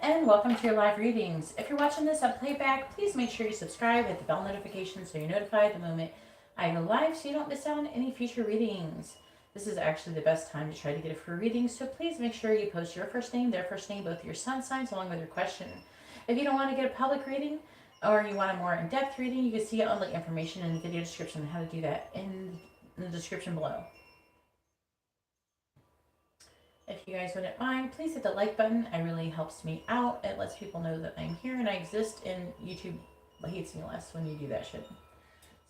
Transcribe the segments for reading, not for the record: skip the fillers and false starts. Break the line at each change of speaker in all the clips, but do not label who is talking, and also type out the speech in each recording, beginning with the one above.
and welcome to your live readings. If you're watching this on playback, please make sure you subscribe, hit the bell notification so you're notified the moment I go live so you don't miss out on any future readings. This is actually the best time to try to get a free reading, so please make sure you post your first name, their first name, both your sun signs, along with your question. If you don't want to get a public reading or you want a more in-depth reading, you can see all the information in the video description on how to do that in the description below. If you guys wouldn't mind, please hit the like button. It really helps me out. It lets people know that I'm here and I exist, and YouTube hates me less when you do that shit.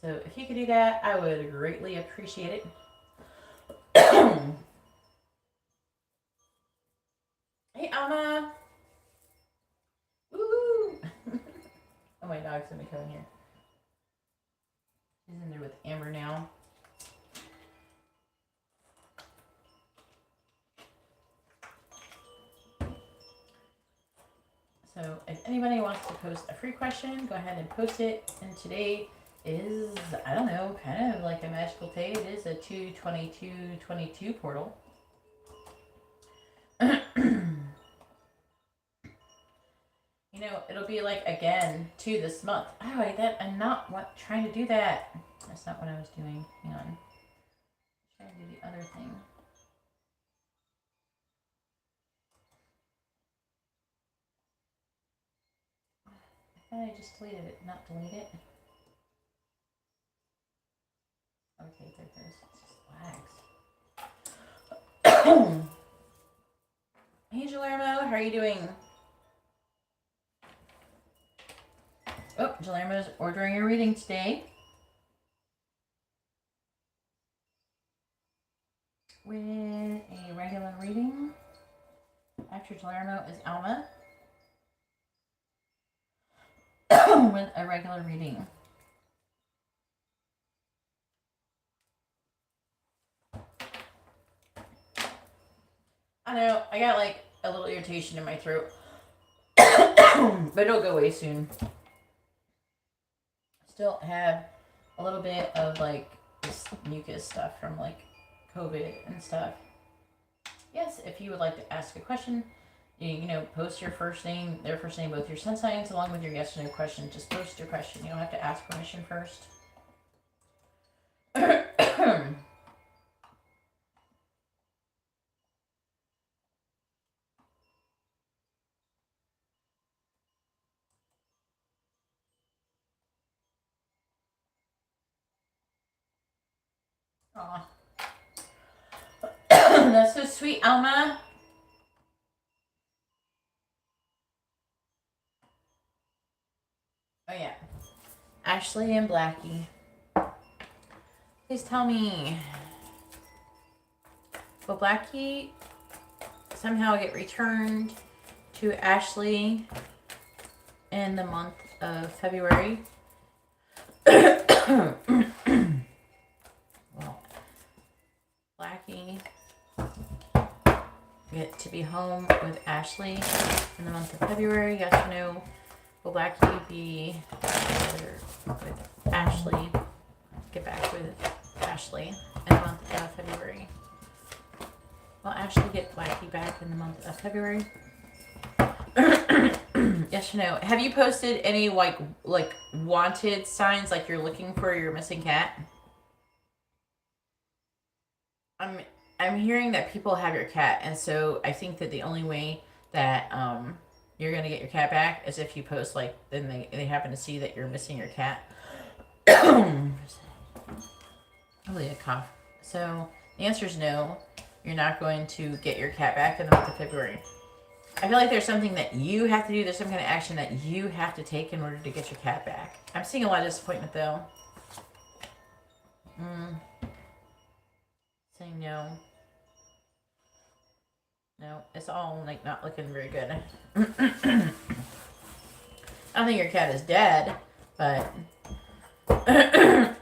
So if you could do that, I would greatly appreciate it. Hey, Alma. Woo! Oh, my dog's gonna come in here. She's in there with Amber now. So if anybody wants to post a free question, go ahead and post it. And today is, I don't know, kind of like a magical day. It is a 2/22/22 portal. You know, it'll be like again 2 this month. Oh, I'm not trying to do that. That's not what I was doing. Hang on. I'm trying to do the other thing. I just deleted it, not delete it. Okay, there it goes. It just lags. Hey, Guillermo, how are you doing? Oh, Guillermo's ordering a reading today. With a regular reading. After Guillermo is Alma. With a regular reading. I know, I got like a little irritation in my throat. But it'll go away soon. Still have a little bit of like this mucus stuff from like COVID and stuff. Yes, if you would like to ask a question, you know, post your first name, their first name, both your sun signs, along with your yes or no question. Just post your question. You don't have to ask permission first. Aw. That's so sweet, Alma. Oh, yeah. Ashley and Blackie. Please tell me, will Blackie somehow get returned to Ashley in the month of February? Well, Blackie get to be home with Ashley in the month of February. Yes or no? Will Blackie be with Ashley? Get back with Ashley in the month of February. Will Ashley get Blackie back in the month of February? Yes or no? Have you posted any like wanted signs, like you're looking for your missing cat? I'm hearing that people have your cat, and so I think that the only way that you're gonna get your cat back is if you post like, then they happen to see that you're missing your cat. Probably a cough. So the answer is no. You're not going to get your cat back in the month of February. I feel like there's something that you have to do. There's some kind of action that you have to take in order to get your cat back. I'm seeing a lot of disappointment though. Saying no. No, it's all like not looking very good. I don't think your cat is dead, but if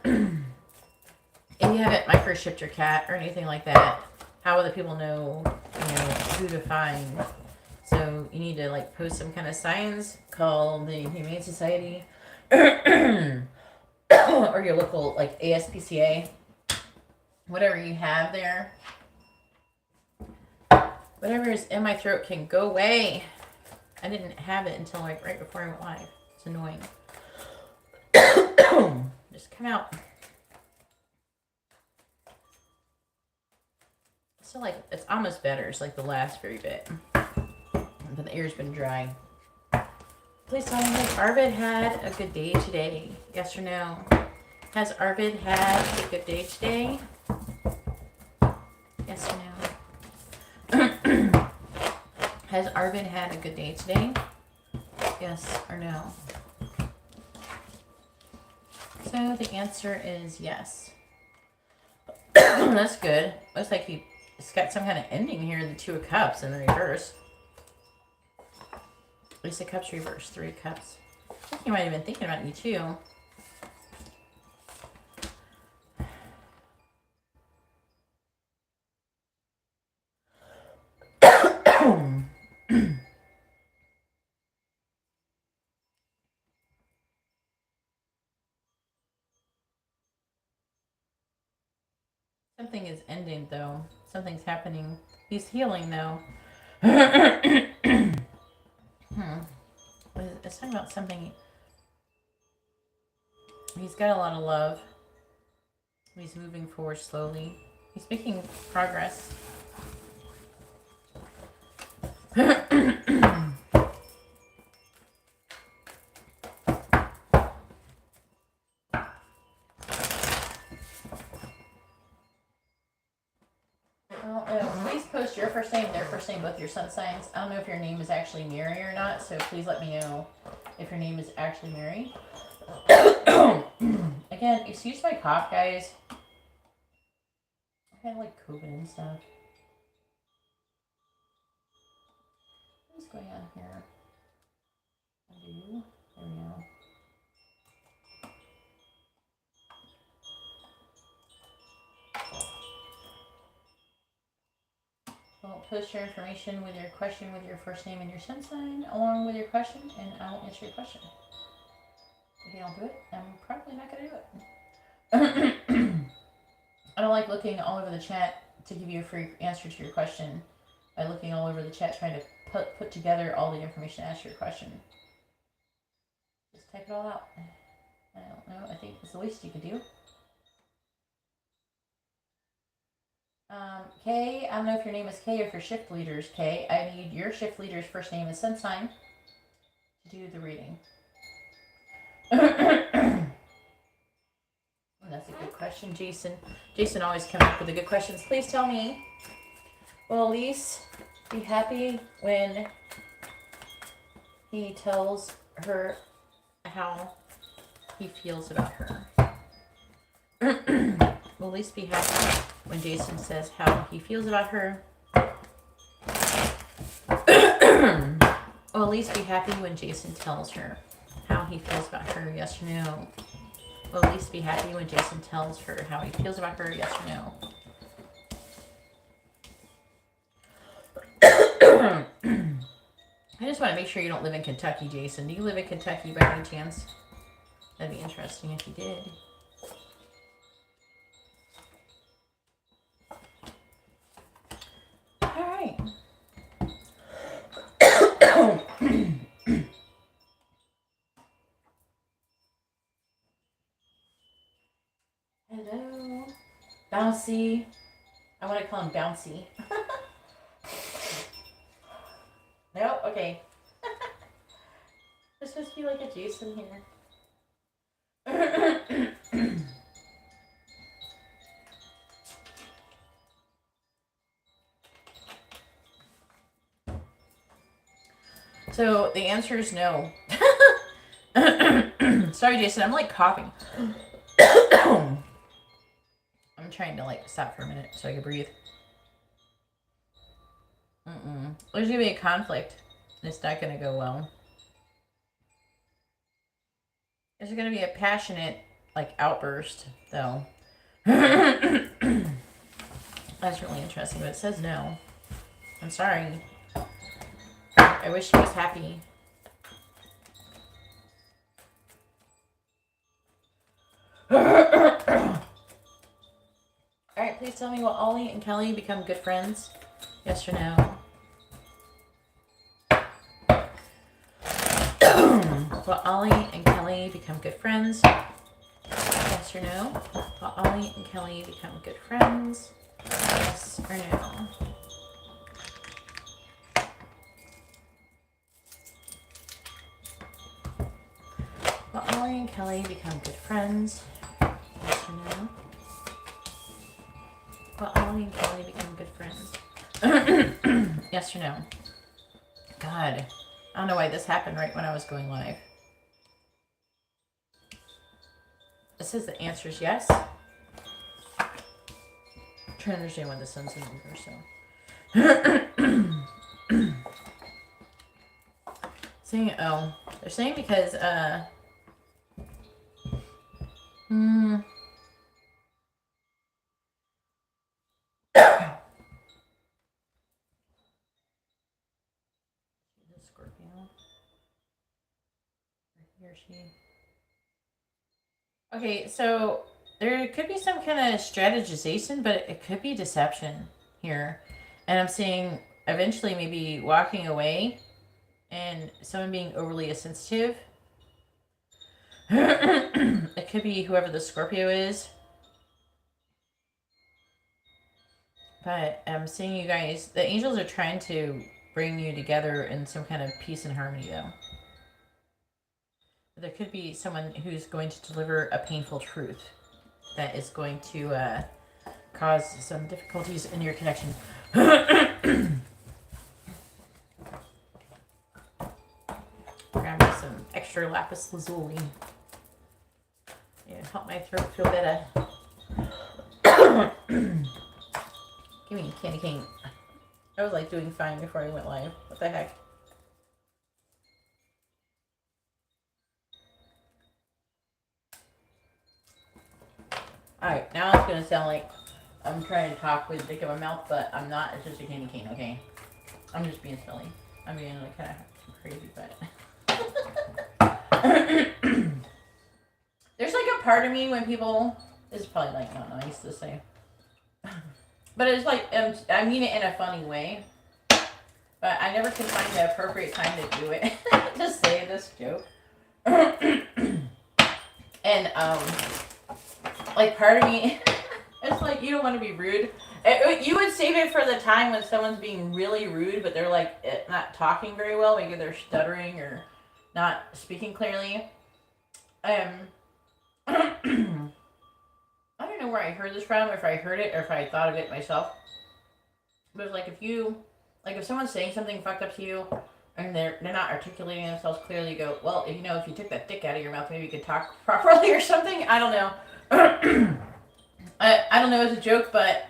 you haven't microchipped your cat or anything like that, how will the people know, who to find? So you need to like post some kind of signs, call the Humane Society or your local like ASPCA, whatever you have there. Whatever is in my throat can go away. I didn't have it until like right before I went live. It's annoying. Just come out. So like it's almost better. It's like the last very bit. But the ear's been dry. Please tell me, has Arvid had a good day today? Yes or no? Has Arvid had a good day today? Yes or no? Has Arvid had a good day today? Yes or no? So the answer is yes. That's good. Looks like it's got some kind of ending here, the Two of Cups in the reverse. Ace of Cups reverse, Three of Cups. I think he might have been thinking about you too. Something is ending though. Something's happening. He's healing though. It's talking about something. He's got a lot of love. He's moving forward slowly. He's making progress. Please post your first name, their first name, both your sun signs. I don't know if your name is actually Mary or not, so please let me know if your name is actually Mary. Again, excuse my cough, guys. I had like COVID and stuff. What's going on here? There we go. Well, post your information with your question with your first name and your sun sign along with your question, and I'll answer your question. If you don't do it, I'm probably not going to do it. I don't like looking all over the chat to give you a free answer to your question by looking all over the chat trying to put together all the information to ask your question. Just type it all out. I don't know. I think it's the least you could do. Kay, I don't know if your name is Kay or if you're shift leaders, Kay. I need your shift leader's first name and sun sign to do the reading. That's a good question, Jason. Jason always comes up with the good questions. Please tell me, will Elise be happy when he tells her how he feels about her? Will Elise be happy when Jason says how he feels about her? Will Elise be happy when Jason tells her how he feels about her? Yes or no? Will Elise be happy when Jason tells her how he feels about her? Yes or no? I just want to make sure you don't live in Kentucky, Jason. Do you live in Kentucky by any chance? That'd be interesting if you did. All right. Hello. Bouncy. I want to call him Bouncy. No? Okay. There's supposed to be like a Jason here. So the answer is no. Sorry, Jason. I'm like coughing. I'm trying to like stop for a minute so I can breathe. There's gonna be a conflict. It's not gonna go well. There's gonna be a passionate like outburst though. That's really interesting, but it says no. I'm sorry. I wish he was happy. Alright, please tell me, will Ollie and Kelly become good friends? Yes or no? Will Ollie and Kelly become good friends? Yes or no? Will Ollie and Kelly become good friends? Yes or no? Will Ollie and Kelly become good friends? Yes or no? Will Ollie and Kelly become good friends? Yes or no? God, I don't know why this happened right when I was going live. It says the answer is yes. I'm trying to understand what the sun's in or so. Saying, oh, they're saying because, Scorpio. He or she. Okay, so there could be some kind of strategization, but it could be deception here. And I'm seeing eventually maybe walking away and someone being overly sensitive. It could be whoever the Scorpio is. But I'm seeing you guys, the angels are trying to bring you together in some kind of peace and harmony, though. There could be someone who's going to deliver a painful truth that is going to cause some difficulties in your connection. Grab me some extra lapis lazuli. Yeah, help my throat feel better. Give me candy cane. I was like doing fine before I went live. What the heck? Alright, now it's gonna sound like I'm trying to talk with the dick of my mouth, but I'm not. It's just a candy cane, okay? I'm just being silly. I'm being like kind of crazy, but there's like a part of me when people. This is probably like not nice to say, but it's like I mean it in a funny way. But I never can find the appropriate time to do it to say this joke. And like part of me, it's like you don't want to be rude. You would save it for the time when someone's being really rude, but they're like not talking very well. Maybe they're stuttering or not speaking clearly. I don't know where I heard this from, or if I heard it, or if I thought of it myself. But it's like if someone's saying something fucked up to you, and they're not articulating themselves clearly, you go, well, if you took that dick out of your mouth, maybe you could talk properly or something. I don't know. I don't know as a joke, but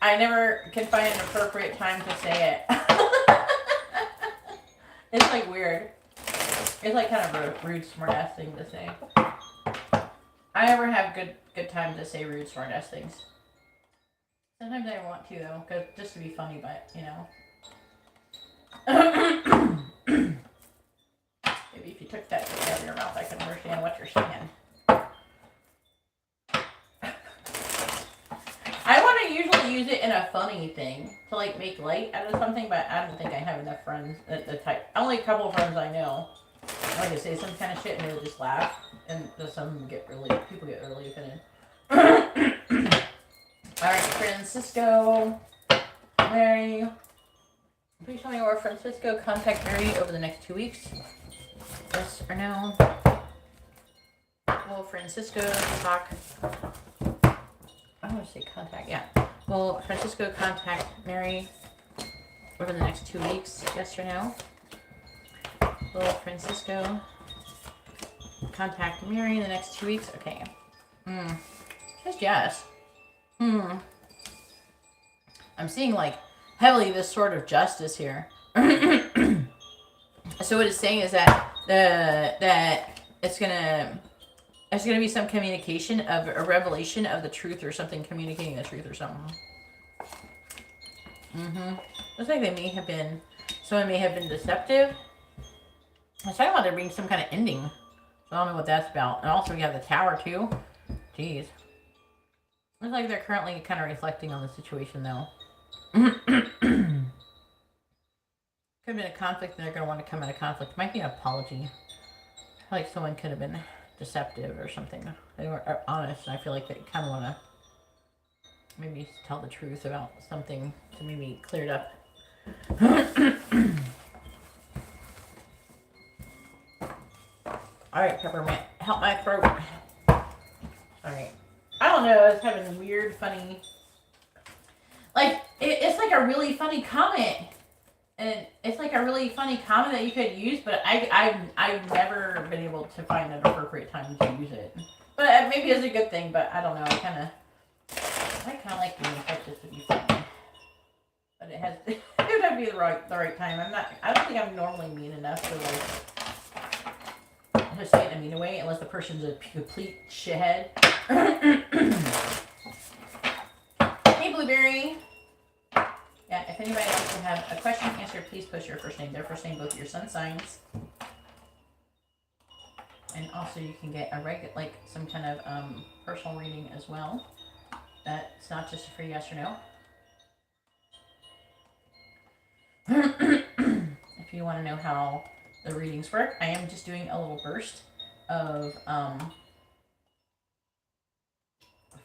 I never can find an appropriate time to say it. It's like weird. It's like kind of a rude, smart ass thing to say. I never have good time to say rude, smart ass things. Sometimes I want to though, cause just to be funny, but maybe if you took that out of your mouth, I can understand what you're saying. I want to usually use it in a funny thing to like make light out of something, but I don't think I have enough friends. The type, only a couple of friends I know. I like to say some kind of shit and they'll just laugh, and people get really offended. All right, Francisco, Mary. Please tell me where Francisco contact Mary over the next 2 weeks. Yes or no? Will Francisco talk? I want to say contact. Yeah. Will Francisco contact Mary over the next 2 weeks? Yes or no? Will Francisco contact Mary in the next 2 weeks? Okay. Just yes. I'm seeing like heavily this sort of justice here. So what it's saying is that it's gonna be some communication of a revelation of the truth or something, communicating the truth or something. Looks like someone may have been deceptive. I was talking about there being some kind of ending. So I don't know what that's about. And also we have the tower too. Jeez. Looks like they're currently kind of reflecting on the situation though. Could have been a conflict and they're going to want to come out of conflict. Might be an apology. like someone could have been deceptive or something. They weren't honest, and I feel like they kind of want to maybe tell the truth about something to maybe clear it up. Alright, peppermint. Help my throat. Alright. I don't know, I was having weird, funny... Like, it's like a really funny comment. And it's like a really funny comment that you could use, but I've never been able to find an appropriate time to use it. But maybe it's a good thing, but I don't know. I kind of like being infected to be funny. But it would have to be the right time. I don't think I'm normally mean enough to like just say it in a mean way, unless the person's a complete shithead. Hey, Blueberry. Yeah, if anybody wants to have a question answered, please post your first name, their first name, both your sun signs. And also you can get a like some kind of personal reading as well. That's not just a free yes or no. If you want to know how the readings work, I am just doing a little burst of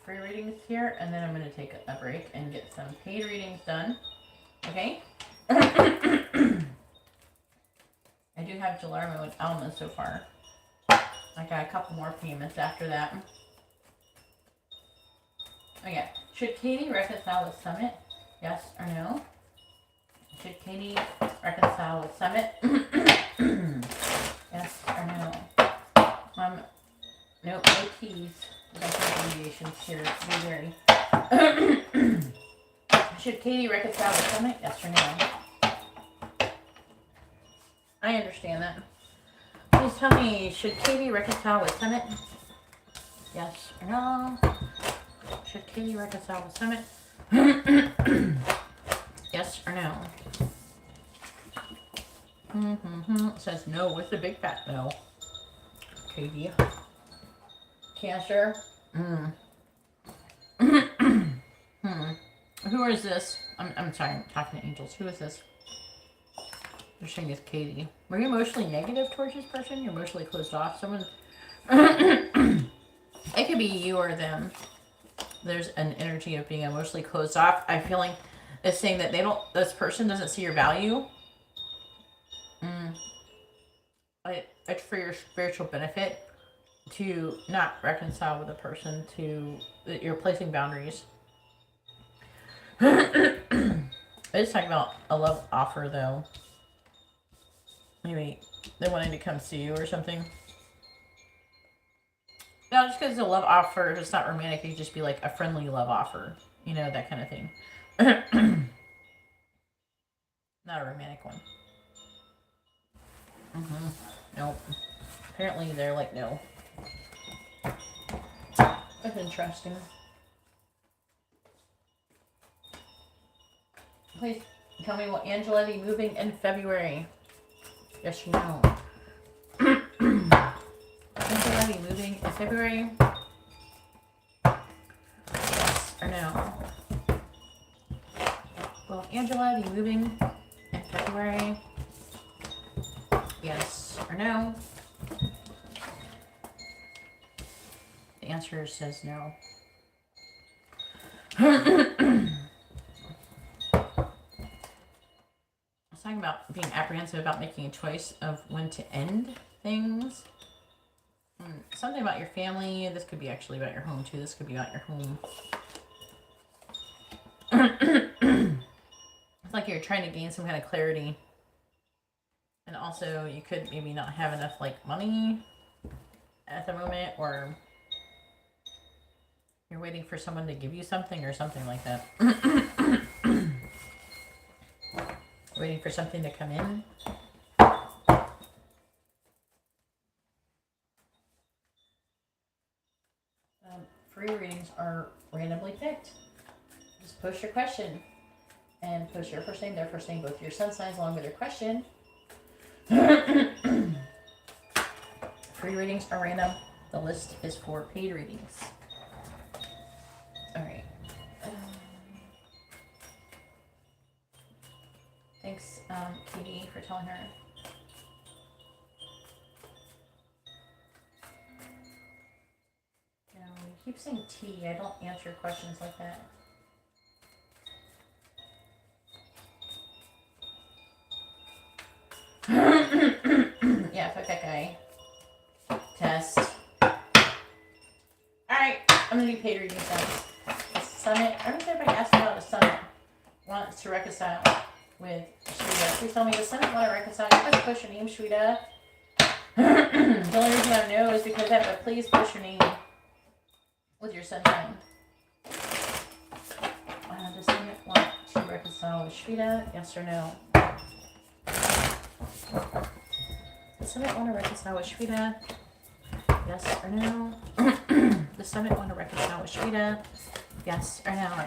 free readings here, and then I'm going to take a break and get some paid readings done. Okay? I do have Gelarmo and Alma so far. I got a couple more payments after that. Okay. Should Katie reconcile with Summit? Yes or no? Should Katie reconcile with Summit? Yes or no? No keys. We don't have deviations here. Be very. Should Katie reconcile with Summit? Yes or no? I understand that. Please tell me, should Katie reconcile with Summit? Yes or no? Should Katie reconcile with Summit? Yes or no? It says no with a big fat no. Katie. Cancer. Who is this? I'm sorry, I'm talking to angels. Who is this? They're saying it's Katie. Were you emotionally negative towards this person? You're emotionally closed off. Someone... It could be you or them. There's an energy of being emotionally closed off. I'm feeling it's saying that this person doesn't see your value. It's for your spiritual benefit to not reconcile with a person, that you're placing boundaries. It's talking about a love offer, though. Maybe they wanted to come see you or something. No, just because it's a love offer, if it's not romantic, it could just be like a friendly love offer. You know, that kind of thing. Not a romantic one. Nope. Apparently they're like, no. That's interesting. Please tell me, will Angela be moving in February? Yes or no? Angela be moving in February? Yes or no? Will Angela be moving in February? Yes or no? The answer says no. I was talking about being apprehensive about making a choice of when to end things. Something about your family. This could be actually about your home too. This could be about your home. It's like you're trying to gain some kind of clarity. And also you could maybe not have enough like money at the moment, or you're waiting for someone to give you something or something like that. Waiting for something to come in. Free readings are randomly picked. Just post your question and post your first name, their first name, both your sun signs along with your question. Free readings are random. The list is for paid readings. All right. Thanks, Katie, for telling her. keep saying T. I don't answer questions like that. Yeah, fuck that guy. Test. Alright, I'm gonna do paid reading sounds. A summit. I don't know if I asked about a summit wants to reconcile with Shweta. Please tell me, does Summit want to reconcile? You must push your name, Shweta. The only reason I know is because of that, but please push your name with your sunshine. Does Summit want to reconcile with Shweta? Yes or no? Does Summit want to reconcile with Shweta? Yes or no? Does Summit want to reconcile with Shweta? Yes or no?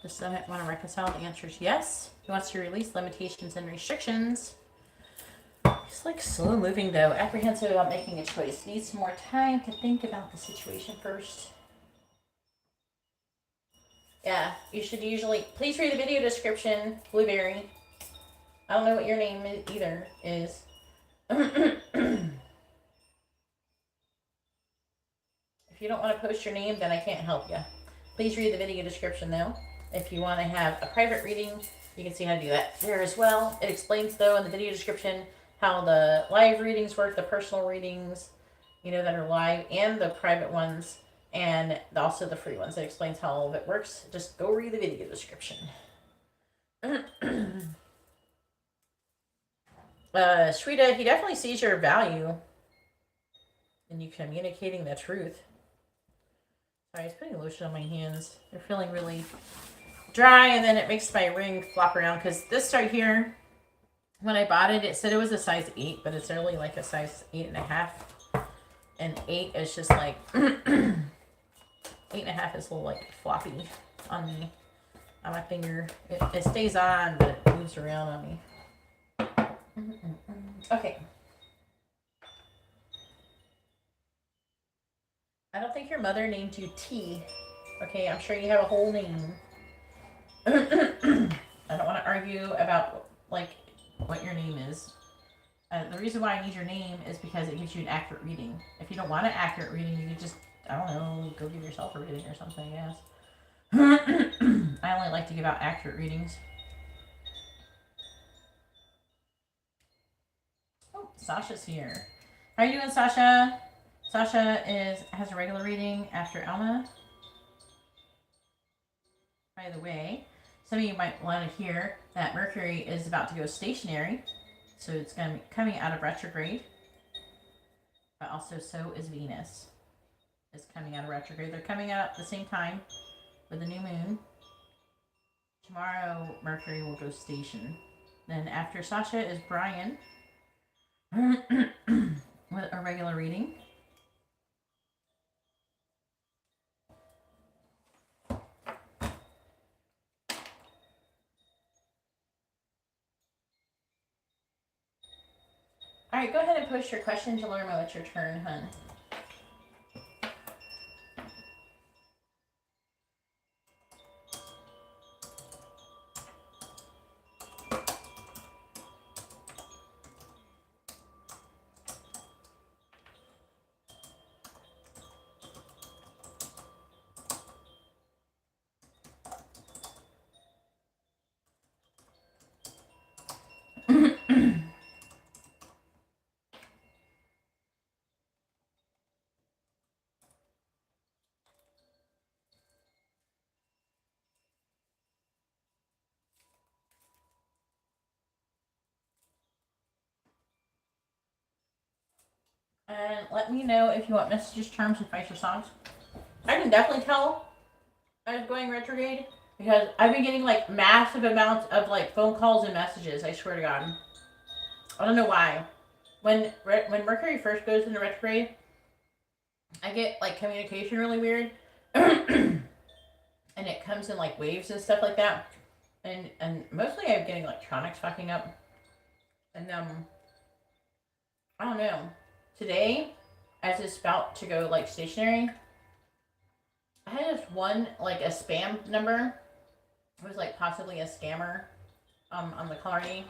Does Summit want to reconcile? The answer is yes. He wants to release limitations and restrictions. He's like slow moving though, apprehensive about making a choice. Needs some more time to think about the situation first. Yeah, you should usually, please read the video description, Blueberry. I don't know what your name either is. If you don't want to post your name, then I can't help you. Please read the video description though. If you want to have a private reading, you can see how to do that there as well. It explains though in the video description how the live readings work, the personal readings, you know, that are live, and the private ones, and also the free ones. It explains how all of it works. Just go read the video description. Shweta, he definitely sees your value in you communicating the truth. Sorry, I was putting lotion on my hands. They're feeling really dry, and then it makes my ring flop around, because this right here, when I bought it, it said it was a size 8, but it's only like a size 8.5. And 8 is just like 8.5 is a little like floppy on me, on my finger. It stays on, but it moves around on me. Okay. I don't think your mother named you T. Okay, I'm sure you have a whole name. I don't want to argue about like what your name is. The reason why I need your name is because it gives you an accurate reading. If you don't want an accurate reading, you could just, I don't know, go give yourself a reading or something, I guess. I only like to give out accurate readings. Oh, Sasha's here. How are you doing, Sasha? Sasha has a regular reading after Alma. By the way, some of you might want to hear that Mercury is about to go stationary. So it's going to be coming out of retrograde. But also so is Venus. Is coming out of retrograde. They're coming out at the same time with the new moon. Tomorrow, Mercury will go station. Then after Sasha is Brian with a regular reading. All right, go ahead and post your question, Jalurma. It's your turn, hun. And let me know if you want messages, charms, advice, or songs. I can definitely tell I was going retrograde because I've been getting like massive amounts of like phone calls and messages. I swear to God. I don't know why. When Mercury first goes into retrograde, I get like communication really weird, and it comes in like waves and stuff like that. And mostly I'm getting electronics fucking up. And I don't know. Today, as it's about to go like stationary, I had this one, like a spam number. It was like possibly a scammer on the caller ID.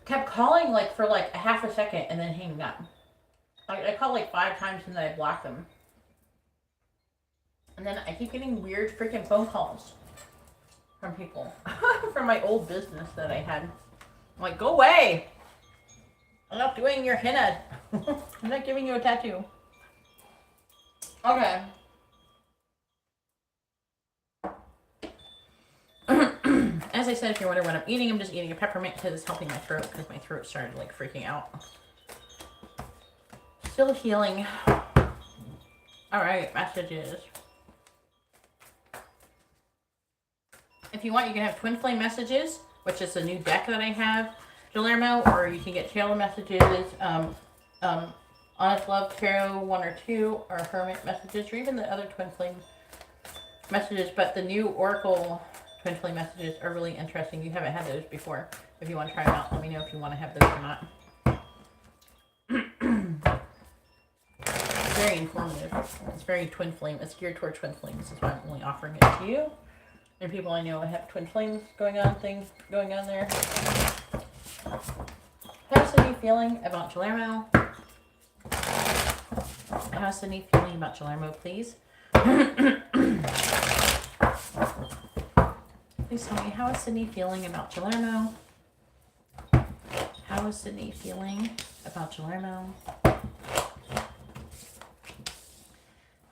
Kept calling like for like a half a second and then hanging up. I called like 5 times and then I blocked them. And then I keep getting weird freaking phone calls from people from my old business that I had. I'm like, go away! I'm not doing your henna. I'm not giving you a tattoo. Okay. As I said, if you're wondering what I'm eating, I'm just eating a peppermint because it's helping my throat because my throat started like freaking out. Still healing. Alright, messages. If you want, you can have Twin Flame Messages, which is a new deck that I have, Guillermo, or you can get Taylor Messages, Honest Love Tarot 1 or 2, or Hermit Messages, or even the other Twin Flame Messages, but the new Oracle Twin Flame Messages are really interesting. You haven't had those before. If you want to try them out, let me know if you want to have those or not. It's very informative. It's very Twin Flame. It's geared toward Twin Flames. That's why I'm only offering it to you. And people I know have Twin Flames going on there. How's Sydney feeling about Guillermo? How's Sydney feeling about Guillermo, please? Please tell me, how is Sydney feeling about Guillermo? How is Sydney feeling about Guillermo?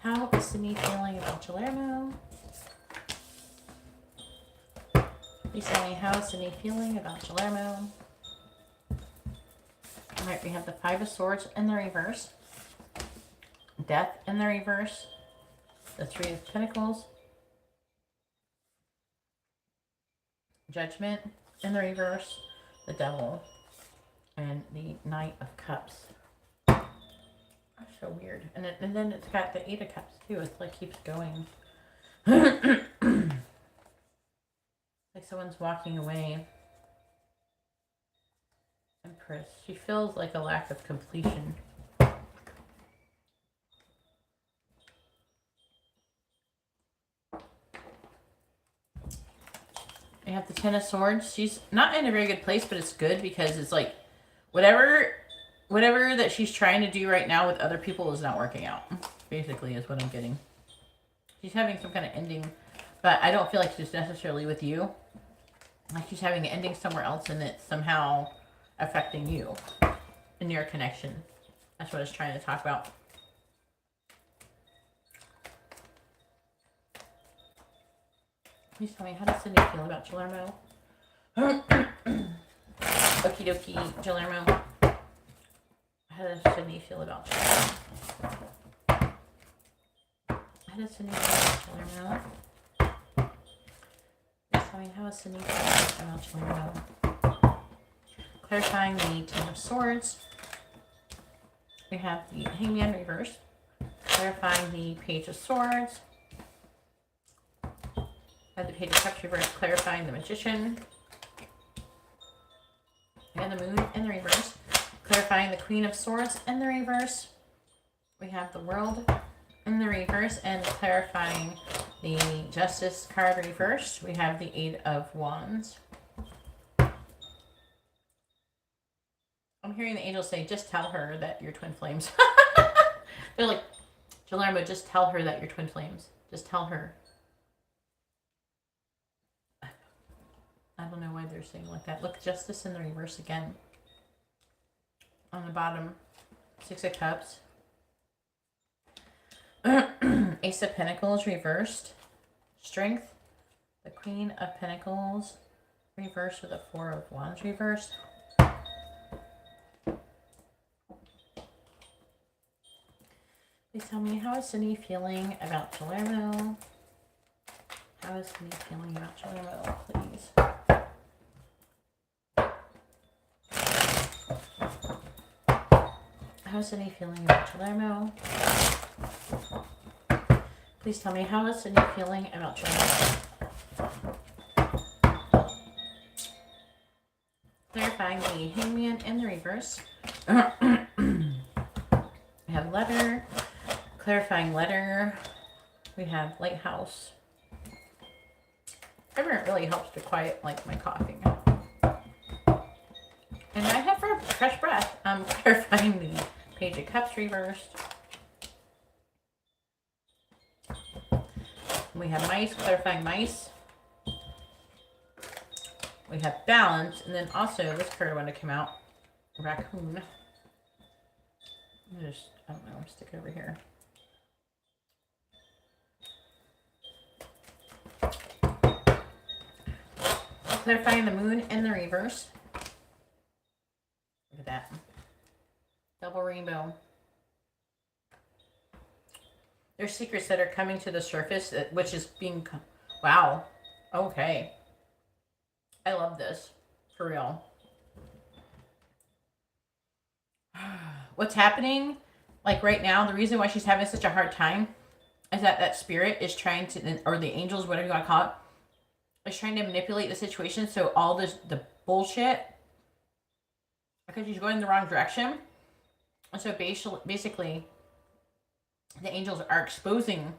How is Sydney feeling about Guillermo? Please tell me, how is Sydney feeling about Guillermo? Alright, we have the 5 of Swords in the reverse. Death in the reverse. The 3 of Pentacles. Judgment in the reverse. The Devil. And the Knight of Cups. That's so weird. And then it's got the 8 of Cups too. It like keeps going. Like someone's walking away. Empress. She feels like a lack of completion. You have the 10 of Swords. She's not in a very good place, but it's good because it's like whatever that she's trying to do right now with other people is not working out. Basically is what I'm getting. She's having some kind of ending, but I don't feel like she's necessarily with you. Like she's having an ending somewhere else and it's somehow affecting you in your connection. That's what I was trying to talk about. Please tell me, how does Sydney feel about Guillermo? Okie dokie, Guillermo. How does Sydney feel about Guillermo? How does Sydney feel about Guillermo? Please tell me, how is Sydney feeling about Guillermo? Clarifying the 10 of Swords. We have the Hangman reverse. Clarifying the Page of Swords. We have the Page of Cups reverse. Clarifying the Magician. And the Moon in the reverse. Clarifying the Queen of Swords in the reverse. We have the World in the reverse. And clarifying the Justice card reverse. We have the 8 of Wands. I'm hearing the angels say, just tell her that you're twin flames. They're like, Guillermo, just tell her that you're twin flames. Just tell her. I don't know why they're saying like that. Look, Justice in the reverse again. On the bottom, 6 of Cups. Ace of Pentacles reversed. Strength. The Queen of Pentacles reversed with the 4 of Wands reversed. Please tell me, how is Sydney feeling about Guillermo? How is Sydney feeling about Guillermo, please? How is Sydney feeling about Guillermo? Please tell me, how is Sydney feeling about Guillermo? Clarifying the Hangman in the reverse. We have letter. Clarifying letter. We have Lighthouse. Primer really helps to quiet like my coughing. And I have for fresh breath. I'm clarifying the Page of Cups reversed. We have Mice, clarifying Mice. We have Balance, and then also this card when it came out, Raccoon. I don't know, stick it over here. Clarifying the Moon in the reverse. Look at that. Double rainbow. There's secrets that are coming to the surface, which is being... Wow. Okay. I love this. For real. What's happening, like right now, the reason why she's having such a hard time is that that spirit is trying to, or the angels, whatever you want to call it, is trying to manipulate the situation. So all this, the bullshit, because she's going in the wrong direction. And so basically, the angels are exposing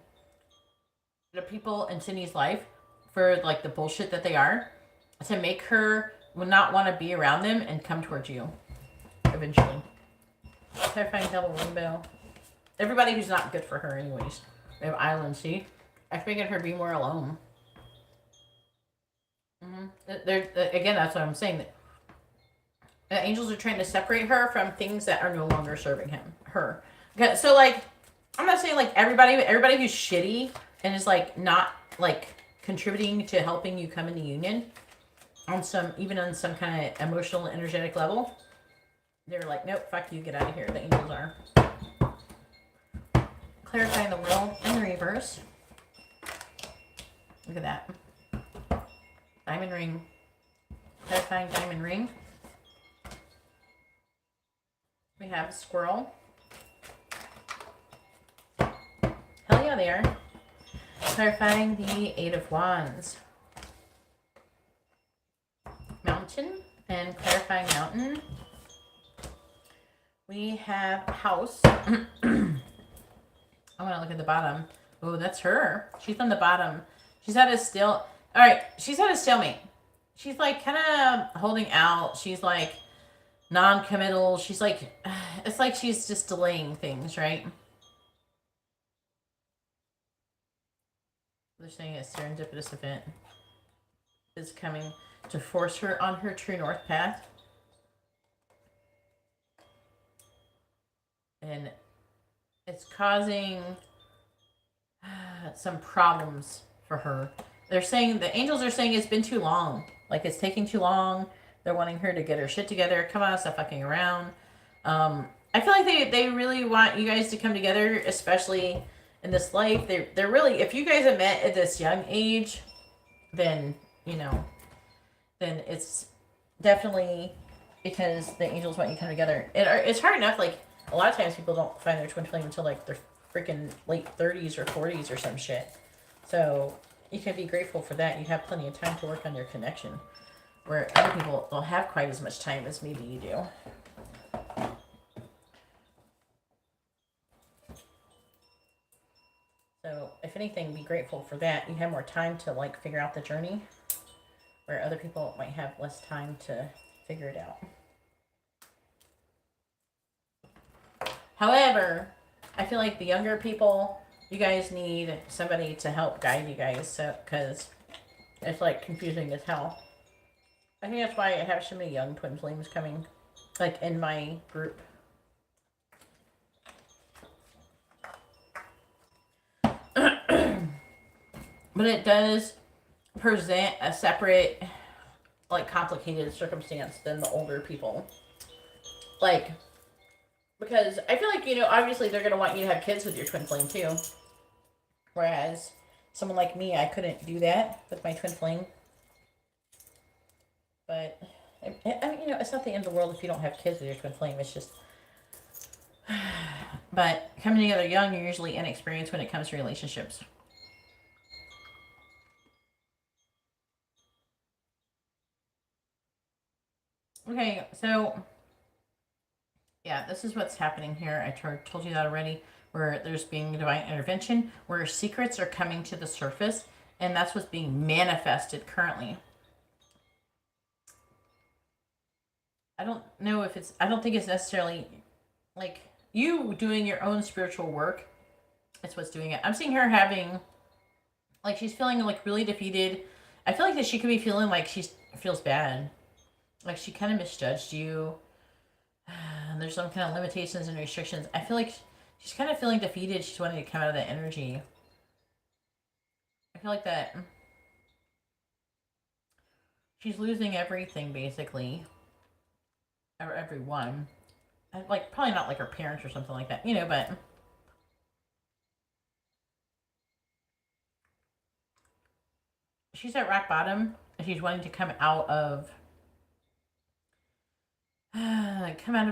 the people in Cindy's life for like the bullshit that they are, to make her not want to be around them and come towards you eventually. Clarifying double rainbow. Everybody who's not good for her anyways. We have Island, see? I figured her be more alone. Again, that's what I'm saying. The angels are trying to separate her from things that are no longer serving her. Okay, so like, I'm not saying like everybody, but everybody who's shitty and is like not like contributing to helping you come into union on some, even on some kind of emotional, energetic level, they're like, nope, fuck you, get out of here. The angels are. Clarifying the World in the reverse. Look at that. Diamond ring. Clarifying diamond ring. We have squirrel. Hell yeah, they are. Clarifying the Eight of Wands. Mountain and clarifying mountain. We have house. I want to look at the bottom. Oh, that's her. She's on the bottom. She's at a still. All right, she's at a stalemate. She's like kind of holding out. She's like non-committal. She's like, it's like she's just delaying things, right? They're saying a serendipitous event is coming to force her on her true north path. And it's causing some problems for her. They're saying, the angels are saying it's been too long. Like it's taking too long. They're wanting her to get her shit together. Come on, stop fucking around. I feel like they really want you guys to come together, especially in this life. They're really, if you guys have met at this young age, then, you know, then it's definitely because the angels want you to come together. It's hard enough, like, a lot of times people don't find their twin flame until, like, their freaking late 30s or 40s or some shit. So, you can be grateful for that. You have plenty of time to work on your connection. Where other people don't have quite as much time as maybe you do. So, if anything, be grateful for that. You have more time to, like, figure out the journey. Where other people might have less time to figure it out. However, I feel like the younger people, you guys need somebody to help guide you guys, so because it's like confusing as hell. I think that's why I have so many young twin flames coming, like in my group. But it does present a separate, like, complicated circumstance than the older people. Like, because I feel like, you know, obviously they're going to want you to have kids with your twin flame too. Whereas someone like me, I couldn't do that with my twin flame. But, I mean, you know, it's not the end of the world if you don't have kids with your twin flame. It's just... But coming together young, you're usually inexperienced when it comes to relationships. Okay, so... Yeah, this is what's happening here. I told you that already, where there's being divine intervention, where secrets are coming to the surface, and that's what's being manifested currently. I don't know if it's, I don't think it's necessarily like you doing your own spiritual work. It's what's doing it. I'm seeing her having, like, she's feeling like really defeated. I feel like that she could be feeling like she feels bad. Like she kind of misjudged you. There's some kind of limitations and restrictions. I feel like she's kind of feeling defeated. She's wanting to come out of that energy. I feel like that she's losing everything, basically. Or everyone. Like, probably not like her parents or something like that, you know, but she's at rock bottom and she's wanting to come out of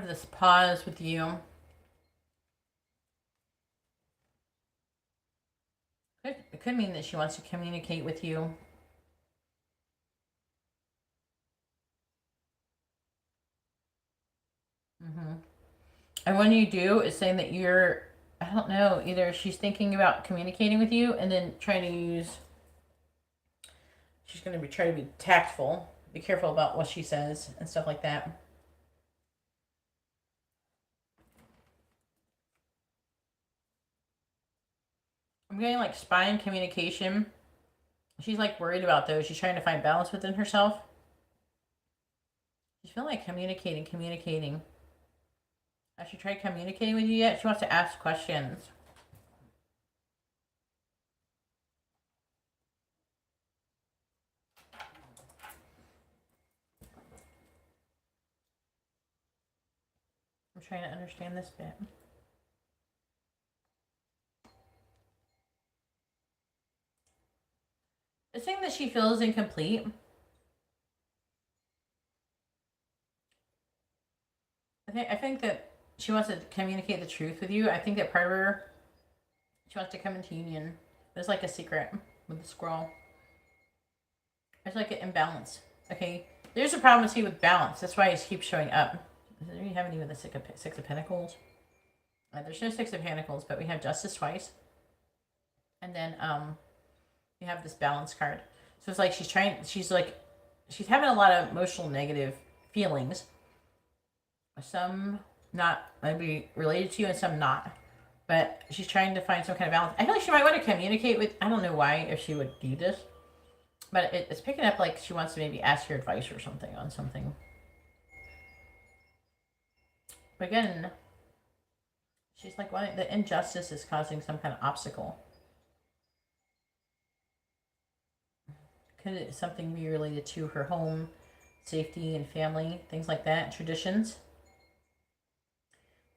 this pause with you. It could mean that she wants to communicate with you. And when you do, it's saying that you're, I don't know, either she's thinking about communicating with you and then trying to use, she's going to be trying to be tactful, be careful about what she says and stuff like that. I'm getting like spine communication. She's like worried about those. She's trying to find balance within herself. She's feeling like communicating. Has she tried communicating with you yet? She wants to ask questions. I'm trying to understand this bit. The thing that she feels incomplete. I think that she wants to communicate the truth with you. I think that part of her, she wants to come into union. There's like a secret with the scroll. There's like an imbalance. Okay, there's a problem with balance. That's why it keeps showing up. Do we have any with the Six of Pentacles? There's no Six of Pentacles, but we have Justice twice. And then you have this balance card. So it's like she's having a lot of emotional negative feelings. Some not maybe related to you and some not. But she's trying to find some kind of balance. I feel like she might want to communicate with, I don't know why, if she would do this. But it's picking up like she wants to maybe ask your advice or something on something. But again, she's like, wanting, the injustice is causing some kind of obstacle. Could something be related to her home, safety and family, things like that, traditions?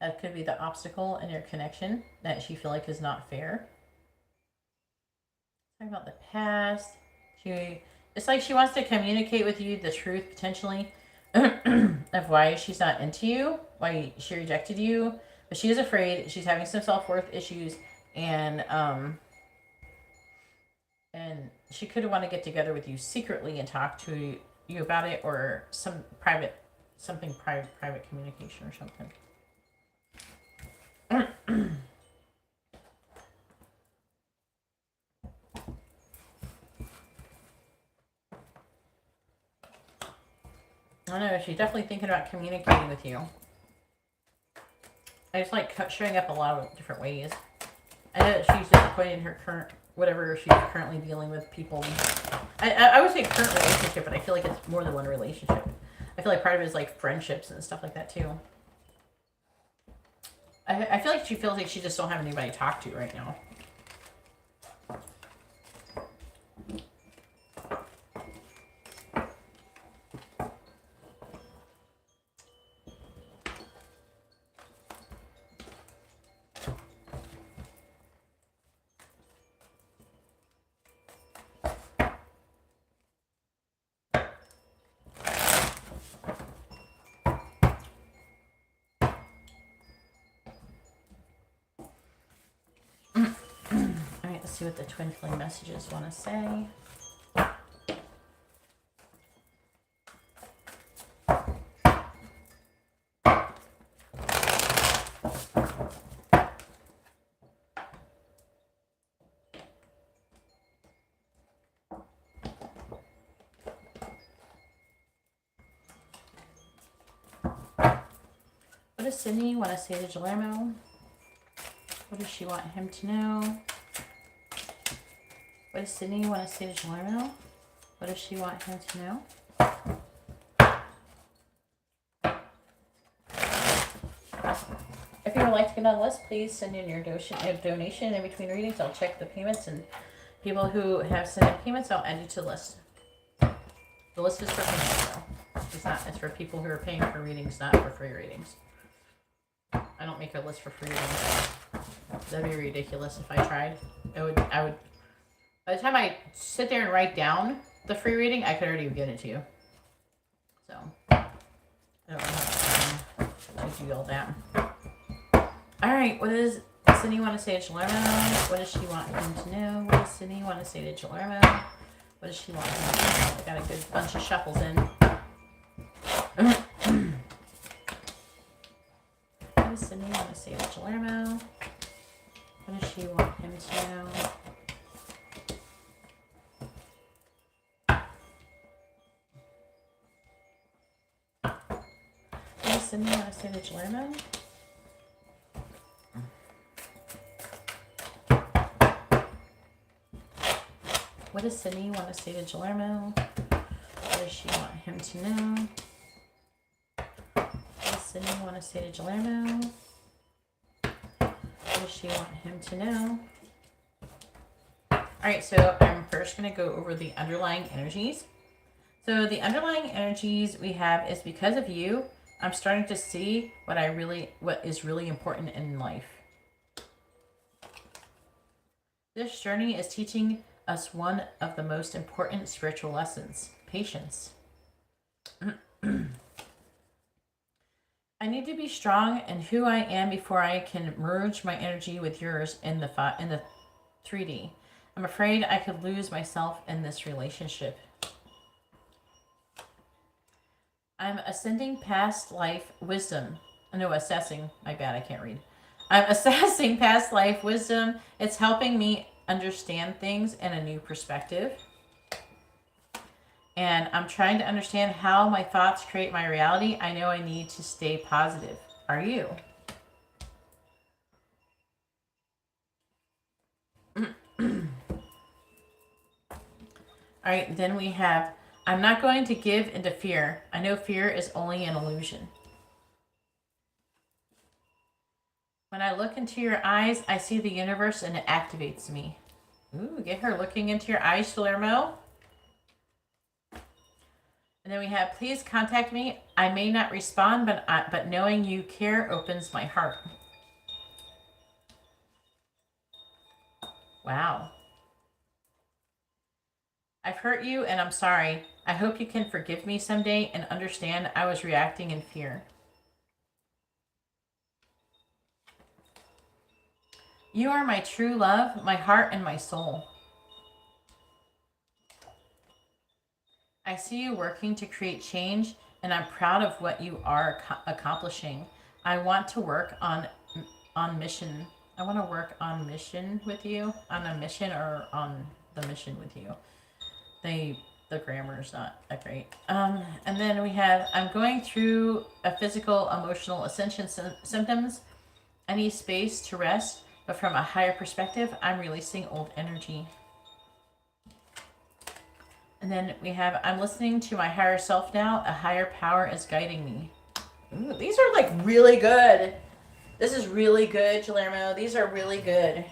That could be the obstacle in your connection that she feel like is not fair. Talking about the past. It's like she wants to communicate with you the truth, potentially, of why she's not into you, why she rejected you. But she is afraid. She's having some self-worth issues, and she could want to get together with you secretly and talk to you about it, or some private communication or something. I don't know, she's definitely thinking about communicating with you. It's like showing up a lot of different ways. I know that she's disappointed in her current, whatever she's currently dealing with, people. I would say current relationship, but I feel like it's more than one relationship. I feel like part of it is like friendships and stuff like that too. I feel like she feels like she just don't have anybody to talk to right now. See what the twin flame messages want to say. does Sydney want to say to Guillermo? What does she want him to know? What does Sydney want to say to Guillermo? What does she want him to know? If you would like to get on the list, please send in your donation in between readings. I'll check the payments, and people who have sent in payments, I'll add you to the list. The list is for payments, though. It's not. It's for people who are paying for readings, not for free readings. I don't make a list for free readings. That'd be ridiculous if I tried. I would. By the time I sit there and write down the free reading, I could already get it to you. So I don't know how to do all that. All right, what does Sydney want to say to Guillermo? What does she want him to know? What does Sydney want to say to Guillermo? What does she want him to know? I got a good bunch of shuffles in. What does Sydney want to say to Guillermo? What does she want him to know? What does Sydney want to say to Guillermo? What does Sydney want to say to Guillermo? What does she want him to know? What does Sydney want to say to Guillermo? What does she want him to know? Alright, so I'm first going to go over the underlying energies. So the underlying energies we have is because of you, I'm starting to see what is really important in life. This journey is teaching us one of the most important spiritual lessons: patience. I need to be strong in who I am before I can merge my energy with yours in the 3D. I'm afraid I could lose myself in this relationship. I'm ascending past life wisdom. No, assessing. My bad, I can't read. I'm assessing past life wisdom. It's helping me understand things in a new perspective. And I'm trying to understand how my thoughts create my reality. I know I need to stay positive. Are you? All right, then we have, I'm not going to give into fear. I know fear is only an illusion. When I look into your eyes, I see the universe and it activates me. Ooh, get her looking into your eyes, Guillermo. And then we have, please contact me. I may not respond, but knowing you care opens my heart. Wow. I've hurt you and I'm sorry. I hope you can forgive me someday and understand I was reacting in fear. You are my true love, my heart, and my soul. I see you working to create change, and I'm proud of what you are accomplishing. I want to work on mission. I want to work on mission with you, on a mission or on the mission with you. The grammar is not that great. And then we have, I'm going through a physical, emotional ascension symptoms. I need space to rest. But from a higher perspective, I'm releasing old energy. And then we have, I'm listening to my higher self now. A higher power is guiding me. Ooh, these are like really good. This is really good, Guillermo. These are really good.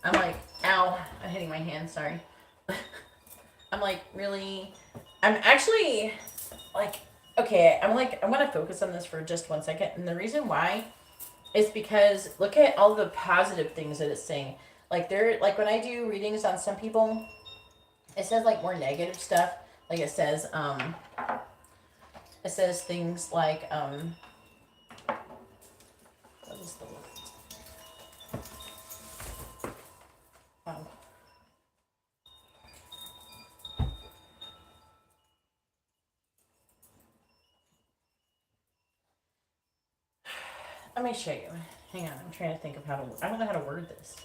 I'm like, ow, I'm hitting my hand, sorry. I'm like, really, I'm actually like, okay, I'm like, I want to focus on this for just 1 second. And the reason why is because look at all the positive things that it's saying. Like like when I do readings on some people, it says like more negative stuff. Like it says things like what is the let me show you. Hang on, I'm trying to think of how to, I don't know how to word this.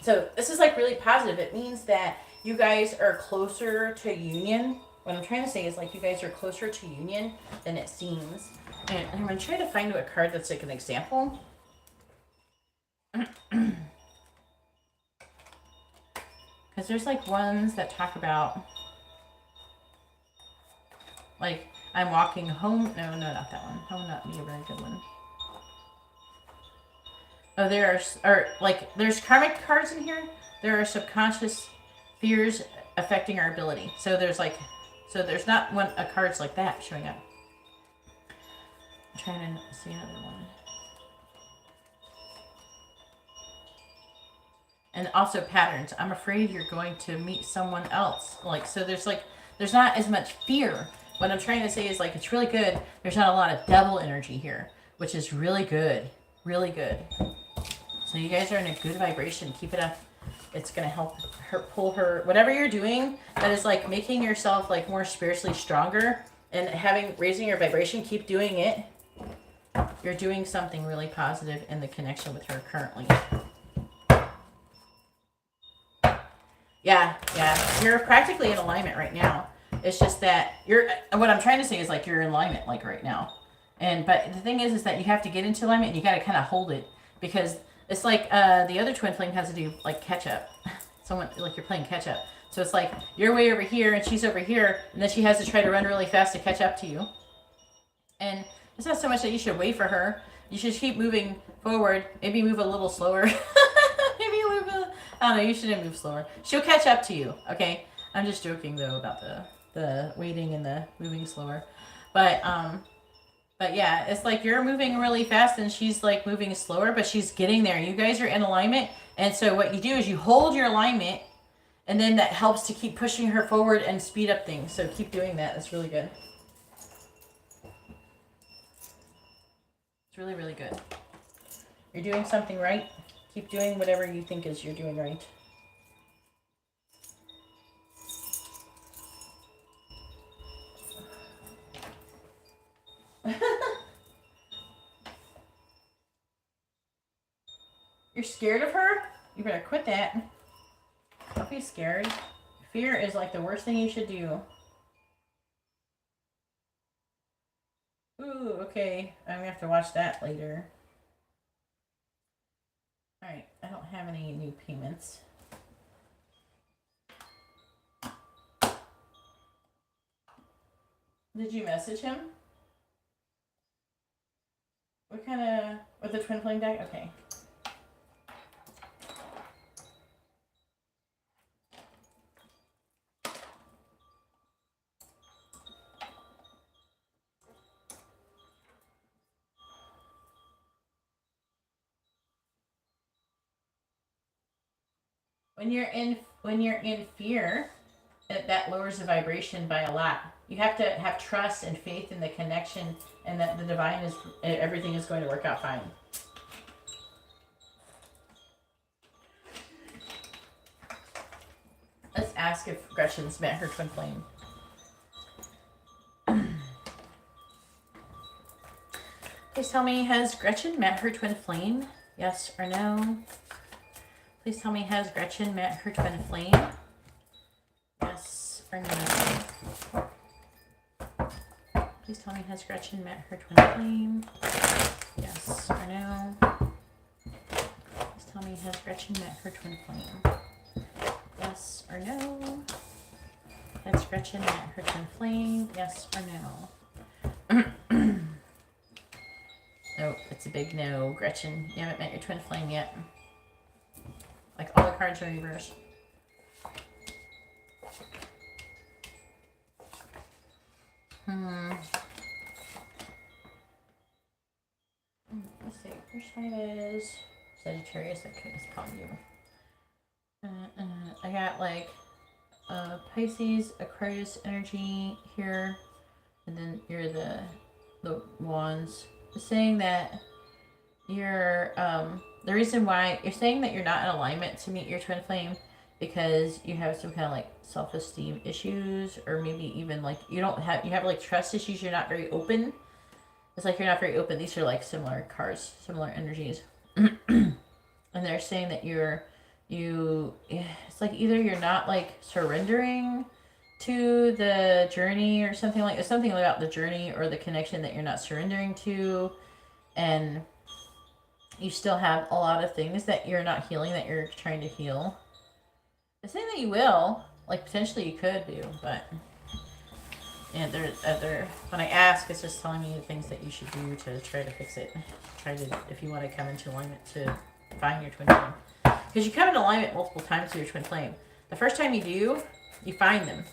So this is like really positive. It means that you guys are closer to union. What I'm trying to say is like you guys are closer to union than it seems. And I'm going to try to find a card that's like an example. Because there's like ones that talk about, like, I'm walking home. No, not that one. That would not be a very good one. Oh, there's karmic cards in here. There are subconscious fears affecting our ability. So there's not a card's like that showing up. I'm trying to see another one. And also patterns. I'm afraid you're going to meet someone else. So there's not as much fear. What I'm trying to say is it's really good. There's not a lot of devil energy here, which is really good. Really good. So you guys are in a good vibration. Keep it up. It's going to help her pull her, whatever you're doing that is making yourself more spiritually stronger and raising your vibration. Keep doing it. You're doing something really positive in the connection with her currently. Yeah. You're practically in alignment right now. It's just that what I'm trying to say is you're in alignment right now. But the thing is that you have to get into alignment and you got to kind of hold it, because it's the other twin flame has to do catch up. Someone you're playing catch up. So it's you're way over here and she's over here, and then she has to try to run really fast to catch up to you. And it's not so much that you should wait for her. You should keep moving forward. Maybe move a little slower. I don't know, you shouldn't move slower. She'll catch up to you, okay? I'm just joking though about the waiting and the moving slower. But yeah, it's you're moving really fast and she's moving slower, but she's getting there. You guys are in alignment, and so what you do is you hold your alignment, and then that helps to keep pushing her forward and speed up things. So keep doing that. That's really good. It's really, really good. You're doing something right. Keep doing whatever you think you're doing right. You're scared of her? You better quit that. Don't be scared. Fear is the worst thing you should do. Ooh, okay. I'm gonna have to watch that later. Alright, I don't have any new payments. Did you message him? What kind of... with the twin flame deck? Okay. When you're in fear, that lowers the vibration by a lot. You have to have trust and faith in the connection, and that the divine is, everything is going to work out fine. Let's ask if Gretchen's met her twin flame. Please tell me, has Gretchen met her twin flame? Yes or no? Please tell me, has Gretchen met her twin flame? Yes or no? Please tell me, has Gretchen met her twin flame? Yes or no? Please tell me, has Gretchen met her twin flame? Yes or no? Has Gretchen met her twin flame? Yes or no? Nope, it's a big no. Gretchen, you haven't met your twin flame yet. All the cards are in reverse. Let's see. First one is Sagittarius. Okay, it's probably you. I got Pisces, Aquarius energy here, and then you're the wands. It's saying that you're the reason why you're saying that you're not in alignment to meet your twin flame because you have some kind of self-esteem issues, or maybe even you have trust issues. You're not very open. It's you're not very open. These are similar cards, similar energies. And they're saying that it's either you're not surrendering to the journey or something like something about the journey or the connection that you're not surrendering to, and you still have a lot of things that you're not healing that you're trying to heal. The thing that you will, like potentially you could do, but yeah, when I ask, it's just telling me the things that you should do to try to fix it. Try to, if you want to come into alignment to find your twin flame. Because you come into alignment multiple times with your twin flame. The first time you do, you find them.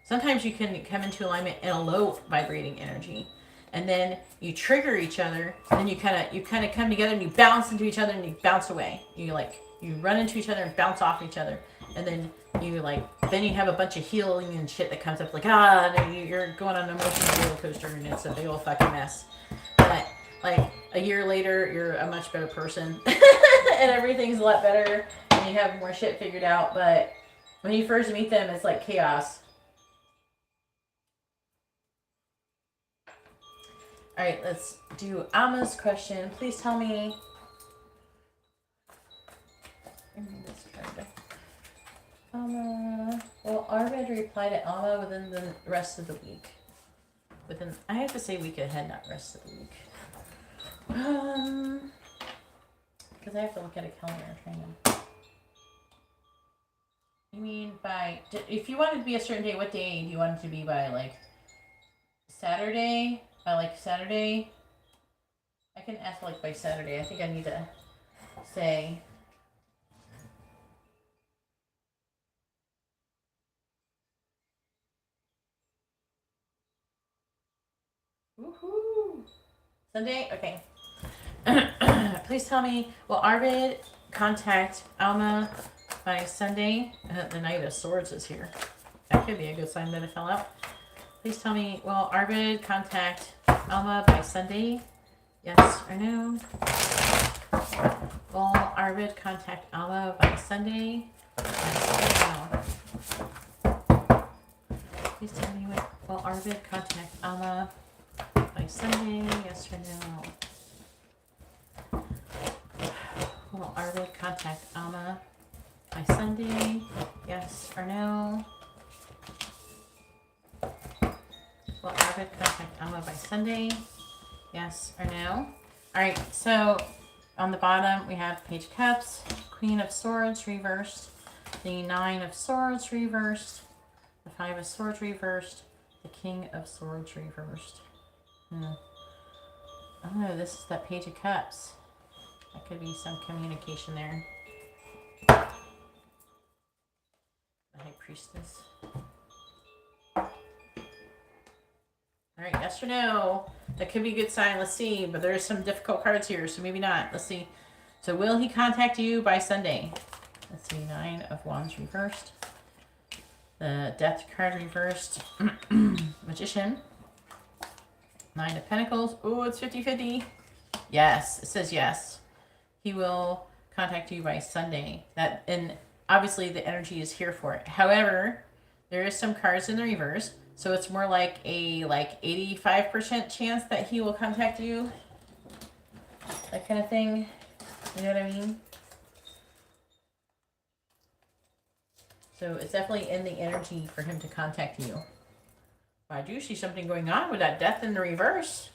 Sometimes you can come into alignment in a low vibrating energy, and then you trigger each other, and then you kind of come together and you bounce into each other and you bounce away. You run into each other and bounce off each other, and then you have a bunch of healing and shit that comes up you're going on an emotional roller coaster and it's a big old fucking mess. But like a year later, you're a much better person and everything's a lot better and you have more shit figured out. But when you first meet them, it's like chaos. All right, let's do Alma's question. Please tell me. This card. Alma. Will Arvid reply to Alma within the rest of the week? I have to say week ahead, not rest of the week. Because I have to look at a calendar and try to. You mean if you want it to be a certain day, what day do you want it to be by? Like Saturday? Saturday? I can ask by Saturday. I think I need to say. Woohoo! Sunday? Okay. Please tell me, will Arvid contact Alma by Sunday? The Knight of Swords is here. That could be a good sign that it fell out. Please tell me, will Arvid contact Alma by Sunday? Yes or no? Will Arvid contact Alma by Sunday? Yes or no? Please tell me, will Arvid contact Alma by Sunday? Yes or no? Will Arvid contact Alma by Sunday? Yes or no? Will Arvid contact Alma by Sunday? Yes or no? Alright, so on the bottom we have Page of Cups, Queen of Swords reversed, the 9 of Swords reversed, the 5 of Swords reversed, the King of Swords reversed. Oh, this is that Page of Cups. That could be some communication there. The High Priestess. Alright, yes or no? That could be a good sign. Let's see. But there's some difficult cards here, so maybe not. Let's see. So will he contact you by Sunday? Let's see. 9 of Wands reversed. The Death card reversed. Magician. 9 of Pentacles. Oh, it's 50-50. Yes, it says yes. He will contact you by Sunday. And obviously the energy is here for it. However, there is some cards in the reverse, so it's more like a 85% chance that he will contact you. That kind of thing. You know what I mean? So it's definitely in the energy for him to contact you. I do see something going on with that Death in the reverse.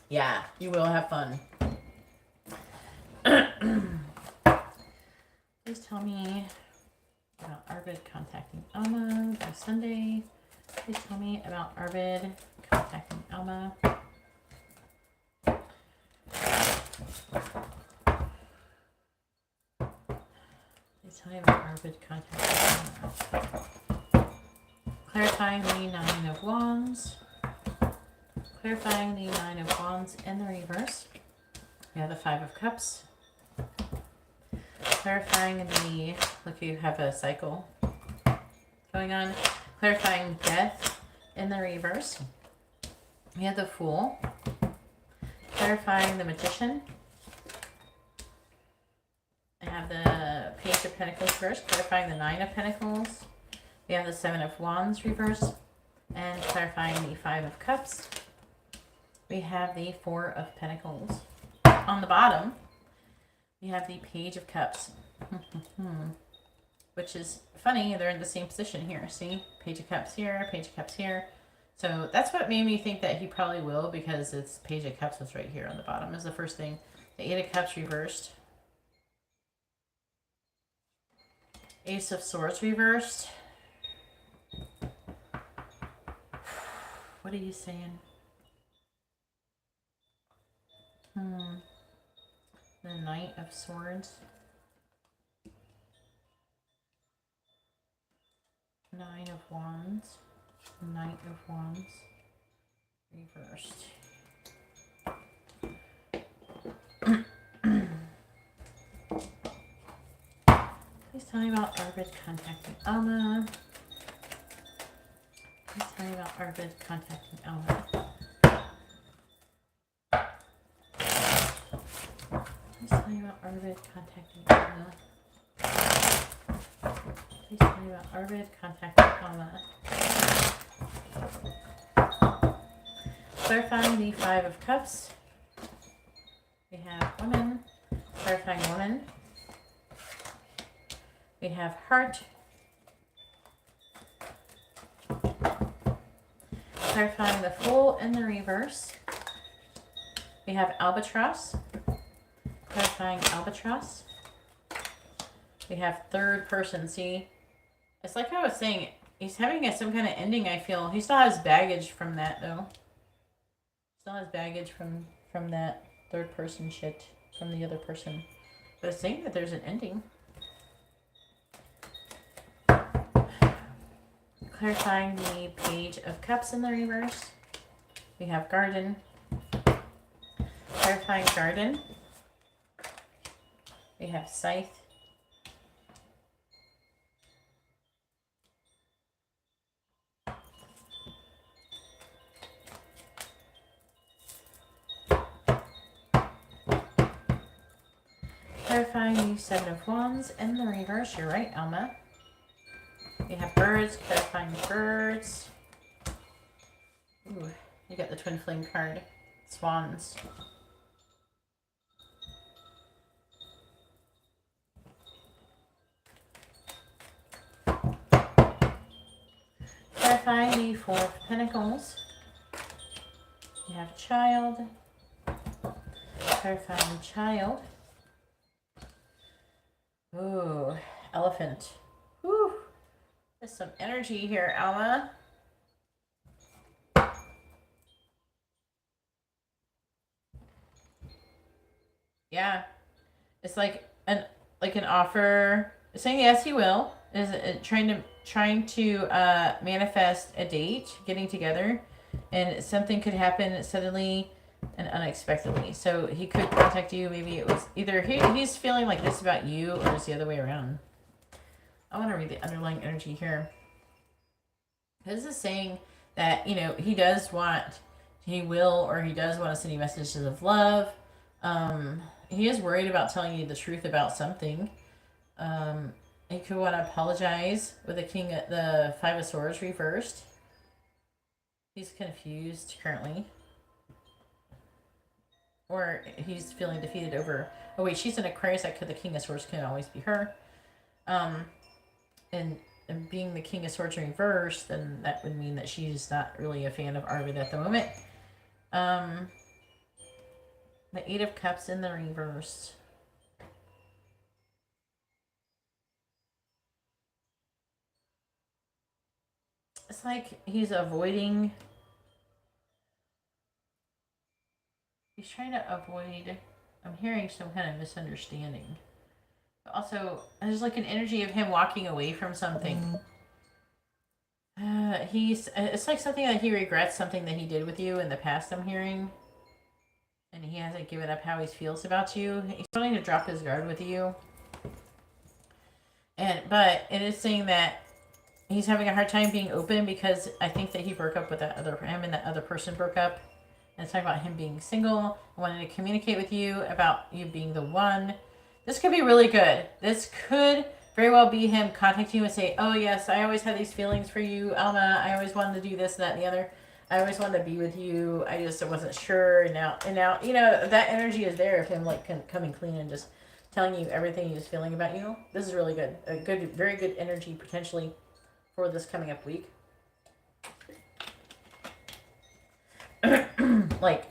Yeah, you will have fun. Please tell me about Arvid contacting Alma by Sunday. Please tell me about Arvid contacting Alma. Please tell me about Arvid contacting Alma. Clarifying the 9 of Wands. Clarifying the 9 of Wands in the reverse. We have the 5 of Cups. Clarifying the, look, you have a cycle going on. Clarifying Death in the reverse. We have the Fool. Clarifying the Magician. I have the Page of Pentacles reversed. Clarifying the 9 of Pentacles. We have the 7 of Wands reversed. And clarifying the 5 of Cups. We have the 4 of Pentacles. On the bottom, We have the Page of Cups. Which is funny, they're in the same position here. See? Page of Cups here, Page of Cups here. So that's what made me think that he probably will, because it's Page of Cups that's right here on the bottom is the first thing. The Eight of Cups reversed. Ace of Swords reversed. What are you saying? The Knight of Swords. Nine of Wands. Knight of Wands. Reversed. Please tell me about Arvid contacting Alma. Please tell me about Arvid contacting Alma. Please tell me about Arvid contacting Alma. Please tell me about Arvid contacting Alma. Clarifying the Five of Cups. We have Woman. Clarifying Woman. We have Heart. Clarifying the Fool in the reverse. We have Albatross. Clarifying Albatross. We have Third Person. See, it's like I was saying, he's having some kind of ending, I feel. He still has baggage from that, though. Still has baggage from that third person shit from the other person. But it's saying that there's an ending. Clarifying the Page of Cups in the reverse. We have Garden. Clarifying Garden. We have Scythe. Clarifying the Seven of Wands in the reverse. You're right, Alma. We have Birds. Clarifying Birds. Ooh, you got the Twin Flame card. Swans. Clarifying the Four of Pentacles. We have Child. Clarifying Child. Ooh, Elephant. Whew. There's some energy here, Alma. Yeah. It's like an offer. It's saying yes, he will. Is it trying to manifest a date, getting together, and something could happen suddenly and unexpectedly. So he could contact you. Maybe it was either he's feeling like this about you, or it's the other way around. I want to read the underlying energy here. This is saying that, you know, he does want to send you messages of love. He is worried about telling you the truth about something. He could want to apologize with the Five of Swords reversed. He's confused currently. Or he's feeling defeated over... Oh wait, she's an Aquarius. The King of Swords can always be her. And being the King of Swords reversed, then that would mean that she's not really a fan of Arvid at the moment. The Eight of Cups in the reverse. It's like he's avoiding... He's trying to avoid... I'm hearing some kind of misunderstanding. But also, there's like an energy of him walking away from something. It's like something that he regrets, something that he did with you in the past, I'm hearing. And he hasn't given up how he feels about you. He's willing to drop his guard with you. But it is saying that he's having a hard time being open, because I think that he broke up with him and that other person broke up. And it's talking about him being single, wanting to communicate with you about you being the one. This could be really good. This could very well be him contacting you and say, oh yes, I always had these feelings for you, Alma. I always wanted to do this, that, and the other. I always wanted to be with you. I just wasn't sure. And now, you know, that energy is there of him like coming clean and just telling you everything he's feeling about you. This is really good. A good, very good energy potentially for this coming up week. Like,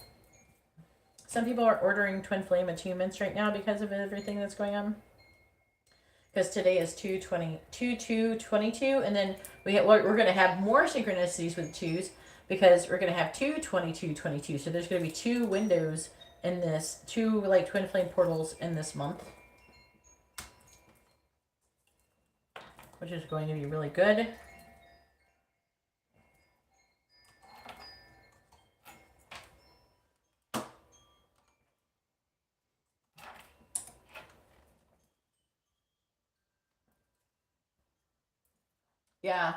some people are ordering twin flame attunements right now because of everything that's going on. Because today is 2/22, and then we're going to have more synchronicities with twos because we're going to have 2/22/22. So there's going to be 2 windows in this, 2 like twin flame portals in this month, which is going to be really good. Yeah.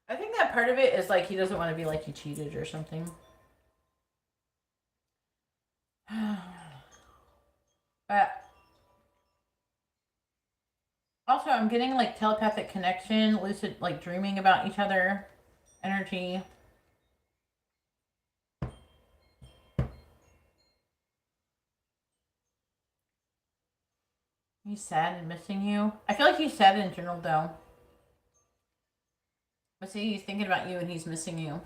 I think that part of it is like he doesn't want to be like you cheated or something. But also, I'm getting like telepathic connection, lucid, like dreaming about each other, energy. He's sad and missing you. I feel like he's sad in general though. But see, he's thinking about you and he's missing you.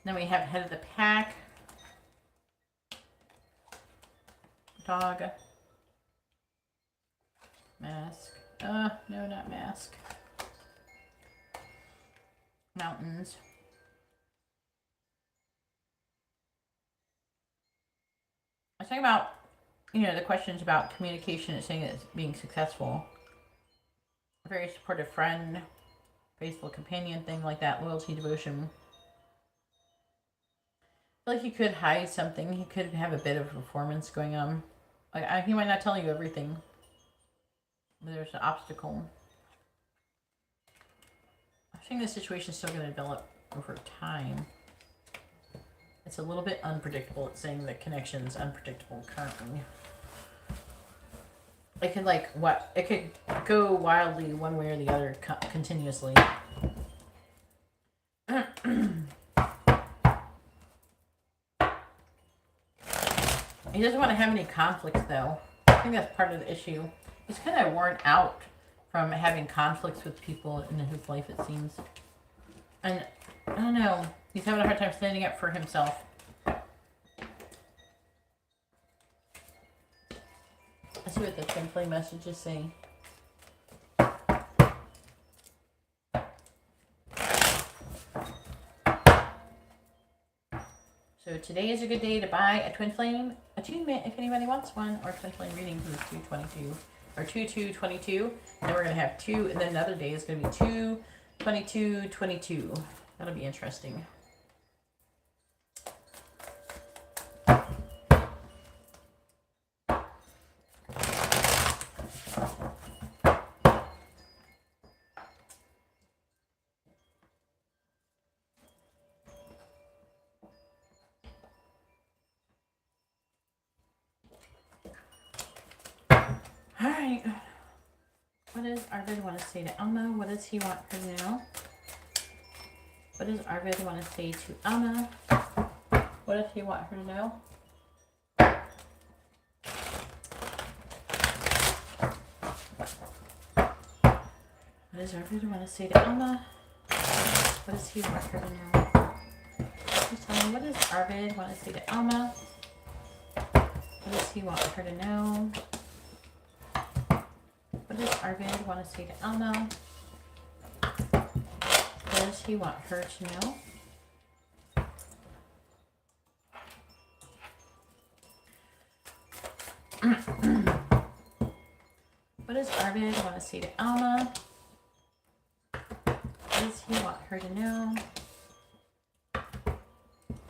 Then we have head of the pack. Dog. Mask. No, not mask. Mountains. I was talking about, you know, the questions about communication and saying it's being successful. A very supportive friend, faithful companion, thing like that, loyalty, devotion. I feel like he could hide something. He could have a bit of performance going on. Like, he might not tell you everything. But there's an obstacle. I think this situation is still going to develop over time. It's a little bit unpredictable. It's saying the connection's unpredictable currently. It could it could go wildly one way or the other continuously. He doesn't want to have any conflicts though. I think that's part of the issue. He's kind of worn out from having conflicts with people in his life, it seems. And I don't know. He's having a hard time standing up for himself. Let's see what the twin flame messages say. So today is a good day to buy a twin flame attunement if anybody wants one, or twin flame reading for 2/22 or 2/2/22. Then we're gonna have 2, and then another day is gonna be 2/22/22. That'll be interesting. Alright. What does Arvid want to say to Alma? What does he want her to know? What does Arvid want to say to Alma? What does he want her to know? What does Arvid want to say to Alma? What does he want her to know? Please tell me, what does Arvid want to say to Alma? What does he want her to know? What does Arvid want to say to Alma? What does he want her to know? What does Arvid want to say to Alma? What does he want her to know?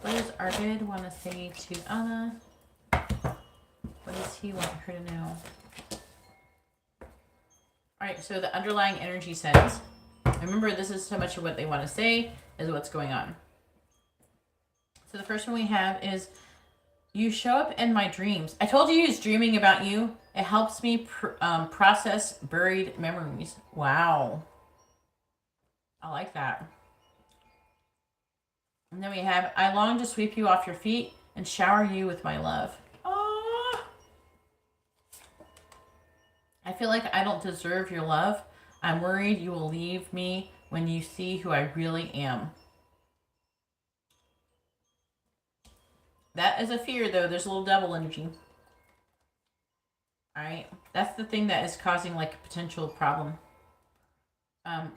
What does Arvid want to say to Alma? What does he want her to know? Alright, so the underlying energy says, remember, this is so much of what they want to say is what's going on. So the first one we have is, you show up in my dreams. I told you he's dreaming about you. It helps me process buried memories. Wow. I like that. And then we have, I long to sweep you off your feet and shower you with my love. Oh. I feel like I don't deserve your love. I'm worried you will leave me when you see who I really am. That is a fear, though. There's a little devil energy. Alright? That's the thing that is causing, like, a potential problem.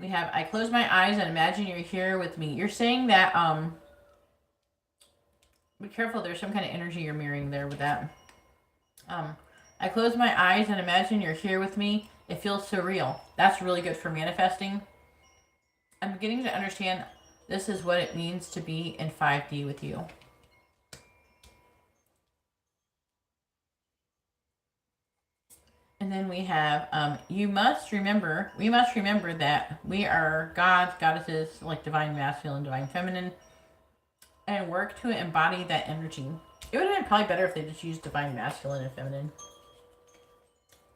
We have, I close my eyes and imagine you're here with me. You're saying that, be careful, there's some kind of energy you're mirroring there with that. I close my eyes and imagine you're here with me. It feels so real. That's really good for manifesting. I'm beginning to understand this is what it means to be in 5D with you. And then we have, we must remember that we are gods, goddesses, like divine masculine, divine feminine, and work to embody that energy. It would have been probably better if they just used divine masculine and feminine.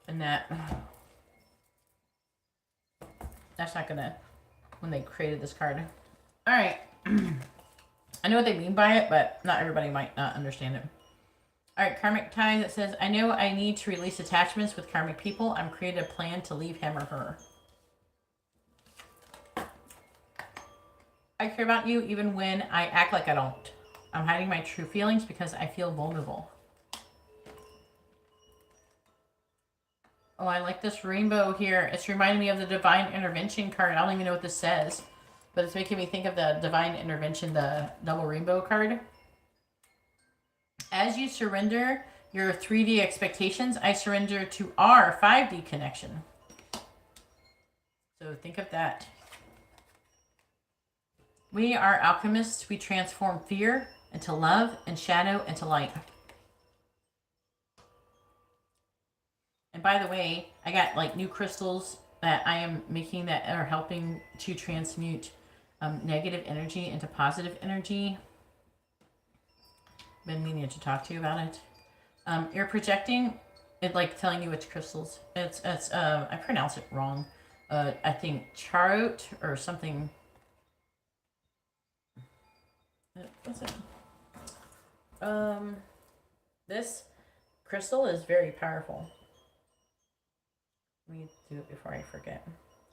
And that's not gonna, when they created this card. Alright. I know what they mean by it, but not everybody might not understand it. Alright, karmic ties. It says, I know I need to release attachments with karmic people. I'm creating a plan to leave him or her. I care about you even when I act like I don't. I'm hiding my true feelings because I feel vulnerable. Oh, I like this rainbow here. It's reminding me of the divine intervention card. I don't even know what this says, but it's making me think of the divine intervention, the double rainbow card. As you surrender your 3D expectations, I surrender to our 5D connection. So think of that. We are alchemists. We transform fear into love and shadow into light. And by the way, I got like new crystals that I am making that are helping to transmute negative energy into positive energy. Been meaning to talk to you about it. You're projecting it, like telling you which crystals. It's I pronounce it wrong. I think charot or something. What's it? This crystal is very powerful. Let me do it before I forget.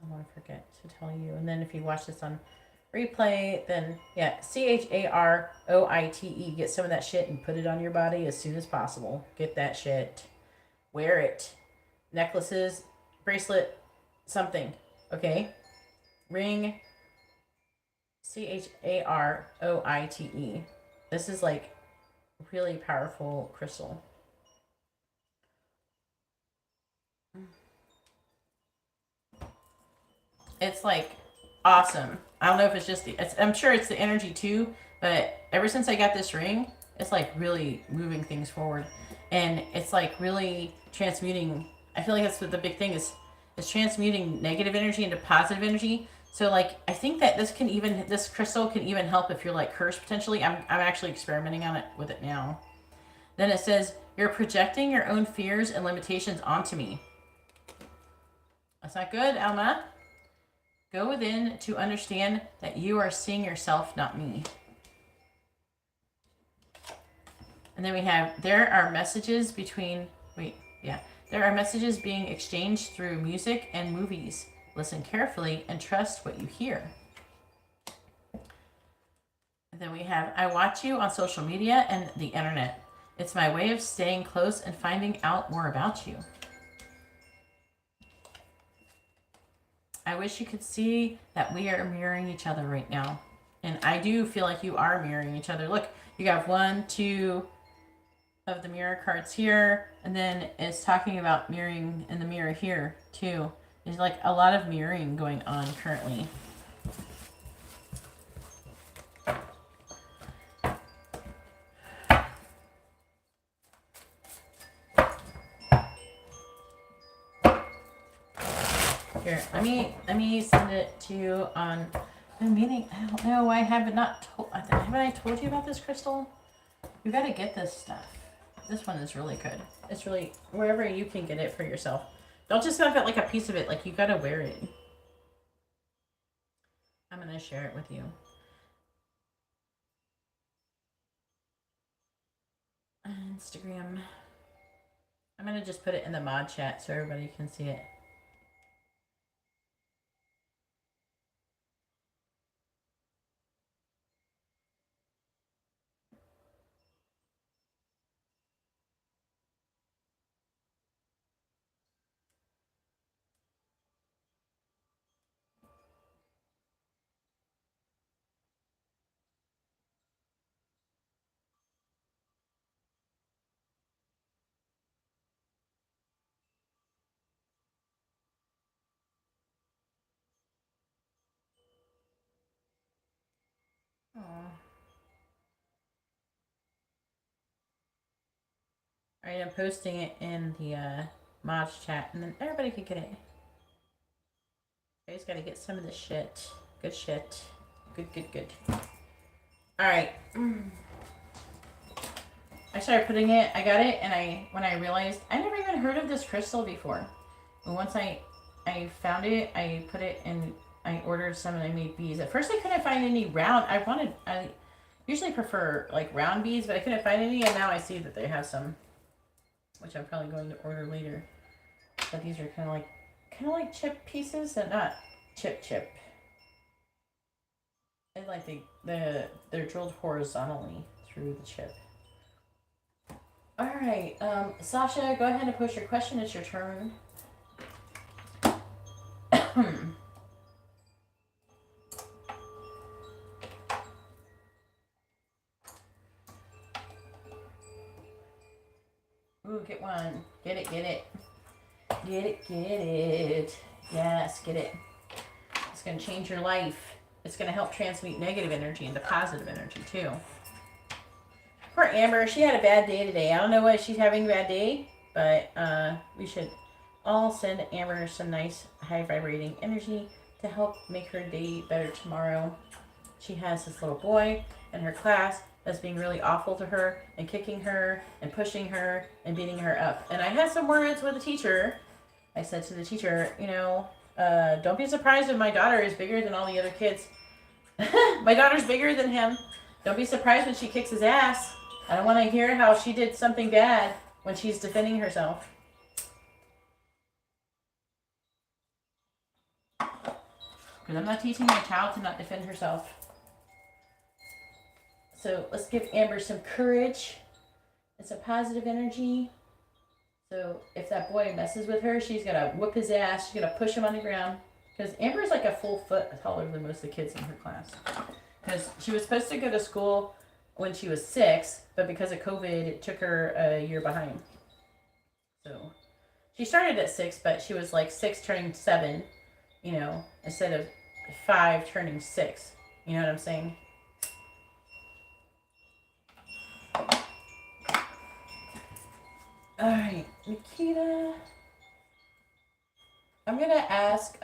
I want to forget to tell you. And then if you watch this on replay, then yeah, CHAROITE. Get some of that shit and put it on your body as soon as possible. Get that shit. Wear it. Necklaces, bracelet, something. Okay? Ring. CHAROITE. This is like really powerful crystal. It's like awesome. I don't know if it's just I'm sure it's the energy too, but ever since I got this ring, it's like really moving things forward. And it's like really transmuting. I feel like that's what the big thing is transmuting negative energy into positive energy. So like I think that this crystal can even help if you're like cursed potentially. I'm actually experimenting on it with it now. Then it says, you're projecting your own fears and limitations onto me. That's not good, Alma. Go within to understand that you are seeing yourself, not me. And then we have, there are messages being exchanged through music and movies. Listen carefully and trust what you hear. And then we have, I watch you on social media and the internet. It's my way of staying close and finding out more about you. I wish you could see that we are mirroring each other right now. And I do feel like you are mirroring each other. Look, you got 1, 2 of the mirror cards here. And then it's talking about mirroring in the mirror here too. There's like a lot of mirroring going on currently. Here, let me send it to you on the meeting. I don't know. Haven't I told you about this crystal? You got to get this stuff. This one is really good. It's really wherever you can get it for yourself. Don't just have it like a piece of it. Like you got to wear it. I'm gonna share it with you. Instagram. I'm going to just put it in the mod chat so everybody can see it. Aww. Alright, I'm posting it in the mods chat, and then everybody can get it. I just gotta get some of this shit. Good shit. Good. Alright. I started putting it, I got it, and when I realized, I never even heard of this crystal before. But once I found it, I put it in, I ordered some and I made beads. At first I couldn't find any round, I usually prefer like round beads, but I couldn't find any, and now I see that they have some, which I'm probably going to order later. But these are kind of like chip pieces, and not chip. And like they're drilled horizontally through the chip. All right, Sasha, go ahead and post your question. It's your turn. Ooh, get one. Get it. Get it. Yes, get it. It's going to change your life. It's going to help transmute negative energy into positive energy, too. Poor Amber, she had a bad day today. I don't know why she's having a bad day, but we should all send Amber some nice high vibrating energy to help make her day better tomorrow. She has this little boy in her class that's being really awful to her and kicking her and pushing her and beating her up. And I had some words with the teacher. I said to the teacher, don't be surprised if my daughter is bigger than all the other kids. My daughter's bigger than him. Don't be surprised when she kicks his ass. I don't want to hear how she did something bad when she's defending herself. Because I'm not teaching my child to not defend herself. So let's give Amber some courage and some positive energy. So if that boy messes with her, she's going to whoop his ass. She's going to push him on the ground. Because Amber's like a full foot taller than most of the kids in her class. Because she was supposed to go to school when she was 6, but because of COVID, it took her a year behind. So she started at 6, but she was like 6 turning 7, instead of 5 turning 6. You know what I'm saying? All right, Nikita. I'm gonna ask,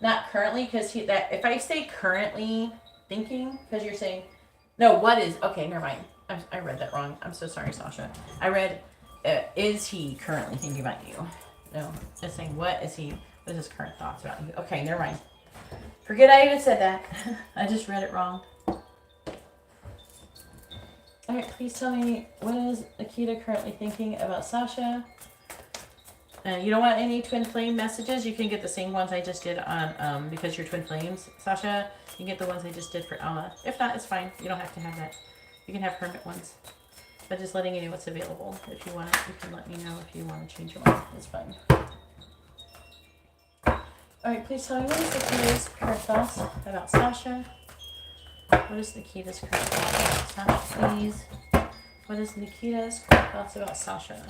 not currently, because if I say currently thinking, because you're saying, no, what is, okay, never mind. I read that wrong. I'm so sorry, Sasha. I read, is he currently thinking about you? No, it's saying, what is his current thoughts about you? Okay, never mind. Forget I even said that. I just read it wrong. All right, please tell me, what is Nikita currently thinking about Sasha? You don't want any twin flame messages? You can get the same ones I just did on, because you're twin flames, Sasha. You can get the ones I just did for Alma. If not, it's fine. You don't have to have that. You can have hermit ones. But just letting you know what's available. If you want it, you can let me know if you want to change your mind. It's fine. Alright, please tell me, what is Nikita's current thoughts about Sasha? What is Nikita's current thoughts about Sasha, please? What is Nikita's current thoughts about Sasha?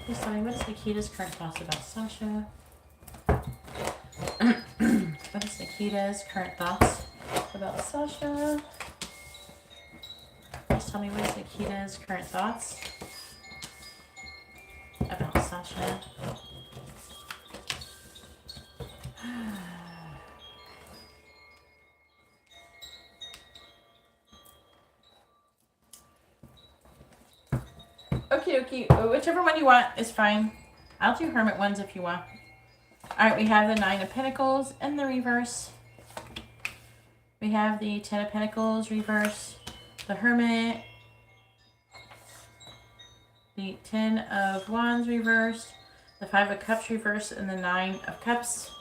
Please tell me, what is Nikita's current thoughts about Sasha? What is Nikita's current thoughts about Sasha? Please tell me, what is Nikita's current thoughts about Sasha? Okie dokie. Whichever one you want is fine. I'll do hermit ones if you want. Alright, we have the 9 of Pentacles in the reverse. We have the 10 of Pentacles reverse. The Hermit. the 10 of Wands reversed, the 5 of Cups reversed, and the 9 of Cups.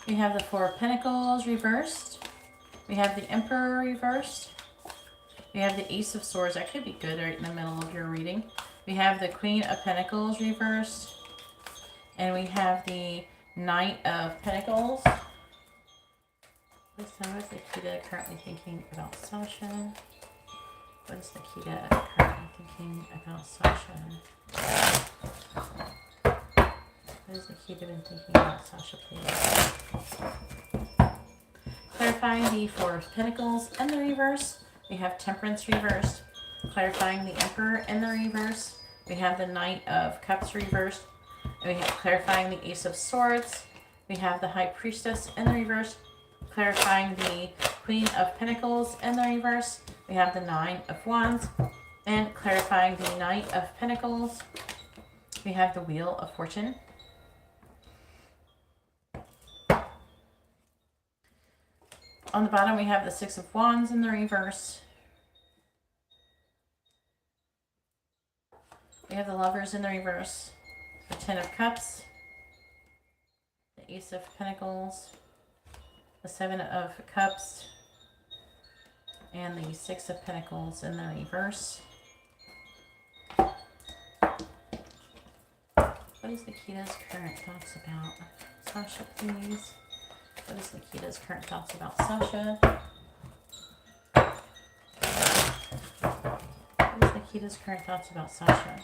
We have the 4 of Pentacles reversed. We have the Emperor reversed. We have the Ace of Swords. That could be good right in the middle of your reading. We have the Queen of Pentacles reversed. And we have the Knight of Pentacles. What is Nikita currently thinking about Sasha? What is Nikita currently thinking about Sasha? What has Nikita been thinking about Sasha, please? Clarifying the 4 of Pentacles in the reverse. We have Temperance reversed. Clarifying the Emperor in the reverse. We have the Knight of Cups reversed. And we have clarifying the Ace of Swords. We have the High Priestess in the reverse. Clarifying the Queen of Pentacles in the reverse. We have the 9 of Wands. And clarifying the Knight of Pentacles. We have the Wheel of Fortune. On the bottom, we have the 6 of Wands in the reverse. We have the Lovers in the reverse. The 10 of Cups. The Ace of Pentacles. The 7 of Cups. And the 6 of Pentacles in the reverse. What is Nikita's current thoughts about Sasha, please? What is Nikita's current thoughts about Sasha? What is Nikita's current thoughts about Sasha?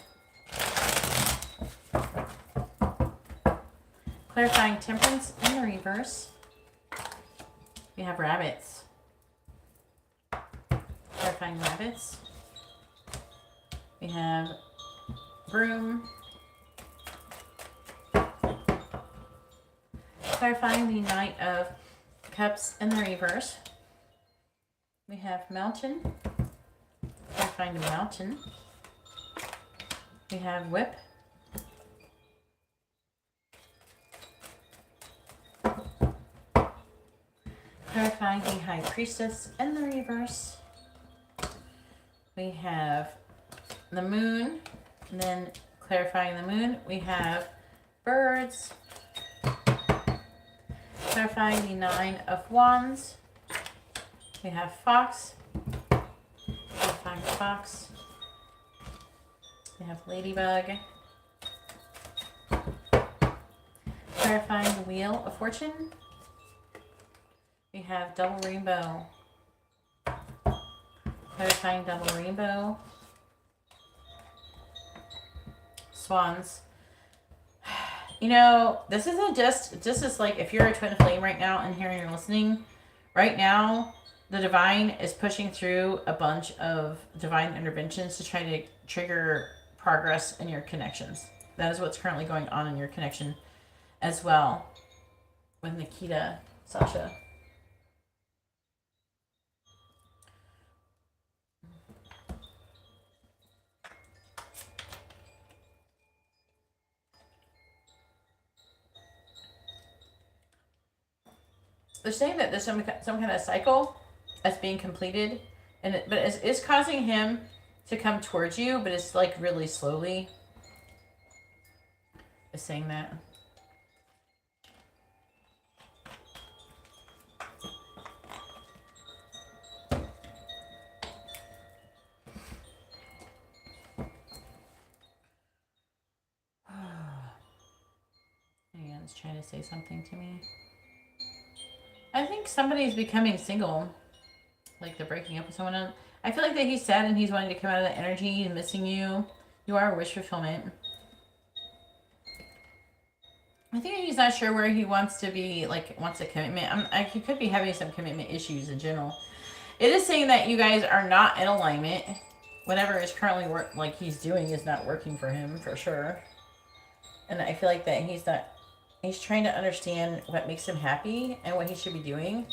Clarifying Temperance in the reverse. We have Rabbits. Clarifying Rabbits. We have Broom. Clarifying the Knight of Cups in the reverse. We have Mountain. Clarifying the Mountain. We have Whip. Clarifying the High Priestess in the reverse. We have the Moon. And then clarifying the Moon, we have Birds. Clarifying the 9 of Wands. We have Fox. Clarifying Fox. We have Ladybug. Clarifying the Wheel of Fortune. We have Double Rainbow. Clarifying Double Rainbow. Swans. You know, this isn't just as like if you're a twin flame right now and here and you're listening, right now, the divine is pushing through a bunch of divine interventions to try to trigger progress in your connections. That is what's currently going on in your connection as well with Nikita, Sasha. They're saying that there's some kind of cycle that's being completed, and but it's causing him to come towards you, but it's like really slowly. It's saying that. Ian's trying to say something to me. I think somebody's becoming single. Like they're breaking up with someone. I feel like that he's sad and he's wanting to come out of that energy and missing you. You are a wish fulfillment. I think he's not sure where he wants to be, like wants a commitment. He could be having some commitment issues in general. It is saying that you guys are not in alignment. Whatever is currently he's doing is not working for him for sure. And I feel like that he's trying to understand what makes him happy and what he should be doing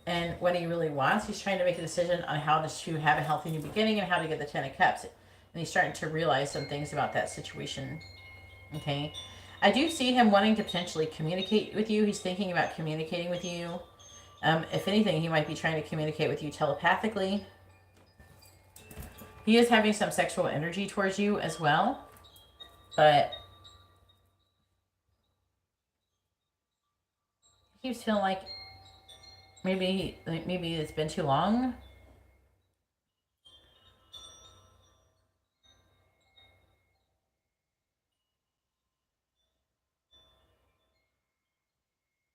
and what he really wants. He's trying to make a decision on how to have a healthy new beginning and how to get the 10 of Cups. And he's starting to realize some things about that situation. Okay. I do see him wanting to potentially communicate with you. He's thinking about communicating with you. If anything, he might be trying to communicate with you telepathically. He is having some sexual energy towards you as well. But he keeps feeling like maybe it's been too long.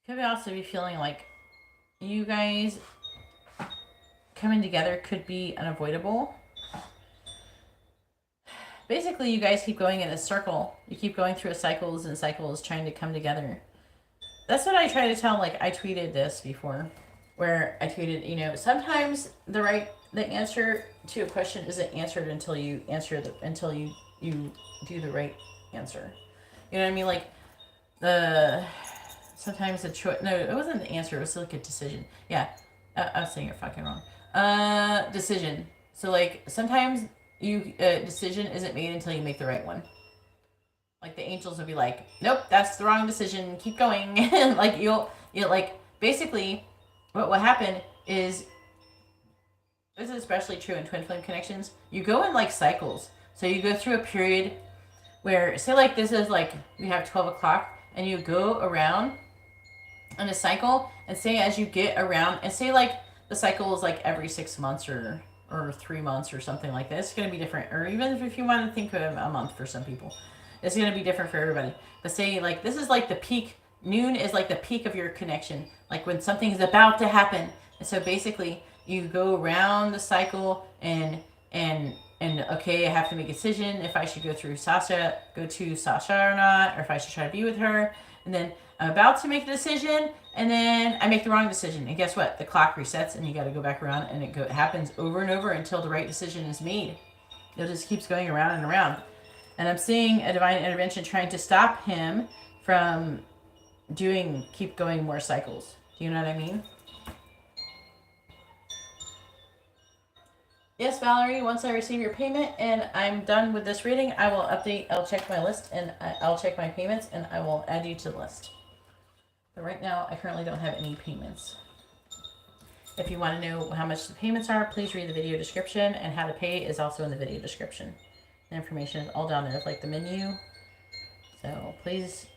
Could also be feeling like you guys coming together could be unavoidable. Basically, you guys keep going in a circle. You keep going through cycles and cycles trying to come together. That's what I try to tell. Like, I tweeted this before, where I tweeted, you know, sometimes the answer to a question isn't answered until you you do the right answer. You know what I mean? Like, sometimes the choice. No, it wasn't the answer. It was like a decision. Yeah, I was saying it fucking wrong. Decision. So like sometimes decision isn't made until you make the right one. Like the angels will be like, nope, that's the wrong decision. Keep going. Like you'll like basically what will happen is, this is especially true in twin flame connections. You go in like cycles. So you go through a period where, say like this is like we have 12 o'clock and you go around in a cycle, and say as you get around, and say like the cycle is like every 6 months or 3 months or something like that. It's going to be different. Or even if you want to think of a month for some people, it's going to be different for everybody. But say like this is like the peak. Noon is like the peak of your connection, like when something is about to happen. And so basically you go around the cycle and okay, I have to make a decision if I should go to Sasha or not, or if I should try to be with her. And then I'm about to make the decision, and then I make the wrong decision. And guess what? The clock resets, and you got to go back around, and it happens over and over until the right decision is made. It just keeps going around and around. And I'm seeing a divine intervention trying to stop him from keep going more cycles. Do you know what I mean? Yes, Valerie, once I receive your payment and I'm done with this reading, I will I'll check my list and I'll check my payments and I will add you to the list. But right now, I currently don't have any payments. If you want to know how much the payments are, please read the video description, and how to pay is also in the video description. The information is all down there, like the menu. So please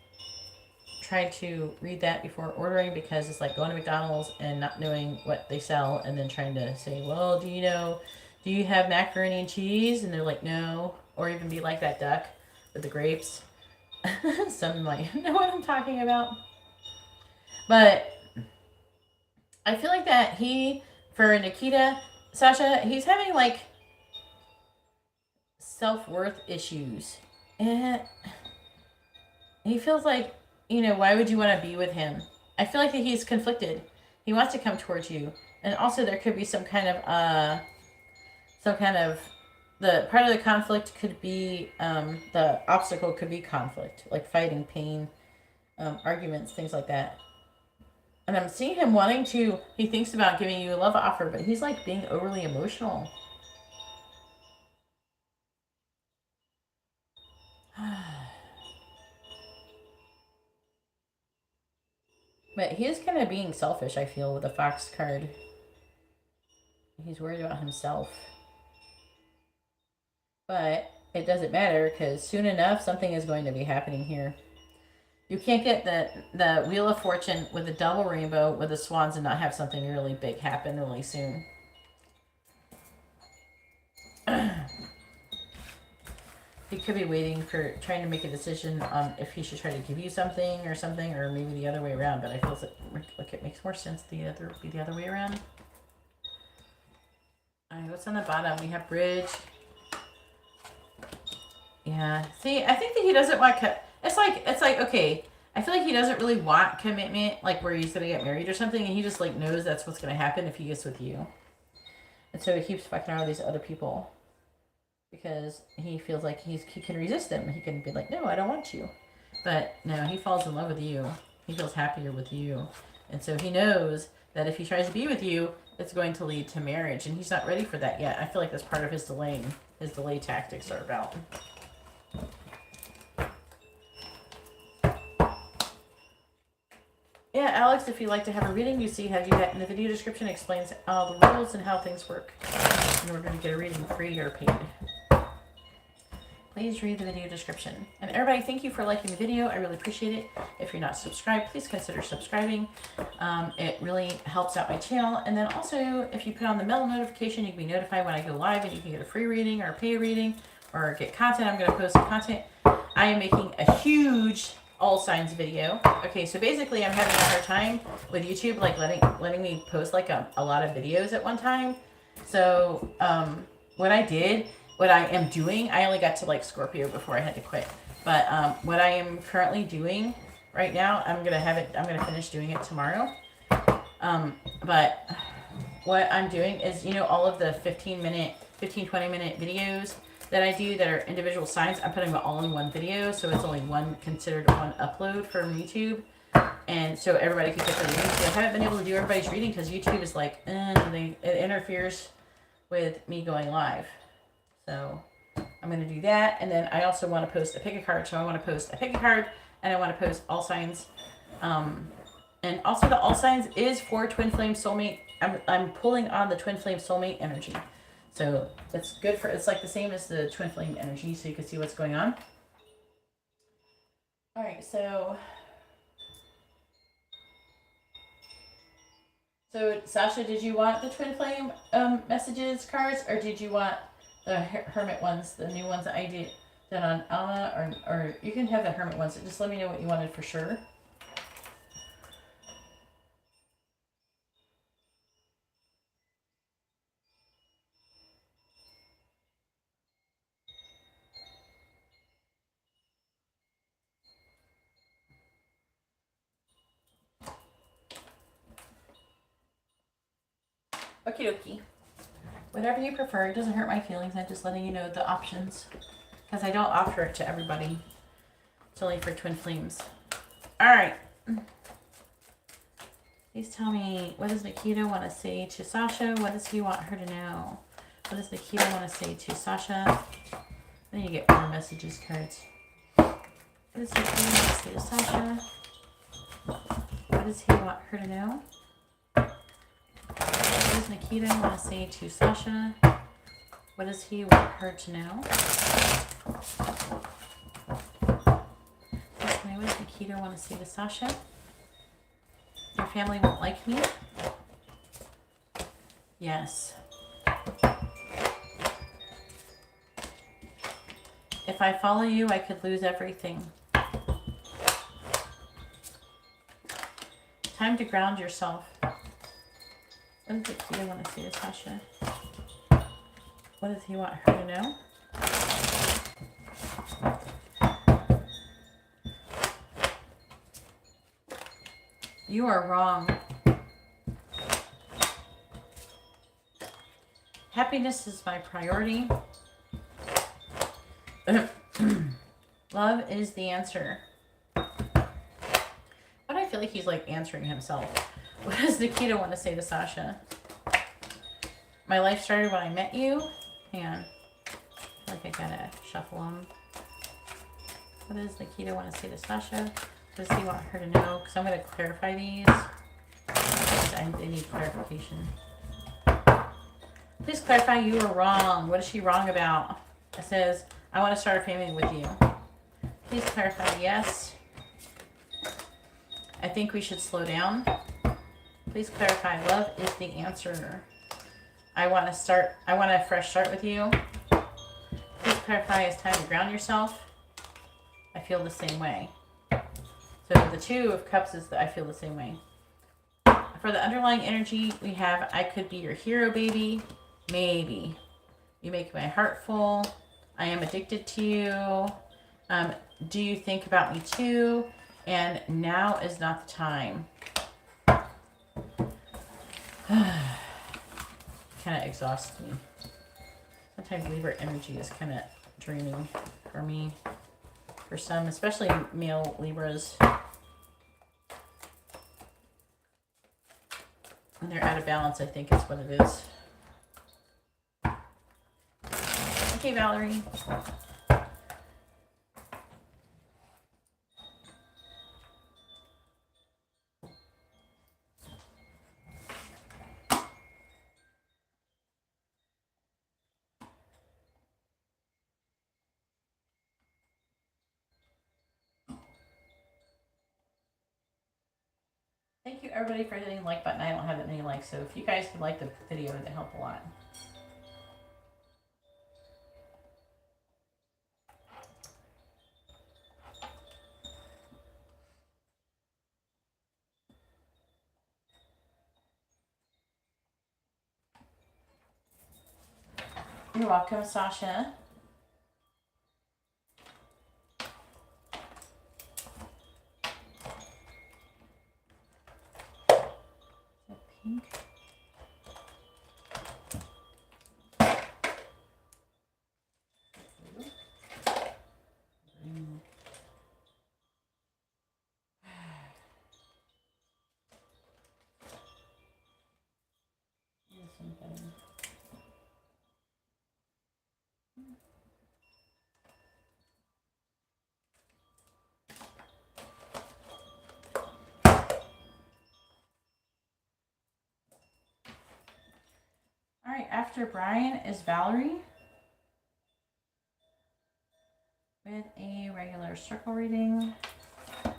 try to read that before ordering, because it's like going to McDonald's and not knowing what they sell and then trying to say, well, do you have macaroni and cheese? And they're like, no. Or even be like that duck with the grapes. Some might know what I'm talking about. But I feel like that for Nikita, Sasha, he's having like self-worth issues. And he feels like, why would you want to be with him? I feel like that he's conflicted. He wants to come towards you. And also there could be some kind of the part of the conflict could be, the obstacle could be conflict, like fighting, pain, arguments, things like that. And I'm seeing him he thinks about giving you a love offer, but he's like being overly emotional. But he is kind of being selfish, I feel, with the Fox card. He's worried about himself. But it doesn't matter, because soon enough, something is going to be happening here. You can't get the Wheel of Fortune with a double rainbow with the swans and not have something really big happen really soon. He could be trying to make a decision on if he should try to give you something, or maybe the other way around. But I feel like it makes more sense the other way around. All right, what's on the bottom? We have bridge. Yeah. See, I think that he doesn't want. It's like okay. I feel like he doesn't really want commitment, like where he's gonna get married or something, and he just like knows that's what's gonna happen if he gets with you. And so he keeps fucking around with these other people because he feels like he can resist them. He can be like, no, I don't want you. But no, he falls in love with you. He feels happier with you, and so he knows that if he tries to be with you, it's going to lead to marriage, and he's not ready for that yet. I feel like that's part of his delaying. His delay tactics are about. Alex, if you'd like to have a reading, you see how you get in the video description explains all the rules and how things work in order to get a reading free or paid. Please read the video description. And everybody, thank you for liking the video. I really appreciate it. If you're not subscribed, please consider subscribing. It really helps out my channel. And then also, if you put on the bell notification, you can be notified when I go live, and you can get a free reading or a paid reading or get content. I'm going to post some content. I am making a huge all signs video. Okay, so basically I'm having a hard time with YouTube, like letting me post like a lot of videos at one time. So what I am doing, I only got to like Scorpio before I had to quit. But what I am currently doing right now, I'm gonna finish doing it tomorrow. But what I'm doing is, you know, all of the 15, 20 minute videos that I do that are individual signs, I'm putting them all in one video, so it's only considered one upload from YouTube, and so everybody can get the reading. So I haven't been able to do everybody's reading because YouTube is like, it interferes with me going live. So I'm going to do that, and then I also want to post a pick a card. So I want to post a pick a card, and I want to post all signs. And also the all signs is for Twin Flame Soulmate. I'm pulling on the Twin Flame Soulmate energy. So it's good for, it's like the same as the Twin Flame energy, so you can see what's going on. All right, so Sasha, did you want the Twin Flame messages cards, or did you want the Hermit ones, the new ones that I did on Alma, or you can have the Hermit ones. Just let me know what you wanted for sure. Okie dokie. Whatever you prefer. It doesn't hurt my feelings. I'm just letting you know the options, because I don't offer it to everybody. It's only for Twin Flames. Alright. Please tell me, what does Nikita want to say to Sasha? What does he want her to know? What does Nikita want to say to Sasha? Then you get more messages cards. What does Nikita want to say to Sasha? What does he want her to know? What does Nikita want to say to Sasha? What does he want her to know? Okay, what does Nikita want to say to Sasha? Your family won't like me? Yes. If I follow you, I could lose everything. Time to ground yourself. What does Geeta want to say to Sasha? What does he want her to know? You are wrong. Happiness is my priority. Love is the answer. Why do I feel like he's like answering himself? What does Nikita want to say to Sasha? My life started when I met you. Hang on. I feel like I gotta shuffle them. What does Nikita want to say to Sasha? What does he want her to know? Because I'm going to clarify these. They need clarification. Please clarify, you were wrong. What is she wrong about? It says, I want to start a family with you. Please clarify, yes. I think we should slow down. Please clarify, love is the answer. I want a fresh start with you. Please clarify, it's time to ground yourself. I feel the same way. So the Two of Cups is that I feel the same way. For the underlying energy, we have, I could be your hero, baby. Maybe. You make my heart full. I am addicted to you. Do you think about me too? And now is not the time. Kind of exhausts me. Sometimes Libra energy is kind of draining for me. For some, especially male Libras. When they're out of balance, I think is what it is. Okay, Valerie. Thank you everybody for hitting the like button. I don't have that many likes, so if you guys could like the video, it'd help a lot. You're welcome, Sasha. Pink. All right, after Brian is Valerie with a regular circle reading. All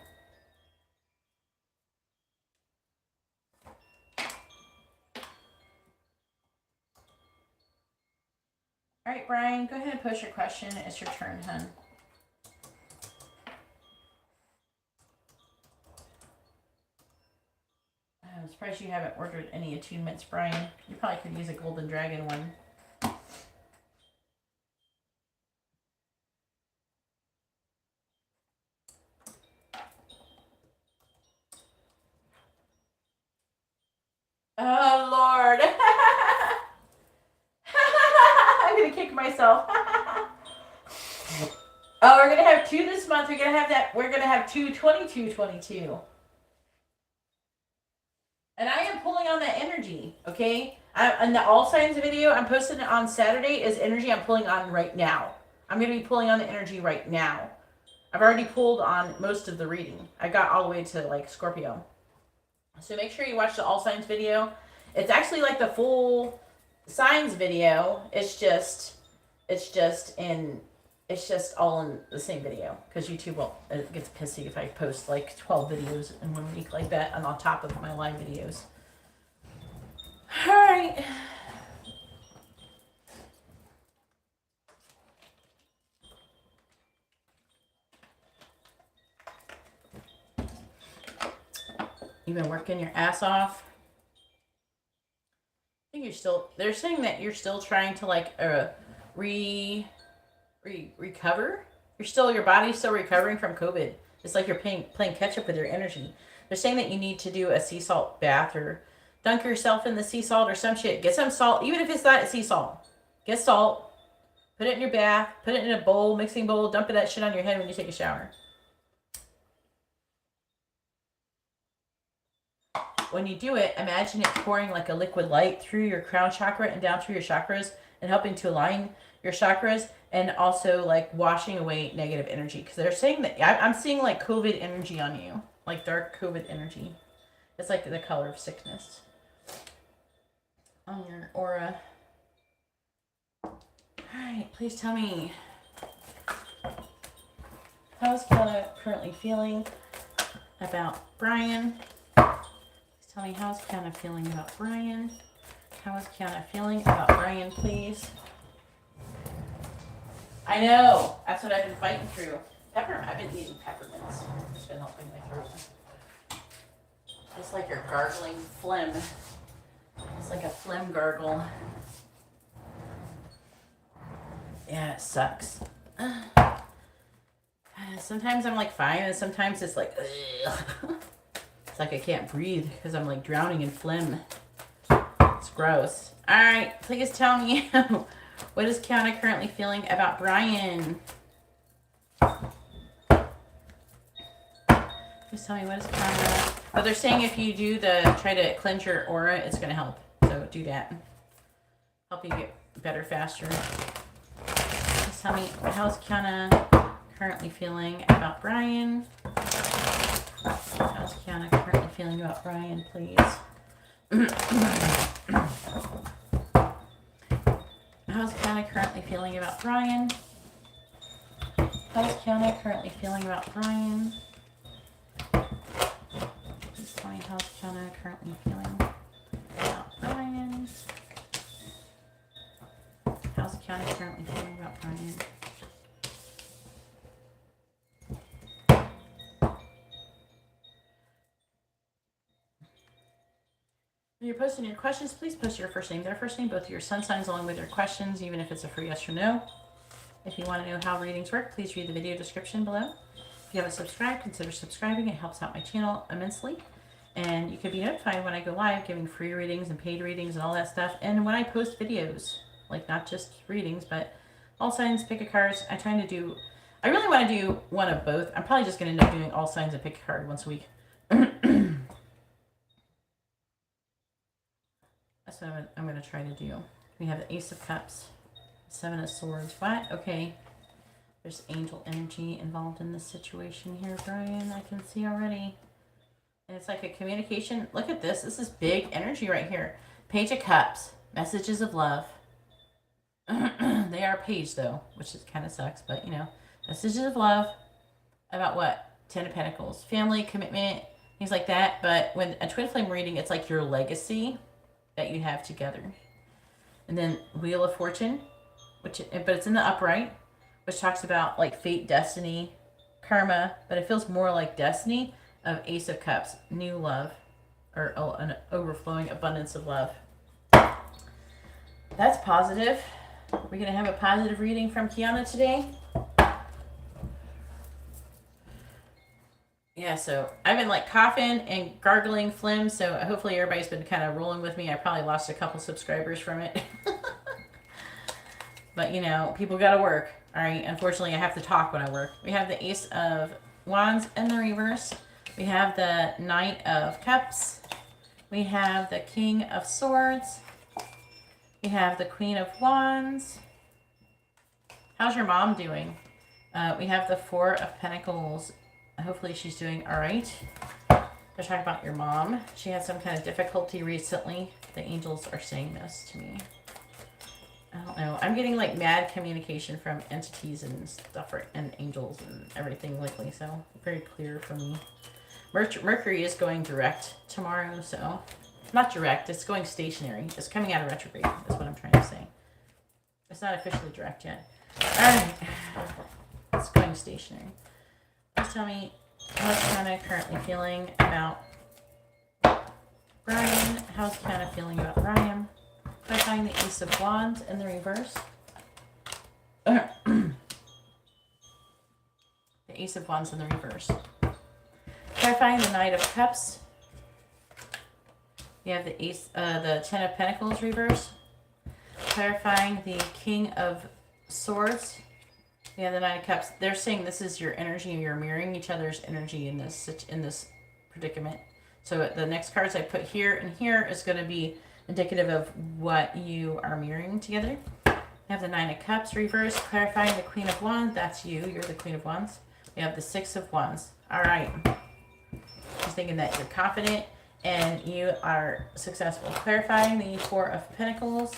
right, Brian, go ahead and post your question. It's your turn, hun. I'm surprised you haven't ordered any attunements, Brian. You probably could use a golden dragon one. Oh, Lord. I'm going to kick myself. Oh, we're going to have 2 this month. We're going to have that. We're going to have 2/22/22. And I am pulling on that energy, okay? On the All Signs video, I'm posting it on Saturday, is energy I'm pulling on right now. I'm going to be pulling on the energy right now. I've already pulled on most of the reading. I got all the way to, like, Scorpio. So make sure you watch the All Signs video. It's actually like the full signs video. It's just all in the same video, because YouTube it gets pissy if I post like 12 videos in 1 week like that, and on top of my live videos. All right. You've been working your ass off. I think you're still. They're saying that you're still trying to like recover. Your body's still recovering from COVID. It's like you're playing catch up with your energy. They're saying that you need to do a sea salt bath or dunk yourself in the sea salt or some shit. Get some salt, even if it's not sea salt. Get salt, put it in your bath, put it in a bowl, mixing bowl, dump that shit on your head when you take a shower. When you do it, imagine it pouring like a liquid light through your crown chakra and down through your chakras and helping to align your chakras, and also like washing away negative energy, because they're saying that I'm seeing like COVID energy on you, like dark COVID energy. It's like the color of sickness on your aura. All right, please tell me, how's Kiana currently feeling about Brian? Please tell me, how's Kiana feeling about Brian? How is Kiana feeling about Brian, please? I know. That's what I've been fighting through. I've been eating peppermints. It's been helping my throat. It's like you're gargling phlegm. It's like a phlegm gargle. Yeah, it sucks. Sometimes I'm like fine, and sometimes it's like, ugh. It's like I can't breathe because I'm like drowning in phlegm. It's gross. All right, please tell me. What is Kiana currently feeling about Brian? Just tell me, what is Kiana? Oh, they're saying if you do try to cleanse your aura, it's going to help. So do that. Help you get better faster. Just tell me, how's Kiana currently feeling about Brian? How's Kiana currently feeling about Brian, please? How's Kiana currently feeling about Brian? How's Kiana currently feeling about Brian? Please tell tell me how's Kiana currently feeling about Brian. How's Kiana currently feeling about Brian? When you're posting your questions, please post your first name, their first name, both your sun signs along with your questions, even if it's a free yes or no. If you want to know how readings work, please read the video description below. If you haven't subscribed, consider subscribing. It helps out my channel immensely. And you can be notified when I go live, giving free readings and paid readings and all that stuff. And when I post videos, like not just readings, but all signs, pick a card. I really want to do one of both. I'm probably just going to end up doing all signs and pick a card once a week. That's what I'm going to try to do. We have the Ace of Cups, Seven of Swords. What? Okay. There's angel energy involved in this situation here, Brian. I can see already. And it's like a communication. Look at this. This is big energy right here. Page of Cups. Messages of love. They are a page, though, which is kind of sucks. But, you know. Messages of love. About what? Ten of Pentacles. Family, commitment, things like that. But when a twin flame reading, it's like your legacy that you have together. And then Wheel of Fortune, but it's in the upright, which talks about like fate, destiny, karma, but it feels more like destiny of Ace of Cups, new love, or an overflowing abundance of love. That's positive. We're going to have a positive reading from Kiana today. Yeah, so I've been like coughing and gargling phlegm, so hopefully everybody's been kind of rolling with me. I probably lost a couple subscribers from it. But, you know, people got to work. All right, unfortunately, I have to talk when I work. We have the Ace of Wands in the reverse. We have the Knight of Cups. We have the King of Swords. We have the Queen of Wands. How's your mom doing? We have the Four of Pentacles. Hopefully she's doing all right. They're talking about your mom. She had some kind of difficulty recently. The angels are saying this to me. I don't know. I'm getting like mad communication from entities and stuff, and angels and everything lately. So very clear for me. Mercury is going direct tomorrow. So not direct. It's going stationary. It's coming out of retrograde. That's what I'm trying to say. It's not officially direct yet. All right. It's going stationary. Please tell me how's Kiana currently feeling about Brian. How's Kiana feeling about Brian? Clarifying the Ace of Wands in the reverse. The Ace of Wands in the reverse. Clarifying the Knight of Cups. You have the Ten of Pentacles reverse. Clarifying the King of Swords. We have the Nine of Cups. They're saying this is your energy. You're mirroring each other's energy in this predicament. So the next cards I put here and here is going to be indicative of what you are mirroring together. We have the Nine of Cups reverse, clarifying the Queen of Wands. That's you. You're the Queen of Wands. We have the Six of Wands. All right. Just thinking that you're confident and you are successful. Clarifying the Four of Pentacles.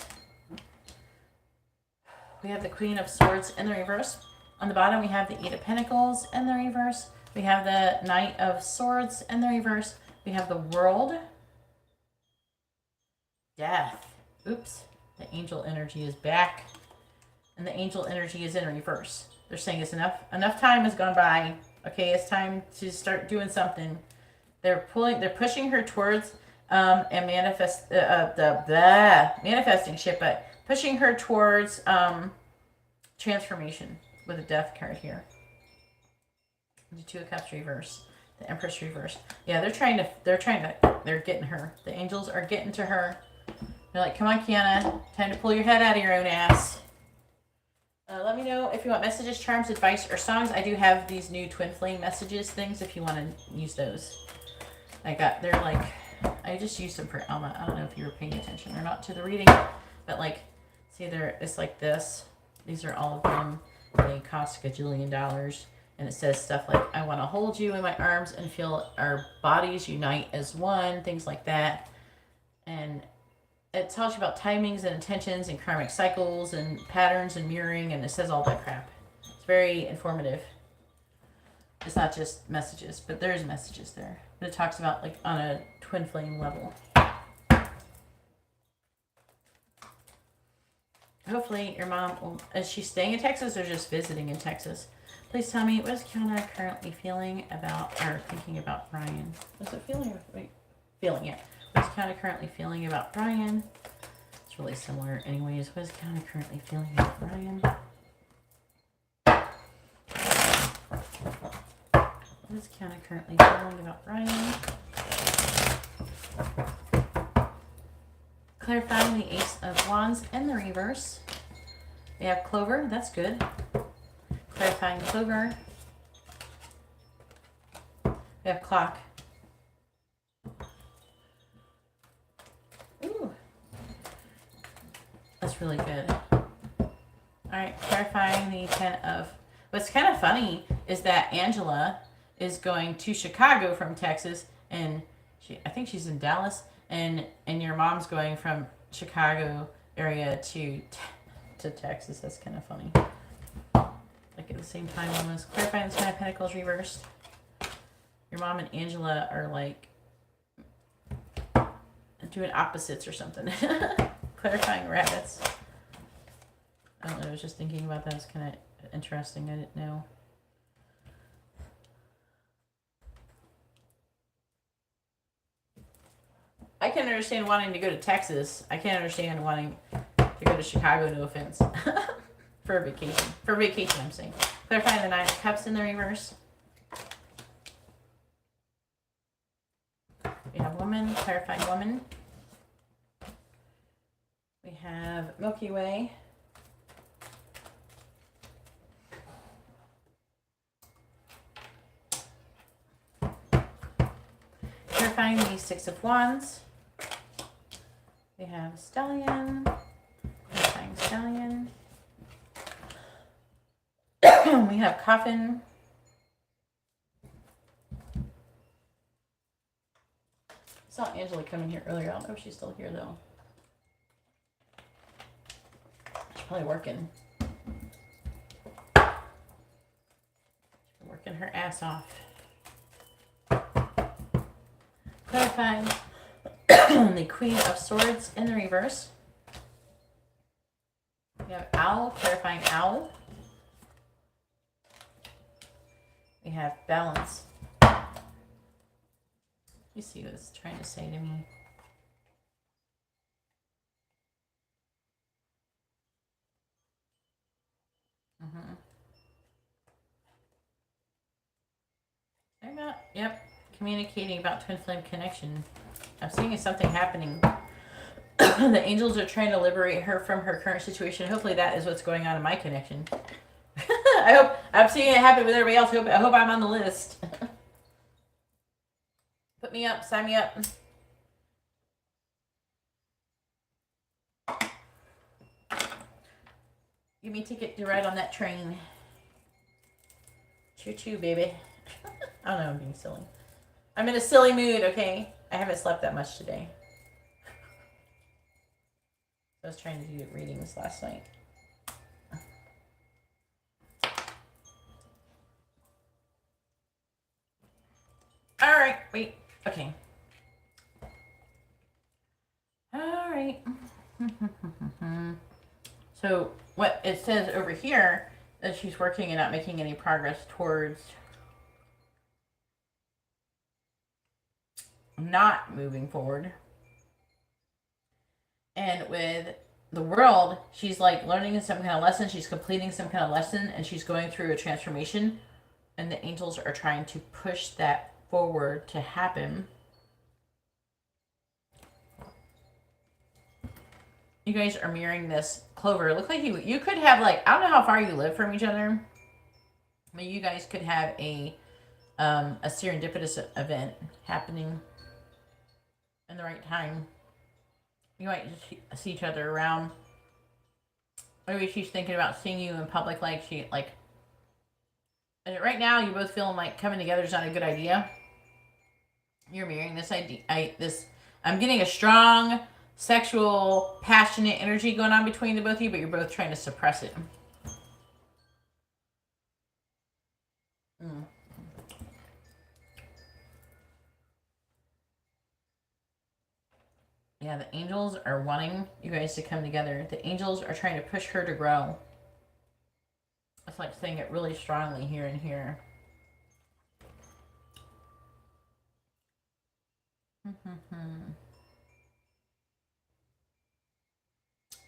We have the Queen of Swords in the reverse. On the bottom, we have the Eight of Pentacles in the reverse. We have the Knight of Swords in the reverse. We have the World. Death. Oops. The angel energy is back. And the angel energy is in reverse. They're saying it's enough time has gone by. Okay, it's time to start doing something. They're pushing her towards and manifesting shit, but pushing her towards transformation with a Death card here. The Two of Cups reverse. The Empress reverse. Yeah, they're getting her. The angels are getting to her. They're like, come on, Kiana. Time to pull your head out of your own ass. Let me know if you want messages, charms, advice, or songs. I do have these new twin flame messages things if you want to use those. I just used them for Alma. I don't know if you were paying attention or not to the reading, but like, see there, it's like this. These are all of them. They cost $1,000,000,000. And it says stuff like, I want to hold you in my arms and feel our bodies unite as one, things like that. And it tells you about timings and intentions and karmic cycles and patterns and mirroring, and it says all that crap. It's very informative. It's not just messages, but there's messages there. But it talks about like on a twin flame level. Hopefully your mom, is she staying in Texas or just visiting in Texas? Please tell me, what is Kiana currently feeling about, or thinking about Brian? Was it feeling, wait, feeling, yeah. What is Kiana currently feeling about Brian? It's really similar anyways. What is Kiana currently feeling about Brian? What is Kiana currently feeling about Brian? Clarifying the Ace of Wands in the reverse. We have Clover, that's good. Clarifying Clover. We have Clock. Ooh. That's really good. Alright, clarifying the 10 of... What's kind of funny is that Angela is going to Chicago from Texas, and I think she's in Dallas, and your mom's going from Chicago area to Texas. That's kind of funny. Like at the same time, almost. Clarifying the 10 of Pentacles reversed. Your mom and Angela are like doing opposites or something. Clarifying rabbits. I don't know, I was just thinking about that. It's kind of interesting. I didn't know. I can understand wanting to go to Texas. I can't understand wanting to go to Chicago, no offense. For a vacation. For vacation, I'm saying. Clarifying the 9 of Cups in the reverse. We have Woman, clarifying Woman. We have Milky Way. Clarifying the 6 of Wands. We have Stallion. Clarifying Stallion. We have Coffin. I saw Angela come in here earlier. I don't know if she's still here though. She's probably working. She's working her ass off. Clarifying the Queen of Swords in the reverse. We have Owl, clarifying Owl. We have Balance. Let me see what it's trying to say to me. Yep. Communicating about twin flame connection. I'm seeing something happening. The angels are trying to liberate her from her current situation. Hopefully that is what's going on in my connection. I hope I'm seeing it happen with everybody else. I hope I'm on the list. Put me up, sign me up. Give me a ticket to ride on that train. Choo choo, baby. I don't know, I'm being silly. I'm in a silly mood, okay? I haven't slept that much today. I was trying to do readings last night. Alright, wait. Okay. Alright. So, what it says over here is she's working and not making any progress towards not moving forward. And with the World, she's like learning some kind of lesson. She's completing some kind of lesson and she's going through a transformation. And the angels are trying to push that forward to happen. You guys are mirroring this. Clover, it looks like you could have like, I don't know how far you live from each other, but you guys could have a serendipitous event happening in the right time. You might just see each other around. Maybe she's thinking about seeing you in public, like right now you're both feeling like coming together is not a good idea. You're mirroring this idea. I'm getting a strong, sexual, passionate energy going on between the both of you, but you're both trying to suppress it. Yeah, the angels are wanting you guys to come together. The angels are trying to push her to grow. It's like saying it really strongly here and here.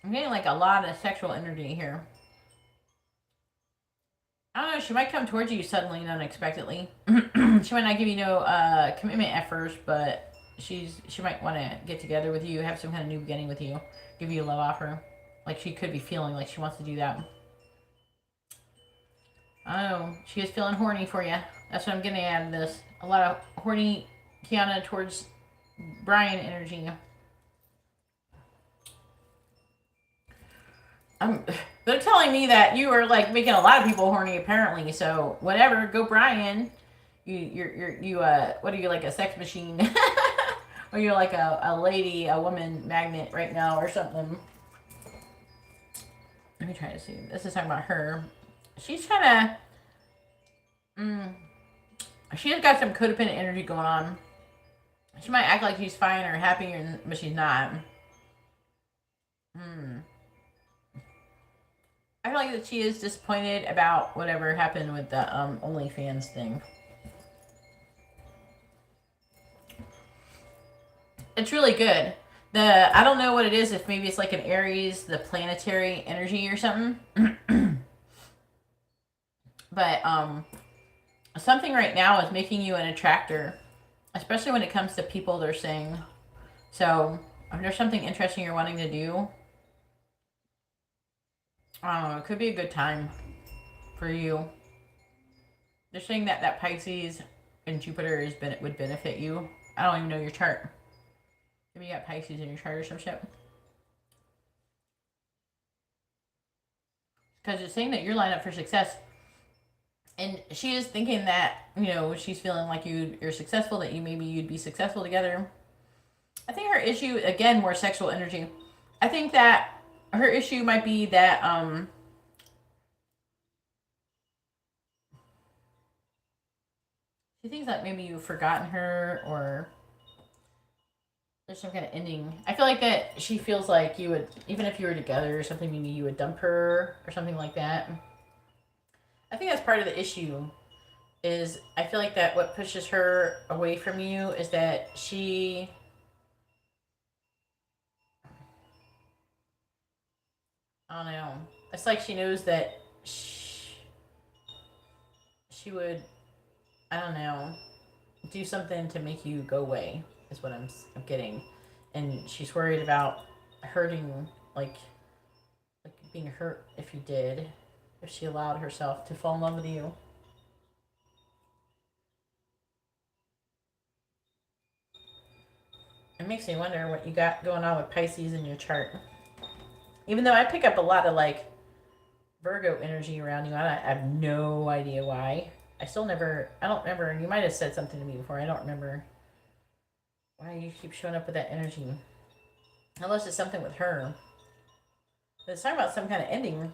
I'm getting like a lot of sexual energy here. I don't know, she might come towards you suddenly and unexpectedly. She might not give you no commitment at first, but she might want to get together with you, have some kind of new beginning with you, give you a love offer. Like she could be feeling like she wants to do that. I don't know, she is feeling horny for you. That's what I'm getting out of this. A lot of horny Kiana towards Brian energy. They're telling me that you are like making a lot of people horny apparently. So whatever, go Brian. You what are you, like a sex machine? Or you're like a lady, a woman magnet right now or something. Let me try to see. This is talking about her. She's kind of she has got some codependent energy going on. She might act like she's fine or happy, but she's not. I feel like that she is disappointed about whatever happened with the OnlyFans thing. It's really good. I don't know what it is, if maybe it's like an Aries, the planetary energy or something. But something right now is making you an attractor, especially when it comes to people they're saying. So if there's something interesting you're wanting to do, I don't know, it could be a good time for you. They're saying that Pisces and Jupiter would benefit you. I don't even know your chart. Maybe you got Pisces in your chart or some shit. Because it's saying that you're lined up for success. And she is thinking that, you know, she's feeling like you're successful, that you'd be successful together. I think her issue, again, more sexual energy. I think that her issue might be that she thinks that maybe you've forgotten her, or there's some kind of ending. I feel like that she feels like you would, even if you were together or something, maybe you would dump her or something like that. I think that's part of the issue. Is I feel like that what pushes her away from you is that she I don't know. It's like she knows that she would, I don't know, do something to make you go away, is what I'm getting. And she's worried about hurting, like being hurt if you did, if she allowed herself to fall in love with you. It makes me wonder what you got going on with Pisces in your chart. Even though I pick up a lot of like Virgo energy around you, I have no idea why. I don't remember. You might have said something to me before. I don't remember why you keep showing up with that energy. Unless it's something with her. But it's talking about some kind of ending.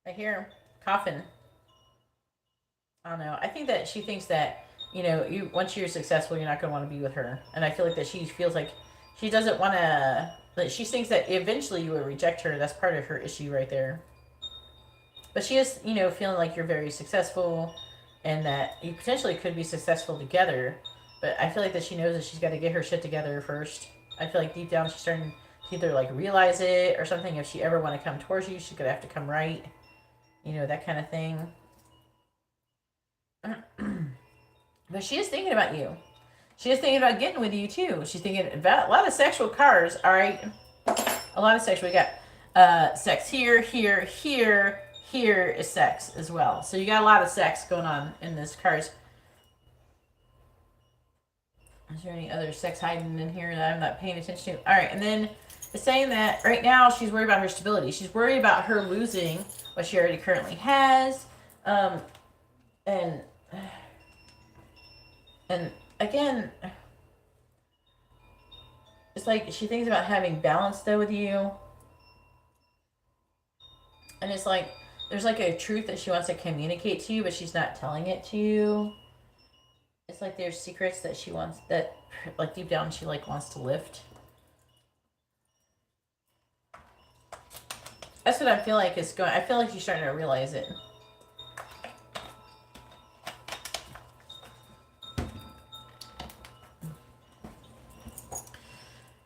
Right here, coffin. I don't know. I think that she thinks that, you know, once you're successful, you're not going to want to be with her. And I feel like that she feels like she doesn't want to. But she thinks that eventually you would reject her. That's part of her issue right there. But she is, you know, feeling like you're very successful and that you potentially could be successful together. But I feel like that she knows that she's got to get her shit together first. I feel like deep down she's starting to either like realize it or something. If she ever want to come towards you, she's going to have to come right. You know, that kind of thing. But she is thinking about you. She is thinking about getting with you too. She's thinking about a lot of sexual cards, all right? A lot of sex. We got sex here, here, here. Here is sex as well. So you got a lot of sex going on in this cards. Is there any other sex hiding in here that I'm not paying attention to? All right, and then it's saying that right now she's worried about her stability. She's worried about her losing what she already currently has. And again, it's like she thinks about having balance though with you. And it's like there's like a truth that she wants to communicate to you, but she's not telling it to you. It's like there's secrets that she wants, that like deep down she like wants to lift. That's what I feel like is going. I feel like she's starting to realize it.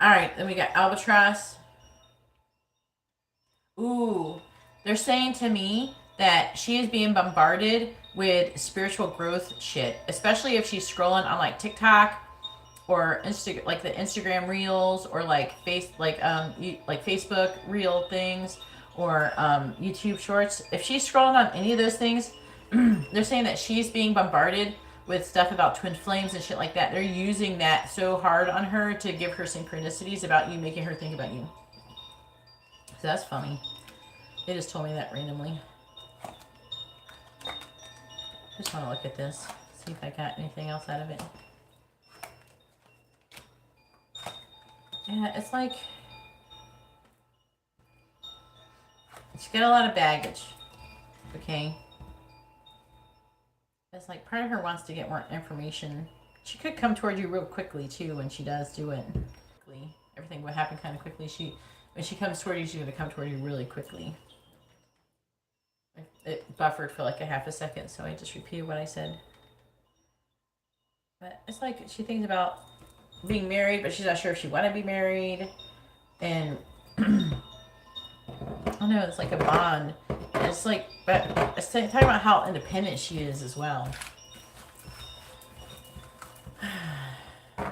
All right, then we got Albatross. Ooh, they're saying to me that she is being bombarded with spiritual growth shit, especially if she's scrolling on like TikTok or like the Instagram reels, or like Facebook reel things, or YouTube shorts. If she's scrolling on any of those things, they're saying that she's being bombarded with stuff about twin flames and shit like that. They're using that so hard on her to give her synchronicities about you, making her think about you. So that's funny. They just told me that randomly. Just want to look at this, see if I got anything else out of it. Yeah, it's like she's got a lot of baggage. Okay. It's like part of her wants to get more information. She could come toward you real quickly too when she does do it. Everything would happen kind of quickly. When she comes toward you, she's going to come toward you really quickly. It buffered for like a half a second, so I just repeated what I said. But it's like she thinks about being married, but she's not sure if she want to be married. And I don't know, it's like a bond. And it's like, but it's talking about how independent she is as well.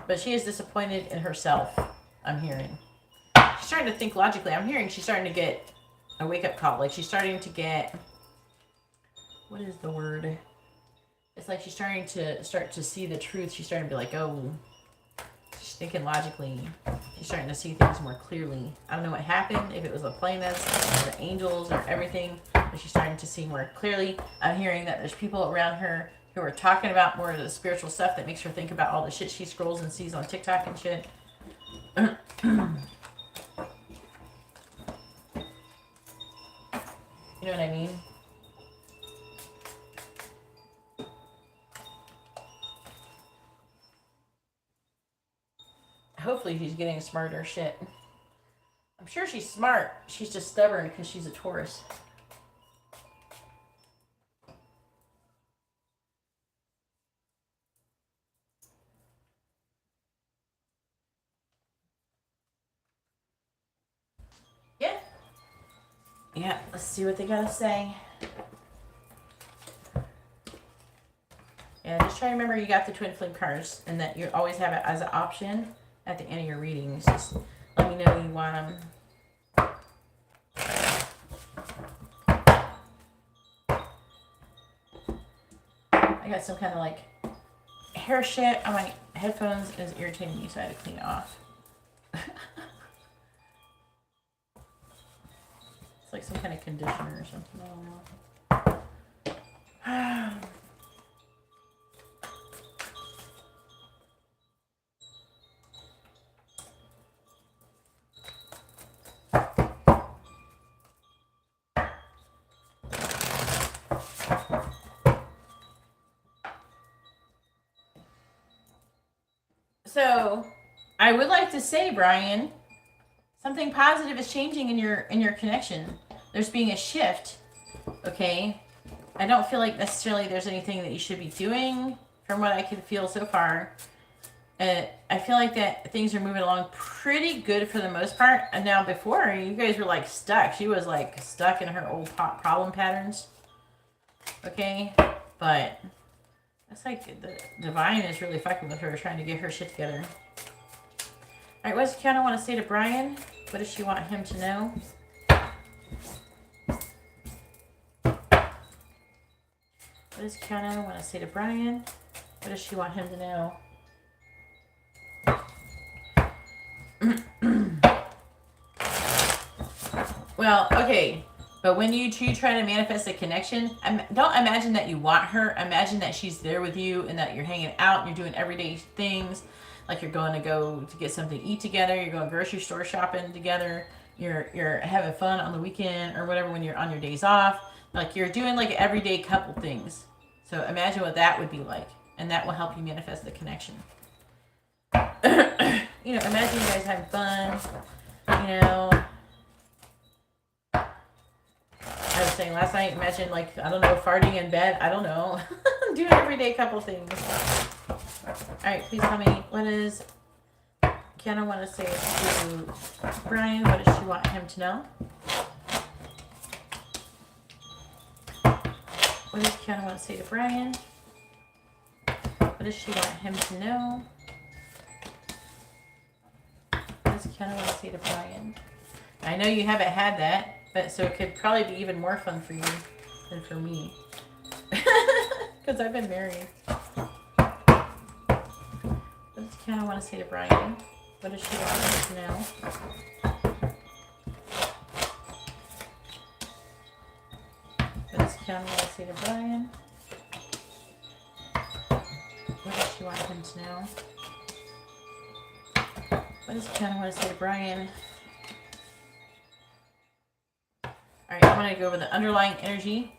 But she is disappointed in herself, I'm hearing. She's starting to think logically. I'm hearing she's starting to get a wake-up call. Like she's starting to get, what is the word? It's like she's starting to see the truth. She's starting to be like, oh, she's thinking logically. She's starting to see things more clearly. I don't know what happened, if it was the planets, or the angels, or everything, but she's starting to see more clearly. I'm hearing that there's people around her who are talking about more of the spiritual stuff that makes her think about all the shit she scrolls and sees on TikTok and shit. You know what I mean? Hopefully she's getting smarter shit. I'm sure she's smart. She's just stubborn because she's a Taurus. Yeah. Yeah, let's see what they gotta say. Yeah, just try to remember you got the twin flame cards and that you always have it as an option at the end of your readings. Just let me know you want them. I got some kind of like hair shit on my headphones. Is irritating me, so I had to clean it off. It's like some kind of conditioner or something. I don't know. So, I would like to say, Brian, something positive is changing in your connection. There's being a shift, okay? I don't feel like necessarily there's anything that you should be doing from what I can feel so far. I feel like that things are moving along pretty good for the most part. And now before, you guys were like stuck. She was like stuck in her old problem patterns, okay? But it's like the divine is really fucking with her, trying to get her shit together. Alright, what does Kiana want to say to Brian? What does she want him to know? What does Kiana want to say to Brian? What does she want him to know? Well, okay. But when you try to manifest a connection, don't imagine that you want her. Imagine that she's there with you and that you're hanging out and you're doing everyday things. Like you're going to go to get something to eat together. You're going grocery store shopping together. You're having fun on the weekend or whatever when you're on your days off. Like you're doing like everyday couple things. So imagine what that would be like. And that will help you manifest the connection. You know, imagine you guys having fun. You know, saying last night, imagine like, I don't know, farting in bed. I don't know. Doing everyday couple things. Alright, please tell me, what is Kiana want to say to Brian? What does she want him to know? What does Kiana want to say to Brian? What does she want him to know? What does Kiana want to say to Brian? I know you haven't had that, but so it could probably be even more fun for you than for me. Because I've been married. What does Kiana want to say to Brian? What does she want him to know? What does Kiana want to say to Brian? What does she want him to know? What does Kiana want to say to Brian? Alright, I'm going to go over the underlying energy.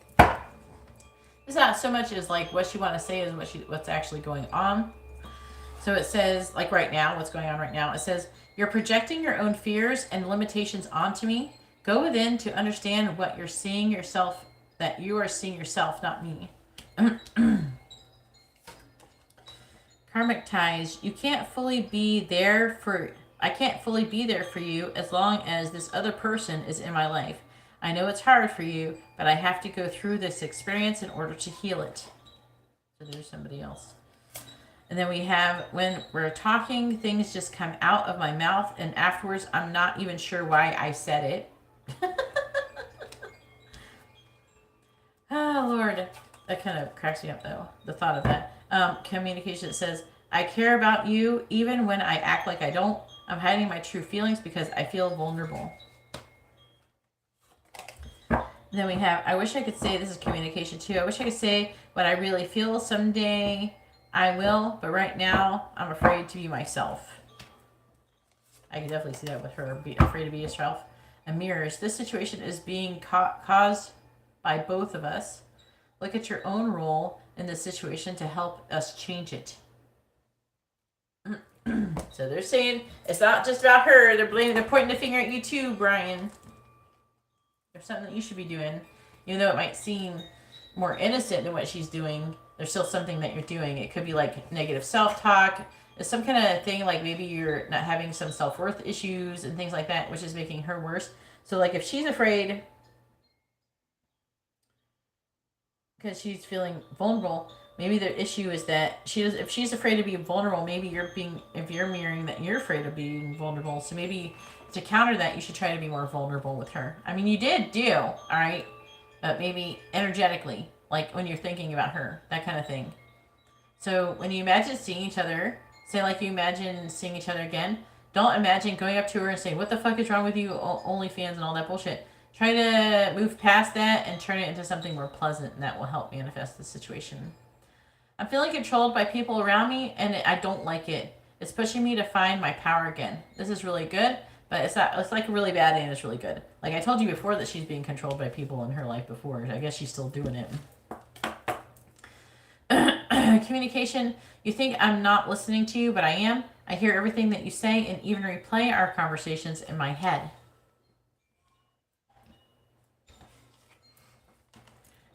It's not so much as like what she want to say as what's actually going on. So it says, like right now, what's going on right now, it says, you're projecting your own fears and limitations onto me. Go within to understand what you're seeing yourself, that you are seeing yourself, not me. Karmic ties. You can't fully be there for, I can't fully be there for you as long as this other person is in my life. I know it's hard for you, but I have to go through this experience in order to heal it. So there's somebody else. And then we have, when we're talking, things just come out of my mouth, and afterwards, I'm not even sure why I said it. Oh, Lord. That kind of cracks me up, though, the thought of that. Communication, it says, I care about you even when I act like I don't. I'm hiding my true feelings because I feel vulnerable. Then we have, I wish I could say, this is communication too. I wish I could say what I really feel. Someday I will, but right now I'm afraid to be myself. I can definitely see that with her, be afraid to be herself. And mirrors, this situation is being caused by both of us. Look at your own role in this situation to help us change it. So they're saying it's not just about her. They're pointing the finger at you too, Brian. There's something that you should be doing. Even though it might seem more innocent than what she's doing, there's still something that you're doing. It could be like negative self-talk. It's some kind of thing like maybe you're not having some self-worth issues and things like that, which is making her worse. So like if she's afraid because she's feeling vulnerable, maybe the issue is that if she's afraid to be vulnerable, maybe if you're mirroring that you're afraid of being vulnerable. So maybe to counter that, you should try to be more vulnerable with her. I mean, you did, all right? But maybe energetically, like when you're thinking about her, that kind of thing. So when you imagine seeing each other, say like you imagine seeing each other again, don't imagine going up to her and saying, what the fuck is wrong with you, OnlyFans and all that bullshit. Try to move past that and turn it into something more pleasant, and that will help manifest the situation. I'm feeling controlled by people around me, and I don't like it. It's pushing me to find my power again. This is really good. But it's like really bad and it's really good. Like I told you before that she's being controlled by people in her life before. I guess she's still doing it. Communication. You think I'm not listening to you, but I am. I hear everything that you say and even replay our conversations in my head.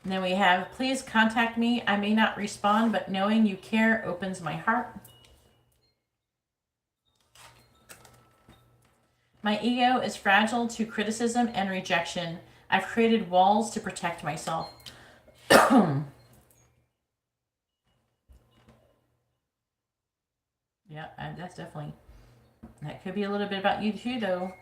And then we have, please contact me. I may not respond, but knowing you care opens my heart. My ego is fragile to criticism and rejection. I've created walls to protect myself. Yeah, that's definitely... That could be a little bit about you too, though.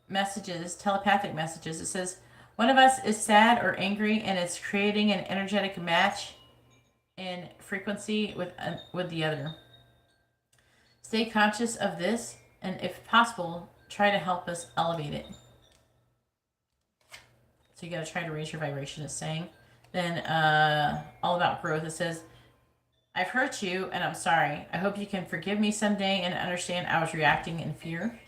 Messages, telepathic messages. It says, one of us is sad or angry, and it's creating an energetic match in frequency with the other. Stay conscious of this, and if possible, try to help us elevate it. So you got to try to raise your vibration, it's saying. Then all about growth, it says, I've hurt you, and I'm sorry. I hope you can forgive me someday and understand I was reacting in fear.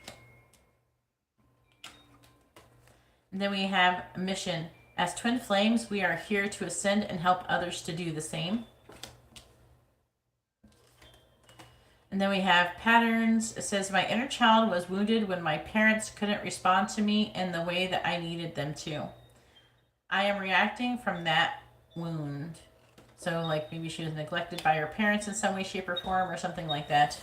And then we have mission. As twin flames, we are here to ascend and help others to do the same. And then we have patterns. It says, my inner child was wounded when my parents couldn't respond to me in the way that I needed them to. I am reacting from that wound. So, like, maybe she was neglected by her parents in some way, shape, or form, or something like that.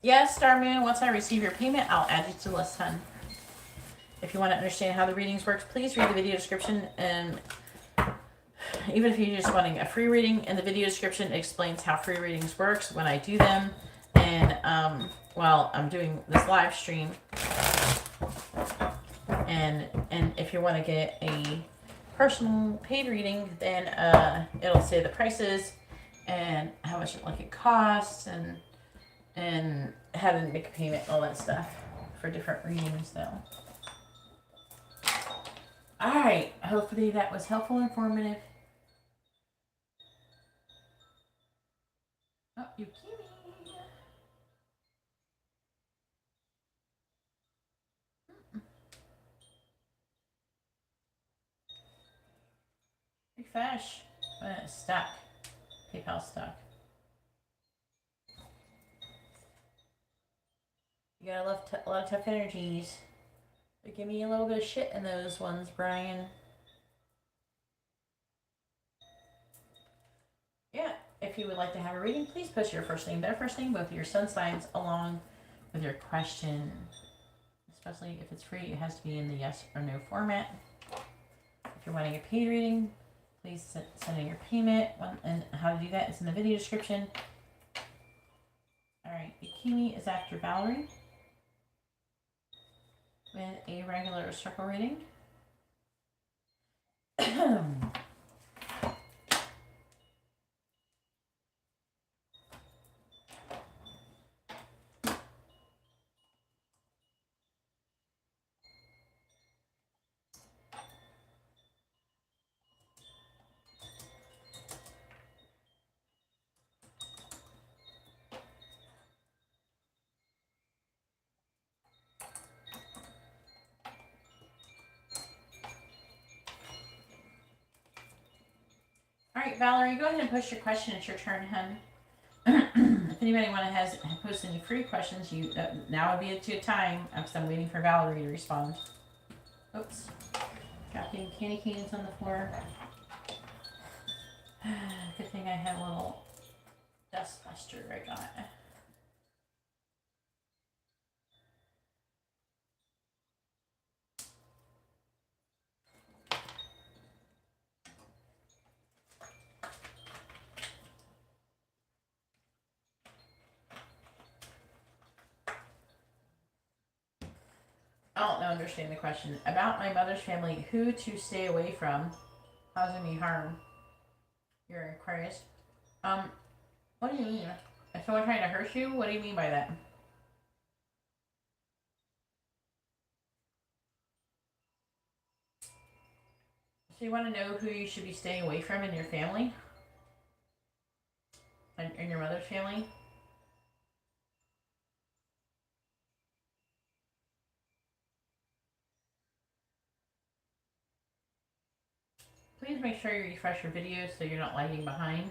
Yes, Star Moon, once I receive your payment, I'll add you to the list, hun. If you want to understand how the readings works, please read the video description. And even if you're just wanting a free reading, in the video description it explains how free readings works when I do them. And while I'm doing this live stream. And if you want to get a personal paid reading, then it'll say the prices and how much it costs and how to make a payment, all that stuff for different readings though. Alright, hopefully that was helpful and informative. Oh, you kiwi. Refresh. Stuck. PayPal stuck. You got a lot of tough energies. But give me a little bit of shit in those ones, Brian. Yeah, if you would like to have a reading, please post your first name, their first name, both of your sun signs, along with your question. Especially if it's free, it has to be in the yes or no format. If you're wanting a paid reading, please send in your payment. And how to do that is in the video description. Alright, Bikini is after Valerie with a regular circle reading. Alright, Valerie, go ahead and post your question. It's your turn, hun. If anybody has post any free questions, now would be a good time because I'm waiting for Valerie to respond. Oops. Dropping candy canes on the floor. Good thing I have a little dust buster right on it. I don't understand the question. About my mother's family, who to stay away from, causing me harm. You're an Aquarius. What do you mean? Is someone trying to hurt you? What do you mean by that? So you want to know who you should be staying away from in your family? In your mother's family? Please make sure you refresh your videos so you're not lagging behind.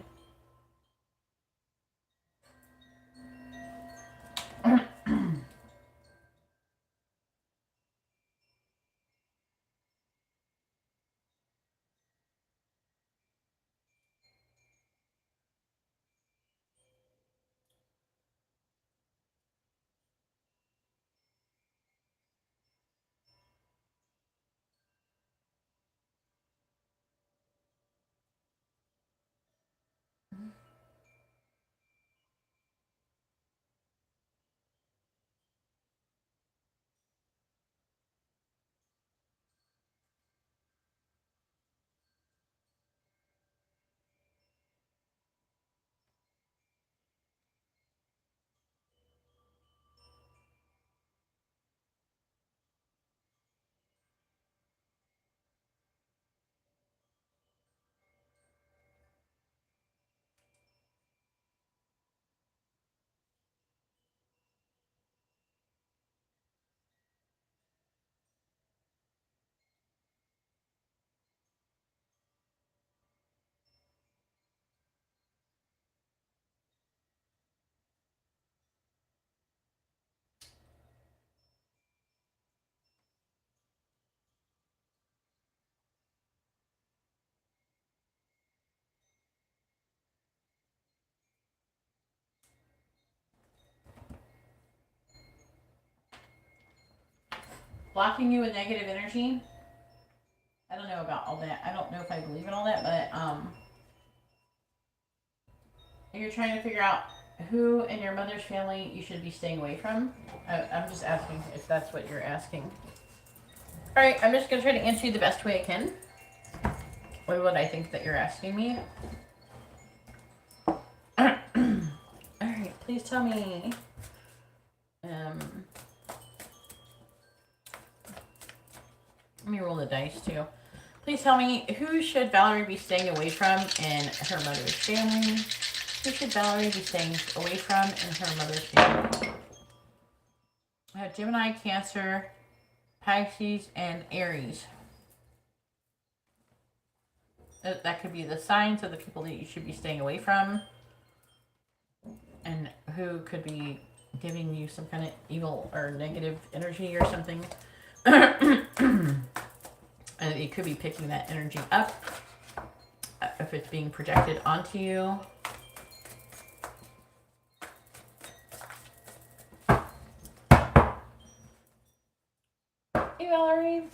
blocking you with negative energy. I don't know about all that. I don't know if I believe in all that, but you're trying to figure out who in your mother's family you should be staying away from. I'm just asking if that's what you're asking. All right, I'm just gonna try to answer you the best way I can. What I think that you're asking me. All right, please tell me. Let me roll the dice too. Please tell me, who should Valerie be staying away from in her mother's family? Who should Valerie be staying away from in her mother's family? I have Gemini, Cancer, Pisces, and Aries. That could be the signs of the people that you should be staying away from. And who could be giving you some kind of evil or negative energy or something. And you could be picking that energy up if it's being projected onto you. Hey, Valerie.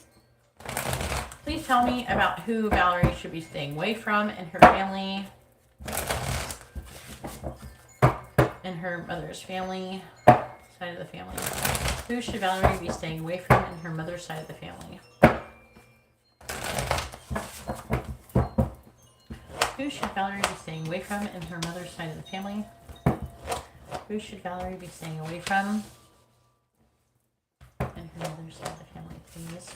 Please tell me about who Valerie should be staying away from in her family. In her mother's family, side of the family. Who should Valerie be staying away from in her mother's side of the family? Who should Valerie be staying away from in her mother's side of the family? Who should Valerie be staying away from in her mother's side of the family, please?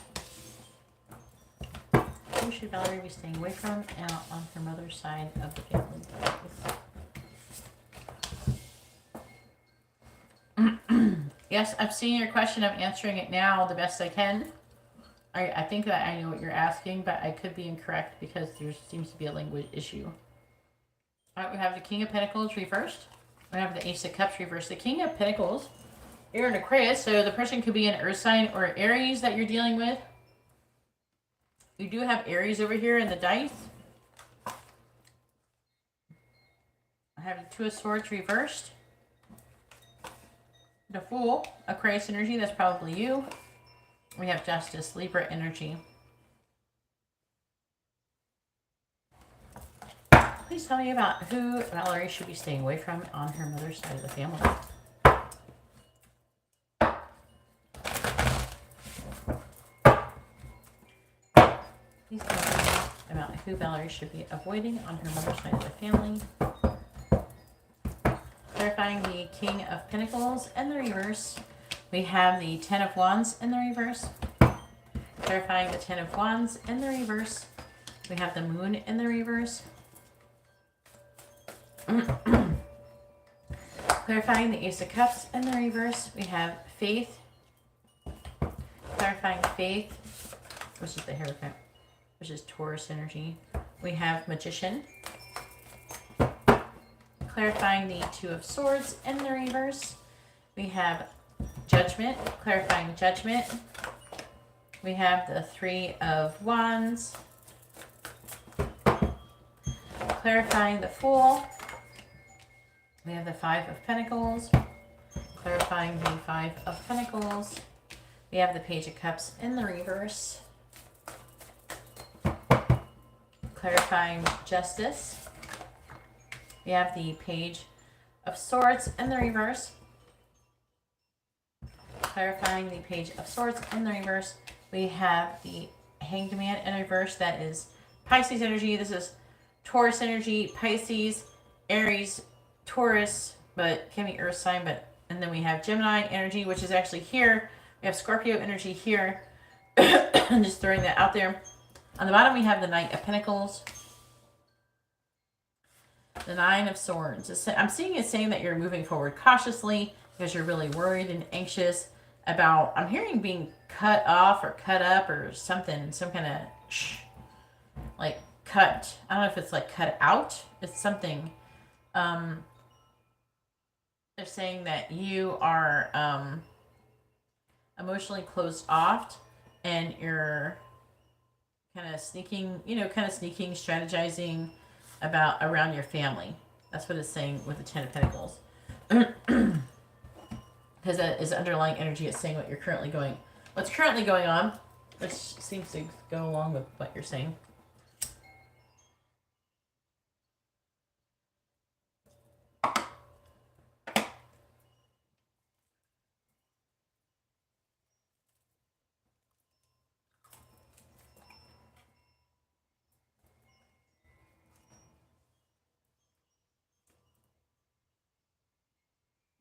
Who should Valerie be staying away from on her mother's side of the family, please? Yes, I'm seeing your question. I'm answering it now the best I can. I think that I know what you're asking, but I could be incorrect because there seems to be a language issue. All right, we have the King of Pentacles reversed. We have the Ace of Cups reversed. The King of Pentacles, you're an Aquarius, so the person could be an Earth sign or Aries that you're dealing with. You do have Aries over here in the dice. I have the Two of Swords reversed. The Fool, Aquarius energy, that's probably you. We have Justice, Libra energy. Please tell me about who Valerie should be staying away from on her mother's side of the family. Please tell me about who Valerie should be avoiding on her mother's side of the family. Clarifying the King of Pentacles in the reverse. We have the Ten of Wands in the reverse. Clarifying the Ten of Wands in the reverse. We have the Moon in the reverse. Clarifying the Ace of Cups in the reverse. We have Faith. Clarifying Faith, which is the Hierophant, which is Taurus energy. We have Magician. Clarifying the Two of Swords in the reverse. We have Judgment, clarifying Judgment. We have the Three of Wands. Clarifying the Fool. We have the Five of Pentacles. Clarifying the Five of Pentacles. We have the Page of Cups in the reverse. Clarifying Justice. We have the Page of Swords in the reverse. Clarifying the Page of Swords in the reverse. We have the Hanged Man in reverse. That is Pisces energy. This is Taurus energy, Pisces, Aries, Taurus, but can be Earth sign. And then we have Gemini energy, which is actually here. We have Scorpio energy here. I'm just throwing that out there. On the bottom, we have the Knight of Pentacles. The Nine of Swords. I'm seeing it saying that you're moving forward cautiously because you're really worried and anxious about, I'm hearing being cut off or cut up or something, some kind of like cut. I don't know if it's like cut out. It's something. They're saying that you are emotionally closed off and you're kind of sneaking, strategizing around your family. That's what it's saying with the Ten of Pentacles. Because that is underlying energy. It's saying what you're currently going what's currently going on, which seems to go along with what you're saying.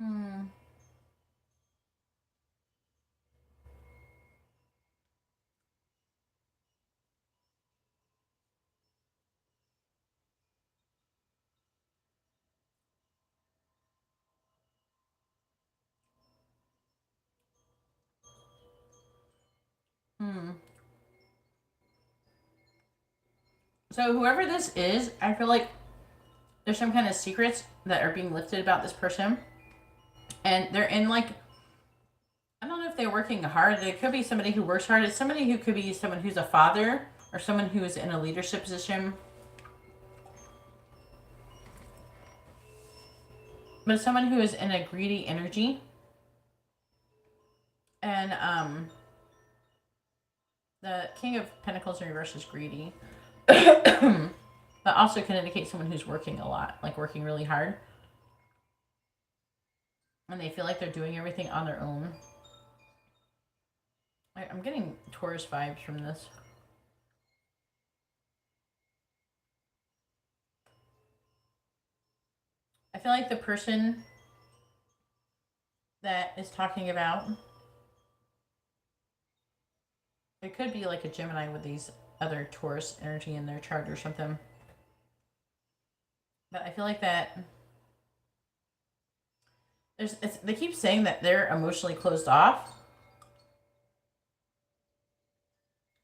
Hmm. Hmm. So whoever this is, I feel like there's some kind of secrets that are being lifted about this person. And they're in like, I don't know if they're working hard. They could be somebody who works hard. It's somebody who could be someone who's a father or someone who is in a leadership position. But someone who is in a greedy energy. And the King of Pentacles in reverse is greedy. But also can indicate someone who's working a lot, like working really hard. And they feel like they're doing everything on their own. I'm getting Taurus vibes from this. I feel like the person that is talking about, it could be like a Gemini with these other Taurus energy in their chart or something. But I feel like that they keep saying that they're emotionally closed off.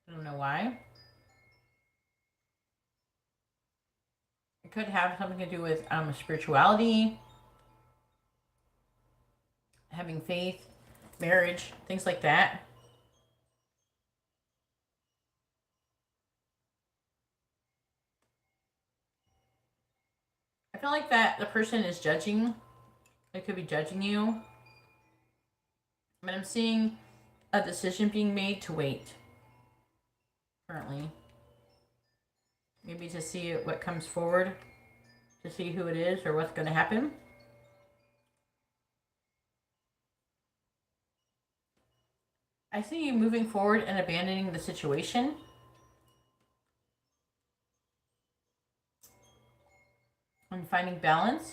I don't know why. It could have something to do with spirituality, having faith, marriage, things like that. I feel like that the person is judging. They could be judging you. But I'm seeing a decision being made to wait. Currently. Maybe to see what comes forward. To see who it is or what's going to happen. I see you moving forward and abandoning the situation. And finding balance.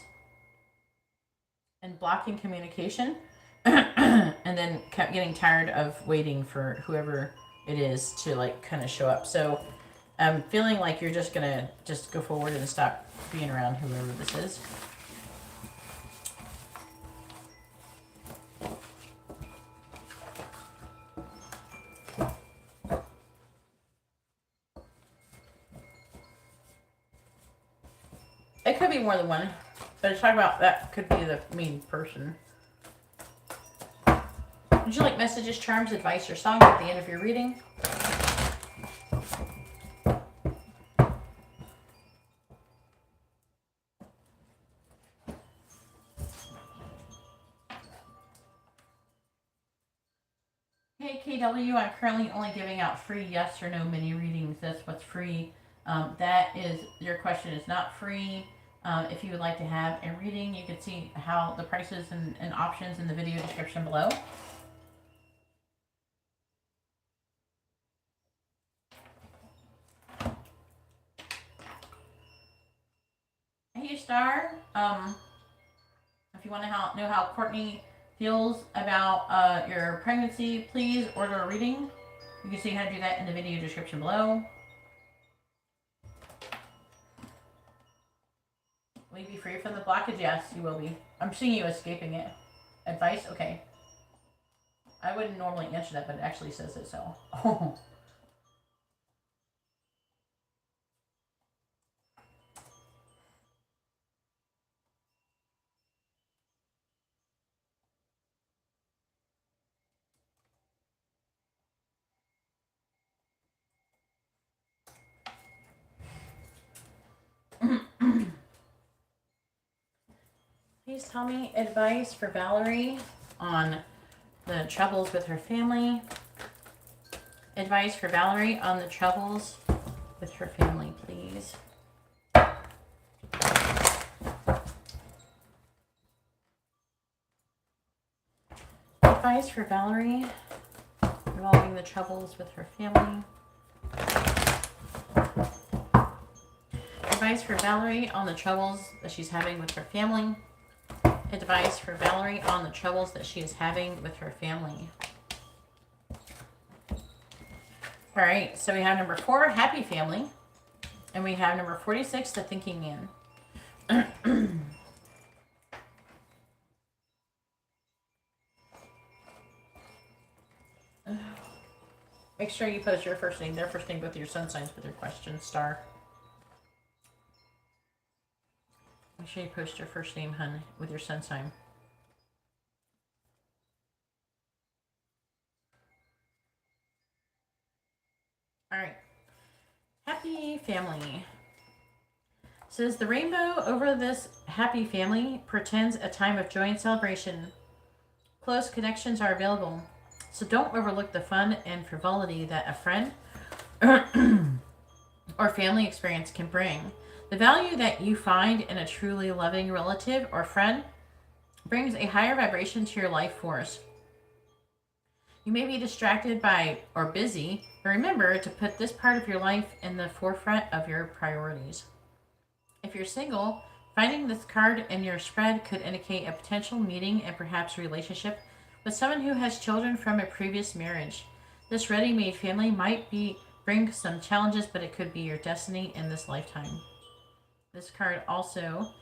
And blocking communication. And then kept getting tired of waiting for whoever it is to like kind of show up. So I'm feeling like you're just gonna just go forward and stop being around whoever this is. It could be more than one, but it's talking about that could be the main person. Would you like messages, charms, advice, or songs at the end of your reading? Hey KW, I'm currently only giving out free yes or no mini readings. That's what's free. That is, your question is not free. If you would like to have a reading, you can see how the prices and options in the video description below. Hey Star, if you want to know how Courtney feels about your pregnancy, please order a reading. You can see how to do that in the video description below. Will you be free from the blockage? Yes, you will be. I'm seeing you escaping it. Advice? Okay. I wouldn't normally answer that, but it actually says it, so. Please tell me advice for Valerie on the troubles with her family. Advice for Valerie on the troubles with her family, please. Advice for Valerie involving the troubles with her family. Advice for Valerie on the troubles that she's having with her family. Advice for Valerie on the troubles that she is having with her family. All right, so we have number 4, happy family. And we have number 46, the thinking man. Make sure you post your first name, their first name, both your sun signs with your question star. Make sure you post your first name, hun, with your sun sign. All right. Happy family. Says the rainbow over this happy family portends a time of joy and celebration. Close connections are available, so don't overlook the fun and frivolity that a friend or family experience can bring. The value that you find in a truly loving relative or friend brings a higher vibration to your life force. You may be distracted by or busy, but remember to put this part of your life in the forefront of your priorities. If you're single, finding this card in your spread could indicate a potential meeting and perhaps relationship with someone who has children from a previous marriage. This ready-made family might bring some challenges, but it could be your destiny in this lifetime. This card also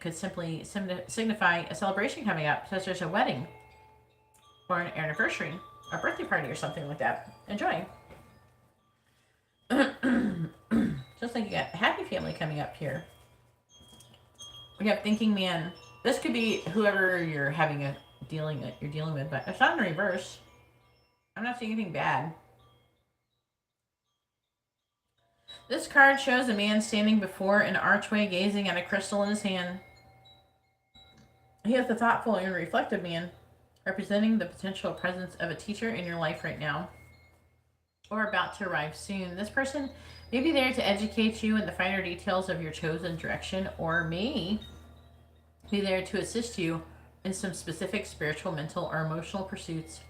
could simply signify a celebration coming up, such as a wedding or an anniversary, a birthday party, or something like that. Enjoy. Just like you got happy family coming up here. We have thinking man. This could be whoever you're dealing with, but it's not in reverse. I'm not seeing anything bad. This card shows a man standing before an archway gazing at a crystal in his hand. He is a thoughtful and reflective man, representing the potential presence of a teacher in your life right now, or about to arrive soon. This person may be there to educate you in the finer details of your chosen direction, or may be there to assist you in some specific spiritual, mental, or emotional pursuits.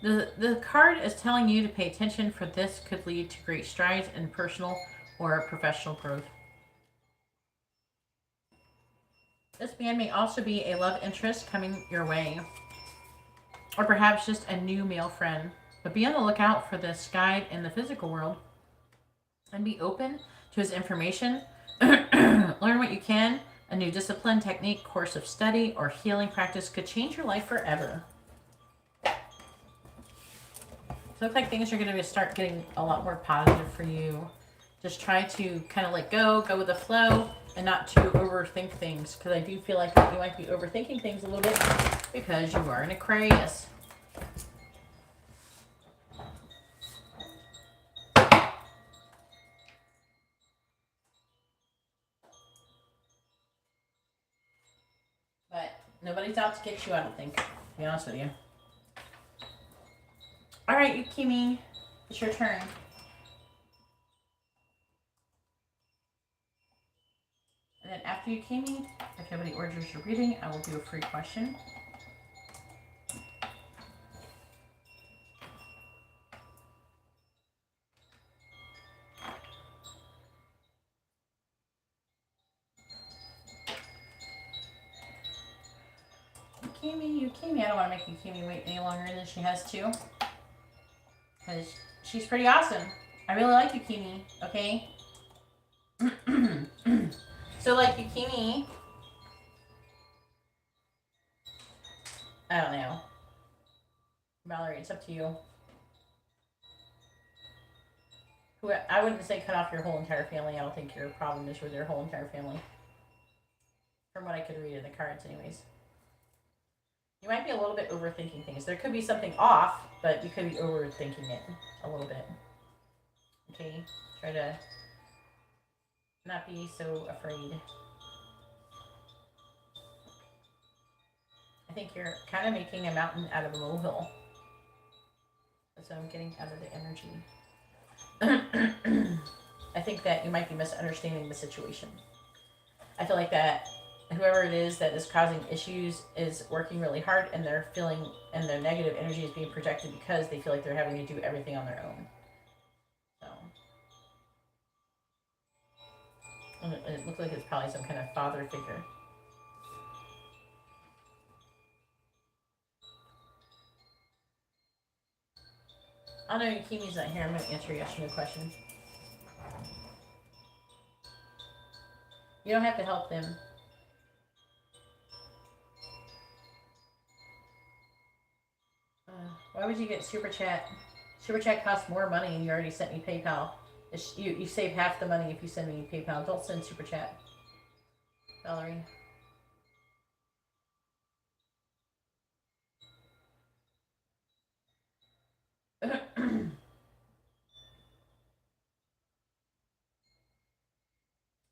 The card is telling you to pay attention, for this could lead to great strides in personal or professional growth. This man may also be a love interest coming your way, or perhaps just a new male friend. But be on the lookout for this guide in the physical world and be open to his information. Learn what you can. A new discipline, technique, course of study, or healing practice could change your life forever. So it looks like things are going to start getting a lot more positive for you. Just try to kind of let go with the flow, and not to overthink things, because I do feel like you might be overthinking things a little bit because you are an Aquarius. But nobody's out to get you, I don't think, to be honest with you. All right, Yukimi, it's your turn. And then after Yukimi, if nobody orders your reading, I will do a free question. Yukimi, I don't want to make Yukimi wait any longer than she has to, because she's pretty awesome. I really like Yukimi, okay? So, like, Yukimi, I don't know. Valerie, it's up to you. I wouldn't say cut off your whole entire family. I don't think your problem is with your whole entire family. From what I could read in the cards, anyways. You might be a little bit overthinking things. There could be something off, but you could be overthinking it a little bit. Okay? Try to not be so afraid. I think you're kind of making a mountain out of a molehill. So I'm getting out of the energy. I think that you might be misunderstanding the situation. I feel like that whoever it is that is causing issues is working really hard, and they're feeling, and their negative energy is being projected because they feel like they're having to do everything on their own. So, and it looks like it's probably some kind of father figure. I know Yakimi's not here. I'm going to answer yes or no question. You don't have to help them. Why would you get Super Chat? Super Chat costs more money, and you already sent me PayPal. You save half the money if you send me PayPal. Don't send Super Chat, Valerie.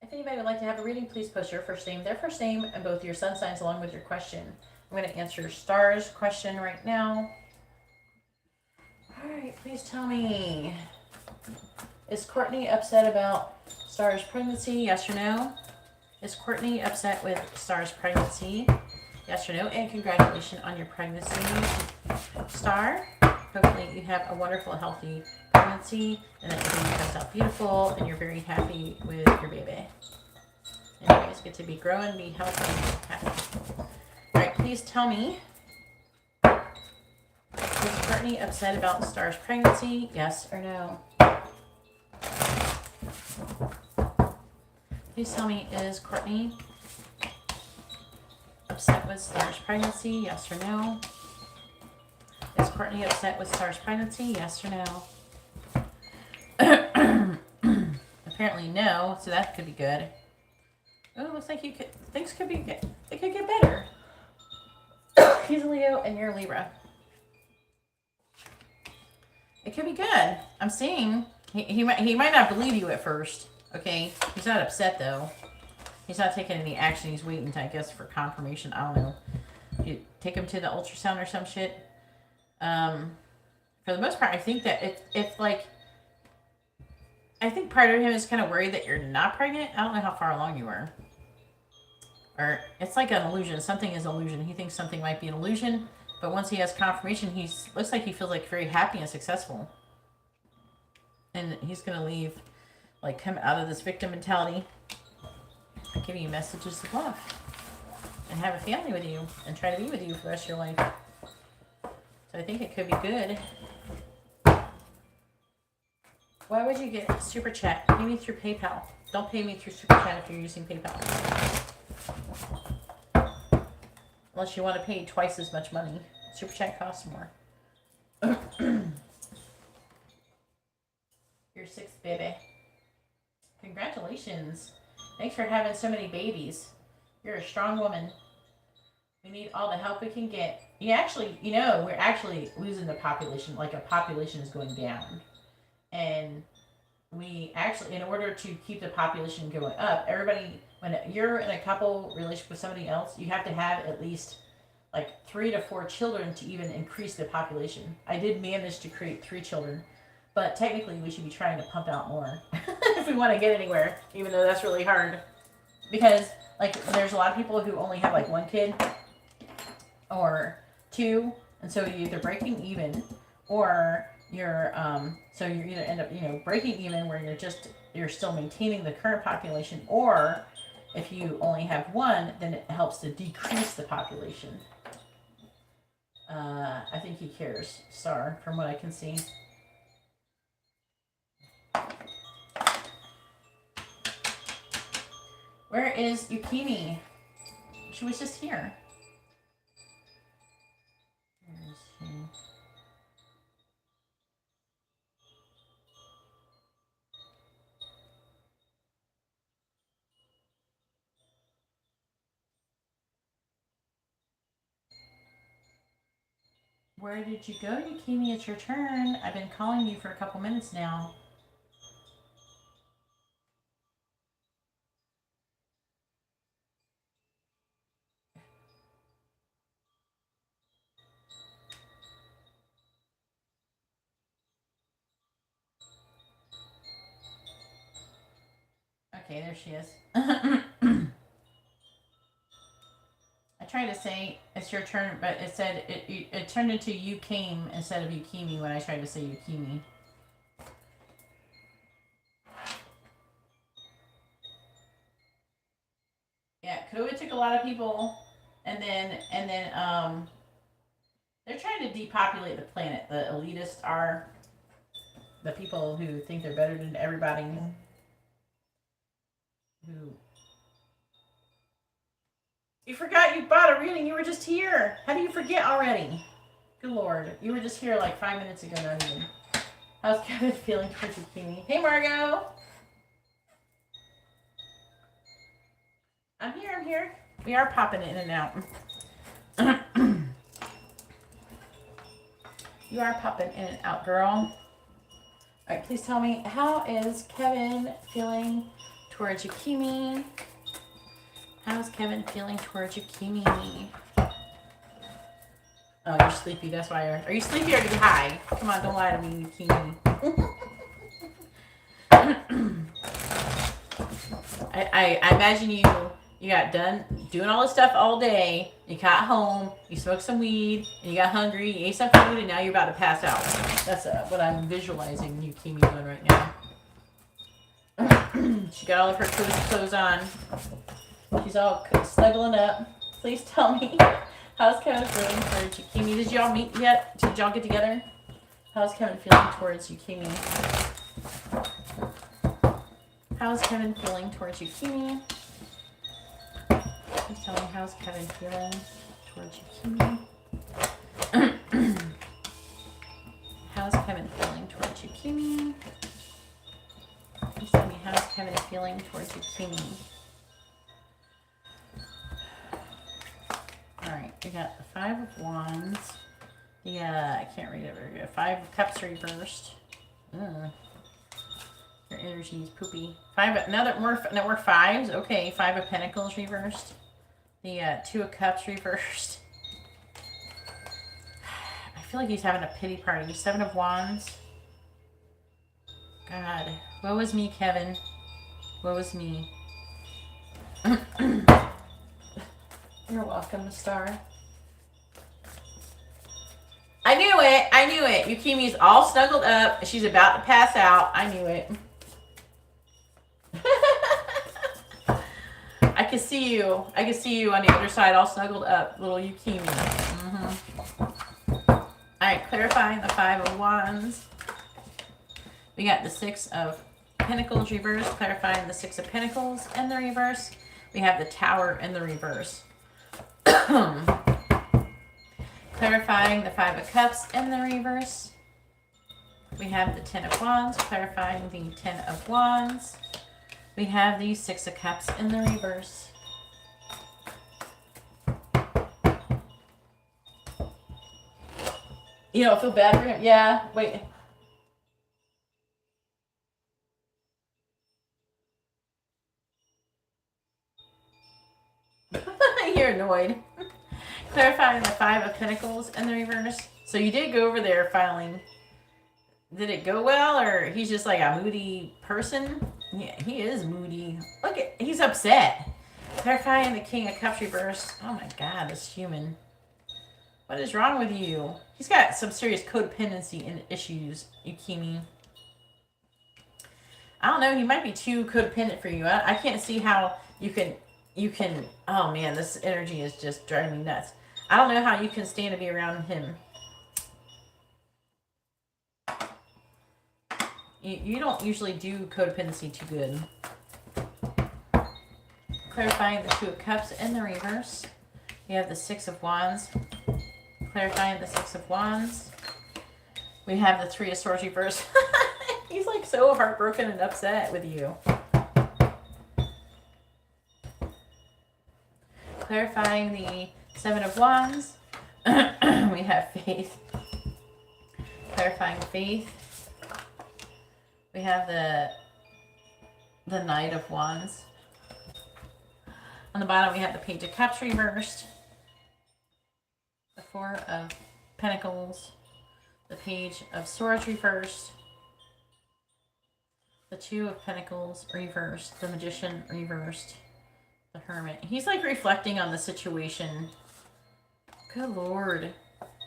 If anybody would like to have a reading, please post your first name, their first name, and both your sun signs along with your question. I'm going to answer your stars question right now. All right, please tell me. Is Courtney upset about Star's pregnancy? Yes or no? Is Courtney upset with Star's pregnancy? Yes or no? And congratulations on your pregnancy, Star. Hopefully you have a wonderful, healthy pregnancy, and that your baby comes out beautiful, and you're very happy with your baby. And you guys get to be growing, be healthy, and happy. All right, please tell me. Is Courtney upset about Star's pregnancy? Yes or no? Please tell me, is Courtney upset with Star's pregnancy? Yes or no? Is Courtney upset with Star's pregnancy? Yes or no? Apparently no, so that could be good. Oh, it looks like things could be good. It could get better. He's a Leo and you're a Libra. It could be good. I'm seeing he might not believe you at first. Okay, he's not upset though. He's not taking any action. He's waiting, I guess, for confirmation. I don't know. You take him to the ultrasound or some shit. For the most part, I think that if like, I think part of him is kind of worried that you're not pregnant. I don't know how far along you are. Or it's like an illusion. Something is illusion. He thinks something might be an illusion, but once he has confirmation, looks like he feels like very happy and successful. And he's gonna leave, like, come out of this victim mentality, give you messages of love, and have a family with you, and try to be with you for the rest of your life. So I think it could be good. Why would you get Super Chat? Pay me through PayPal. Don't pay me through Super Chat if you're using PayPal. Unless you want to pay twice as much money. Super Chat costs more. Your sixth baby. Congratulations. Thanks for having so many babies. You're a strong woman. We need all the help we can get. We're actually losing the population. Like, a population is going down. And we actually, in order to keep the population going up, everybody, when you're in a couple relationship with somebody else, you have to have at least like 3 to 4 children to even increase the population. I did manage to create 3 children, but technically we should be trying to pump out more if we want to get anywhere, even though that's really hard. Because, like, there's a lot of people who only have like 1 kid or 2, and so you're either breaking even, or you're either end up breaking even where you're still maintaining the current population, or if you only have 1, then it helps to decrease the population. I think he cares, Star, from what I can see. Where is Yukimi? She was just here. Where is she? Where did you go, Yukimi? It's your turn. I've been calling you for a couple minutes now. Okay, there she is. I tried to say it's your turn, but it said it turned into you came instead of Yukimi when I tried to say Yukimi. Yeah, COVID took a lot of people, and then they're trying to depopulate the planet. The elitists are the people who think they're better than everybody. Who? You forgot you bought a reading. You were just here. How do you forget already? Good Lord, you were just here like 5 minutes ago. Not even. How's Kevin feeling towards Yukimi? Hey, Margot. I'm here. I'm here. We are popping in and out. You are popping in and out, girl. All right, please tell me, how is Kevin feeling towards Yukimi? How's Kevin feeling towards Yukimi? Oh, you're sleepy. That's why. Are you sleepy or are you high? Come on, don't lie to me, Yukimi. I imagine you got done doing all this stuff all day. You got home, you smoked some weed, and you got hungry, you ate some food, and now you're about to pass out. That's what I'm visualizing Yukimi doing right now. She got all of her cozy clothes on. She's all snuggling up. Please tell me, how's Kevin feeling towards Yukimi? Did y'all meet yet? Did y'all get together? How's Kevin feeling towards Yukimi? How's Kevin feeling towards Yukimi? Please tell me, how's Kevin feeling towards Yukimi? How's Kevin feeling towards Yukimi? Please tell me, how's Kevin feeling towards Yukimi? Alright, we got the 5 of Wands. Yeah, I can't read it very good. 5 of Cups reversed. Ugh. Your energy is poopy. More 5s. Okay, 5 of Pentacles reversed. The 2 of Cups reversed. I feel like he's having a pity party. 7 of Wands. God. Woe is me, Kevin. Woe is me. You're welcome, Star. I knew it. I knew it. Yukimi's all snuggled up. She's about to pass out. I knew it. I can see you. I can see you on the other side all snuggled up, little Yukimi. All right, clarifying the 5 of Wands. We got the 6 of Pentacles reverse, clarifying the 6 of Pentacles in the reverse. We have the Tower in the reverse. Clarifying the 5 of Cups in the reverse. We have the 10 of Wands, clarifying the 10 of Wands. We have the 6 of Cups in the reverse. You don't feel bad for him? Yeah, wait. You're annoyed. Clarifying the 5 of Pentacles in the reverse. So you did go over there filing. Did it go well, or he's just like a moody person? Yeah, he is moody. Look at, he's upset. Clarifying the King of Cups reverse. Oh my God, this human. What is wrong with you? He's got some serious codependency and issues, Yukimi. I don't know, he might be too codependent for you. I can't see how you can, oh man, this energy is just driving me nuts. I don't know how you can stand to be around him. You don't usually do codependency too good. Clarifying the 2 of Cups in the reverse. We have the 6 of Wands. Clarifying the 6 of Wands. We have the 3 of Swords reverse. He's like so heartbroken and upset with you. Clarifying the 7 of Wands. We have Faith. Clarifying Faith. We have the Knight of Wands. On the bottom, we have the Page of Cups reversed. The 4 of Pentacles. The Page of Swords reversed. The Two of Pentacles reversed. The Magician reversed. The Hermit. He's like reflecting on the situation. Good Lord.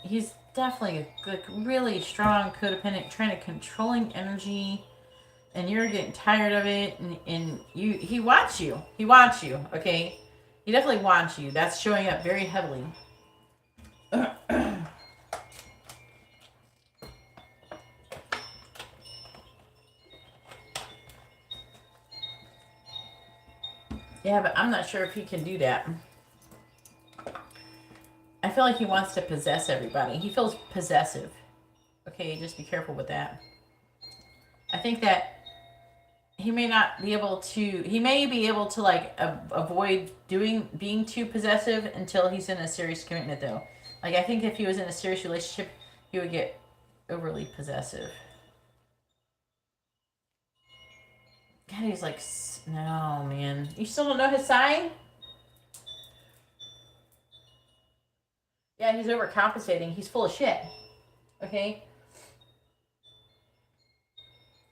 He's definitely a really strong codependent, trying to controlling energy. And you're getting tired of it. And he wants you. He wants you, okay? He definitely wants you. That's showing up very heavily. Yeah, but I'm not sure if he can do that. I feel like he wants to possess everybody. He feels possessive. Okay, just be careful with that. I think that he may not be able to, he may be able to like avoid being too possessive until he's in a serious commitment though. Like I think if he was in a serious relationship, he would get overly possessive. God, he's like, no, man. You still don't know his sign? Yeah, he's overcompensating. He's full of shit. Okay?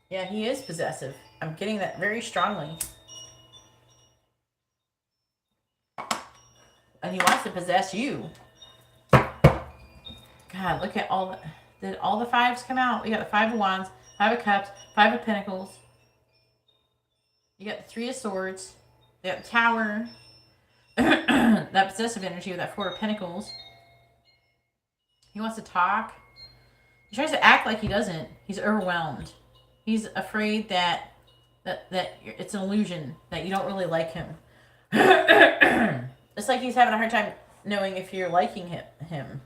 Yeah, he is possessive. I'm getting that very strongly. And he wants to possess you. God, look at all the... Did all the fives come out? We got the Five of Wands, Five of Cups, Five of Pentacles. You got the Three of Swords. You got the Tower. That possessive energy with that Four of Pentacles. He wants to talk. He tries to act like he doesn't. He's overwhelmed. He's afraid that it's an illusion, that you don't really like him. It's like he's having a hard time knowing if you're liking him.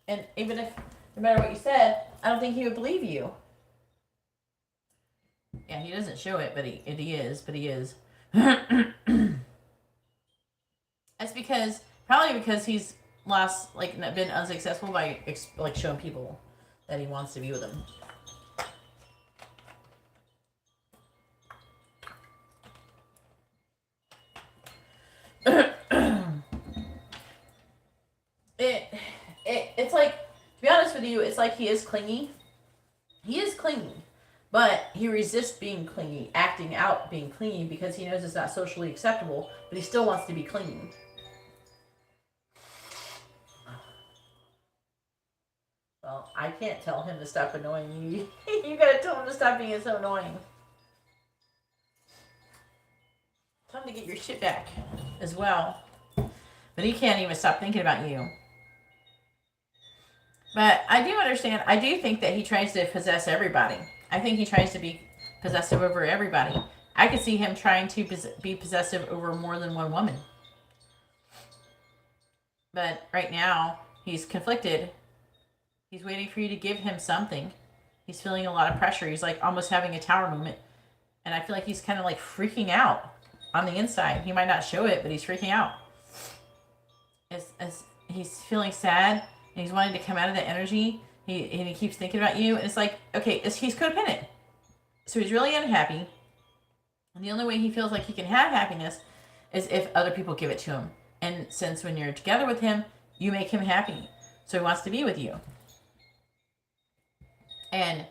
And even if, no matter what you said, I don't think he would believe you. Yeah, he doesn't show it, but he is. That's because, probably because he's lost, like, been unsuccessful by, like, showing people that he wants to be with them. It's like, to be honest with you, it's like he is clingy. He is clingy, but he resists being clingy, acting out being clingy because he knows it's not socially acceptable, but he still wants to be clingy. Well, I can't tell him to stop annoying you. You gotta tell him to stop being so annoying. Tell him to get your shit back as well. But he can't even stop thinking about you. But I do understand. I do think that he tries to possess everybody. I think he tries to be possessive over everybody. I could see him trying to be possessive over more than one woman. But right now, he's conflicted. He's waiting for you to give him something. He's feeling a lot of pressure. He's like almost having a tower moment. And I feel like he's kind of like freaking out on the inside. He might not show it, but he's freaking out. As he's feeling sad. And he's wanting to come out of that energy. He keeps thinking about you. And it's like, okay, he's codependent. So he's really unhappy. And the only way he feels like he can have happiness is if other people give it to him. And since when you're together with him, you make him happy. So he wants to be with you. And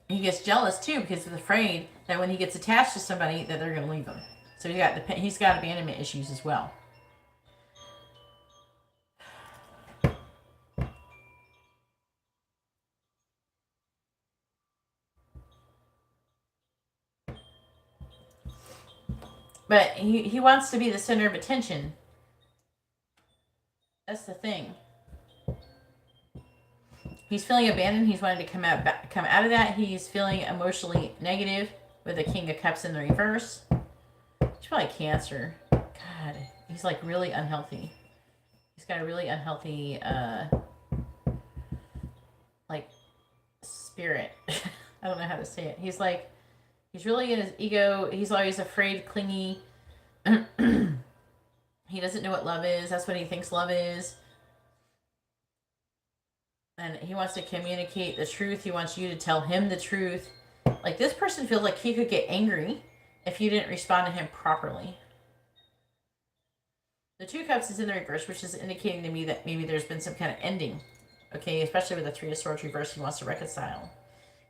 he gets jealous too because he's afraid that when he gets attached to somebody that they're going to leave him. So he's got abandonment issues as well. But he wants to be the center of attention. That's the thing. He's feeling abandoned. He's wanting to come out of that. He's feeling emotionally negative with the King of Cups in the reverse. He's probably Cancer. God, he's like really unhealthy. He's got a really unhealthy, like, spirit. I don't know how to say it. He's really in his ego. He's always afraid, clingy. He doesn't know what love is. That's what he thinks love is. And he wants to communicate the truth. He wants you to tell him the truth. Like, this person feels like he could get angry if you didn't respond to him properly. The Two Cups is in the reverse, which is indicating to me that maybe there's been some kind of ending. Okay, especially with the Three of Swords reverse, he wants to reconcile.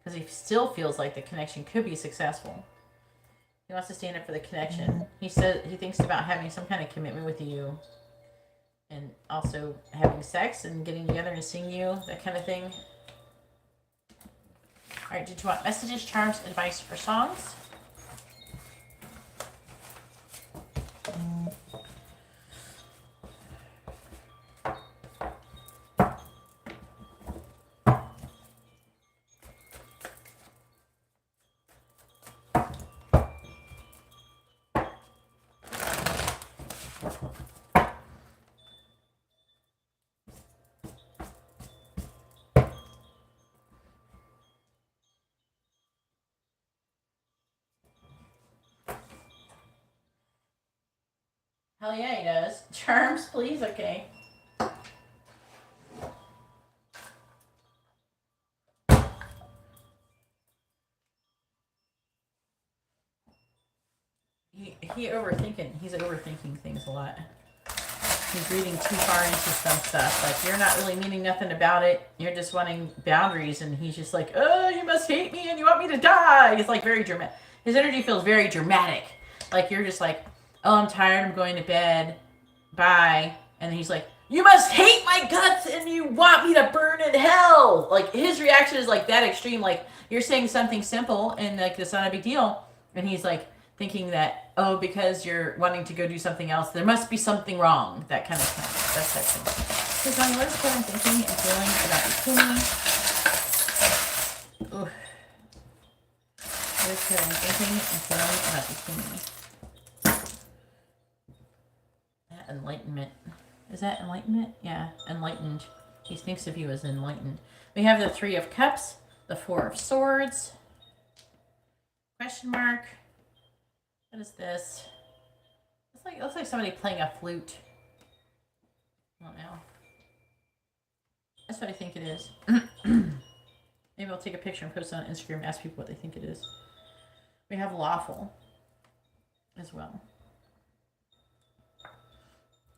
because he still feels like the connection could be successful. He wants to stand up for the connection. He said he thinks about having some kind of commitment with you, and also having sex and getting together and seeing you, that kind of thing. All right, did you want messages, charms, advice, or songs? Hell yeah, he does. Charms, please? Okay. He's overthinking things a lot. He's reading too far into some stuff. Like, you're not really meaning nothing about it. You're just wanting boundaries, and he's just like, oh, you must hate me and you want me to die. He's like very dramatic. His energy feels very dramatic. Like, you're just like, oh, I'm tired, I'm going to bed. Bye. And he's like, you must hate my guts and you want me to burn in hell. Like, his reaction is like that extreme. Like, you're saying something simple and like it's not a big deal. And he's like thinking that, oh, because you're wanting to go do something else, there must be something wrong. That kind of thing. That type of thing. So, Johnny, what is Kevin thinking and feeling about bikini? Ooh. What is Kevin thinking and feeling about bikini? Enlightenment. Is that enlightenment? Yeah, enlightened. He thinks of you as enlightened. We have the 3 of Cups, the 4 of Swords. Question mark. What is this? It looks like somebody playing a flute. I don't know. That's what I think it is. Maybe I'll take a picture and post it on Instagram and ask people what they think it is. We have lawful as well.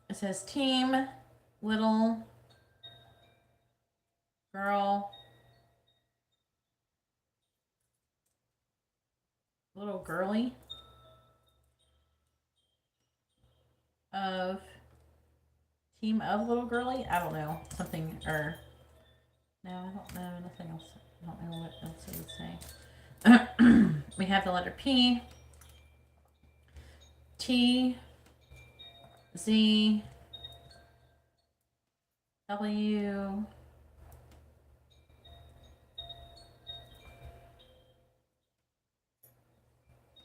It says team, little girl, little girly of team of little girly. I don't know, something, or no, I don't know, nothing else. I don't know what else it would say. We have the letter P, T, Z, W,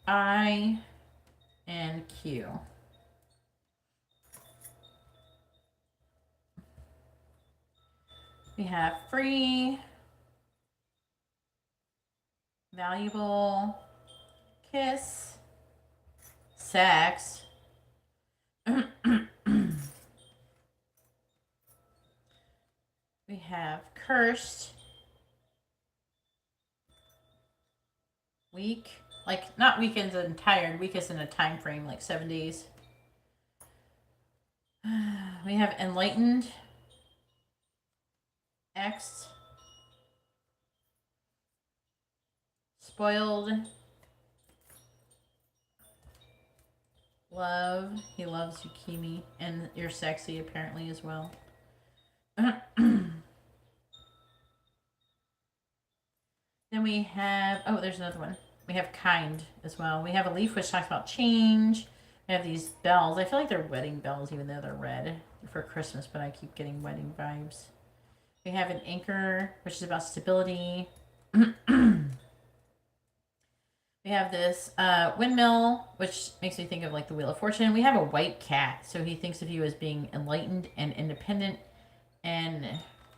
I, and Q. We have free, valuable, kiss, sex, we have cursed, weak, like not weak as in tired, weak as in a time frame, like 7 days. We have enlightened, X, spoiled, love, he loves you, Kimi, and you're sexy apparently as well. Then we have, oh, there's another one. We have kind as well. We have a leaf which talks about change. We have these bells. I feel like they're wedding bells even though they're red for Christmas, but I keep getting wedding vibes. We have an anchor, which is about stability. We have this windmill, which makes me think of like the Wheel of Fortune. We have a white cat, so he thinks of you as being enlightened and independent and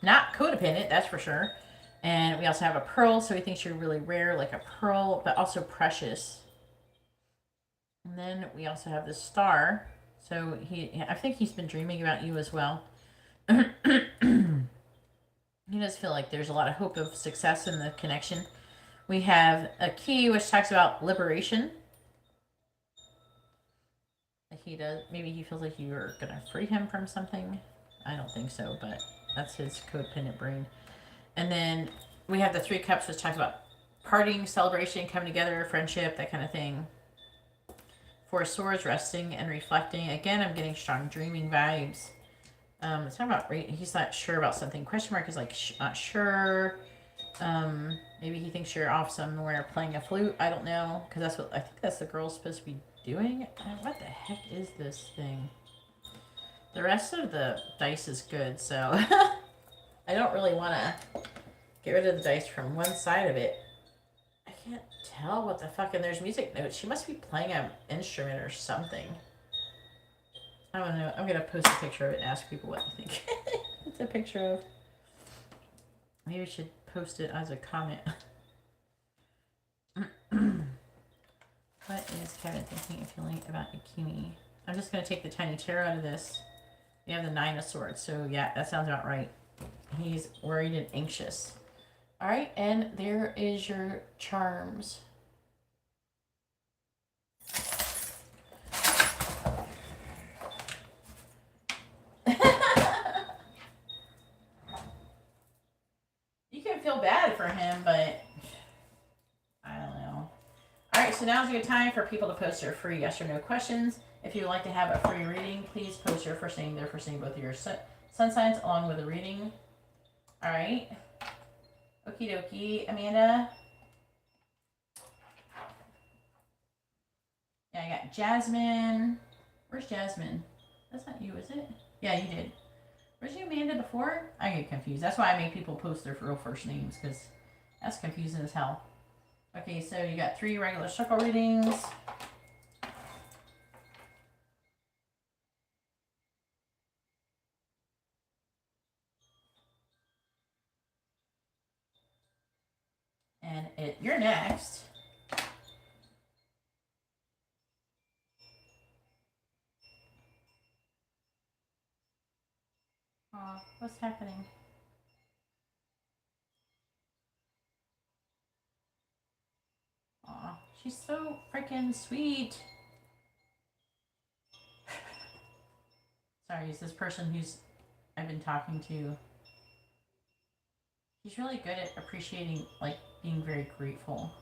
not codependent, that's for sure. And we also have a pearl, so he thinks you're really rare, like a pearl, but also precious. And then we also have the star, so I think he's been dreaming about you as well. He does feel like there's a lot of hope of success in the connection. We have a key, which talks about liberation. Like he does, maybe he feels like you're gonna free him from something. I don't think so, but that's his codependent brain. And then we have the 3 cups, which talks about partying, celebration, coming together, friendship, that kind of thing. Four of Swords, resting and reflecting. Again, I'm getting strong dreaming vibes. It's talking about, he's not sure about something. Question mark is like, not sure. Maybe he thinks you're off somewhere playing a flute. I don't know. Because that's what, I think that's the girl's supposed to be doing. What the heck is this thing? The rest of the dice is good, so I don't really want to get rid of the dice from one side of it. I can't tell what the fuck, and there's music notes. She must be playing an instrument or something. I don't know. I'm going to post a picture of it and ask people what they think. It's a picture of. Maybe we should post it as a comment. What is Kevin thinking and feeling about Akimi? I'm just going to take the tiny tarot out of this. We have the 9 of Swords, so yeah, that sounds about right. He's worried and anxious. All right, and there is your charms. You can feel bad for him, but I don't know. All right, so now's a good time for people to post their free yes or no questions. If you would like to have a free reading, please post your first name, their first name, both of your sun signs along with the reading. All right. Okie dokie, Amanda. Yeah, I got Jasmine. Where's Jasmine? That's not you, is it? Yeah, you did. Where's you, Amanda, before? I get confused. That's why I make people post their real first names, because that's confusing as hell. Okay, so you got 3 regular circle readings. And you're next. Aw, what's happening? Aw, she's so freaking sweet. Sorry, is this person who's I've been talking to? He's really good at appreciating, like, being very grateful.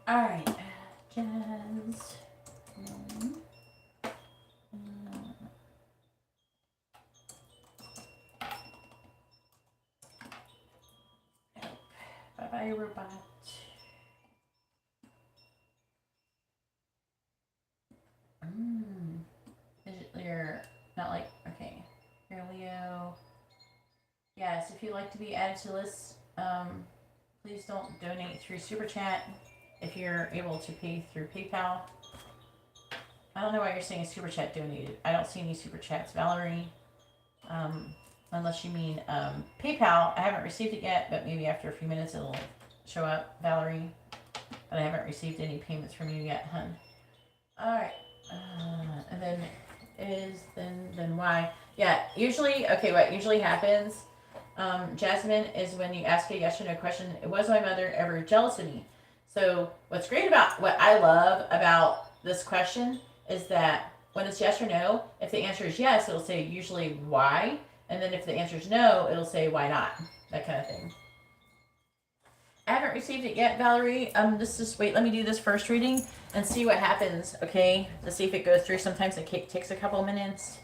All right, Jazz. Bye-bye, robot. You're not like, okay. Here, Leo. Yes, if you'd like to be added to the list, please don't donate through Super Chat. If you're able to pay through PayPal. I don't know why you're saying Super Chat donated. I don't see any Super Chats, Valerie. Unless you mean PayPal. I haven't received it yet, but maybe after a few minutes it'll show up, Valerie. But I haven't received any payments from you yet, hun. Alright. And then then why? Yeah, usually, okay, what usually happens, Jasmine, is when you ask a yes or no question, was my mother ever jealous of me? So what's great about, what I love about this question is that when it's yes or no, if the answer is yes, it'll say usually why. And then if the answer is no, it'll say why not. That kind of thing. I haven't received it yet, Valerie. Just wait. Let me do this first reading and see what happens. Okay, to see if it goes through. Sometimes it takes a couple minutes.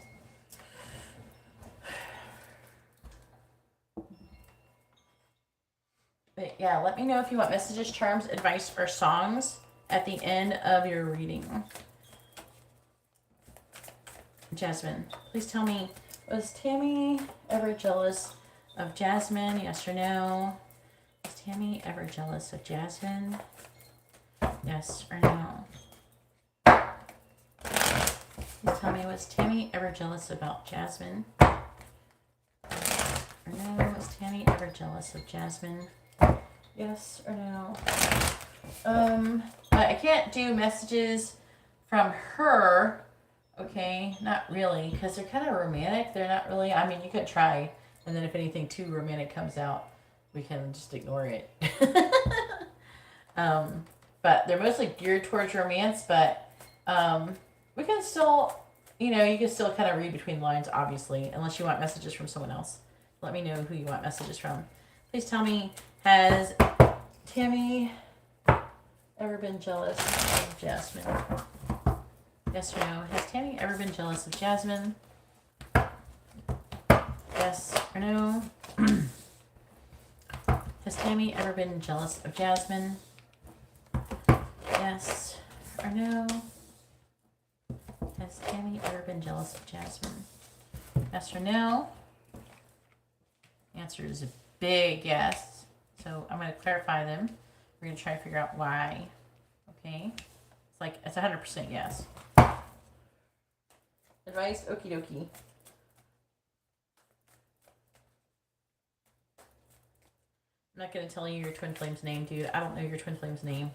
But yeah, let me know if you want messages, charms, advice, or songs at the end of your reading. Jasmine, please tell me, was Tammy ever jealous of Jasmine? Yes or no? Was Tammy ever jealous of Jasmine? Yes or no? Please tell me, was Tammy ever jealous about Jasmine? Or no? Was Tammy ever jealous of Jasmine? Yes or no? I can't do messages from her. Okay, not really, because they're kind of romantic. They're not really, I mean, you could try, and then if anything too romantic comes out, we can just ignore it. But they're mostly geared towards romance, but we can still, you can still kind of read between lines, obviously, unless you want messages from someone else. Let me know who you want messages from. Please tell me, has Tammy ever been jealous of Jasmine? Yes or no? Has Tammy ever been jealous of Jasmine? Yes or no? Has Tammy ever been jealous of Jasmine? Yes or no? Has Tammy ever been jealous of Jasmine? Yes or no? The answer is a big yes. So I'm going to clarify them. We're going to try to figure out why. Okay? It's 100% yes. Advice? Okie dokie. I'm not going to tell you your twin flame's name, dude. I don't know your twin flame's name.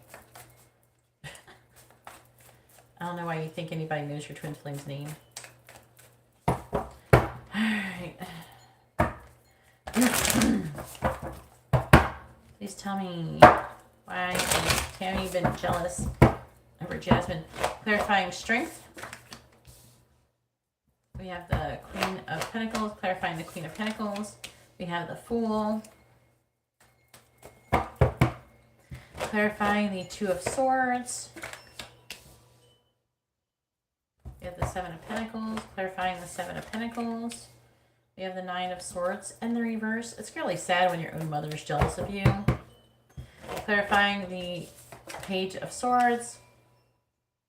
I don't know why you think anybody knows your twin flame's name. Alright. Please tell me, why has Tammy been jealous over Jasmine? Clarifying strength. We have the Queen of Pentacles, clarifying the Queen of Pentacles. We have the Fool. Clarifying the Two of Swords. We have the Seven of Pentacles, clarifying the Seven of Pentacles. We have the Nine of Swords in the reverse. It's really sad when your own mother is jealous of you. Clarifying the Page of Swords.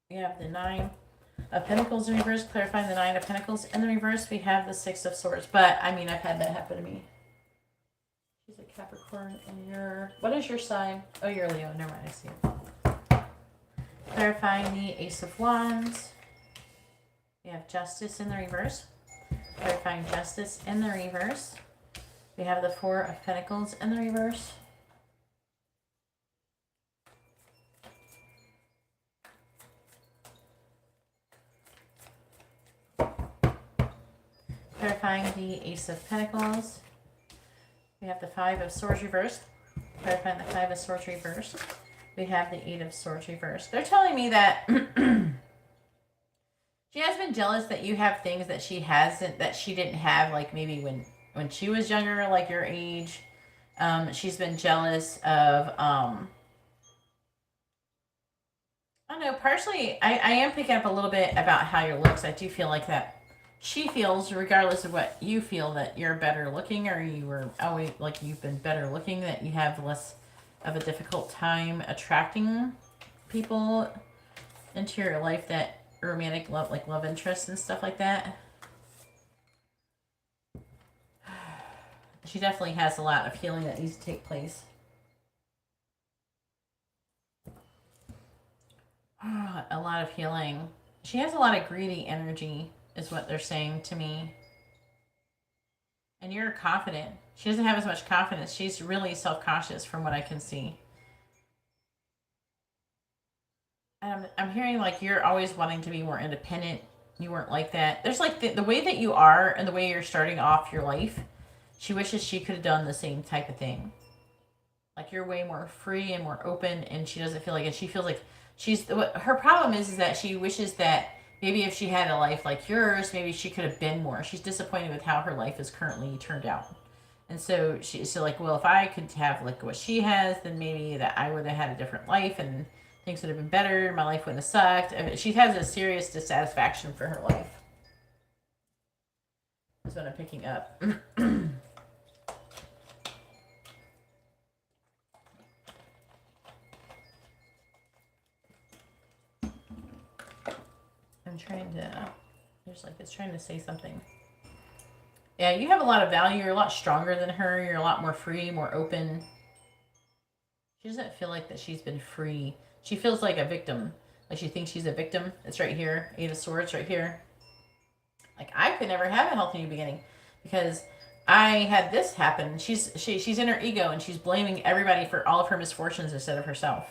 We have the Nine of Pentacles in reverse, clarifying the Nine of Pentacles in the reverse. We have the Six of Swords, but I mean, I've had that happen to me. She's a Capricorn, and what is your sign? Oh, you're Leo. Never mind, I see it. Clarifying the Ace of Wands. We have Justice in the reverse, clarifying Justice in the reverse. We have the Four of Pentacles in the reverse. Clarifying the Ace of Pentacles. We have the Five of Swords reversed. Clarifying the Five of Swords reversed. We have the Eight of Swords reversed. They're telling me that she has been jealous that you have things that she hasn't, that she didn't have, like maybe when she was younger, like your age. She's been jealous of, I don't know, partially, I am picking up a little bit about how your looks. I do feel like that she feels, regardless of what you feel, that you're better looking, or you were always, like, you've been better looking, that you have less of a difficult time attracting people into your life, that romantic love, like love interests and stuff like that. She definitely has a lot of healing that needs to take place. A lot of healing. She has a lot of greedy energy, is what they're saying to me. And you're confident. She doesn't have as much confidence. She's really self-conscious from what I can see. I'm hearing like you're always wanting to be more independent. You weren't like that. There's like the way that you are and the way you're starting off your life. She wishes she could have done the same type of thing. Like you're way more free and more open, and she doesn't feel like it. She feels like her problem is that she wishes that maybe if she had a life like yours, maybe she could have been more. She's disappointed with how her life is currently turned out. And so she's like, well, if I could have like what she has, then maybe that I would have had a different life and things would have been better. My life wouldn't have sucked. I mean, she has a serious dissatisfaction for her life. That's what I'm picking up. I'm trying to, there's like, it's trying to say something. Yeah, you have a lot of value. You're a lot stronger than her. You're a lot more free, more open. She doesn't feel like that she's been free. She feels like a victim. Like she thinks she's a victim. It's right here. Eight of Swords right here. Like I could never have a healthy new beginning because I had this happen. She's in her ego and she's blaming everybody for all of her misfortunes instead of herself.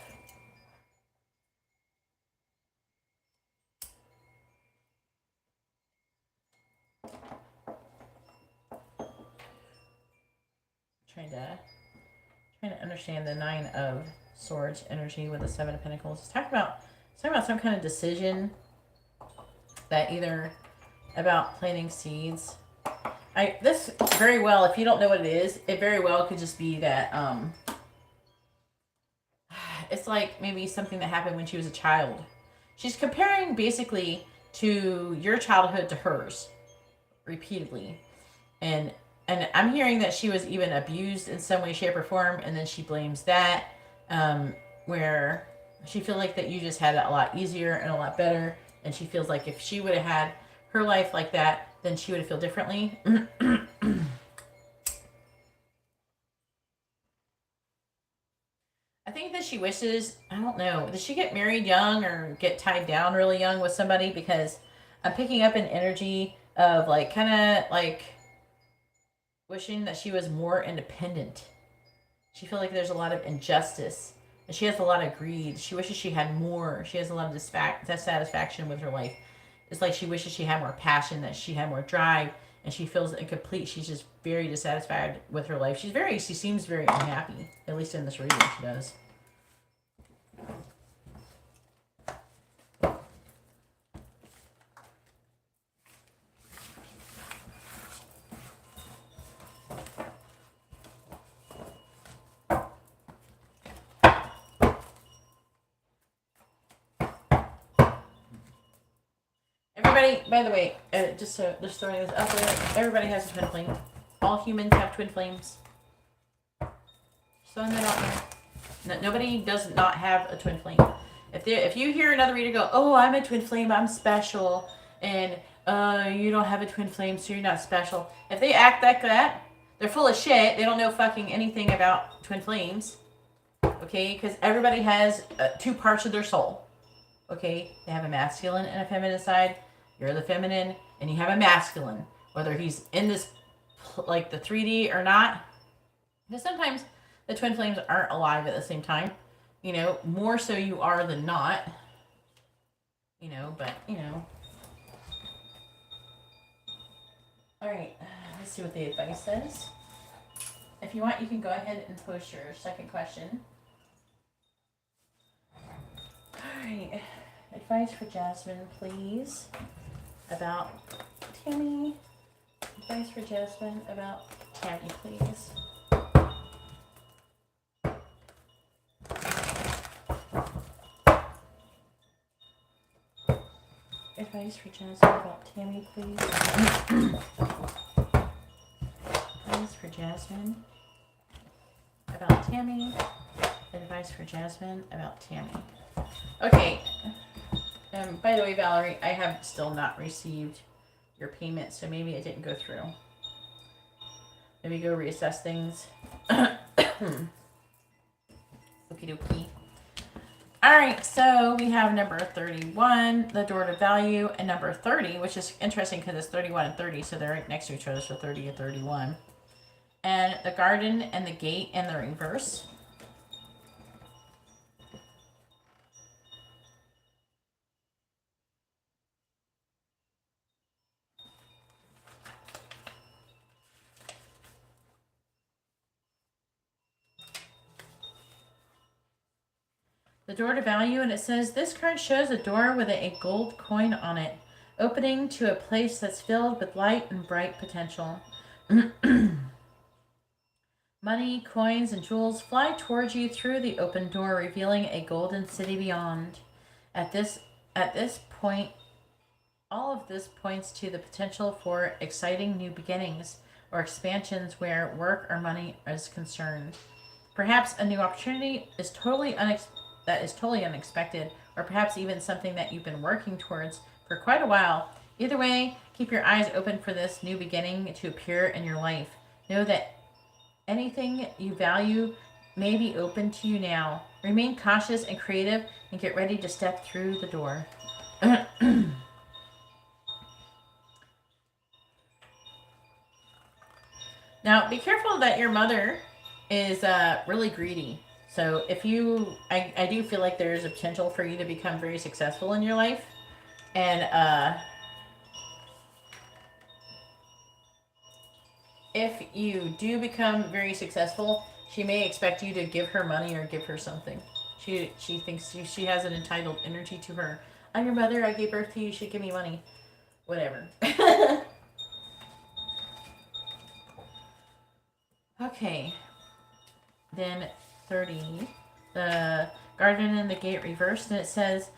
Trying to understand the Nine of Swords energy with the Seven of Pentacles. It's talking about some kind of decision that either about planting seeds. This very well, if you don't know what it is, it very well could just be that it's like maybe something that happened when she was a child. She's comparing basically to your childhood to hers repeatedly. And I'm hearing that she was even abused in some way, shape, or form, and then she blames that, where she feels like that you just had it a lot easier and a lot better, and she feels like if she would have had her life like that, then she would have felt differently. I think that she wishes, I don't know, did she get married young or get tied down really young with somebody? Because I'm picking up an energy of like kind of like wishing that she was more independent. She feels like there's a lot of injustice and she has a lot of greed. She wishes she had more. She has a lot of dissatisfaction with her life. It's like she wishes she had more passion, that she had more drive, and she feels incomplete. She's just very dissatisfied with her life. She seems very unhappy, at least in this reading she does. Everybody, by the way, just throwing this out there, everybody has a twin flame. All humans have twin flames. Throwing that out there. Nobody does not have a twin flame. If you hear another reader go, oh, I'm a twin flame, I'm special, and you don't have a twin flame, so you're not special. If they act like that, they're full of shit. They don't know fucking anything about twin flames. Okay? Because everybody has two parts of their soul. Okay? They have a masculine and a feminine side. You're the feminine, and you have a masculine. Whether he's in this, like the 3D or not. Because sometimes the twin flames aren't alive at the same time. You know, more so you are than not. You know, but, you know. Alright, let's see what the advice says. If you want, you can go ahead and post your second question. Alright, advice for Jasmine, please. About Tammy. Advice for Jasmine about Tammy, please. Advice for Jasmine about Tammy, please. Advice for Jasmine about Tammy. Advice for Jasmine about Tammy. Okay. By the way, Valerie, I have still not received your payment, so maybe it didn't go through. Maybe go reassess things. Okie dokie. Alright, so we have number 31, the door to value, and number 30, which is interesting because it's 31 and 30, so they're right next to each other, so 30 and 31. And the garden and the gate and the reverse. The door to value, and it says, this card shows a door with a gold coin on it, opening to a place that's filled with light and bright potential. Money, coins, and jewels fly towards you through the open door, revealing a golden city beyond. At this point, all of this points to the potential for exciting new beginnings or expansions where work or money is concerned. Perhaps a new opportunity is totally unexpected, or perhaps even something that you've been working towards for quite a while. Either way, keep your eyes open for this new beginning to appear in your life. Know that anything you value may be open to you now. Remain cautious and creative and get ready to step through the door. Now, be careful that your mother is really greedy. So if you, I do feel like there is a potential for you to become very successful in your life. And if you do become very successful, she may expect you to give her money or give her something. She thinks she has an entitled energy to her. I'm your mother, I gave birth to you, you should give me money. Whatever. Okay. Then 30. The garden and the gate reversed, and it says,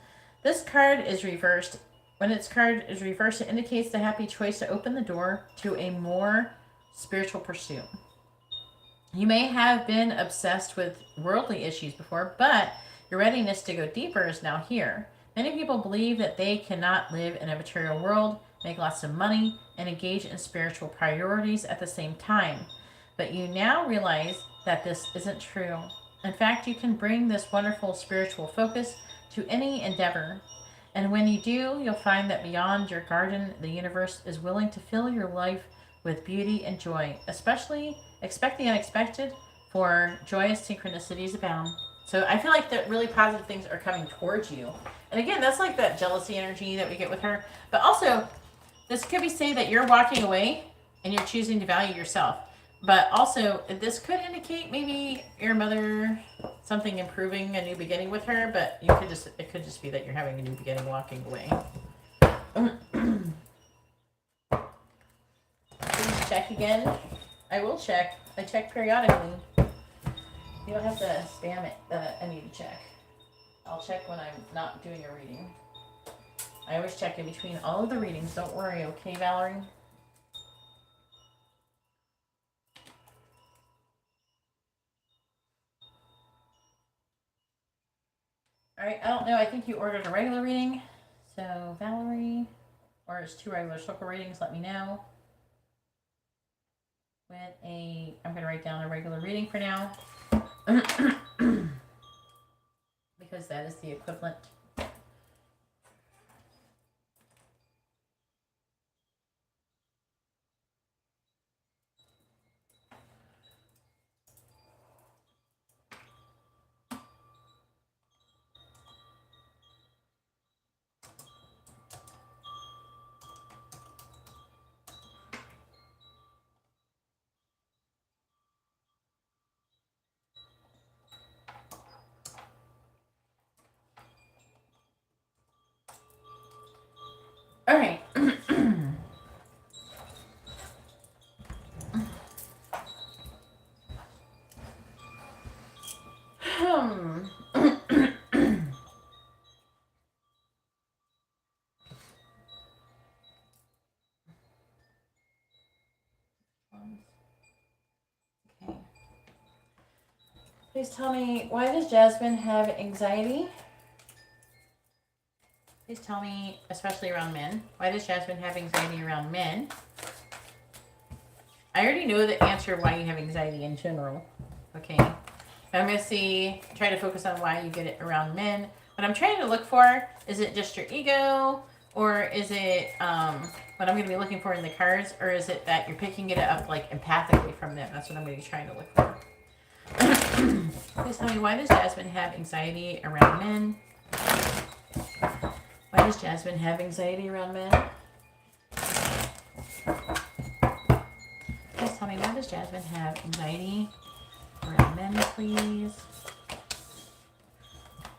this card is reversed. When its card is reversed, it indicates the happy choice to open the door to a more spiritual pursuit. You may have been obsessed with worldly issues before, but your readiness to go deeper is now here. Many people believe that they cannot live in a material world, make lots of money, and engage in spiritual priorities at the same time. But you now realize that this isn't true. In fact, you can bring this wonderful spiritual focus to any endeavor. And when you do, you'll find that beyond your garden, the universe is willing to fill your life with beauty and joy. Especially expect the unexpected, for joyous synchronicities abound. So I feel like that really positive things are coming towards you. And again, that's like that jealousy energy that we get with her. But also, this could be saying that you're walking away and you're choosing to value yourself. But also, this could indicate maybe your mother, something improving, a new beginning with her. But it could just be that you're having a new beginning walking away. Please check again. I will check. I check periodically. You don't have to spam it that I need to check. I'll check when I'm not doing a reading. I always check in between all of the readings. Don't worry, okay, Valerie? Alright, I don't know. I think you ordered a regular reading. So, Valerie, or it's 2 regular circle readings, let me know. I'm going to write down a regular reading for now. Because that is the equivalent. All right. Okay. Please tell me, why does Jasmine have anxiety? Please tell me, especially around men, why does Jasmine have anxiety around men? I already know the answer why you have anxiety in general. Okay. I'm going to try to focus on why you get it around men. What I'm trying to look for, is it just your ego? Or is it, what I'm going to be looking for in the cards? Or is it that you're picking it up, like, empathically from them? That's what I'm going to be trying to look for. Please tell me, why does Jasmine have anxiety around men? Why does Jasmine have anxiety around men? Please tell me, why does Jasmine have anxiety around men, please?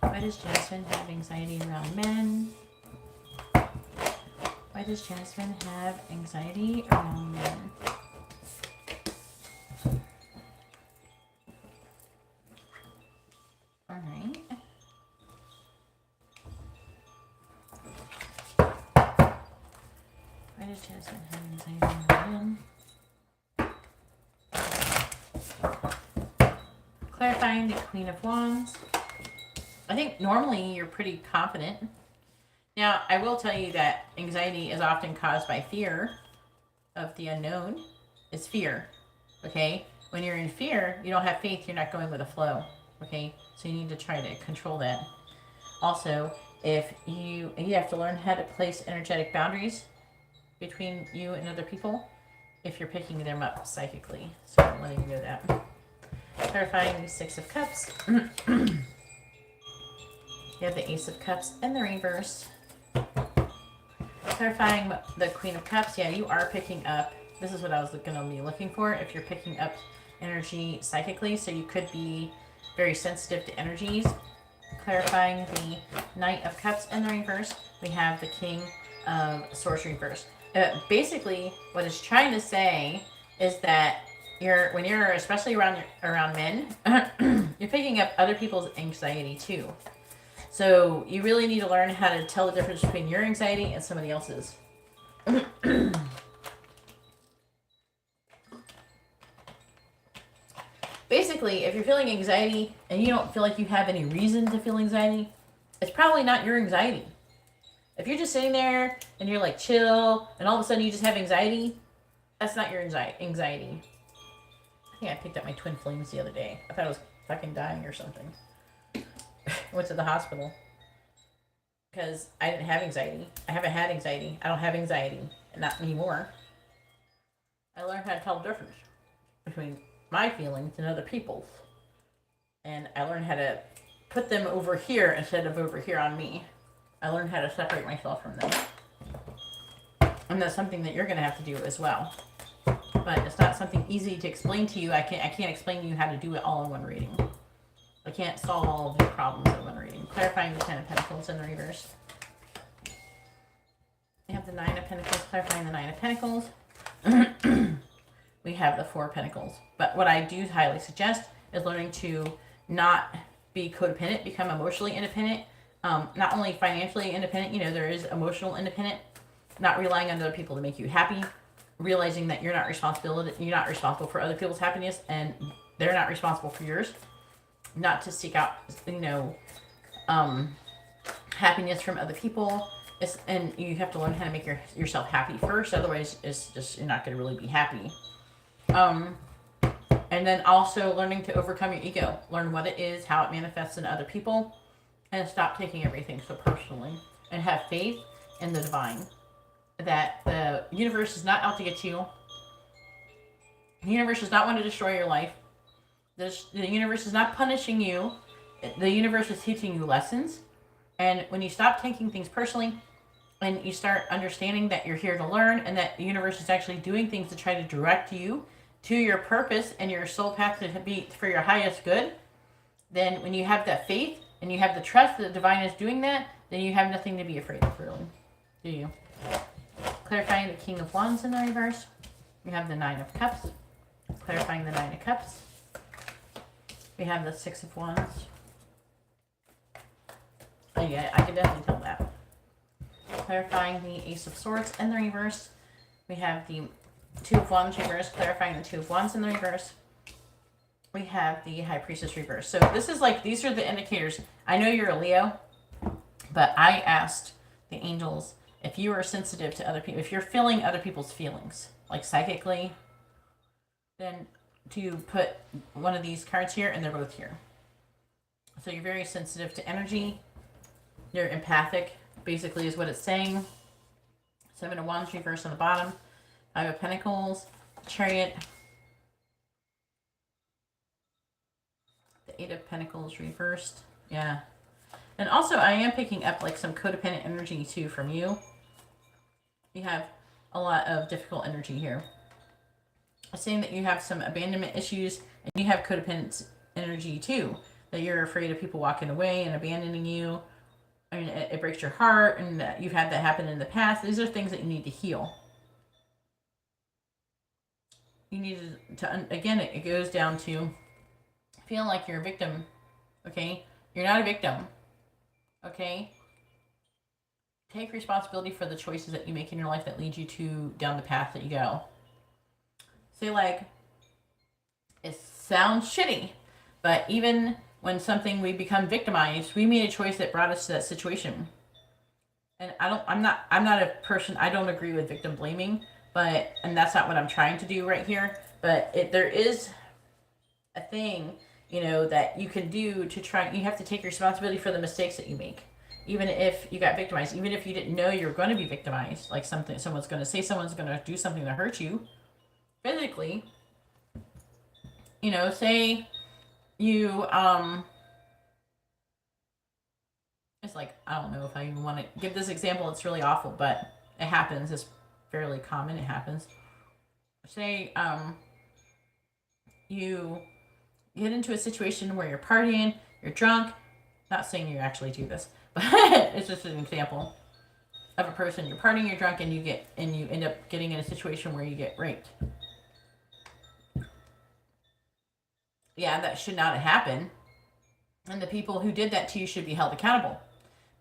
Why does Jasmine have anxiety around men? Why does Jasmine have anxiety around men? just having clarifying the Queen of Wands. I think normally you're pretty confident. Now, I will tell you that anxiety is often caused by fear of the unknown. It's fear, okay? When you're in fear, you don't have faith, you're not going with the flow, okay? So you need to try to control that. Also, if you have to learn how to place energetic boundaries between you and other people if you're picking them up psychically. So I'm letting you know that. Clarifying the Six of Cups. You have the Ace of Cups and the reverse. Clarifying the Queen of Cups. Yeah, you are picking up. This is what I was going to be looking for. If you're picking up energy psychically, so you could be very sensitive to energies. Clarifying the Knight of Cups and the reverse. We have the King of Swords reverse. Basically, what it's trying to say is that when you're especially around men, you're picking up other people's anxiety too. So you really need to learn how to tell the difference between your anxiety and somebody else's. Basically, if you're feeling anxiety and you don't feel like you have any reason to feel anxiety, it's probably not your anxiety. If you're just sitting there and you're like chill and all of a sudden you just have anxiety, that's not your anxiety. I think I picked up my twin flames the other day. I thought I was fucking dying or something. I went to the hospital because I didn't have anxiety. I haven't had anxiety. I don't have anxiety. And not anymore. I learned how to tell the difference between my feelings and other people's. And I learned how to put them over here instead of over here on me. I learned how to separate myself from them. And that's something that you're going to have to do as well. But it's not something easy to explain to you. I can't explain to you how to do it all in one reading. I can't solve all of your problems in one reading. Clarifying the Ten of Pentacles in the reverse. We have the Nine of Pentacles, clarifying the Nine of Pentacles. We have the Four of Pentacles. But what I do highly suggest is learning to not be codependent, become emotionally independent. Not only financially independent, there is emotional independent, not relying on other people to make you happy, realizing that you're not responsible for other people's happiness and they're not responsible for yours. Not to seek out, happiness from other people. And you have to learn how to make yourself happy first. Otherwise, it's just, you're not going to really be happy. And then also learning to overcome your ego. Learn what it is, how it manifests in other people. And stop taking everything so personally. And have faith in the divine. That the universe is not out to get you. The universe does not want to destroy your life. The universe is not punishing you. The universe is teaching you lessons. And when you stop taking things personally, and you start understanding that you're here to learn, and that the universe is actually doing things to try to direct you to your purpose and your soul path to be for your highest good, then when you have that faith and you have the trust that the divine is doing that, then you have nothing to be afraid of, really. Do you? Clarifying the King of Wands in the reverse. We have the Nine of Cups. Clarifying the Nine of Cups. We have the Six of Wands. Oh yeah, I can definitely tell that. Clarifying the Ace of Swords in the reverse. We have the Two of Wands reverse. Clarifying the Two of Wands in the reverse. We have the High Priestess reverse. So this is like, these are the indicators. I know you're a Leo, but I asked the angels if you are sensitive to other people, if you're feeling other people's feelings, like psychically, then to put one of these cards here, and they're both here. So you're very sensitive to energy. You're empathic, basically, is what it's saying. Seven of Wands reverse on the bottom. Five of Pentacles, Chariot. The Eight of Pentacles reversed. Yeah. And also, I am picking up like some codependent energy too from you. You have a lot of difficult energy here. Saying that you have some abandonment issues, and you have codependent energy too. That you're afraid of people walking away and abandoning you. I mean, it breaks your heart, and you've had that happen in the past. These are things that you need to heal. You need to again, it goes down to feeling like you're a victim, okay? You're not a victim, okay? take responsibility for the choices that you make in your life that lead you to down the path that you go. Say, like, it sounds shitty, but even when we become victimized, we made a choice that brought us to that situation. And I'm not a person, I don't agree with victim blaming, and that's not what I'm trying to do right here, but there is a thing, that you can do to try. You have to take responsibility for the mistakes that you make. Even if you got victimized, even if you didn't know you were going to be victimized, like someone's going to say, someone's going to do something to hurt you physically, say you, it's like, I don't know if I even want to give this example. It's really awful, but it happens. It's fairly common. It happens. Say, you get into a situation where you're partying, you're drunk. Not saying you actually do this, but it's just an example of a person. You're partying, you're drunk, and you end up getting in a situation where you get raped. Yeah, that should not have happened. And the people who did that to you should be held accountable.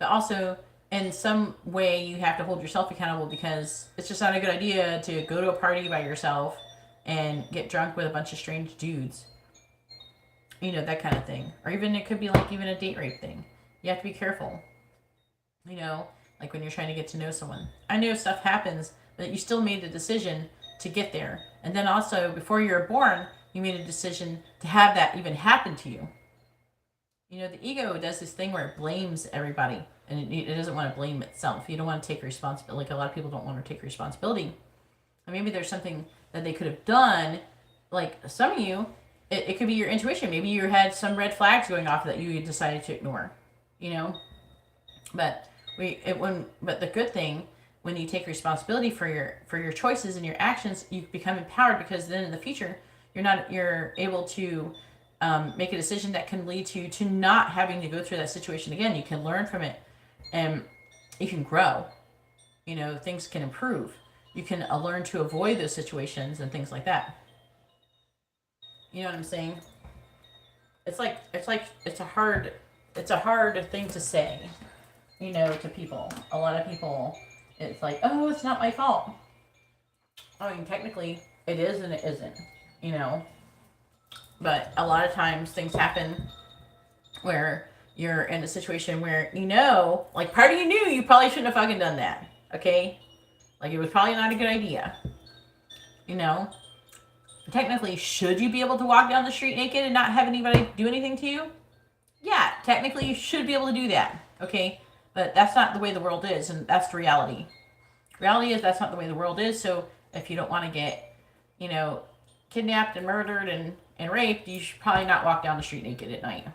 But also, in some way, you have to hold yourself accountable, because it's just not a good idea to go to a party by yourself and get drunk with a bunch of strange dudes. That kind of thing. Or even, it could be like even a date rape thing. You have to be careful. Like when you're trying to get to know someone. I know stuff happens, but you still made the decision to get there. And then also, before you were born, you made a decision to have that even happen to you. The ego does this thing where it blames everybody, and it doesn't want to blame itself. You don't want to take responsibility. Like, a lot of people don't want to take responsibility. And maybe there's something that they could have done. Like, some of you, it could be your intuition. Maybe you had some red flags going off that you decided to ignore. But the good thing, when you take responsibility for your choices and your actions, you become empowered, because then in the future you're able to make a decision that can lead you to not having to go through that situation again. You can learn from it, and you can grow. Things can improve. You can learn to avoid those situations and things like that. You know what I'm saying? It's a hard thing to say, to people. A lot of people, it's like, oh, it's not my fault. I mean, technically it is and it isn't, but a lot of times things happen where you're in a situation where, like, part of you knew you probably shouldn't have fucking done that. Okay? Like, it was probably not a good idea. Technically, should you be able to walk down the street naked and not have anybody do anything to you? Yeah, technically you should be able to do that. Okay? But that's not the way the world is, and that's the reality. Reality is that's not the way the world is, so if you don't want to get, kidnapped and murdered and raped, you should probably not walk down the street naked at night.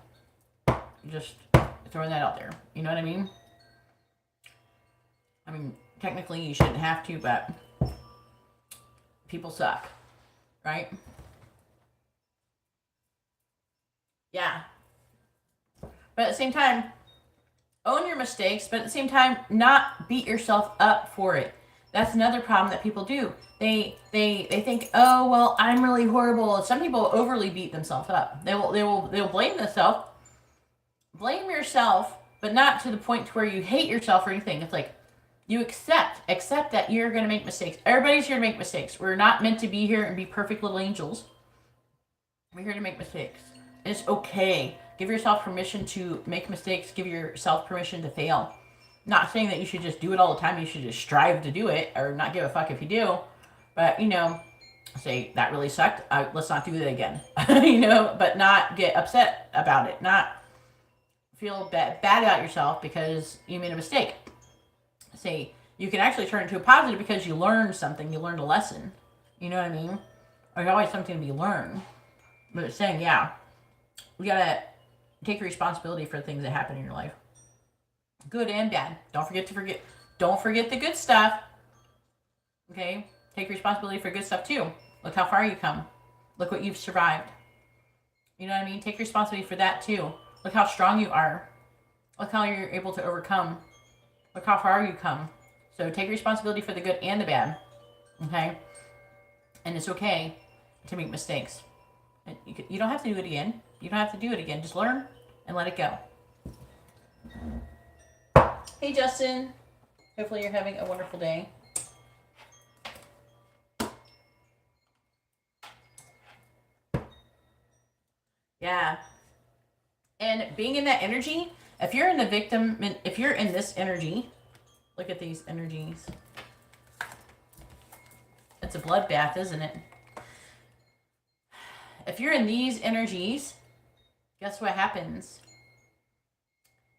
Just throwing that out there. You know what I mean? I mean, technically you shouldn't have to, but people suck. Right? Yeah. But at the same time, own your mistakes, but at the same time, not beat yourself up for it. That's another problem that people do. They think, oh, well, I'm really horrible. Some people overly beat themselves up. They'll blame themselves. Blame yourself, but not to the point to where you hate yourself or anything. It's like, you accept that you're going to make mistakes. Everybody's here to make mistakes. We're not meant to be here and be perfect little angels. We're here to make mistakes. It's okay. Give yourself permission to make mistakes. Give yourself permission to fail. Not saying that you should just do it all the time. You should just strive to do it, or not give a fuck if you do. But, say, that really sucked. Let's not do that again. But not get upset about it. Not feel bad about yourself because you made a mistake. Say, you can actually turn it into a positive because you learned something. You learned a lesson. You know what I mean? There's always something to be learned. But it's saying, yeah, you gotta take responsibility for the things that happen in your life. Good and bad. Don't forget the good stuff. Okay? Take responsibility for good stuff too. Look how far you come. Look what you've survived. You know what I mean? Take responsibility for that too. Look how strong you are. Look how you're able to overcome. Look how far you come. So take responsibility for the good and the bad. Okay? And it's okay to make mistakes. You don't have to do it again. You don't have to do it again. Just learn and let it go. Hey, Justin. Hopefully you're having a wonderful day. Yeah. And being in that energy, if you're in the victim, if you're in this energy, look at these energies. It's a bloodbath, isn't it? If you're in these energies, guess what happens?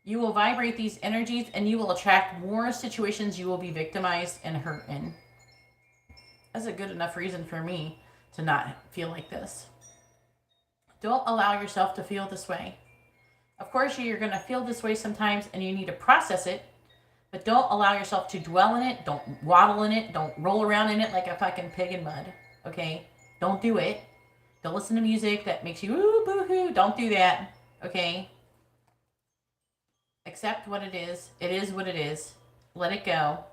You will vibrate these energies and you will attract more situations you will be victimized and hurt in. That's a good enough reason for me to not feel like this. Don't allow yourself to feel this way. Of course, you're going to feel this way sometimes and you need to process it, but don't allow yourself to dwell in it. Don't waddle in it. Don't roll around in it like a fucking pig in mud. Okay? Don't do it. Don't listen to music that makes you ooh, boo-hoo. Don't do that. Okay? Accept what it is. It is what it is. Let it go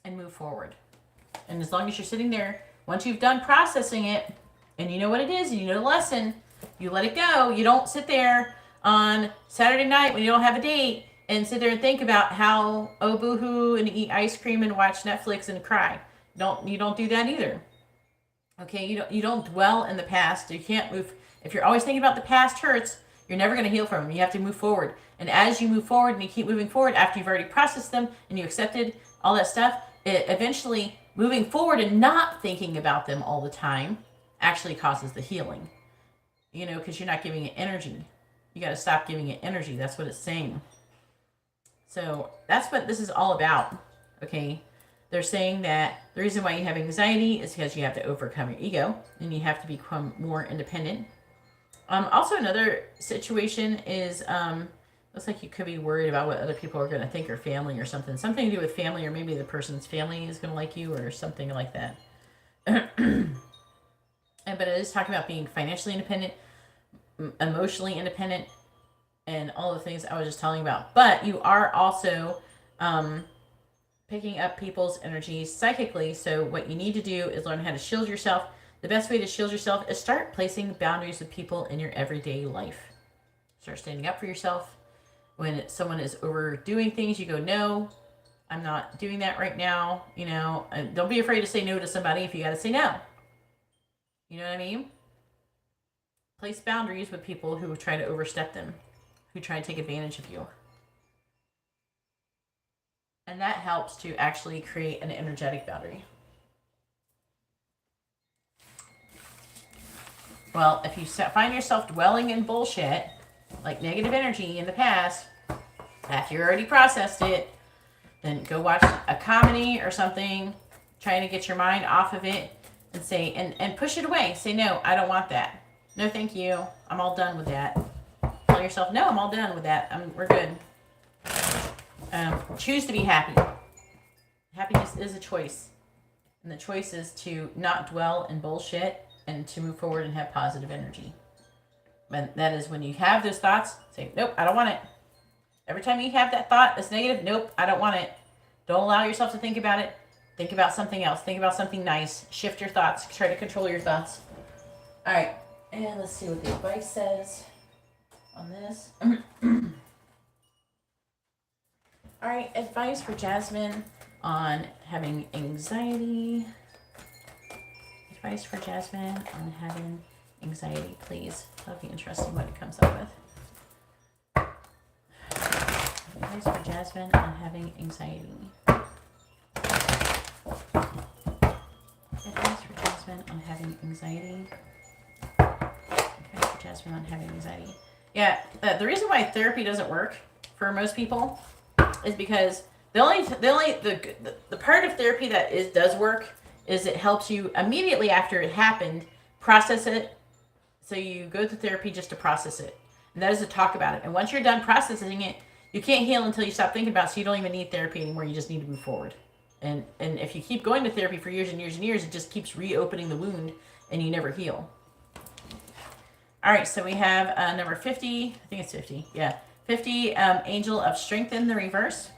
and move forward. And as long as you're sitting there, once you've done processing it and you know what it is and you know the lesson, you let it go. You don't sit there on Saturday night when you don't have a date and sit there and think about how, oh, boo-hoo, and eat ice cream and watch Netflix and cry. You don't do that either. Okay, you don't dwell in the past. You can't move. If you're always thinking about the past hurts, you're never going to heal from them. You have to move forward. And as you move forward and you keep moving forward, after you've already processed them and you accepted all that stuff, it eventually moving forward and not thinking about them all the time actually causes the healing. You know, because you're not giving it energy. You got to stop giving it energy. That's what it's saying. So that's what this is all about. Okay. They're saying that the reason why you have anxiety is because you have to overcome your ego and you have to become more independent. Also, another situation is, looks like you could be worried about what other people are going to think, or family or something. Something to do with family, or maybe the person's family is going to like you or something like that. But it is talking about being financially independent, emotionally independent, and all the things I was just telling about. But you are also picking up people's energies psychically. So what you need to do is learn how to shield yourself. The best way to shield yourself is start placing boundaries with people in your everyday life. Start standing up for yourself. When someone is overdoing things, you go, no, I'm not doing that right now. You know, and don't be afraid to say no to somebody if you got to say no. You know what I mean? Place boundaries with people who try to overstep them, who try to take advantage of you. And that helps to actually create an energetic boundary. Well, if you find yourself dwelling in bullshit, like negative energy in the past, after you already processed it, then go watch a comedy or something, trying to get your mind off of it, and say, and push it away. Say, no, I don't want that. No, thank you. I'm all done with that. Tell yourself, no, I'm all done with that. We're good. Choose to be happy. Happiness is a choice. And the choice is to not dwell in bullshit and to move forward and have positive energy. And that is when you have those thoughts, say, nope, I don't want it. Every time you have that thought that's negative, nope, I don't want it. Don't allow yourself to think about it. Think about something else. Think about something nice. Shift your thoughts. Try to control your thoughts. All right. And let's see what the advice says on this. All right. Advice for Jasmine on having anxiety. Advice for Jasmine on having anxiety, please. That'll be interesting what it comes up with. Advice for Jasmine on having anxiety. Advice for Jasmine on having anxiety. Advice for Jasmine on having anxiety. Yeah, the reason why therapy doesn't work for most people is because the part of therapy that does work is it helps you immediately after it happened process it. So you go to therapy just to process it, and that is to talk about it. And once you're done processing it, you can't heal until you stop thinking about it. So you don't even need therapy anymore. You just need to move forward. And if you keep going to therapy for years and years and years, it just keeps reopening the wound, and you never heal. All right, so we have number 50. I think it's 50. Yeah, 50. Angel of Strength in the reverse.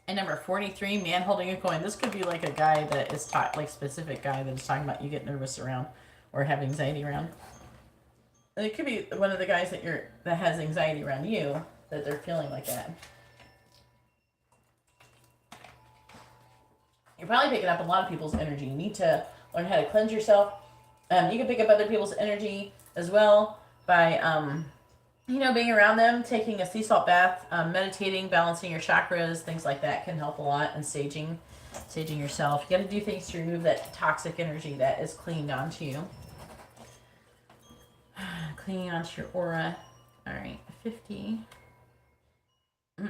And number 43, man holding a coin. This could be like a guy that is specific guy that is talking about you get nervous around or have anxiety around. And it could be one of the guys that has anxiety around you that they're feeling like that. You're probably picking up a lot of people's energy. You need to learn how to cleanse yourself. You can pick up other people's energy as well by, you know, being around them, taking a sea salt bath, meditating, balancing your chakras, things like that can help a lot, and saging yourself. You got to do things to remove that toxic energy that is clinging onto you. Clinging onto your aura. All right, 50. It's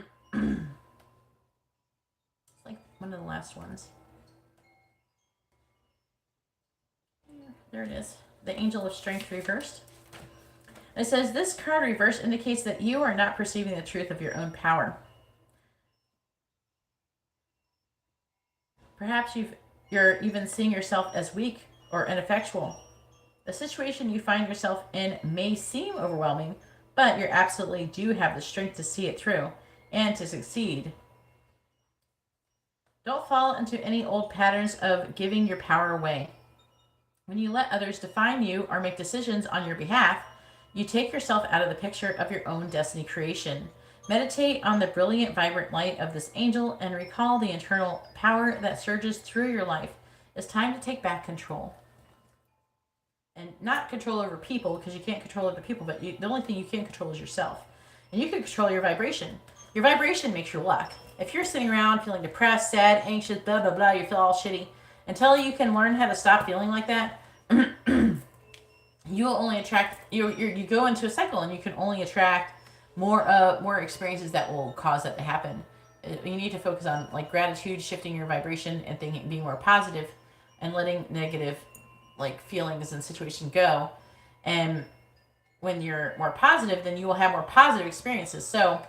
like one of the last ones. There it is. The Angel of Strength reversed. It says, this card reverse indicates that you are not perceiving the truth of your own power. Perhaps you're even seeing yourself as weak or ineffectual. The situation you find yourself in may seem overwhelming, but you absolutely do have the strength to see it through and to succeed. Don't fall into any old patterns of giving your power away. When you let others define you or make decisions on your behalf, you take yourself out of the picture of your own destiny creation. Meditate on the brilliant, vibrant light of this angel and recall the internal power that surges through your life. It's time to take back control. And not control over people, because you can't control other people, but the only thing you can control is yourself. And you can control your vibration. Your vibration makes your luck. If you're sitting around feeling depressed, sad, anxious, blah, blah, blah, you feel all shitty, until you can learn how to stop feeling like that, you'll only attract, you go into a cycle, and you can only attract more experiences that will cause that to happen. You need to focus on like gratitude, shifting your vibration, and being more positive, and letting negative like feelings and situations go. And when you're more positive, then you will have more positive experiences. So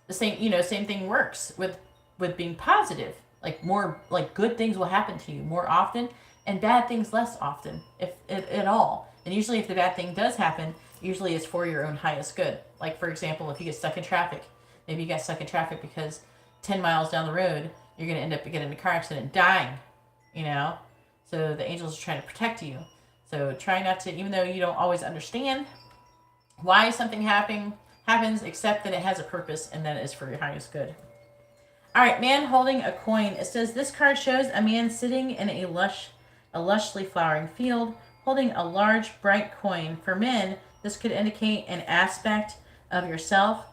the same thing works with being positive. Like more like good things will happen to you more often, and bad things less often, if at all. And usually if the bad thing does happen, usually it's for your own highest good. Like for example, if you get stuck in traffic, maybe you got stuck in traffic because 10 miles down the road, you're going to end up getting in a car accident and dying, you know? So the angels are trying to protect you. So try not to, even though you don't always understand why something happens, accept that it has a purpose and that it is for your highest good. All right, man holding a coin. It says this card shows a man sitting in a lushly flowering field holding a large, bright coin. For men, this could indicate an aspect of yourself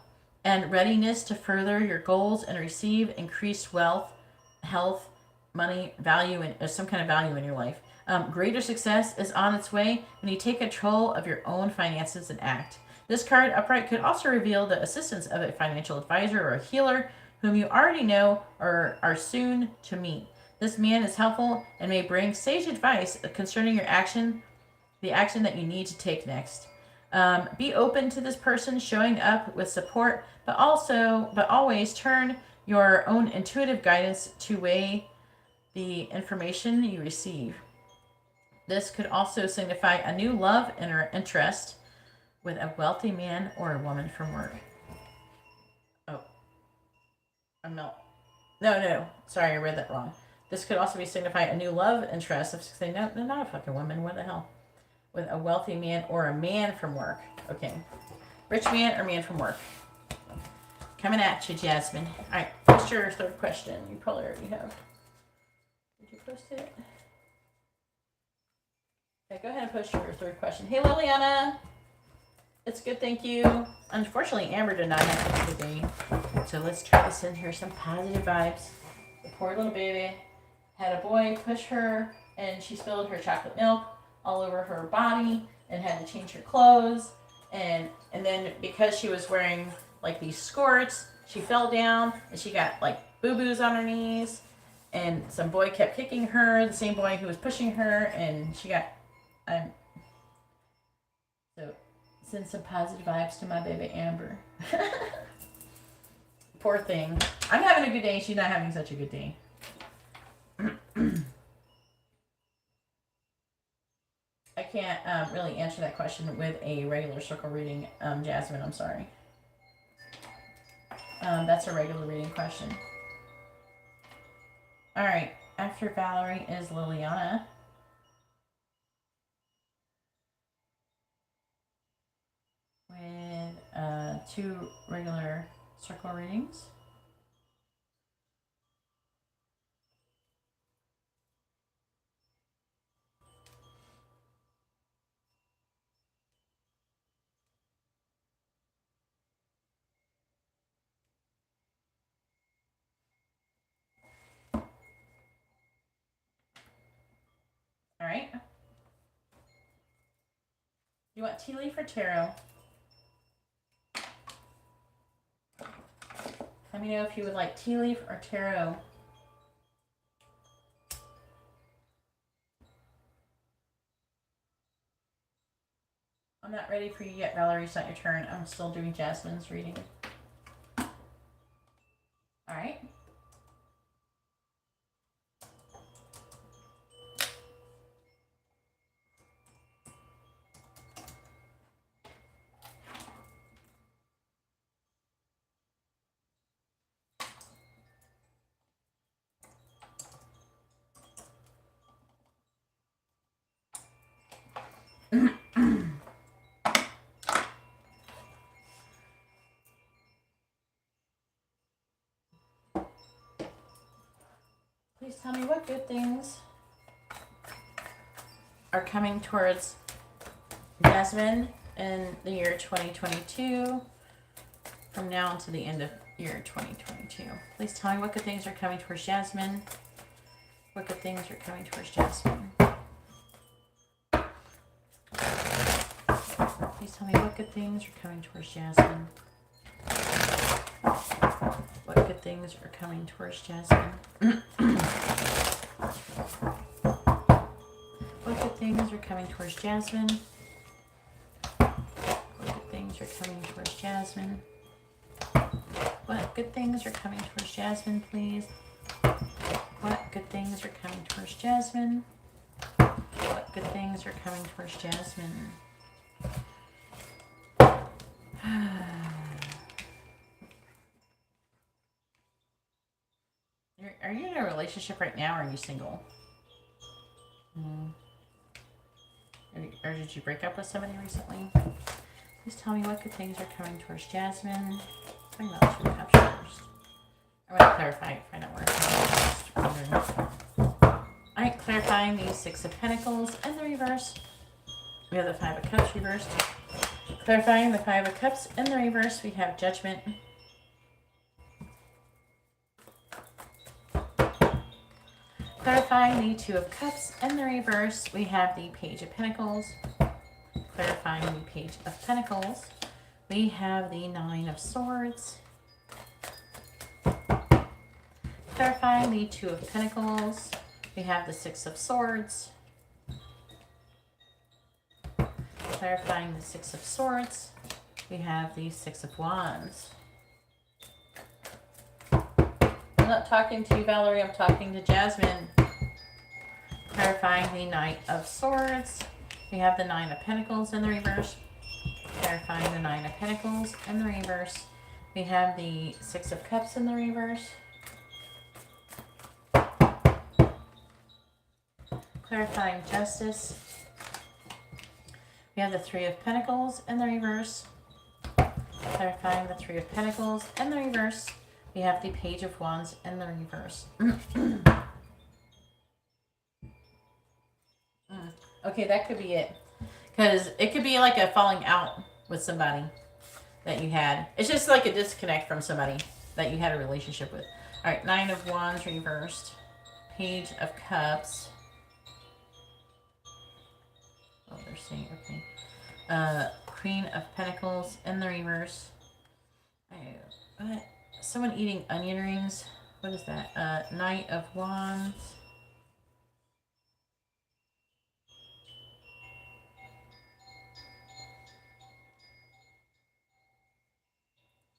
and readiness to further your goals and receive increased wealth, health, money, value, and some kind of value in your life. Greater success is on its way when you take control of your own finances and act. This card upright could also reveal the assistance of a financial advisor or a healer whom you already know or are soon to meet. This man is helpful and may bring sage advice concerning your action, the action that you need to take next. Be open to this person showing up with support, but always turn your own intuitive guidance to weigh the information you receive. This could also signify a new love and interest with a wealthy man or a woman from work. Oh, I'm not. No. Sorry, I read that wrong. This could also be signify a new love interest. If say no, they're not a fucking woman. What the hell? With a wealthy man or a man from work. Okay, rich man or man from work. Coming at you, Jasmine. All right, post your third question. You probably already have. Did you post it? Okay, go ahead and post your third question. Hey, Liliana. It's good, thank you. Unfortunately, Amber did not have a good day. So let's try to send her some positive vibes. The poor little baby had a boy push her, and she spilled her chocolate milk all over her body and had to change her clothes. And then because she was wearing like these skirts, she fell down and she got like boo-boos on her knees. And some boy kept kicking her, the same boy who was pushing her, and she got... So send some positive vibes to my baby Amber. Poor thing. I'm having a good day. She's not having such a good day. I can't really answer that question with a regular circle reading, Jasmine. I'm sorry. That's a regular reading question. All right. After Valerie is Liliana. With 2 regular circle readings. right? You want tea leaf or tarot? Let me know if you would like tea leaf or tarot. I'm not ready for you yet, Valerie. It's not your turn. I'm still doing Jasmine's reading. All right. Please tell me what good things are coming towards Jasmine in the year 2022 from now until the end of year 2022. Please tell me what good things are coming towards Jasmine. What good things are coming towards Jasmine. Please tell me what good things are coming towards Jasmine. What good things are coming towards Jasmine. What good things are coming towards Jasmine. What good things are coming towards Jasmine. What good things are coming towards Jasmine, please? What good things are coming towards Jasmine? What good things are coming towards Jasmine? Are you in a relationship right now, or are you single? Or did you break up with somebody recently? Please tell me what good things are coming towards Jasmine. Bring that to the cups first. I want to clarify, find out where it's going. Alright, clarifying the Six of Pentacles and the reverse. We have the Five of Cups reversed. Clarifying the Five of Cups in the reverse, we have Judgment. Clarifying the Two of Cups in the reverse, we have the Page of Pentacles. Clarifying the Page of Pentacles, we have the Nine of Swords. Clarifying the Two of Pentacles, we have the Six of Swords. Clarifying the Six of Swords, we have the Six of Wands. I'm not talking to you, Valerie, I'm talking to Jasmine. Clarifying the Knight of Swords, we have the Nine of Pentacles in the reverse. Clarifying the Nine of Pentacles in the reverse, we have the Six of Cups in the reverse. Clarifying Justice, we have the Three of Pentacles in the reverse. Clarifying the Three of Pentacles in the reverse, we have the Page of Wands in the reverse. Okay, that could be it. Because it could be like a falling out with somebody that you had. It's just like a disconnect from somebody that you had a relationship with. Alright, Nine of Wands reversed. Page of Cups. Oh, they're saying, okay. Queen of Pentacles in the reverse. What? Someone eating onion rings. What is that? Knight of Wands.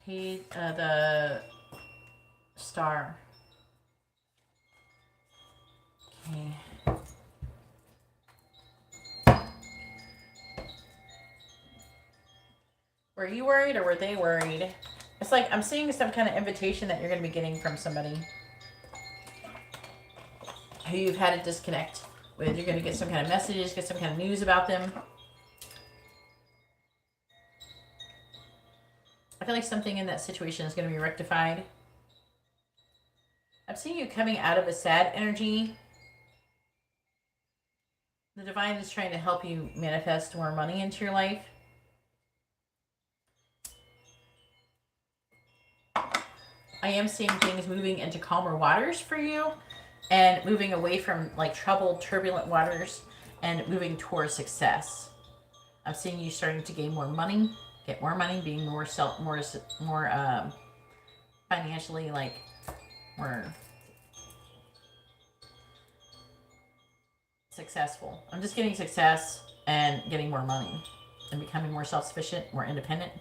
The Star. Okay. Were you worried or were they worried? It's like I'm seeing some kind of invitation that you're going to be getting from somebody who you've had a disconnect with. You're going to get some kind of messages, get some kind of news about them. I feel like something in that situation is going to be rectified. I'm seeing you coming out of a sad energy. The divine is trying to help you manifest more money into your life. I am seeing things moving into calmer waters for you and moving away from like troubled, turbulent waters and moving towards success. I'm seeing you starting to gain more money, get more money, being more financially, like, more successful. I'm just getting success and getting more money and becoming more self-sufficient, more independent.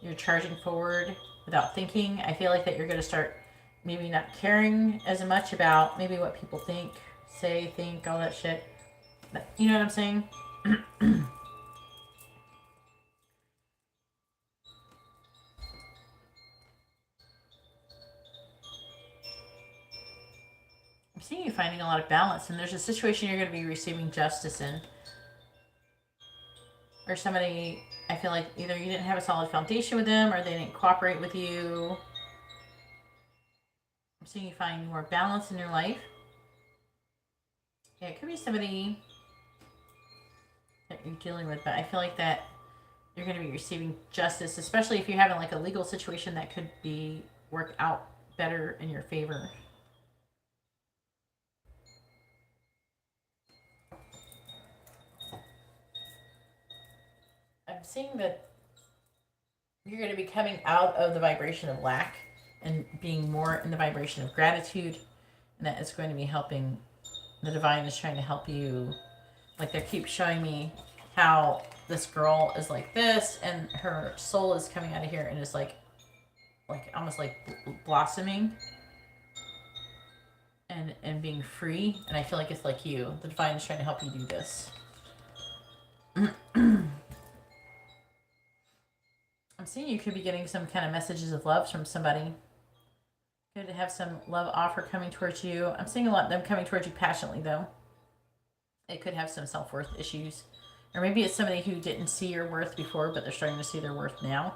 You're charging forward without thinking. I feel like that you're going to start maybe not caring as much about maybe what people think, say, think, all that shit. You know what I'm saying? I'm seeing you finding a lot of balance, and there's a situation you're going to be receiving justice in. Or somebody, I feel like either you didn't have a solid foundation with them or they didn't cooperate with you. I'm seeing you find more balance in your life. Yeah, it could be somebody that you're dealing with, but I feel like that you're going to be receiving justice, especially if you're having like a legal situation that could be work out better in your favor. I'm seeing that you're going to be coming out of the vibration of lack and being more in the vibration of gratitude, and that it's going to be helping. The divine is trying to help you. Like, they keep showing me how this girl is like this, and her soul is coming out of here and is like almost like blossoming and being free. And I feel like it's like you. The divine is trying to help you do this. I'm seeing you could be getting some kind of messages of love from somebody. Good to have some love offer coming towards you. I'm seeing a lot of them coming towards you passionately, though. It could have some self-worth issues. Or maybe it's somebody who didn't see your worth before, but they're starting to see their worth now.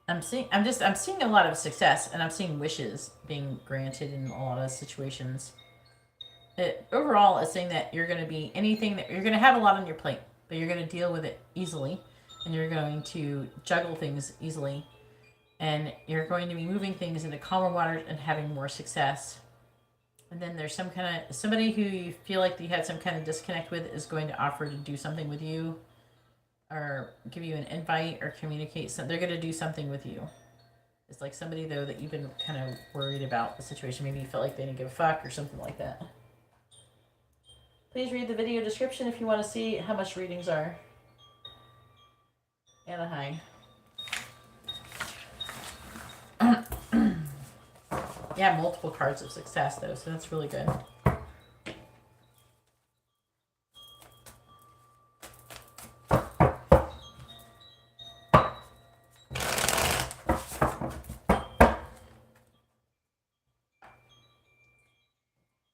I'm seeing a lot of success, and I'm seeing wishes being granted in a lot of situations. Overall, it's saying that you're going to be anything that you're going to have a lot on your plate, but you're going to deal with it easily, and you're going to juggle things easily, and you're going to be moving things into calmer waters and having more success. And then there's somebody who you feel like you had some kind of disconnect with is going to offer to do something with you, or give you an invite, or communicate something. They're going to do something with you. It's like somebody, though, that you've been kind of worried about the situation. Maybe you felt like they didn't give a fuck or something like that. Please read the video description if you want to see how much readings are. And a hi. Yeah, multiple cards of success, though, so that's really good.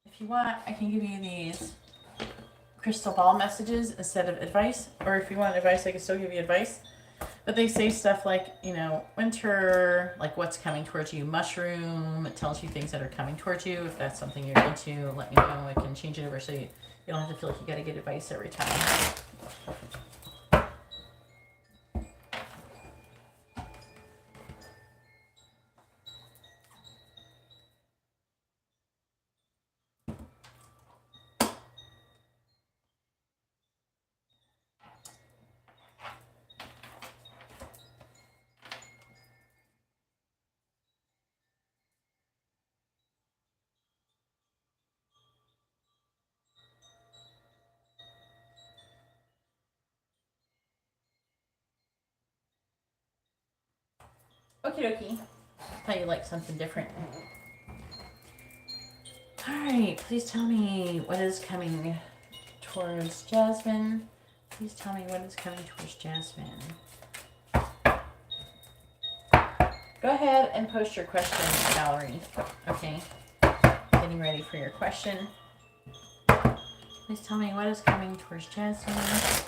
If you want, I can give you these crystal ball messages instead of advice. Or if you want advice, I can still give you advice. But they say stuff like, winter, like what's coming towards you, mushroom. It tells you things that are coming towards you. If that's something you're into, let me know. I can change it over so you don't have to feel like you got to get advice every time. Okie dokie. Thought you liked something different. Alright, please tell me what is coming towards Jasmine. Please tell me what is coming towards Jasmine. Go ahead and post your question, Valerie. Okay. Getting ready for your question. Please tell me what is coming towards Jasmine. Please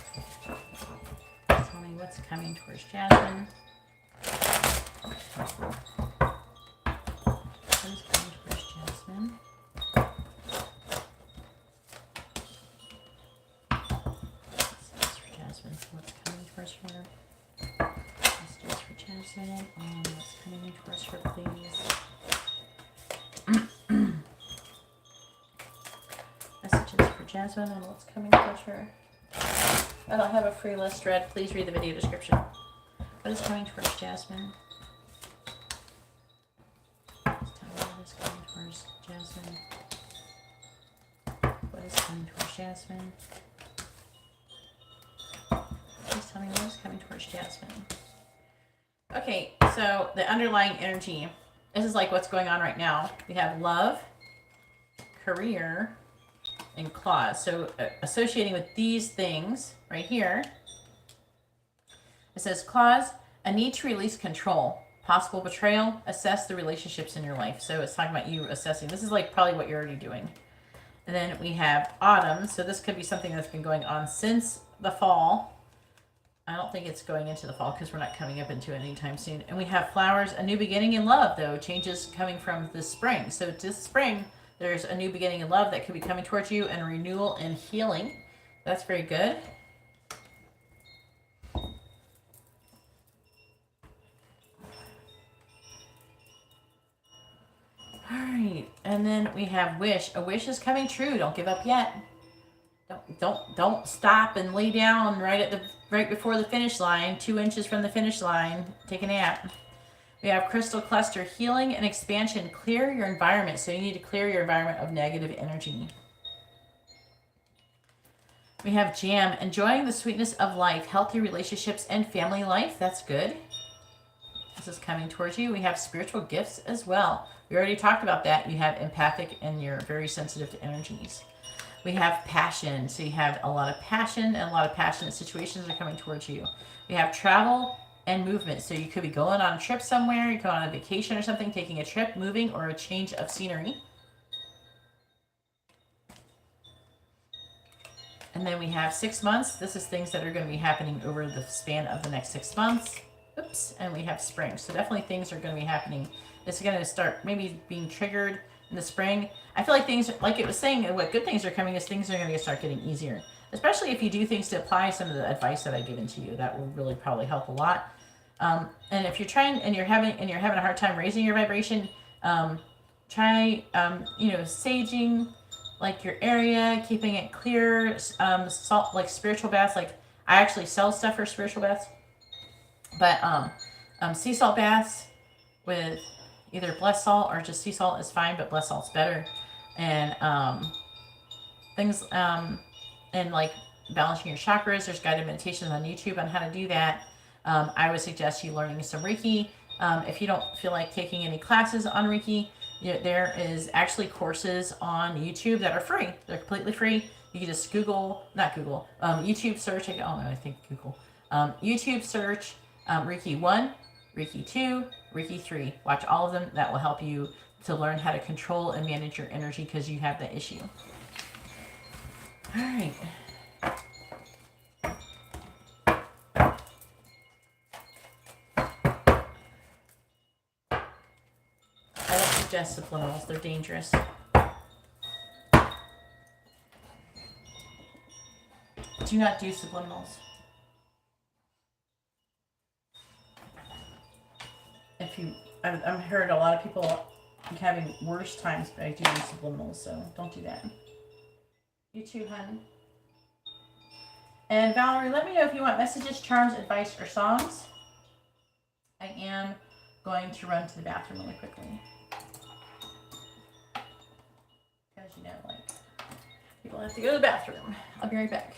tell me what's coming towards Jasmine. What is coming towards Jasmine? This is for Jasmine. What's coming towards her? Messages for Jasmine. What's coming towards her, please? Messages for Jasmine and what's coming towards her. I don't have a free list read. Please read the video description. What is coming towards Jasmine? Please tell me what is coming towards Jasmine. What is coming towards Jasmine? Please tell me what is coming towards Jasmine. Okay, so the underlying energy. This is like what's going on right now. We have love, career, and claws. So associating with these things right here, it says claws, a need to release control, possible betrayal, assess the relationships in your life. So it's talking about you assessing. This is like probably what you're already doing. And then we have autumn. So this could be something that's been going on since the fall. I don't think it's going into the fall because we're not coming up into it anytime soon. And we have flowers, a new beginning in love, though. Changes coming from this spring. So this spring, there's a new beginning in love that could be coming towards you, and renewal and healing. That's very good. All right. And then we have wish. A wish is coming true. Don't give up yet. Don't stop and lay down right before the finish line, 2 inches from the finish line. Take a nap. We have crystal cluster, healing and expansion. Clear your environment. So you need to clear your environment of negative energy. We have jam, enjoying the sweetness of life, healthy relationships and family life. That's good. This is coming towards you. We have spiritual gifts as well. We already talked about that. You have empathic and you're very sensitive to energies. We have passion. So you have a lot of passion, and a lot of passionate situations are coming towards you. We have travel and movement. So you could be going on a trip somewhere, you go on a vacation or something, taking a trip, moving, or a change of scenery. And then we have 6 months. This is things that are going to be happening over the span of the next 6 months. Oops. And we have spring. So definitely things are going to be happening. It's going to start maybe being triggered in the spring. I feel like things, like it was saying, what good things are coming is things are going to start getting easier. Especially if you do things to apply some of the advice that I've given to you. That will really probably help a lot. And if you're trying and you're having a hard time raising your vibration, try saging like your area, keeping it clear. Salt, like spiritual baths. Like I actually sell stuff for spiritual baths, but sea salt baths with either blessed salt or just sea salt is fine, but blessed salt's better. And things and like balancing your chakras. There's guided meditations on YouTube on how to do that. I would suggest you learning some Reiki. If you don't feel like taking any classes on Reiki, there is actually courses on YouTube that are free. They're completely free. You can just YouTube search. YouTube search Reiki 1, Reiki 2, Reiki 3. Watch all of them. That will help you to learn how to control and manage your energy because you have that issue. All right. I don't suggest subliminals. They're dangerous. Do not do subliminals. I've heard a lot of people having worse times by doing subliminals, so don't do that. You too, hun. And Valerie, let me know if you want messages, charms, advice, or songs. I am going to run to the bathroom really quickly. Because, people have to go to the bathroom. I'll be right back.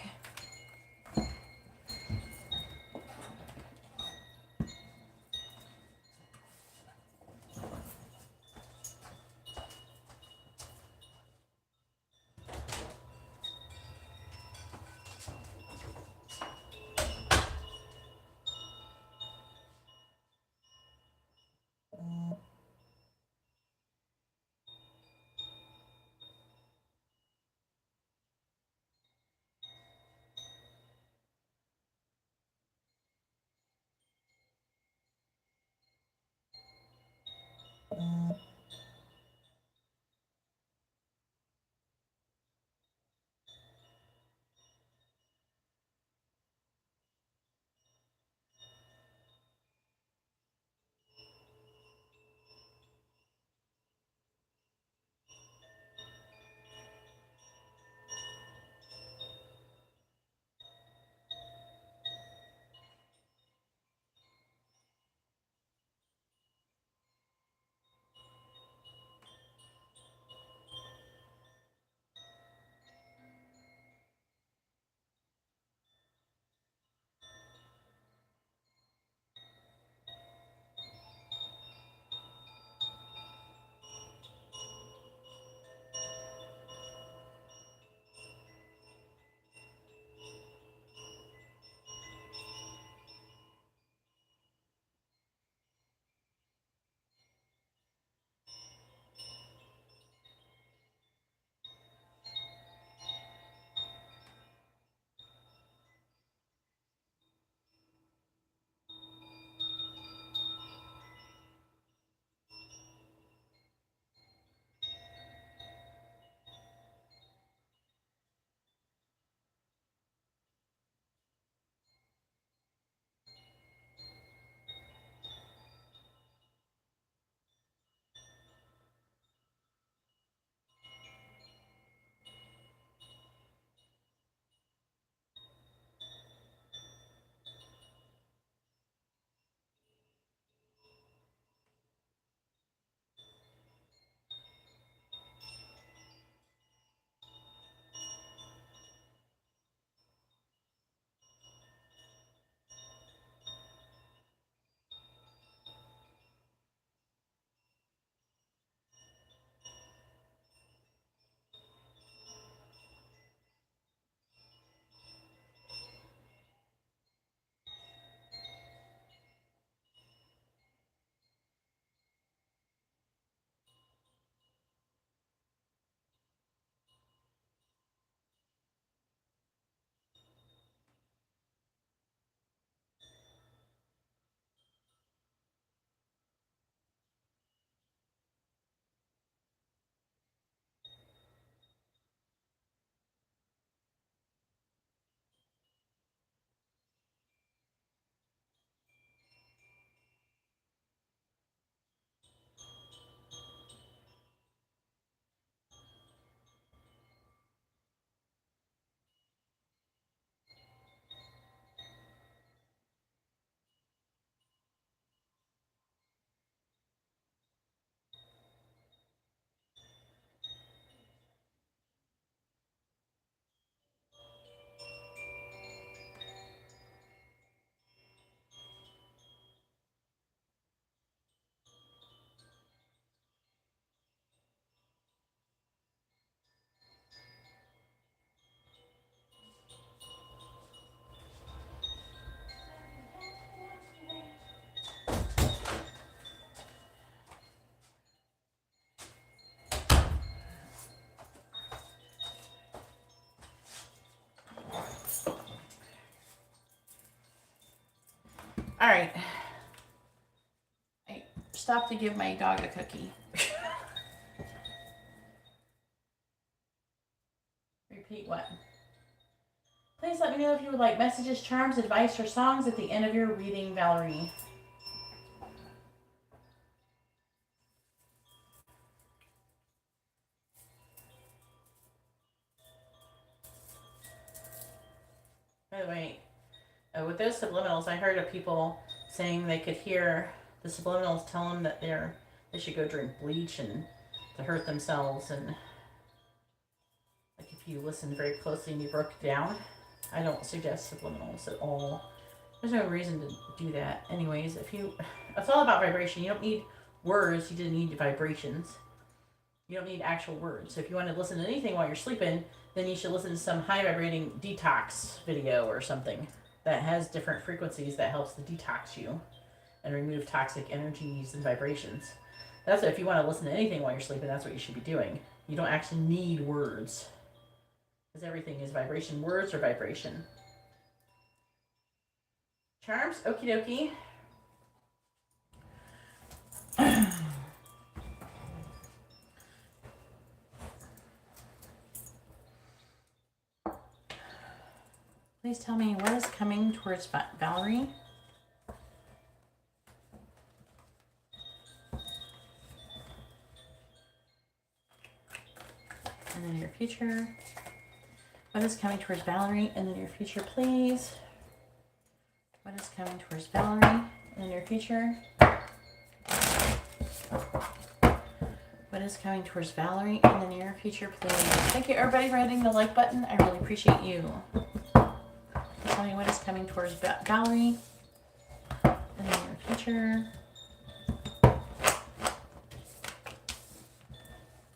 All right. I stopped to give my dog a cookie. Repeat what? Please let me know if you would like messages, charms, advice, or songs at the end of your reading, Valerie. By the way, with those subliminals, I heard of people saying they could hear the subliminals tell them that they should go drink bleach and to hurt themselves. And like if you listen very closely and you broke it down, I don't suggest subliminals at all. There's no reason to do that. Anyways, it's all about vibration. You don't need words. You just need vibrations. You don't need actual words. So if you want to listen to anything while you're sleeping, then you should listen to some high vibrating detox video or something that has different frequencies that helps to detox you and remove toxic energies and vibrations. That's if you want to listen to anything while you're sleeping, that's what you should be doing. You don't actually need words because everything is vibration. Words are vibration. Charms, okie dokie. Please tell me what is coming towards Valerie. In the near future. What is coming towards Valerie in the near future, please? What is coming towards Valerie in the near future? What is coming towards Valerie in the near future, please? Thank you, everybody, for hitting the like button. I really appreciate you. Tell me what is coming towards Valerie in the near future.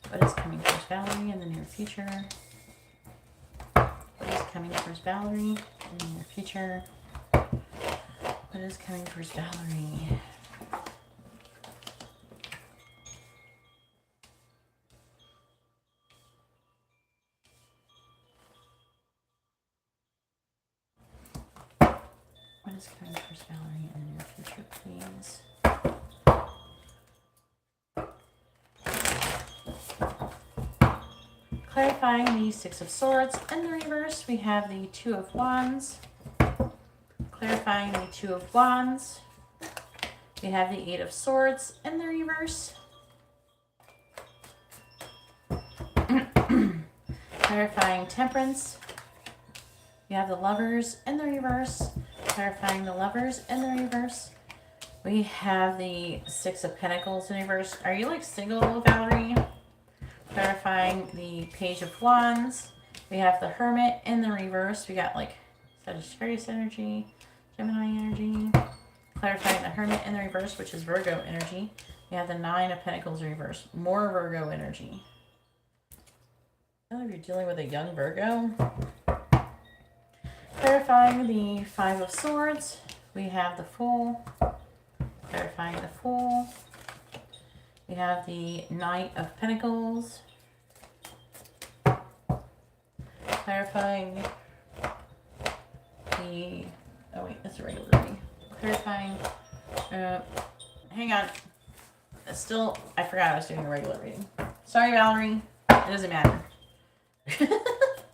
What is coming towards Valerie in the near future? What is coming towards Valerie in the near future? What is coming towards Valerie? What is coming towards Valerie in the near future, please? Clarifying the Six of Swords in the reverse, we have the Two of Wands. Clarifying the Two of Wands, we have the Eight of Swords in the reverse. Clarifying Temperance, we have the Lovers in the reverse. Clarifying the Lovers in the reverse, we have the Six of Pentacles in reverse. Are you like single, Valerie? Clarifying the Page of Wands, we have the Hermit in the reverse. We got like Sagittarius energy, Gemini energy. Clarifying the Hermit in the reverse, which is Virgo energy. We have the Nine of Pentacles in reverse, more Virgo energy. I don't know if you're dealing with a young Virgo. Clarifying the Five of Swords, we have the Fool. Clarifying the Fool, we have the Knight of Pentacles. Clarifying the, oh wait, that's a regular reading. Clarifying, hang on. It's still, I forgot I was doing a regular reading. Sorry, Valerie. It doesn't matter.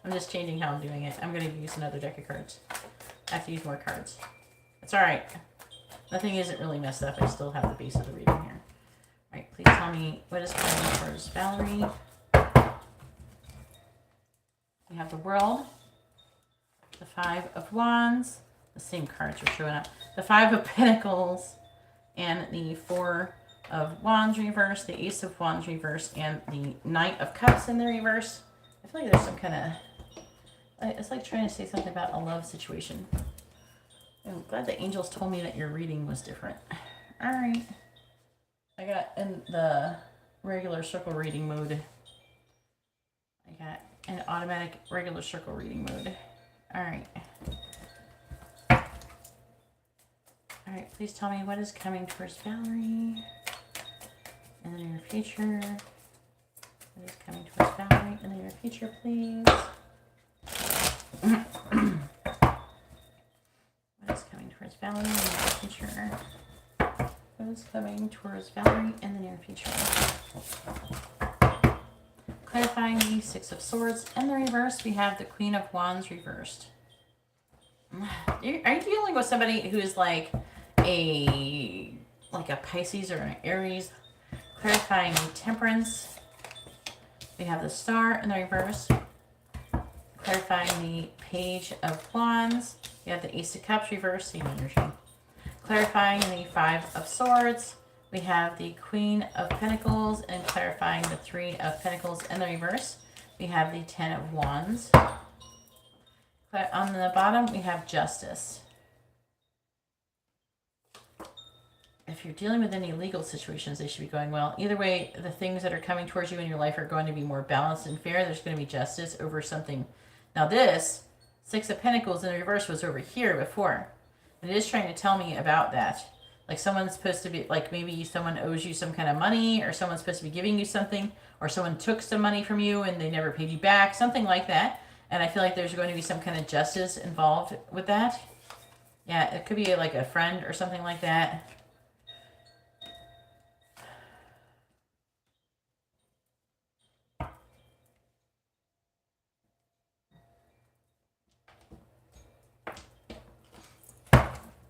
I'm just changing how I'm doing it. I'm going to use another deck of cards. I have to use more cards. It's alright. Nothing isn't really messed up. I still have the base of the reading here. Alright, please tell me what is coming towards Valerie. We have the World, the Five of Wands, the same cards are showing up, the Five of Pentacles, and the Four of Wands reverse, the Ace of Wands reverse, and the Knight of Cups in the reverse. I feel like there's some kind of, it's like trying to say something about a love situation. I'm glad the angels told me that your reading was different. Alright. I got in the regular circle reading mode. I got an automatic regular circle reading mode. Alright. Alright, please tell me what is coming towards Valerie in the near future. What is coming towards Valerie in the near future, please? What is coming towards Valerie in the near future? is coming towards Valerie in the near future? Clarifying the Six of Swords. In the reverse, we have the Queen of Wands reversed. Are you dealing with somebody who is like a Pisces or an Aries? Clarifying the Temperance. We have the Star in the reverse. Clarifying the Page of Wands. We have the Ace of Cups reversed, same energy. Clarifying the Five of Swords. We have the Queen of Pentacles, and clarifying the Three of Pentacles in the reverse. We have the Ten of Wands. On the bottom, we have Justice. If you're dealing with any legal situations, they should be going well. Either way, the things that are coming towards you in your life are going to be more balanced and fair. There's going to be justice over something. Now this, Six of Pentacles in the reverse was over here before. And it is trying to tell me about that. Like someone's supposed to be, like maybe someone owes you some kind of money, or someone's supposed to be giving you something, or someone took some money from you and they never paid you back, something like that. And I feel like there's going to be some kind of justice involved with that. Yeah, it could be like a friend or something like that.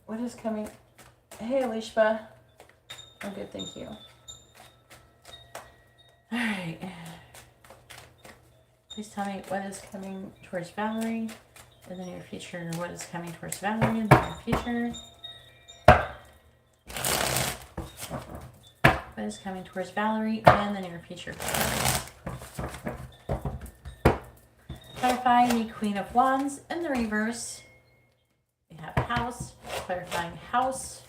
What is coming? Hey, Alishba. I'm good, thank you. All right. Please tell me what is coming towards Valerie in the near future. What is coming towards Valerie in the near future? What is coming towards Valerie in the near future? Clarifying the Queen of Wands in the reverse. We have House. Clarifying House.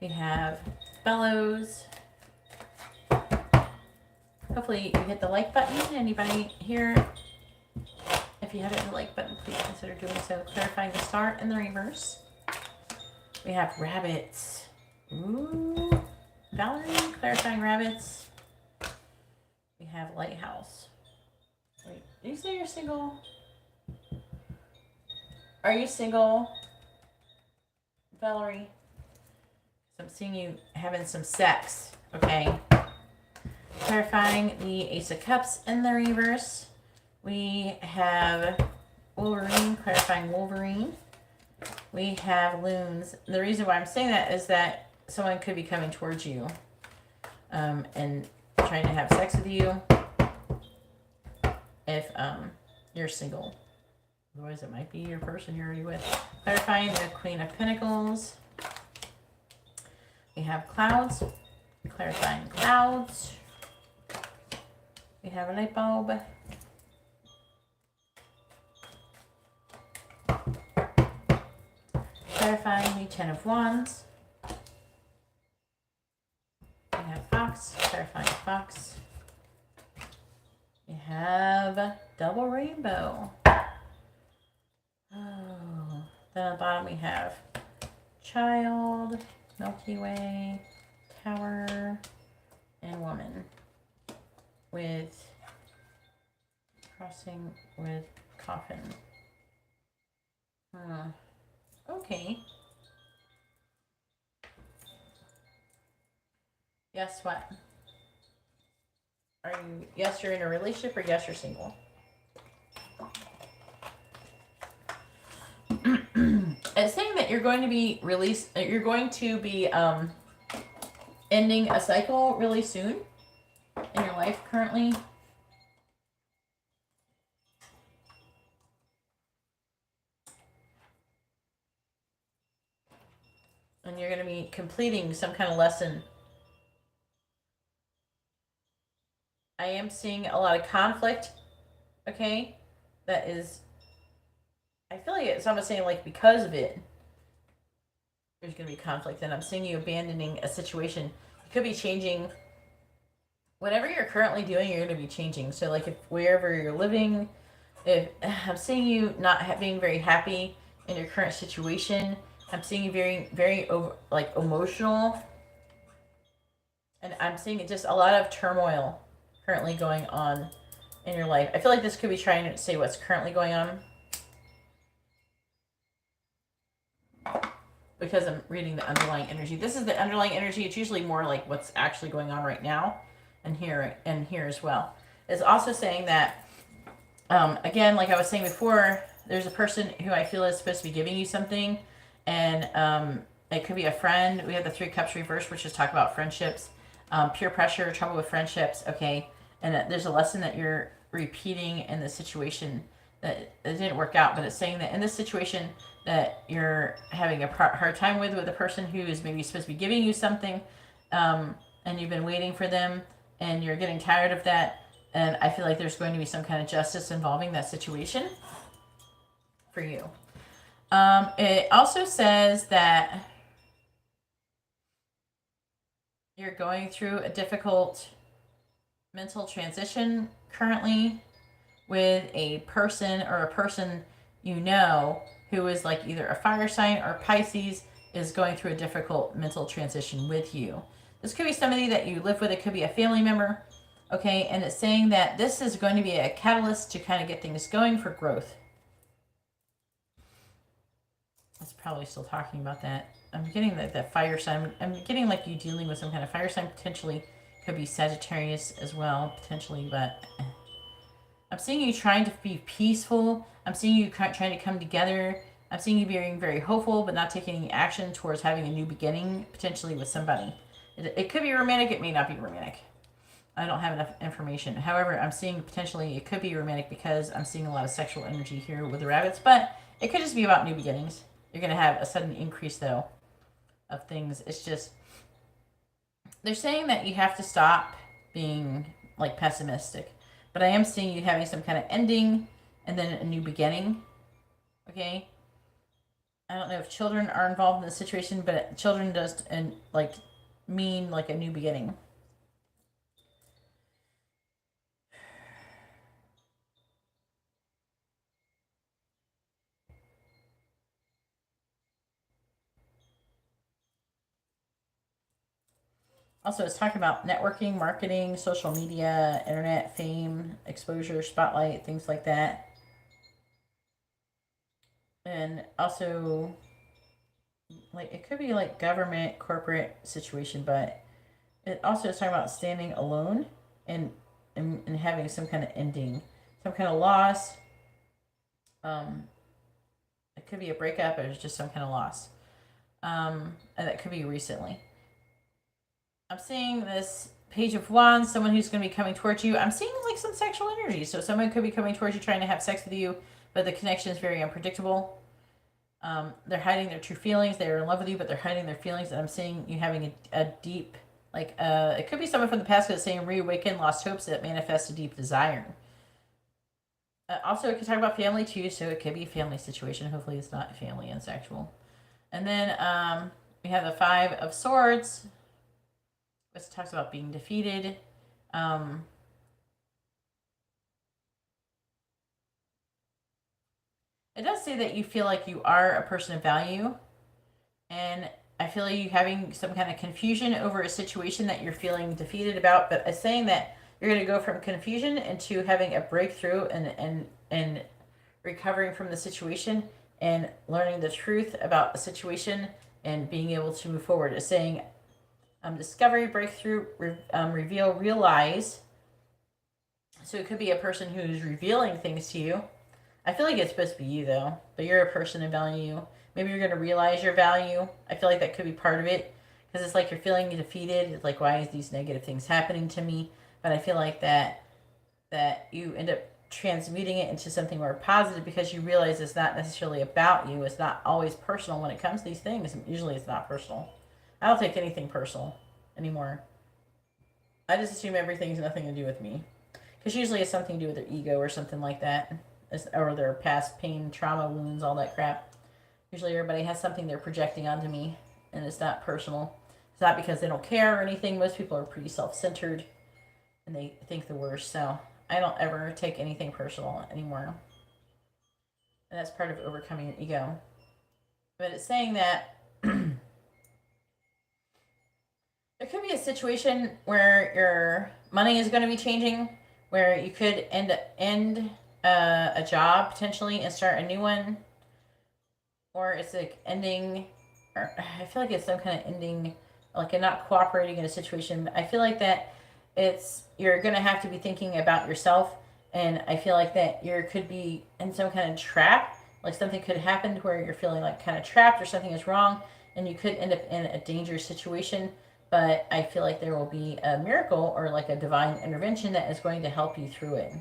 We have Bellows. Hopefully you hit the like button. Anybody here? If you haven't hit the like button, please consider doing so. Clarifying the Star in the reverse. We have Rabbits. Ooh. Valerie, clarifying Rabbits. We have Lighthouse. Wait, did you say you're single? Are you single, Valerie? I'm seeing you having some sex, okay? Clarifying the Ace of Cups in the reverse. We have Wolverine, clarifying Wolverine. We have Loons. The reason why I'm saying that is that someone could be coming towards you and trying to have sex with you if you're single. Otherwise, it might be your person you're already with. Clarifying the Queen of Pentacles. We have Clouds. Clarifying Clouds. We have a light bulb. Clarifying the Ten of Wands. We have Fox. Clarifying Fox. We have Double Rainbow. Oh, then at the bottom we have Child, Milky Way, Tower, and Woman with crossing with Coffin. Okay. Yes, what? Are you, yes, you're in a relationship, or yes, you're single? It's saying that you're going to be released, you're going to be ending a cycle really soon in your life currently. And you're going to be completing some kind of lesson. I am seeing a lot of conflict, okay? That is, I feel like it's almost saying like because of it, there's going to be conflict. And I'm seeing you abandoning a situation. You could be changing, whatever you're currently doing, you're going to be changing. So like if wherever you're living, if I'm seeing you not being very happy in your current situation. I'm seeing you very, very like emotional. And I'm seeing just a lot of turmoil currently going on in your life. I feel like this could be trying to say what's currently going on. because I'm reading the underlying energy. This is the underlying energy. It's usually more like what's actually going on right now, and here as well. It's also saying that, again, like I was saying before, there's a person who I feel is supposed to be giving you something, and it could be a friend. We have the Three Cups reversed, which is talk about friendships, peer pressure, trouble with friendships. Okay, and there's a lesson that you're repeating in the situation that it didn't work out, but it's saying that in this situation that you're having a hard time with a person who is maybe supposed to be giving you something, and you've been waiting for them, and you're getting tired of that. And I feel like there's going to be some kind of justice involving that situation for you. It also says that you're going through a difficult mental transition currently with a person, or a person you know who is like either a fire sign or Pisces, is going through a difficult mental transition with you. This could be somebody that you live with. It could be a family member. Okay, and it's saying that this is going to be a catalyst to kind of get things going for growth. It's probably still talking about that. I'm getting that fire sign. I'm getting like you dealing with some kind of fire sign. Potentially could be Sagittarius as well, potentially, but I'm seeing you trying to be peaceful. I'm seeing you trying to come together. I'm seeing you being very hopeful, but not taking any action towards having a new beginning, potentially with somebody. It could be romantic. It may not be romantic. I don't have enough information. However, I'm seeing potentially it could be romantic because I'm seeing a lot of sexual energy here with the rabbits, but it could just be about new beginnings. You're going to have a sudden increase, though, of things. It's just, they're saying that you have to stop being, like, pessimistic. But I am seeing you having some kind of ending and then a new beginning. Okay? I don't know if children are involved in the situation, but children does, and like, mean, like, a new beginning. Also, it's talking about networking, marketing, social media, internet, fame, exposure, spotlight, things like that. And also, like, it could be like government, corporate situation, but it also is talking about standing alone and and having some kind of ending, some kind of loss. It could be a breakup, or it's just some kind of loss. And that could be recently. I'm seeing this Page of Wands, someone who's going to be coming towards you. I'm seeing like some sexual energy. So someone could be coming towards you trying to have sex with you, but the connection is very unpredictable. They're hiding their true feelings. They're in love with you, but they're hiding their feelings. And I'm seeing you having a deep, like, it could be someone from the past that's saying reawaken lost hopes that manifest a deep desire. Also, it could talk about family too, so it could be a family situation. Hopefully, it's not family and sexual. And then we have the Five of Swords, which talks about being defeated. It does say that you feel like you are a person of value, and I feel like you having some kind of confusion over a situation that you're feeling defeated about, but it's saying that you're going to go from confusion into having a breakthrough and recovering from the situation and learning the truth about the situation and being able to move forward. It's saying discovery, breakthrough, reveal, realize. So it could be a person who's revealing things to you. I feel like it's supposed to be you, though, but you're a person of value. Maybe you're going to realize your value. I feel like that could be part of it, because it's like you're feeling defeated. It's like, why is these negative things happening to me? But I feel like that you end up transmuting it into something more positive, because you realize it's not necessarily about you. It's not always personal when it comes to these things. Usually it's not personal. I don't take anything personal anymore. I just assume everything's nothing to do with me, because usually it's something to do with their ego or something like that, or their past pain, trauma, wounds, all that crap. Usually everybody has something they're projecting onto me, and it's not personal. It's not because they don't care or anything. Most people are pretty self-centered, and they think the worst. So I don't ever take anything personal anymore. And that's part of overcoming your ego. But it's saying that there could be a situation where your money is going to be changing, where you could end a job potentially and start a new one, or it's like ending I feel like it's some kind of ending, like you're not cooperating in a situation. I feel like that you're gonna have to be thinking about yourself, and I feel like that you could be in some kind of trap. Like something could happen where you're feeling like kind of trapped or something is wrong, and you could end up in a dangerous situation. But I feel like there will be a miracle or like a divine intervention that is going to help you through it.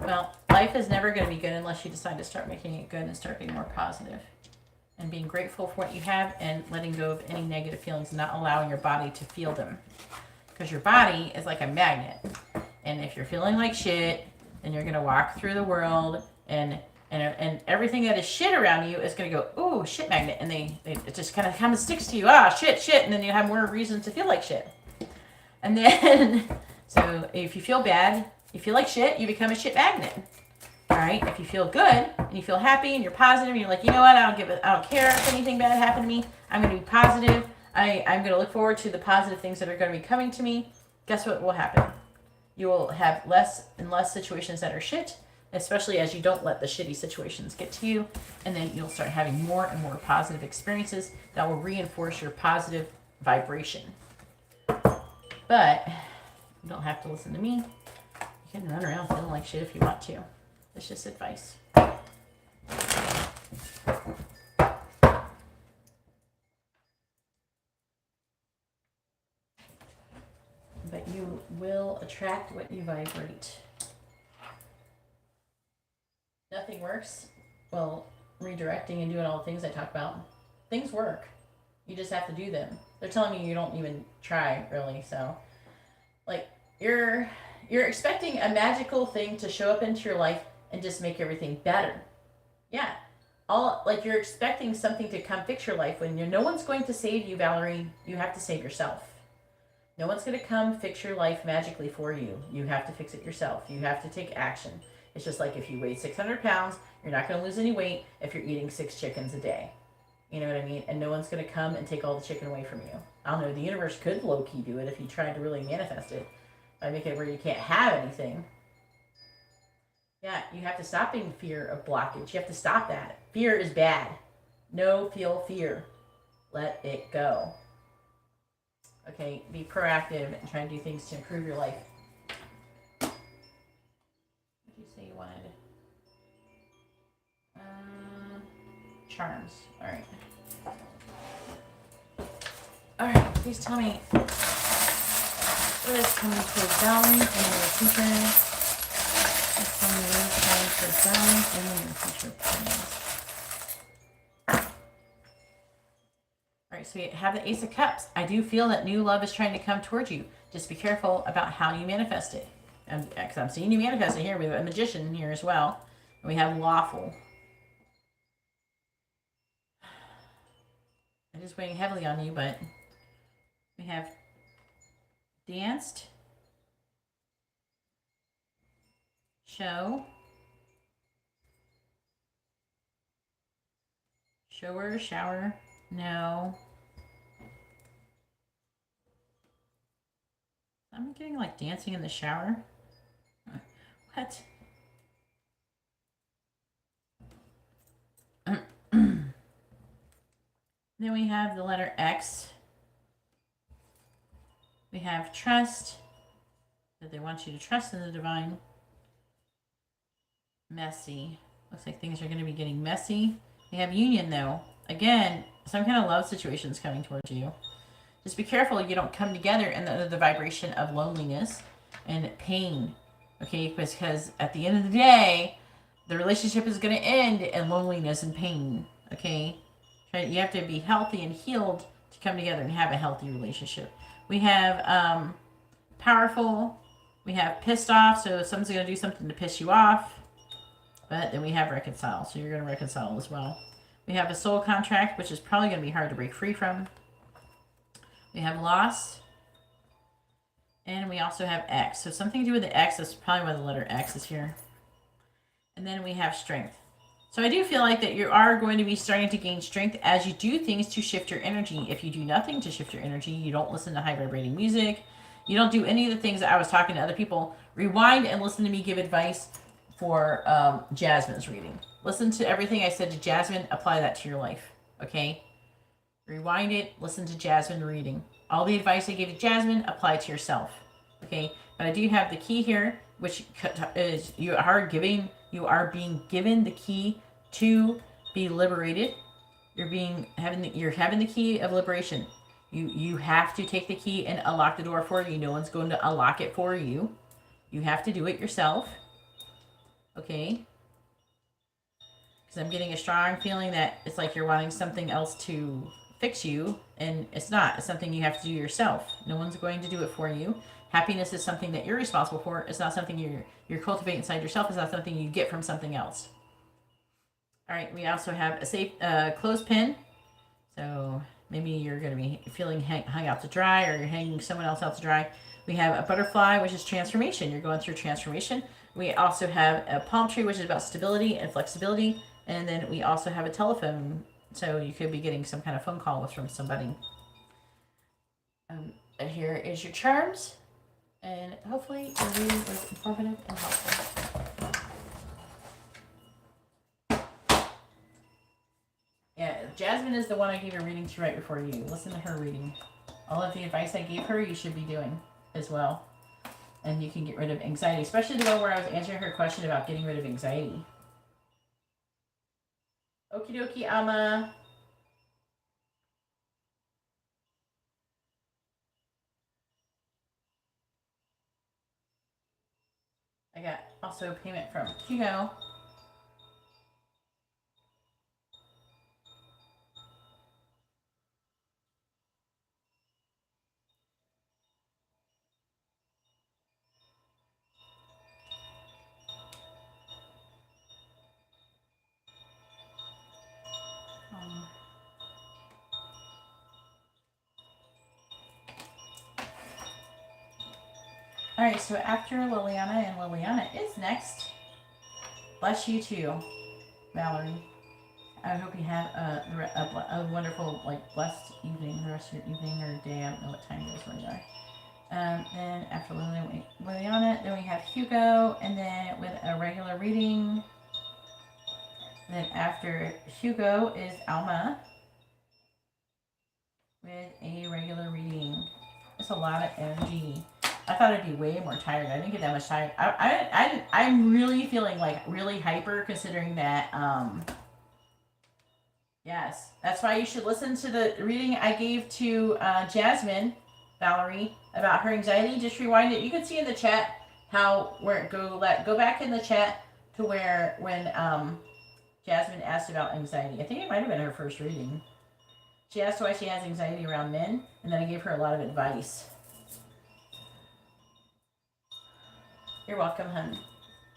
Well, life is never going to be good unless you decide to start making it good and start being more positive and being grateful for what you have and letting go of any negative feelings and not allowing your body to feel them. Because your body is like a magnet. And if you're feeling like shit, then you're going to walk through the world and everything that is shit around you is going to go, ooh, shit magnet. And it just kind of sticks to you. Ah, shit. And then you have more reason to feel like shit. And then, so if you feel bad, you feel like shit, you become a shit magnet. All right. If you feel good and you feel happy and you're positive and you're like, you know what? I don't care if anything bad happened to me. I'm going to be positive. I'm going to look forward to the positive things that are going to be coming to me. Guess what will happen? You will have less and less situations that are shit, especially as you don't let the shitty situations get to you. And then you'll start having more and more positive experiences that will reinforce your positive vibration. But you don't have to listen to me. You can run around feeling like shit if you want to. It's just advice. But you will attract what you vibrate. Nothing works. Well, redirecting and doing all the things I talk about. Things work. You just have to do them. They're telling you don't even try, really. So, like, you're expecting a magical thing to show up into your life and just make everything better. Yeah. You're expecting something to come fix your life when no one's going to save you, Valerie. You have to save yourself. No one's going to come fix your life magically for you. You have to fix it yourself. You have to take action. It's just like if you weigh 600 pounds, you're not going to lose any weight if you're eating 6 chickens a day. You know what I mean? And no one's going to come and take all the chicken away from you. I don't know, the universe could low-key do it if you tried to really manifest it. By making it where you can't have anything. Yeah, you have to stop being fear of blockage. You have to stop that. Fear is bad. No, feel fear. Let it go. Okay, be proactive and try and do things to improve your life. What did you say you wanted? Charms. Alright. Alright, please tell me what is coming towards Valerie and your future. Please tell me what is coming towards Valerie and your future plans. Alright, so we have the Ace of Cups. I do feel that new love is trying to come towards you. Just be careful about how you manifest it. Because I'm seeing you manifest it here. We have a Magician here as well. And we have Lawful. I'm just weighing heavily on you, but we have Danced, Shower, shower, no. I'm getting like dancing in the shower. What? Then we have the letter X. We have trust, that they want you to trust in the divine. Messy. Looks like things are going to be getting messy. We have union, though. Again, some kind of love situation is coming towards you. Just be careful you don't come together in the vibration of loneliness and pain. Okay? Because at the end of the day, the relationship is going to end in loneliness and pain. Okay? You have to be healthy and healed to come together and have a healthy relationship. We have powerful. We have pissed off. So someone's going to do something to piss you off. But then we have reconcile. So you're going to reconcile as well. We have a soul contract, which is probably going to be hard to break free from. We have loss. And we also have X. So something to do with the X. That's probably why the letter X is here. And then we have strength. So I do feel like that you are going to be starting to gain strength as you do things to shift your energy. If you do nothing to shift your energy, you don't listen to high vibrating music, you don't do any of the things that I was talking to other people, rewind and listen to me give advice for Jasmine's reading. Listen to everything I said to Jasmine, apply that to your life, okay? Rewind it, listen to Jasmine reading. All the advice I gave to Jasmine, apply to yourself, okay? But I do have the key here, which is you are being given the key to be liberated. You're having the key of liberation. You have to take the key and unlock the door for you. No one's going to unlock it for you. You have to do it yourself. Okay? Because I'm getting a strong feeling that it's like you're wanting something else to fix you, and it's not. It's something you have to do yourself. No one's going to do it for you. Happiness is something that you're responsible for. It's not something you're cultivating inside yourself. It's not something you get from something else. All right, we also have a safe clothespin. So maybe you're going to be feeling hung out to dry, or you're hanging someone else out to dry. We have a butterfly, which is transformation. You're going through transformation. We also have a palm tree, which is about stability and flexibility. And then we also have a telephone. So you could be getting some kind of phone call from somebody. And here is your charms. And hopefully your reading was informative and helpful. Yeah, Jasmine is the one I gave a reading to right before you. Listen to her reading. All of the advice I gave her, you should be doing as well. And you can get rid of anxiety, especially the one where I was answering her question about getting rid of anxiety. Okie dokie, Alma. I got also payment from Hugo. All right, so after Liliana, and Liliana is next. Bless you too, Valerie. I hope you have a wonderful, blessed evening, the rest of your evening or day. I don't know what time it is where you are. Then after Liliana, then we have Hugo, and then with a regular reading. Then after Hugo is Alma with a regular reading. It's a lot of energy. I thought I'd be way more tired. I didn't get that much tired. I'm really feeling really hyper, considering that, yes. That's why you should listen to the reading I gave to Jasmine, Valerie, about her anxiety. Just rewind it. You can see in the chat go back in the chat to when Jasmine asked about anxiety. I think it might have been her first reading. She asked why she has anxiety around men, and then I gave her a lot of advice. You're welcome, hun.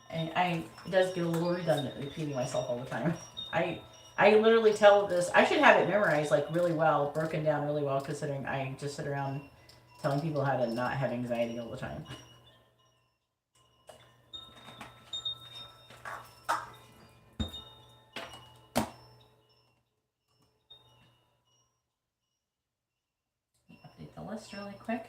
And it does get a little redundant repeating myself all the time. I literally tell this. I should have it memorized really well, broken down really well, considering I just sit around telling people how to not have anxiety all the time. Update the list really quick.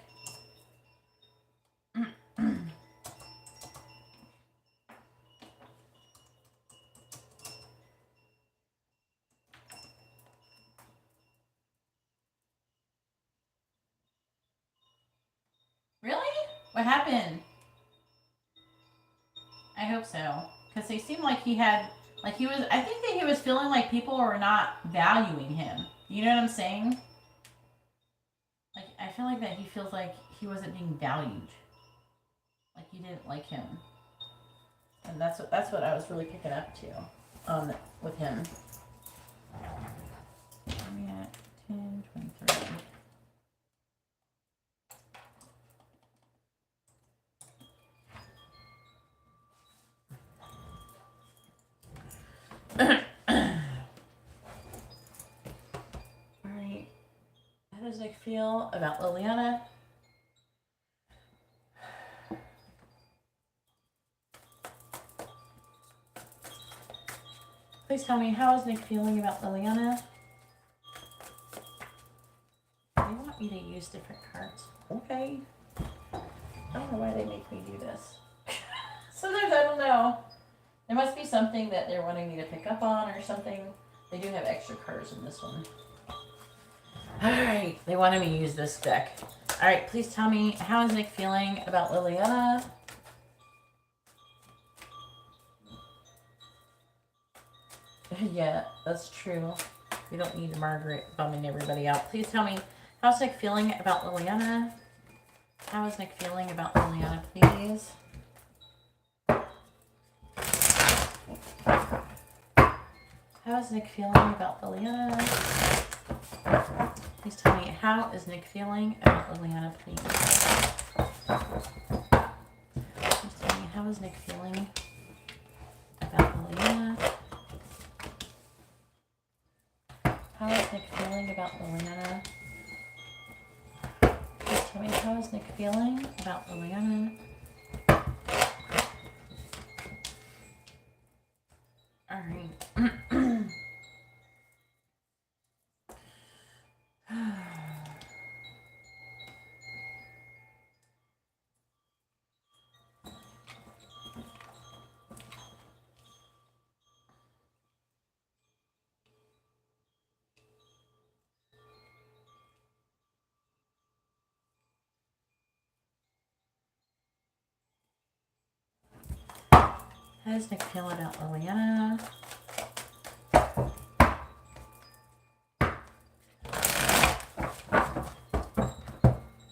Really? What happened? I hope so. Because they seemed like he had, I think that he was feeling like people were not valuing him. You know what I'm saying? I feel like that he feels like he wasn't being valued. Like you didn't like him. And that's what I was really picking up to, with him. I'm at 10, 23. Alright. How does it feel about Liliana? Please tell me, how is Nick feeling about Liliana? They want me to use different cards. Okay. I don't know why they make me do this. Sometimes I don't know. There must be something that they're wanting me to pick up on or something. They do have extra cards in this one. Alright, they wanted me to use this deck. Alright, please tell me, how is Nick feeling about Liliana? Yeah, that's true. We don't need Margaret bumming everybody out. Please tell me, how's Nick feeling about Liliana? How is Nick feeling about Liliana, please? How is Nick feeling about Liliana? Please tell me, how is Nick feeling about Liliana, please? Please tell me, how is Nick feeling about Liliana? How is Nick feeling about Liliana? Please tell me, how is Nick feeling about Liliana? Alright. How does Nick feel about Liliana?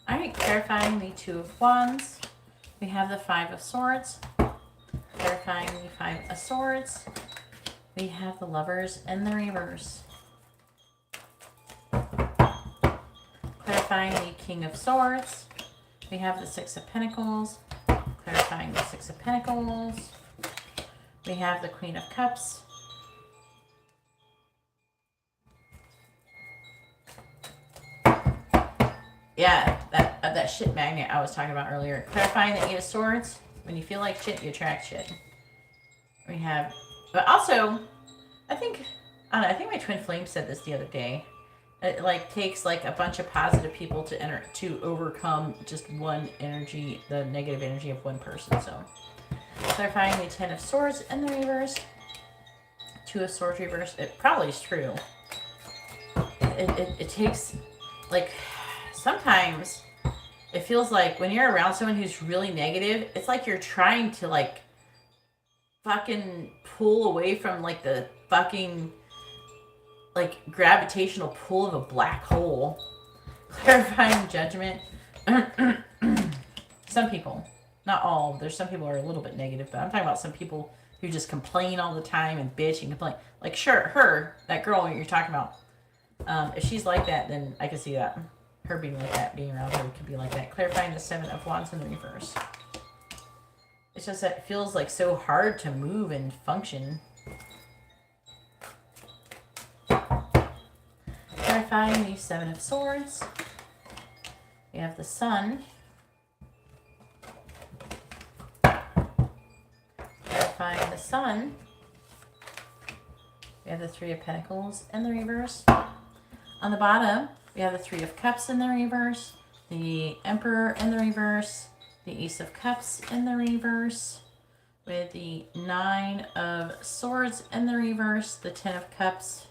Alright, clarifying the Two of Wands. We have the Five of Swords. Clarifying the Five of Swords. We have the Lovers in the reverse. Clarifying the King of Swords. We have the Six of Pentacles. Clarifying the Six of Pentacles. We have the Queen of Cups. Yeah, that shit magnet I was talking about earlier. Clarifying the Eight of Swords. When you feel like shit, you attract shit. We have, but also, I don't know, I think my twin flame said this the other day. It like takes like a bunch of positive people to overcome just one energy, the negative energy of one person. So clarifying the Ten of Swords in the reverse. Two of Swords reverse. It probably is true. It takes, like, sometimes it feels like when you're around someone who's really negative, it's like you're trying to like fucking pull away from like the fucking like gravitational pull of a black hole. Clarifying Judgment. Some people, not all, there's some people who are a little bit negative, but I'm talking about some people who just complain all the time and bitch and complain. Like, sure, her, that girl you're talking about, if she's like that, then I can see that. Her being like that, being around her could be like that. Clarifying the Seven of Wands in the reverse. It's just that it feels like so hard to move and function. Clarifying the Seven of Swords. We have the Sun. Clarifying the Sun. We have the Three of Pentacles in the reverse. On the bottom, we have the Three of Cups in the reverse, the Emperor in the reverse, the Ace of Cups in the reverse, with the Nine of Swords in the reverse, the Ten of Cups.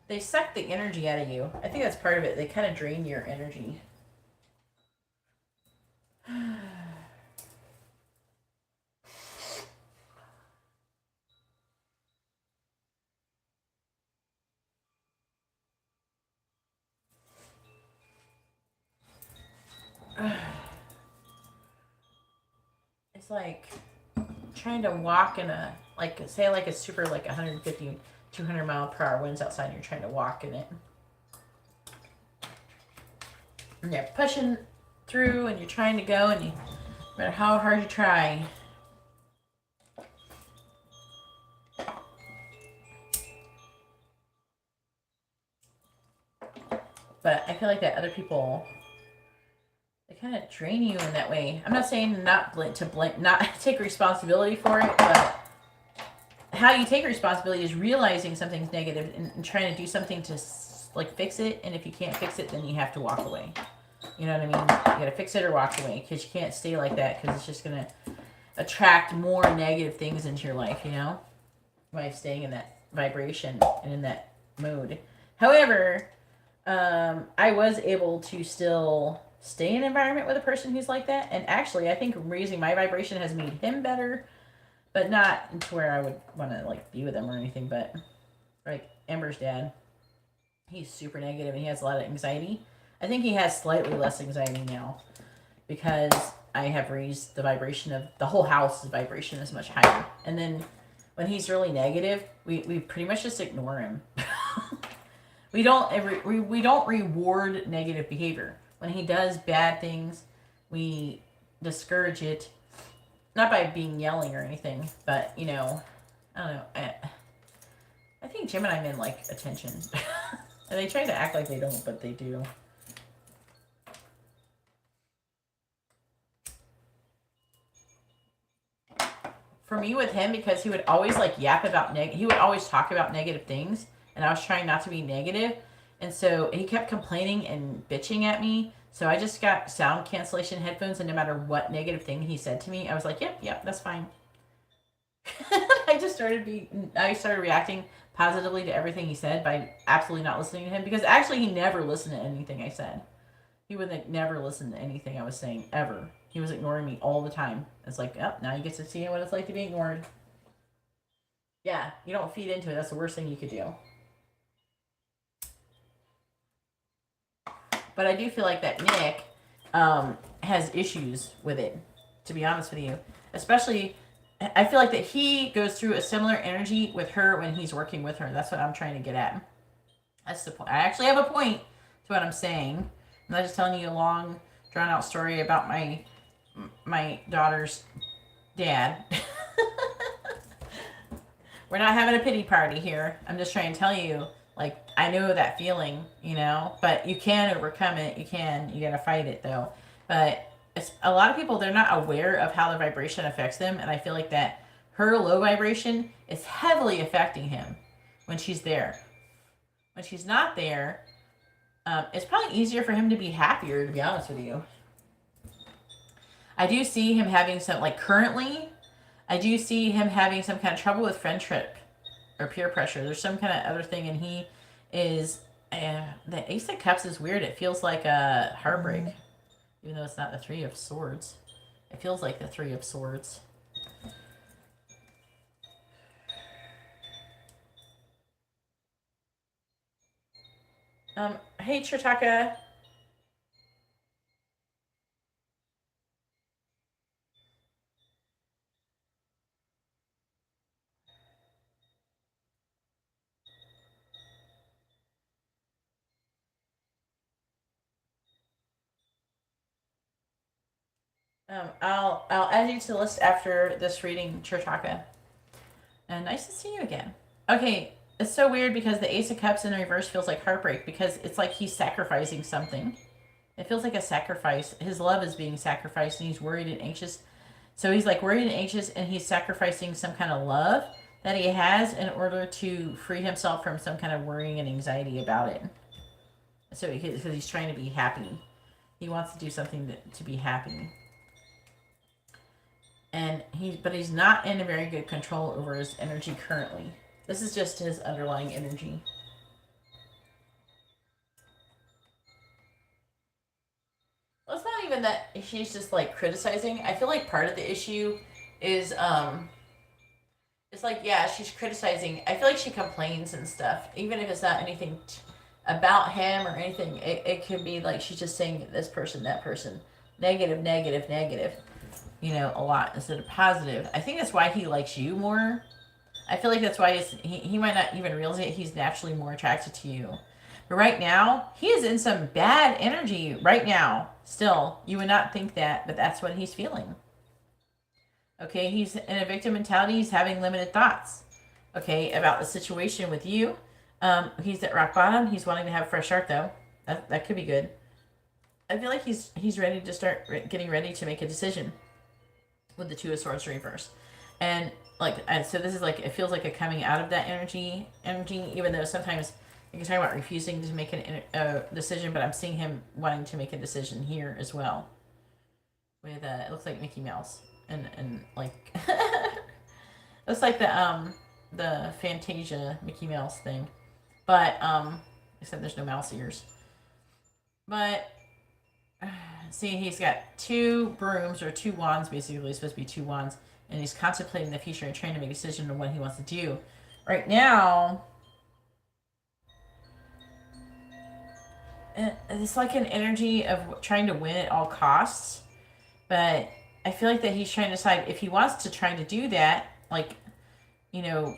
They suck the energy out of you. I think that's part of it. They kind of drain your energy. It's like trying to walk in a, like, say like a super like 150, 200 mile per hour winds outside and you're trying to walk in it. And you're pushing through and you're trying to go and you, no matter how hard you try. But I feel like that other people, they kind of drain you in that way. I'm not saying not take responsibility for it, but how you take responsibility is realizing something's negative and trying to do something to like fix it. And if you can't fix it, then you have to walk away. You know what I mean? You gotta fix it or walk away, because you can't stay like that, because it's just gonna attract more negative things into your life, you know, by staying in that vibration and in that mode. However, I was able to still stay in an environment with a person who's like that, and actually I think raising my vibration has made him better, but not to where I would want to like be with him or anything. But like Amber's dad, he's super negative and he has a lot of anxiety. I think he has slightly less anxiety now, because I have raised the vibration of the whole house's vibration is much higher. And then when he's really negative, we pretty much just ignore him. we don't reward negative behavior. When he does bad things, we discourage it, not by being yelling or anything, but you know, I don't know. I think Gemini men like attention, and they try to act like they don't, but they do. For me with him, because he would always like yap about he would always talk about negative things, and I was trying not to be negative, and so he kept complaining and bitching at me. So I just got sound cancellation headphones, and no matter what negative thing he said to me, I was like, yep, that's fine. I started reacting positively to everything he said by absolutely not listening to him, because actually he never listened to anything I said. He would never listen to anything I was saying, ever. He was ignoring me all the time. It's like, oh, now you get to see what it's like to be ignored. Yeah, you don't feed into it. That's the worst thing you could do. But I do feel like that Nick has issues with it, to be honest with you. Especially, I feel like that he goes through a similar energy with her when he's working with her. That's what I'm trying to get at. That's the point. I actually have a point to what I'm saying. I'm not just telling you a long, drawn-out story about my daughter's dad. We're not having a pity party here. I'm just trying to tell you, like, I know that feeling, you know, but you can overcome it. You gotta fight it though. But a lot of people, they're not aware of how their vibration affects them, and I feel like that her low vibration is heavily affecting him when she's there. When she's not there, it's probably easier for him to be happier, to be honest with you. I do see him having some, like currently, I do see him having some kind of trouble with friendship or peer pressure. There's some kind of other thing, and he is, the Ace of Cups is weird. It feels like a heartbreak, even though it's not the Three of Swords. It feels like the Three of Swords. Hey, Chitaka. I'll add you to the list after this reading, Chitaka. And nice to see you again. Okay, it's so weird because the Ace of Cups in the reverse feels like heartbreak, because it's like he's sacrificing something. It feels like a sacrifice. His love is being sacrificed, and he's worried and anxious. So he's like worried and anxious, and he's sacrificing some kind of love that he has in order to free himself from some kind of worrying and anxiety about it. So because he's trying to be happy. He wants to do something to be happy. And but he's not in a very good control over his energy currently. This is just his underlying energy. Well, it's not even that she's just like criticizing. I feel like part of the issue is it's like, yeah, she's criticizing. I feel like she complains and stuff, even if it's not anything about him or anything. It could be like she's just saying this person, that person, negative, negative, negative, you know, a lot instead of positive. I think that's why he likes you more. I feel like that's why he might not even realize it. He's naturally more attracted to you. But right now, he is in some bad energy right now. Still, you would not think that, but that's what he's feeling. Okay, he's in a victim mentality. He's having limited thoughts, okay, about the situation with you. He's at rock bottom. He's wanting to have fresh start, though. That could be good. I feel like he's ready to start getting ready to make a decision with the Two of Swords reverse, and like so this is like it feels like a coming out of that energy, even though sometimes you can talk about refusing to make a decision, but I'm seeing him wanting to make a decision here as well. With it looks like Mickey Mouse and like looks like the Fantasia Mickey Mouse thing, but except there's no mouse ears. But see, he's got two brooms or two wands, basically. It's supposed to be two wands, and he's contemplating the future and trying to make a decision on what he wants to do. Right now, it's like an energy of trying to win at all costs, but I feel like that he's trying to decide if he wants to try to do that, like, you know,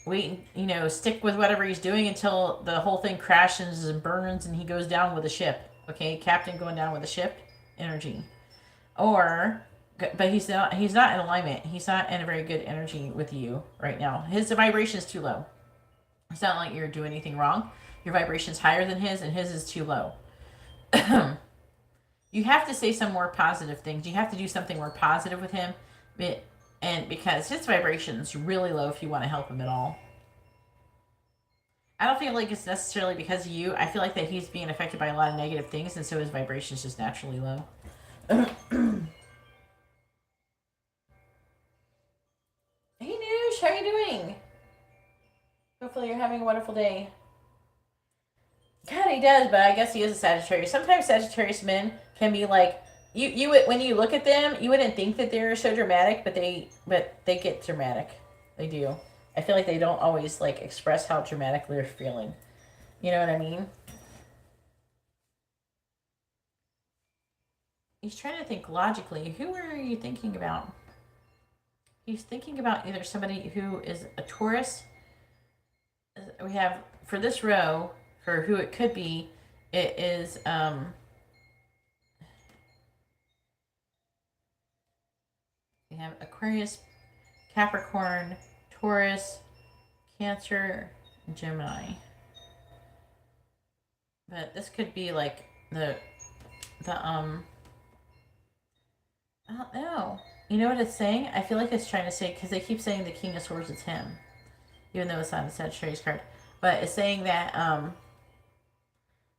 wait, you know, stick with whatever he's doing until the whole thing crashes and burns and he goes down with a ship. Okay, captain going down with a ship energy. Or, but he's not in alignment. He's not in a very good energy with you right now. His vibration is too low. It's not like you're doing anything wrong. Your vibration's higher than his, and his is too low. You have to say some more positive things. You have to do something more positive with him, and because his vibration's really low if you want to help him at all. I don't feel like it's necessarily because of you. I feel like that he's being affected by a lot of negative things, and so his vibration is just naturally low. Hey, Noosh, how are you doing? Hopefully you're having a wonderful day. God, he does, but I guess he is a Sagittarius. Sometimes Sagittarius men can be like, you when you look at them, you wouldn't think that they're so dramatic, but they get dramatic. They do. I feel like they don't always like express how dramatic they're feeling. You know what I mean? He's trying to think logically. Who are you thinking about? He's thinking about either somebody who is a Taurus. We have, for this row, for who it could be, it is, we have Aquarius, Capricorn, Taurus, Cancer, and Gemini. But this could be like the I don't know. You know what it's saying? I feel like it's trying to say, because they keep saying the King of Swords is him, even though it's not a Sagittarius card. But it's saying that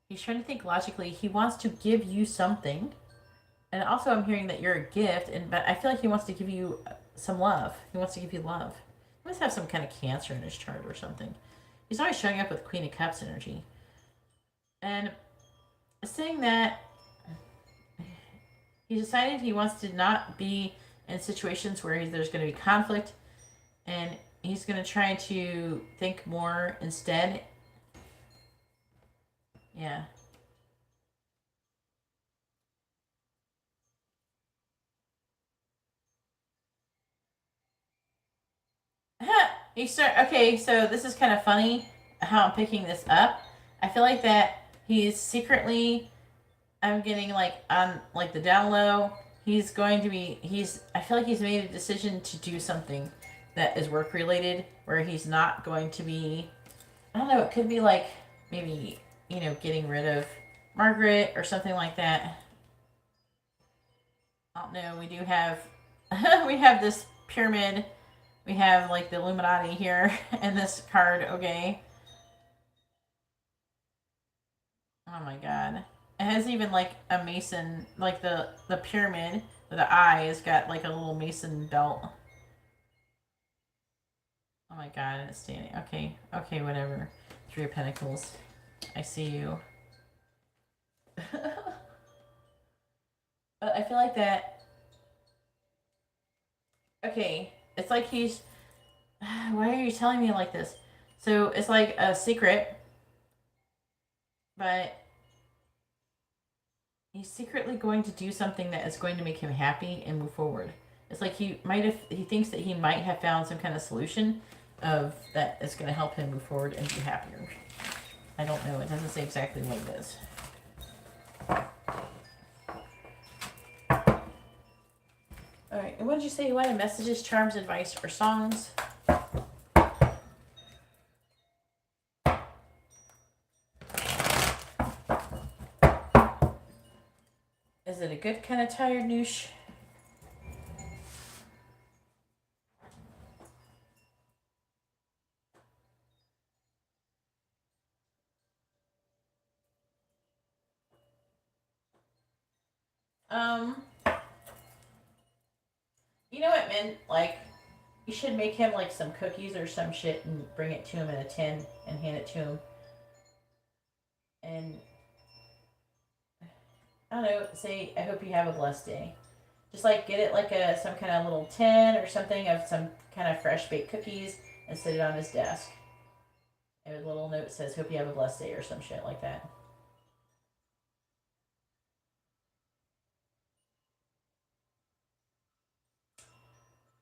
he's trying to think logically. He wants to give you something, and also I'm hearing that you're a gift. But I feel like he wants to give you some love. He wants to give you love. He must have some kind of Cancer in his chart or something. He's always showing up with Queen of Cups energy, and saying that he decided he wants to not be in situations where there's going to be conflict, and he's going to try to think more instead. Yeah. Okay, so this is kind of funny how I'm picking this up. I feel like that he's secretly, I'm getting like on like the down low, he's going to be, I feel like he's made a decision to do something that is work related, where he's not going to be, I don't know, it could be like maybe, you know, getting rid of Margaret or something like that. I don't know, we do have, we have this pyramid, we have like the Illuminati here, and this card, okay. Oh my god. It has even like a mason, like the pyramid with the eye has got like a little mason belt. Oh my god, it's standing. Okay, okay, whatever. Three of Pentacles. I see you. But I feel like that. Okay, it's like he's. Why are you telling me like this? So it's like a secret, but he's secretly going to do something that is going to make him happy and move forward. It's like he thinks that he might have found some kind of solution of that is going to help him move forward and be happier. I don't know. It doesn't say exactly what it is. All right. And what did you say? You wanted messages, charms, advice, or songs? Is it a good kind of tired, Noosh? You know what, man? Like, you should make him like some cookies or some shit and bring it to him in a tin and hand it to him. And I don't know, say, I hope you have a blessed day. Just like get it like some kind of little tin or something of some kind of fresh baked cookies and sit it on his desk. And a little note says, hope you have a blessed day or some shit like that.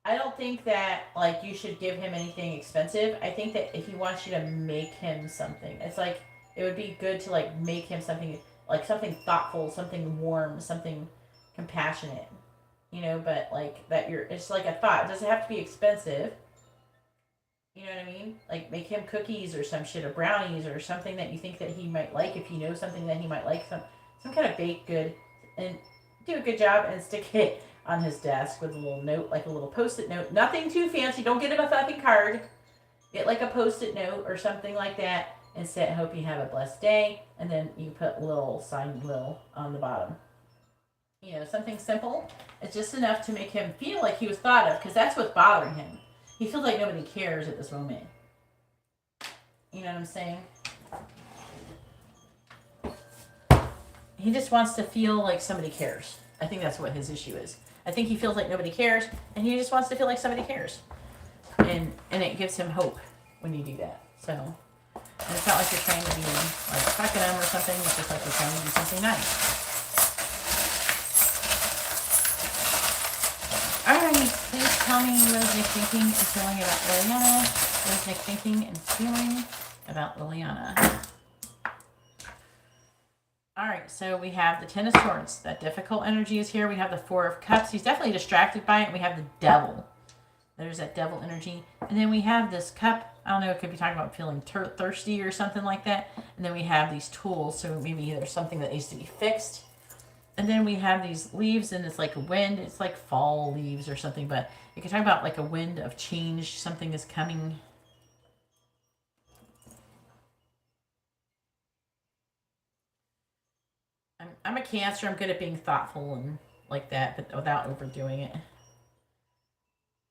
I don't think that like you should give him anything expensive. I think that if he wants you to make him something, it's like it would be good to like make him something like something thoughtful, something warm, something compassionate. You know, but like that you're it's like a thought. It doesn't have to be expensive. You know what I mean? Like make him cookies or some shit or brownies or something that you think that he might like if you know something that he might like, some kind of baked good and do a good job and stick it on his desk with a little note, like a little post-it note. Nothing too fancy. Don't get him a fucking card. Get like a post-it note or something like that and say, I hope you have a blessed day. And then you put little signed Lil on the bottom. You know, something simple. It's just enough to make him feel like he was thought of because that's what's bothering him. He feels like nobody cares at this moment. You know what I'm saying? He just wants to feel like somebody cares. I think that's what his issue is. I think he feels like nobody cares, and he just wants to feel like somebody cares. And it gives him hope when you do that. So, and it's not like you're trying to be like fucking him or something. It's just like you're trying to do something nice. Alright, please tell me what is Nick thinking and feeling about Liliana. What is Nick thinking and feeling about Liliana? Alright, so we have the Ten of Swords. That difficult energy is here. We have the Four of Cups. He's definitely distracted by it. We have the Devil. There's that Devil energy. And then we have this cup. I don't know, it could be talking about feeling thirsty or something like that. And then we have these tools. So maybe there's something that needs to be fixed. And then we have these leaves, and it's like a wind. It's like fall leaves or something. But you can talk about like a wind of change. Something is coming. I'm a Cancer. I'm good at being thoughtful and like that, but without overdoing it.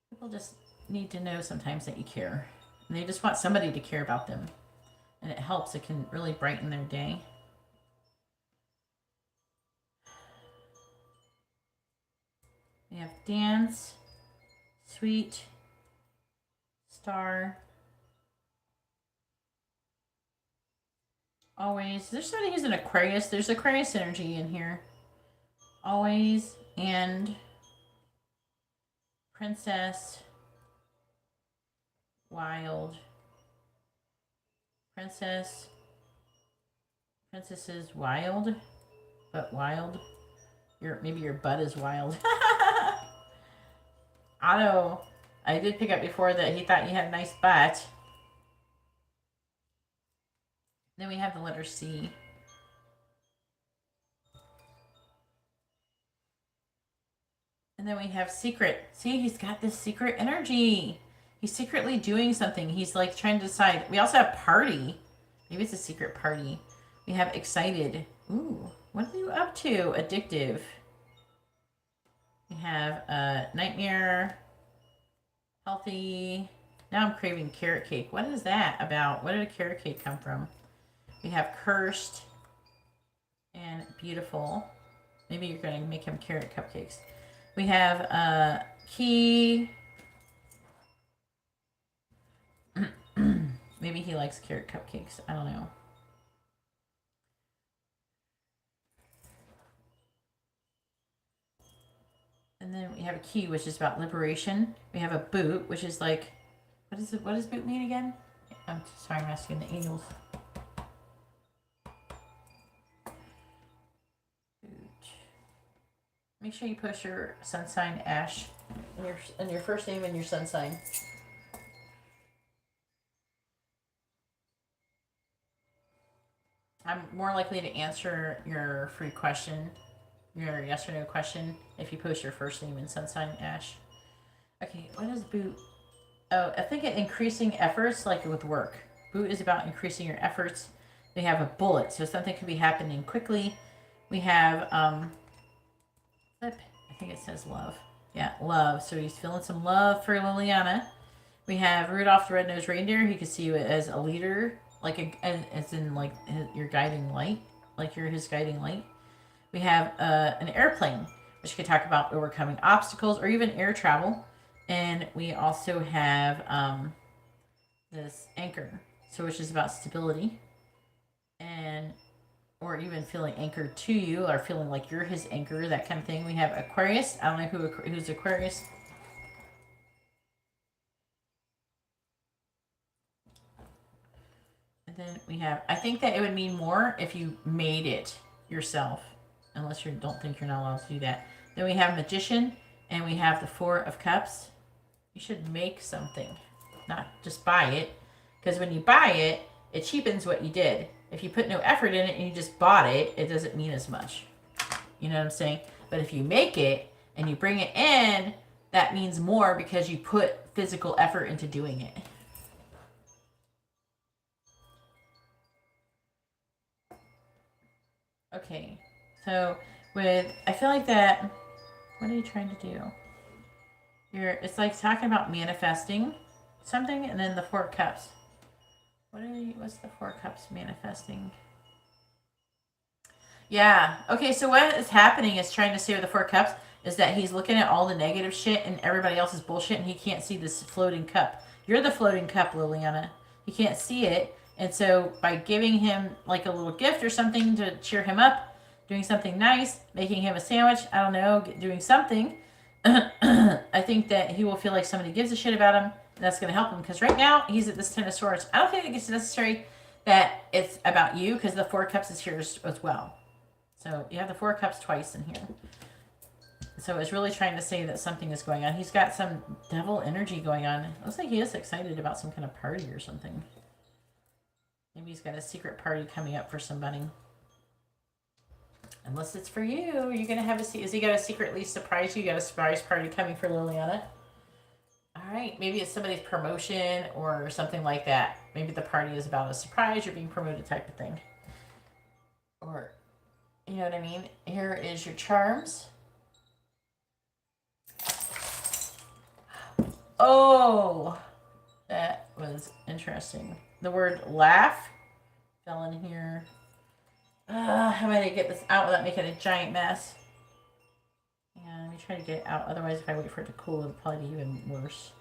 People just need to know sometimes that you care. And they just want somebody to care about them. And it helps. It can really brighten their day. We have dance, sweet, star, always. There's somebody who's an Aquarius. There's Aquarius energy in here. Always and princess, wild, princess, princess is wild, but wild. Maybe your butt is wild. Otto, I did pick up before that he thought you had a nice butt. Then we have the letter C. And then we have secret. See, he's got this secret energy. He's secretly doing something. He's like trying to decide. We also have party. Maybe it's a secret party. We have excited. Ooh, what are you up to? Addictive. We have nightmare. Healthy. Now I'm craving carrot cake. What is that about? Where did a carrot cake come from? We have cursed and beautiful. Maybe you're going to make him carrot cupcakes. We have key. Maybe he likes carrot cupcakes. I don't know. And then we have a key, which is about liberation. We have a boot, which is like, what does boot mean again? I'm sorry, I'm asking the angels. Make sure you post your sun sign, Ash, and your first name and your sun sign. I'm more likely to answer your free question your yes or no question if you post your first name and sun sign, Ash. Okay, what is boot? Oh, I think increasing efforts, like with work. Boot is about increasing your efforts. We have a bullet, so something could be happening quickly. We have, flip. I think it says love. Yeah, love. So he's feeling some love for Liliana. We have Rudolph the Red-Nosed Reindeer. He could see you as a leader, like as in like your guiding light, like you're his guiding light. We have an airplane, which could talk about overcoming obstacles or even air travel. And we also have this anchor, so which is about stability, and or even feeling anchored to you, or feeling like you're his anchor, that kind of thing. We have Aquarius. I don't know who's Aquarius. And then we have, I think that it would mean more if you made it yourself, unless you don't think you're not allowed to do that. Then we have Magician, and we have the Four of Cups. You should make something, not just buy it, because when you buy it, it cheapens what you did. If you put no effort in it and you just bought it, it doesn't mean as much. You know what I'm saying? But if you make it and you bring it in, that means more because you put physical effort into doing it. Okay, so I feel like that, what are you trying to do? It's like talking about manifesting something, and then the Four Cups. What's the Four Cups manifesting? Yeah. Okay, so what is happening is trying to say with the Four Cups is that he's looking at all the negative shit and everybody else's bullshit, and he can't see this floating cup. You're the floating cup, Liliana. He can't see it. And so by giving him like a little gift or something to cheer him up, doing something nice, making him a sandwich, I don't know, doing something, I think that he will feel like somebody gives a shit about him, and that's going to help him. Because right now, he's at this Ten of Swords. I don't think it's necessary that it's about you, because the Four Cups is here as well. So you have the Four Cups twice in here. So it's really trying to say that something is going on. He's got some devil energy going on. It looks like he is excited about some kind of party or something. Maybe he's got a secret party coming up for somebody. Unless it's for you. You're going to have is he going to secretly surprise you? You got a surprise party coming for Liliana? Alright, maybe it's somebody's promotion or something like that. Maybe the party is about a surprise, you're being promoted type of thing. Or, you know what I mean? Here is your charms. Oh, that was interesting. The word laugh fell in here. How am I going to get this out without making a giant mess? Yeah, let me try to get it out. Otherwise, if I wait for it to cool, it'll probably be even worse.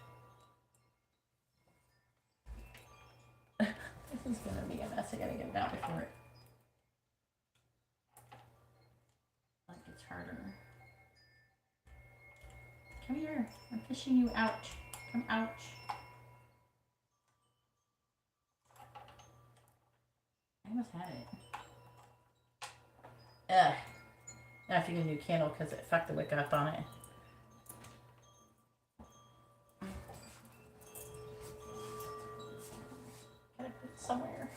This is going to be a mess. I got to get it out before it gets harder. Come here. I'm fishing you out. Come out. I almost had it. Ugh. Now I have to get a new candle because it fucked the wick up on it. Gotta put it somewhere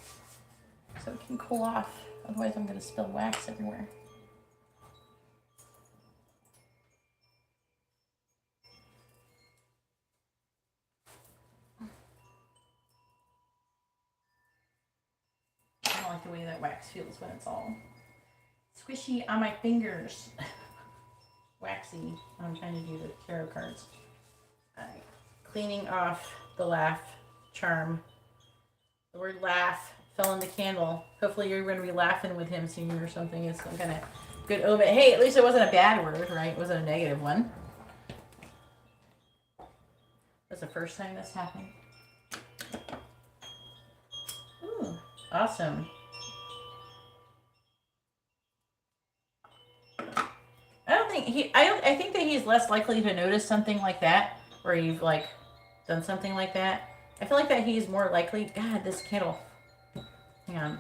so it can cool off. Otherwise I'm gonna spill wax everywhere. I don't like the way that wax feels when it's all squishy on my fingers. Waxy. I'm trying to do the tarot cards. Alright. Cleaning off the laugh charm. The word laugh fell in the candle. Hopefully you're going to be laughing with him soon or something. It's some kind of good omen. Hey, at least it wasn't a bad word, right? It wasn't a negative one. That's the first time this happened. Ooh, awesome. I think that he's less likely to notice something like that, where you've like done something like that. I feel like that he's more likely. God, this candle. Hang on.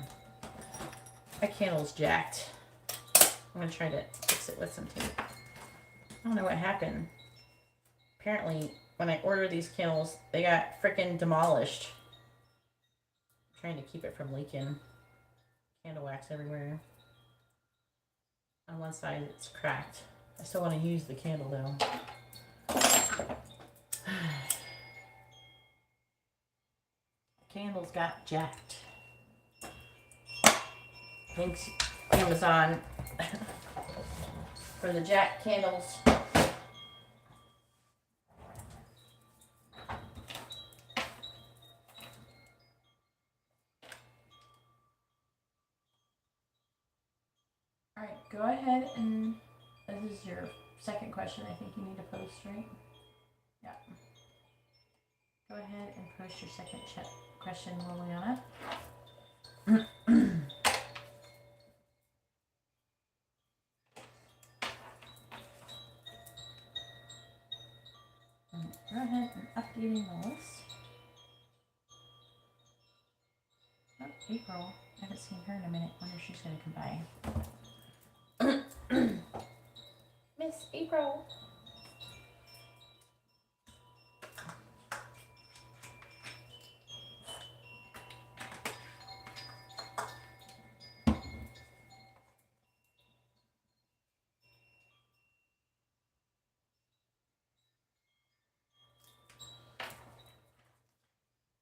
That candle's jacked. I'm gonna try to fix it with some tape. I don't know what happened. Apparently, when I ordered these candles, they got freaking demolished. I'm trying to keep it from leaking. Candle wax everywhere. On one side, it's cracked. I still want to use the candle though. Candles got jacked. Thanks, Amazon, for the jack candles. Alright, go ahead and this is your second question I think you need to post, right? Yeah. Go ahead and post your second question, Liliana. Go ahead and updating the list. Oh, April. I haven't seen her in a minute. Wonder if she's gonna come by. Miss April.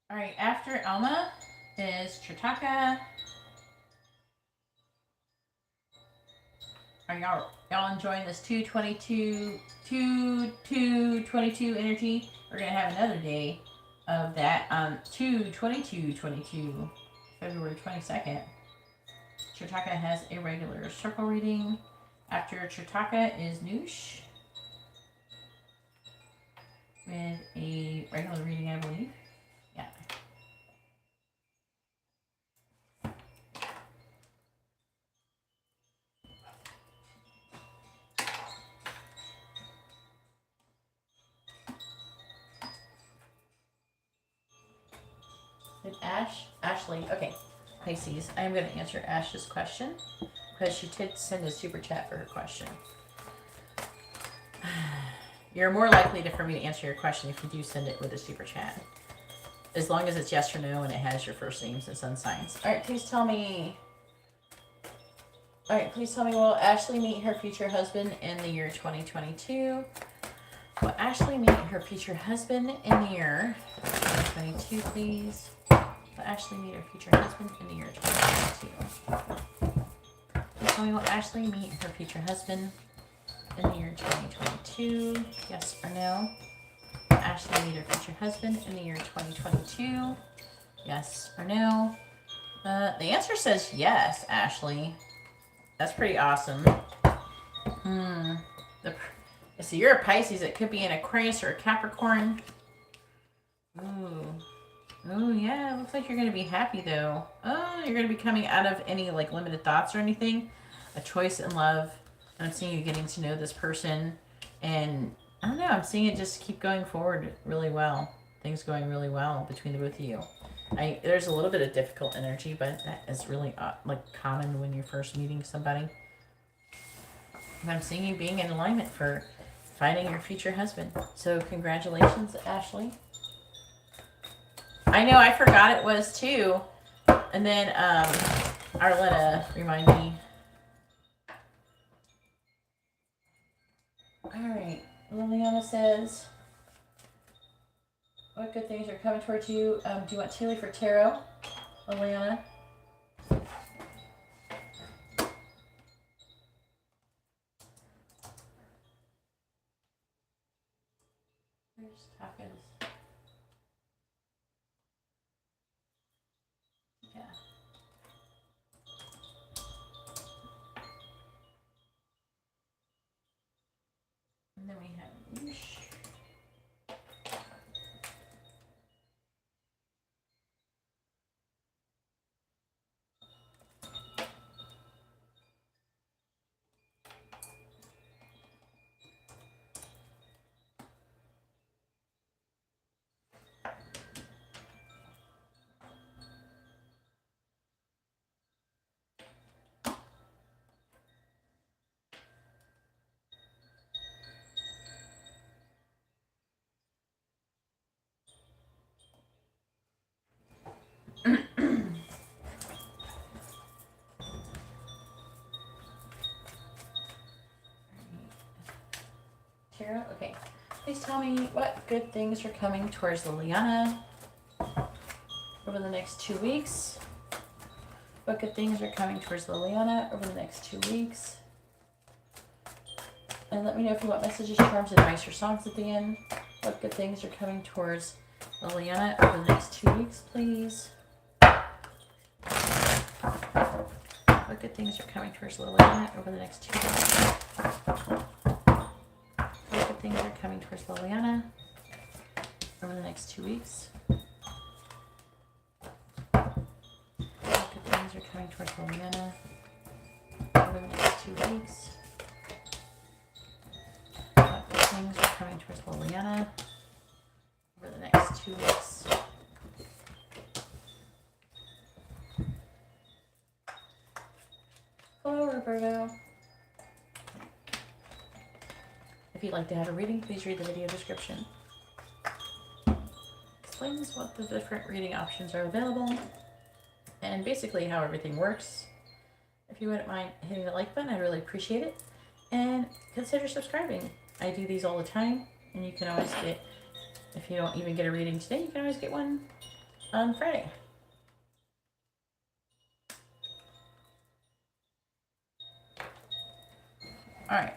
All right, after Alma is Chitaka. Are y'all enjoying this 2/22/22 energy? We're gonna have another day of that on 2/22/22, February 22nd. Chitaka has a regular circle reading. After Chitaka is Noosh with a regular reading, I believe. Yeah. Did Ashley, okay, Pisces, I am going to answer Ash's question because she did send a super chat for her question. You're more likely for me to answer your question if you do send it with a super chat. As long as it's yes or no and it has your first names and sun signs. Alright, please tell me. Alright, please tell me, will Ashley meet her future husband in the year 2022? Will Ashley meet her future husband in the year 2022, please? Will Ashley meet her future husband in the year 2022? Please tell me, will Ashley meet her future husband in the year 2022? Yes or no? Will Ashley meet her future husband in the year 2022? Yes or no? The answer says yes, Ashley. That's pretty awesome. So you're a Pisces. It could be an Aquarius or a Capricorn. Ooh. Oh, yeah. It looks like you're going to be happy, though. Oh, you're going to be coming out of any, like, limited thoughts or anything. A choice in love. And I'm seeing you getting to know this person. And, I don't know. I'm seeing it just keep going forward really well. Things going really well between the both of you. There's a little bit of difficult energy, but that is really, like, common when you're first meeting somebody. And I'm seeing you being in alignment for finding your future husband. So congratulations, Ashley. I know, I forgot it was too. And then Arletta remind me. Alright. Liliana says, what good things are coming towards you? Do you want Tilly for tarot, Liliana? Where's tacos? Yeah. And then we have Noosh. Tarot. Okay. Please tell me what good things are coming towards Liliana over the next 2 weeks. What good things are coming towards Liliana over the next 2 weeks. And let me know if you want messages, charms, advice, or songs at the end. What good things are coming towards Liliana over the next 2 weeks, please. What good things are coming towards Liliana over the next 2 weeks. What good things are coming towards Liliana over the next 2 weeks. What good things are coming towards Liliana over the next 2 weeks. What good things are coming towards Liliana over the next 2 weeks. Hello, Roberto. If you'd like to have a reading, please read the video description. Explains what the different reading options are available and basically how everything works. If you wouldn't mind hitting the like button, I'd really appreciate it. And consider subscribing. I do these all the time, and you can always get, if you don't even get a reading today, you can always get one on Friday. All right.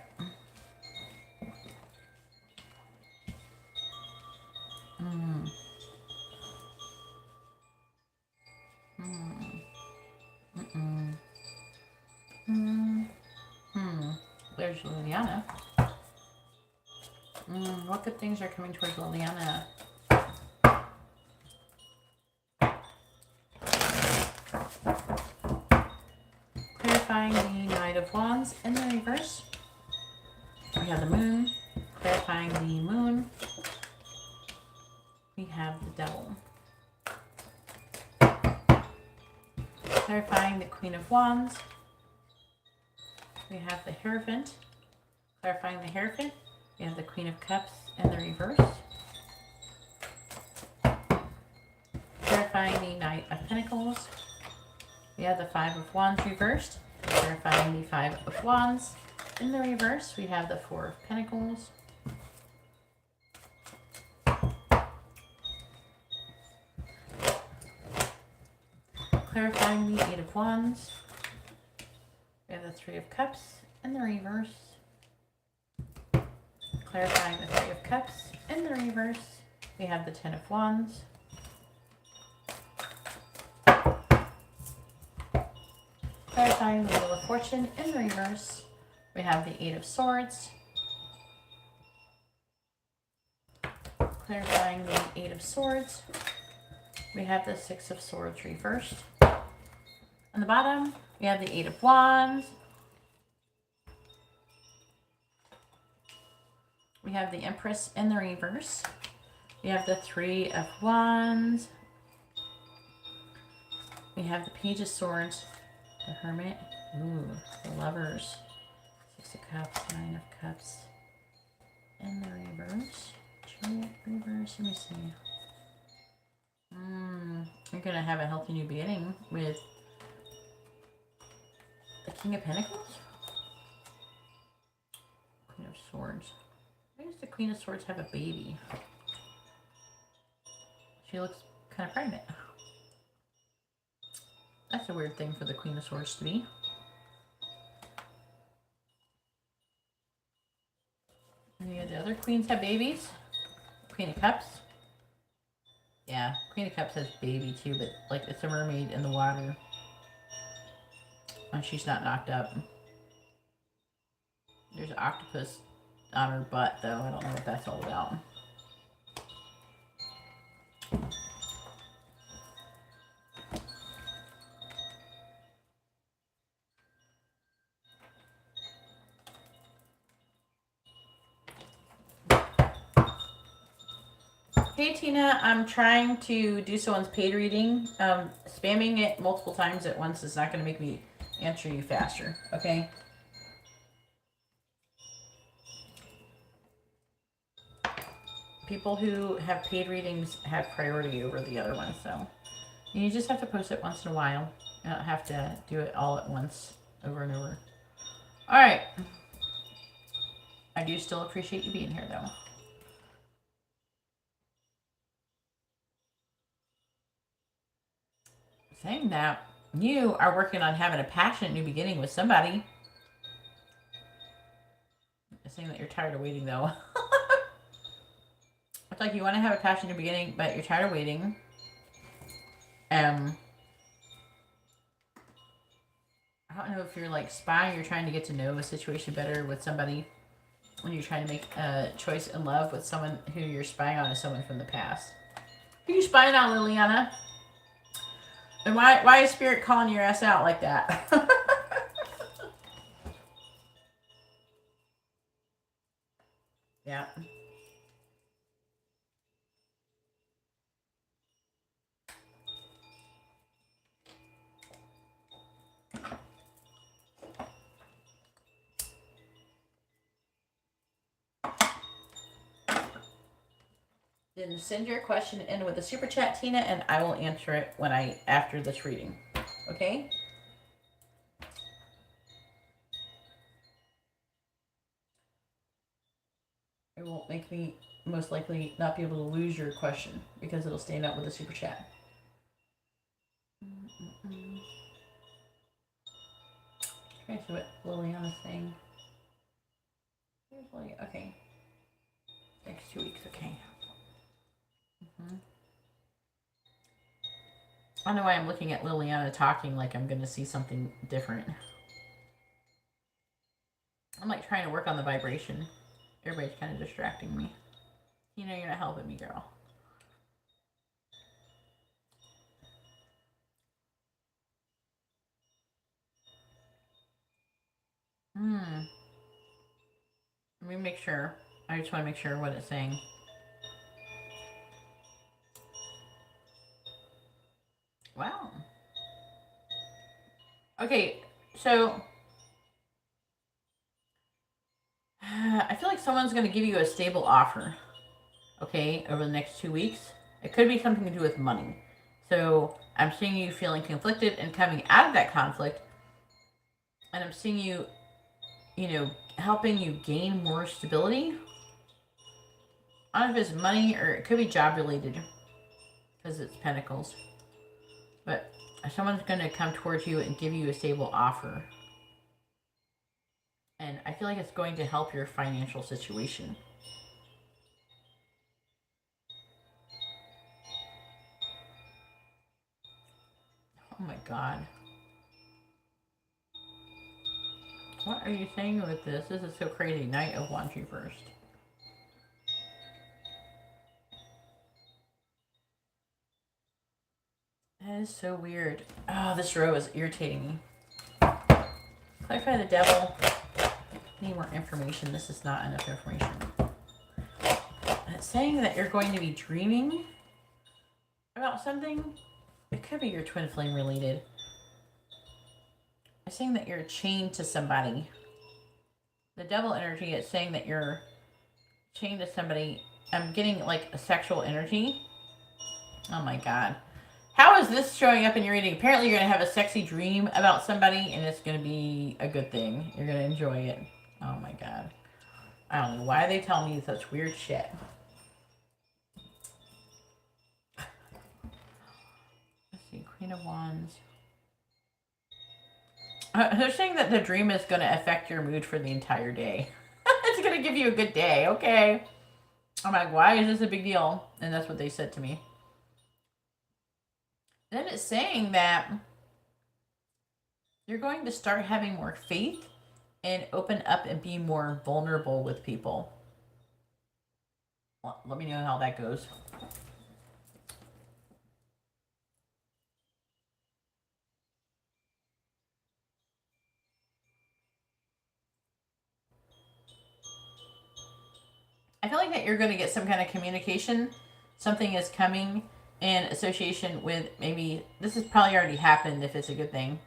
There's Liliana. What good things are coming towards Liliana? Clarifying the Knight of Wands in the reverse. We have the Moon. Clarifying the Moon. We have the Devil. Clarifying the Queen of Wands. We have the Hierophant. Clarifying the Hierophant. We have the Queen of Cups in the reverse. Clarifying the Knight of Pentacles. We have the Five of Wands reversed. Clarifying the Five of Wands in the reverse. We have the Four of Pentacles. Clarifying the Eight of Wands. We have the Three of Cups in the reverse. Clarifying the Three of Cups in the reverse. We have the Ten of Wands. Clarifying the Wheel of Fortune in the reverse. We have the Eight of Swords. Clarifying the Eight of Swords. We have the Six of Swords reversed. On the bottom, we have the Eight of Wands. We have the Empress in the reverse. We have the Three of Wands. We have the Page of Swords, the Hermit, the Lovers, Six of Cups, Nine of Cups in the reverse. Chariot reverse, let me see. You're going to have a healthy new beginning with the King of Pentacles? Queen of Swords. Why does the Queen of Swords have a baby? She looks kind of pregnant. That's a weird thing for the Queen of Swords to be. Any of the other queens have babies? Queen of Cups. Yeah, Queen of Cups has baby too, but like it's a mermaid in the water. And she's not knocked up. There's an octopus on her butt though. I don't know what that's all about. Hey Tina, I'm trying to do someone's paid reading. Spamming it multiple times at once is not going to make me answer you faster, okay? People who have paid readings have priority over the other ones, so you just have to post it once in a while. You don't have to do it all at once, over and over. All right. I do still appreciate you being here, though. Saying that, you are working on having a passionate new beginning with somebody. Saying that you're tired of waiting, though. It's like you want to have a passionate new beginning, but you're tired of waiting. I don't know if you're like spying, you're trying to get to know a situation better with somebody when you're trying to make a choice in love with someone who you're spying on as someone from the past. Who are you spying on, Liliana? And why is Spirit calling your ass out like that? Yeah. Then send your question in with a super chat, Tina, and I will answer it after this reading. Okay? It won't make me most likely not be able to lose your question because it'll stand out with a super chat. Okay, so what Liliana's saying. Okay. Next 2 weeks, okay. I don't know why I'm looking at Liliana talking like I'm going to see something different. I'm like trying to work on the vibration. Everybody's kind of distracting me. You know you're not helping me, girl. Let me make sure. I just want to make sure what it's saying. Wow. Okay, so I feel like someone's going to give you a stable offer, okay, over the next 2 weeks. It could be something to do with money. So I'm seeing you feeling conflicted and coming out of that conflict. And I'm seeing you, helping you gain more stability. I don't know if it's money or it could be job related because it's pentacles. But someone's going to come towards you and give you a stable offer. And I feel like it's going to help your financial situation. Oh my God. What are you saying with this? This is so crazy. Knight of Wands reversed. That is so weird. Oh, this row is irritating me. Clarify the devil. Need more information. This is not enough information. It's saying that you're going to be dreaming about something. It could be your twin flame related. It's saying that you're chained to somebody. The devil energy is saying that you're chained to somebody. I'm getting like a sexual energy. Oh my God. How is this showing up in your reading? Apparently you're going to have a sexy dream about somebody and it's going to be a good thing. You're going to enjoy it. Oh my God. I don't know why they tell me such weird shit. Let's see. Queen of Wands. They're saying that the dream is going to affect your mood for the entire day. It's going to give you a good day. Okay. I'm like, why is this a big deal? And that's what they said to me. Then it's saying that you're going to start having more faith and open up and be more vulnerable with people. Well, let me know how that goes. I feel like that you're going to get some kind of communication. Something is coming in association with maybe, this has probably already happened if it's a good thing.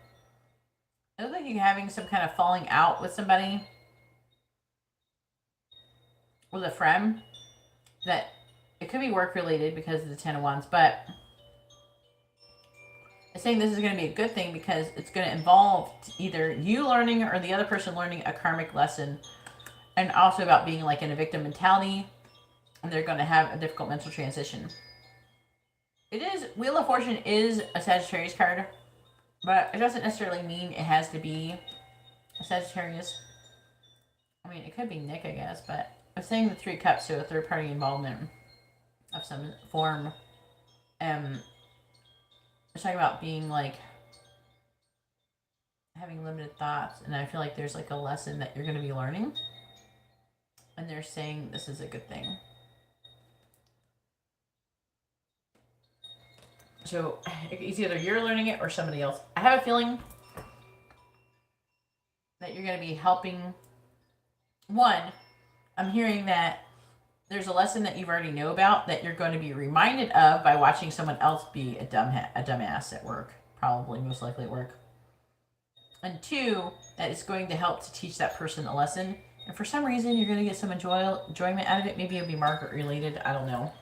I look like you're having some kind of falling out with somebody. With a friend. That it could be work related because of the Ten of Wands, but I'm saying this is going to be a good thing because it's going to involve either you learning or the other person learning a karmic lesson and also about being like in a victim mentality, and they're going to have a difficult mental transition. It is, Wheel of Fortune is a Sagittarius card, but it doesn't necessarily mean it has to be a Sagittarius. I mean, it could be Nick, I guess, but I'm saying the Three Cups, so a third party involvement of some form. It's talking about being like having limited thoughts, and I feel like there's like a lesson that you're going to be learning, and they're saying this is a good thing. So it's either you're learning it or somebody else. I have a feeling that you're going to be helping. One, I'm hearing that there's a lesson that you've already know about that you're going to be reminded of by watching someone else be a dumbass at work, probably most likely at work. And two, that it's going to help to teach that person a lesson. And for some reason, you're going to get some enjoyment out of it. Maybe it'll be market related. I don't know.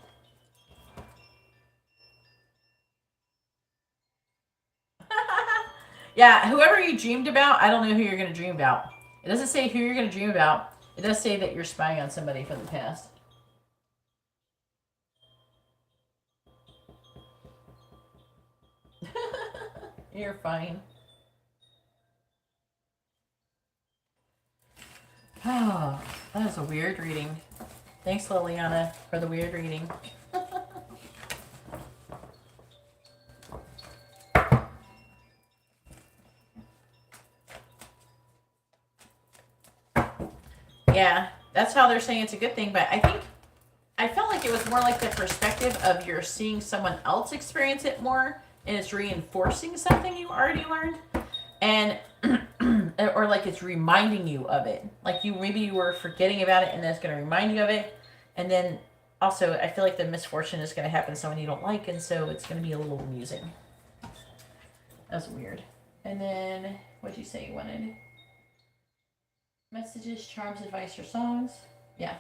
Yeah, whoever you dreamed about, I don't know who you're going to dream about. It doesn't say who you're going to dream about. It does say that you're spying on somebody from the past. You're fine. Oh, that was a weird reading. Thanks, Liliana, for the weird reading. Yeah, that's how they're saying it's a good thing, but I felt like it was more like the perspective of you're seeing someone else experience it more, and it's reinforcing something you already learned, and or like it's reminding you of it. Like maybe you were forgetting about it, and then it's going to remind you of it, and then also I feel like the misfortune is going to happen to someone you don't like, and so it's going to be a little amusing. That was weird. And then what'd you say you wanted? Messages, charms, advice, or songs? Yeah.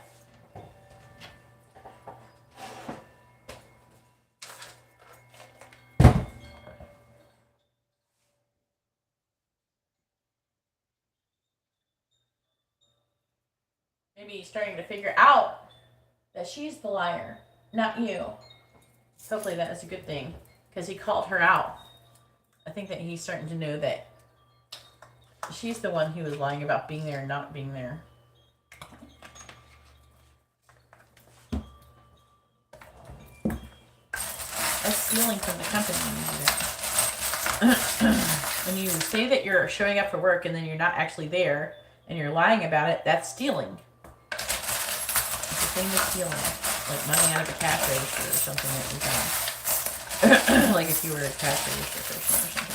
Maybe he's starting to figure out that she's the liar, not you. Hopefully that is a good thing, because he called her out. I think that he's starting to know that she's the one who was lying about being there and not being there. That's stealing from the company when you do that. When you say that you're showing up for work and then you're not actually there and you're lying about it, that's stealing. It's the same as stealing. Like money out of a cash register or something that you got. Like if you were a cash register person or something.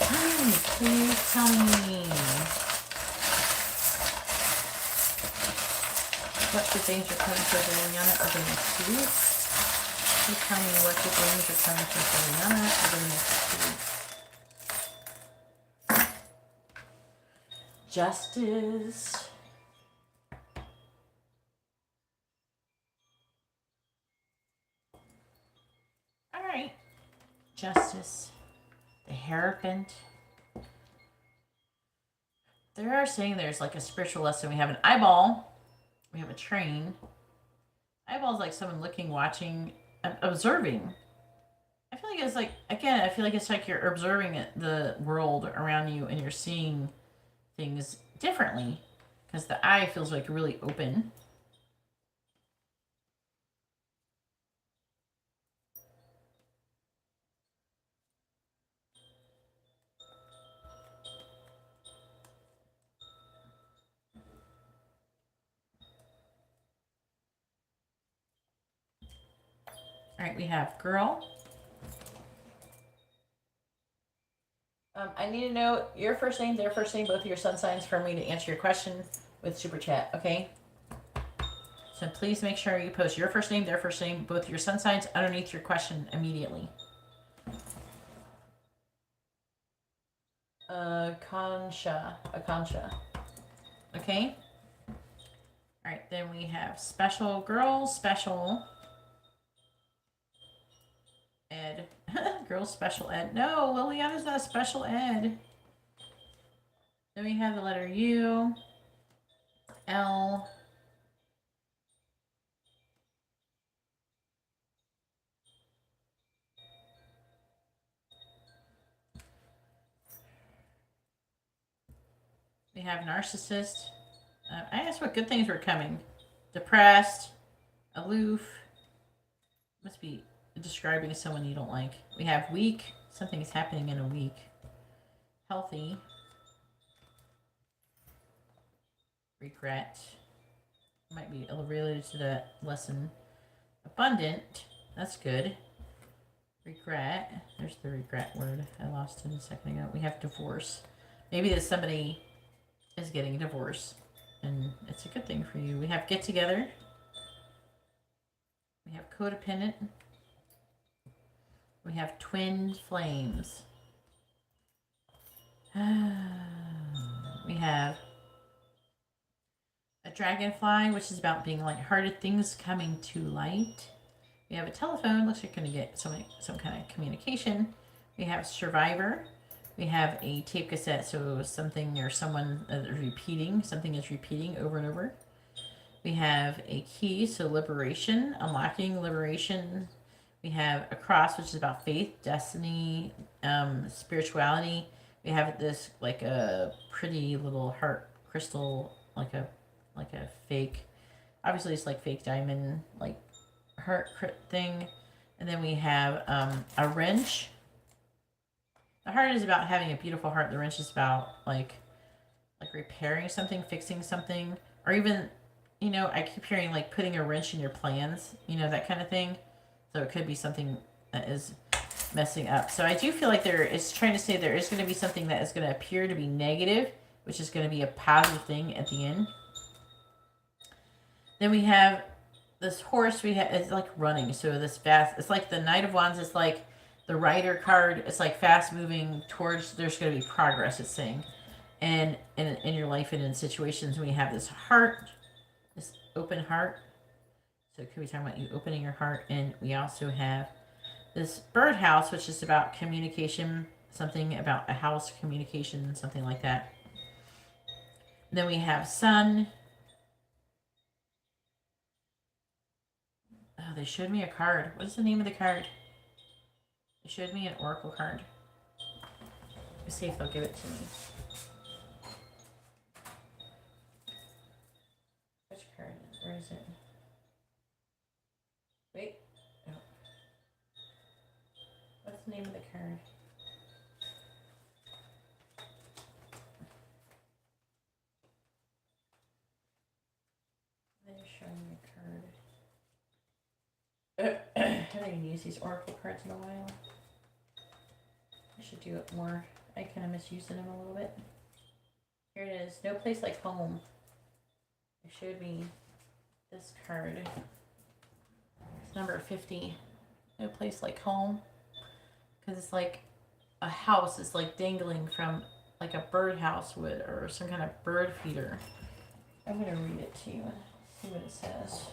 Hi, please tell me. What good things are coming for Liliana over the next 2 weeks? Please tell me what good things are coming for Liliana over the next 2 weeks. Justice. All right. Justice. The Hierophant. They are saying there's like a spiritual lesson. We have an eyeball. We have a train. Eyeball is like someone looking, watching, observing. I feel like it's like, again, I feel like it's like you're observing the world around you and you're seeing things differently because the eye feels like really open. All right, we have girl. I need to know your first name, their first name, both of your sun signs for me to answer your question with Super Chat, okay? So please make sure you post your first name, their first name, both your sun signs underneath your question immediately. Akansha. Okay? Alright, then we have special girl, special ed. Girl, special ed. No, Liliana's not a special ed. Then we have the letter U. L. We have narcissist. I asked what good things were coming. Depressed, aloof. Must be describing someone you don't like. We have weak. Something is happening in a week. Healthy. Regret. Might be related to that lesson. Abundant. That's good. Regret. There's the regret word. I lost it a second ago. We have divorce. Maybe that somebody is getting a divorce. And it's a good thing for you. We have get together. We have codependent. We have twin flames. We have a dragonfly, which is about being lighthearted, things coming to light. We have a telephone, looks like you're going to get some kind of communication. We have survivor. We have a tape cassette, so something or someone repeating, something is repeating over and over. We have a key, so liberation, unlocking liberation. We have a cross, which is about faith, destiny, spirituality. We have this like a pretty little heart crystal, like a fake, obviously it's like fake diamond, like heart thing. And then we have a wrench. The heart is about having a beautiful heart. The wrench is about like repairing something, fixing something, or even, I keep hearing like putting a wrench in your plans, that kind of thing. So it could be something that is messing up. So I do feel like it's trying to say there is going to be something that is going to appear to be negative, which is going to be a positive thing at the end. Then we have this horse. It's like running. So this fast, it's like the Knight of Wands. It's like the Rider card. It's like fast moving towards, there's going to be progress, it's saying. And in your life and in situations, we have this heart, this open heart. So it could be talking about you opening your heart. And we also have this birdhouse, which is about communication, something about a house, communication, something like that. And then we have sun. Oh, they showed me a card. What is the name of the card? They showed me an oracle card. Let's see if they'll give it to me. Which card? Where is it? Wait. Oh. What's the name of the card? They're showing me a card. I haven't used these oracle cards in a while. I should do it more. I kind of misused them a little bit. Here it is. No place like home. They showed me this card. It's number 50. No place like home. Because it's like a house. It's like dangling from like a birdhouse would or some kind of bird feeder. I'm going to read it to you. See what it says.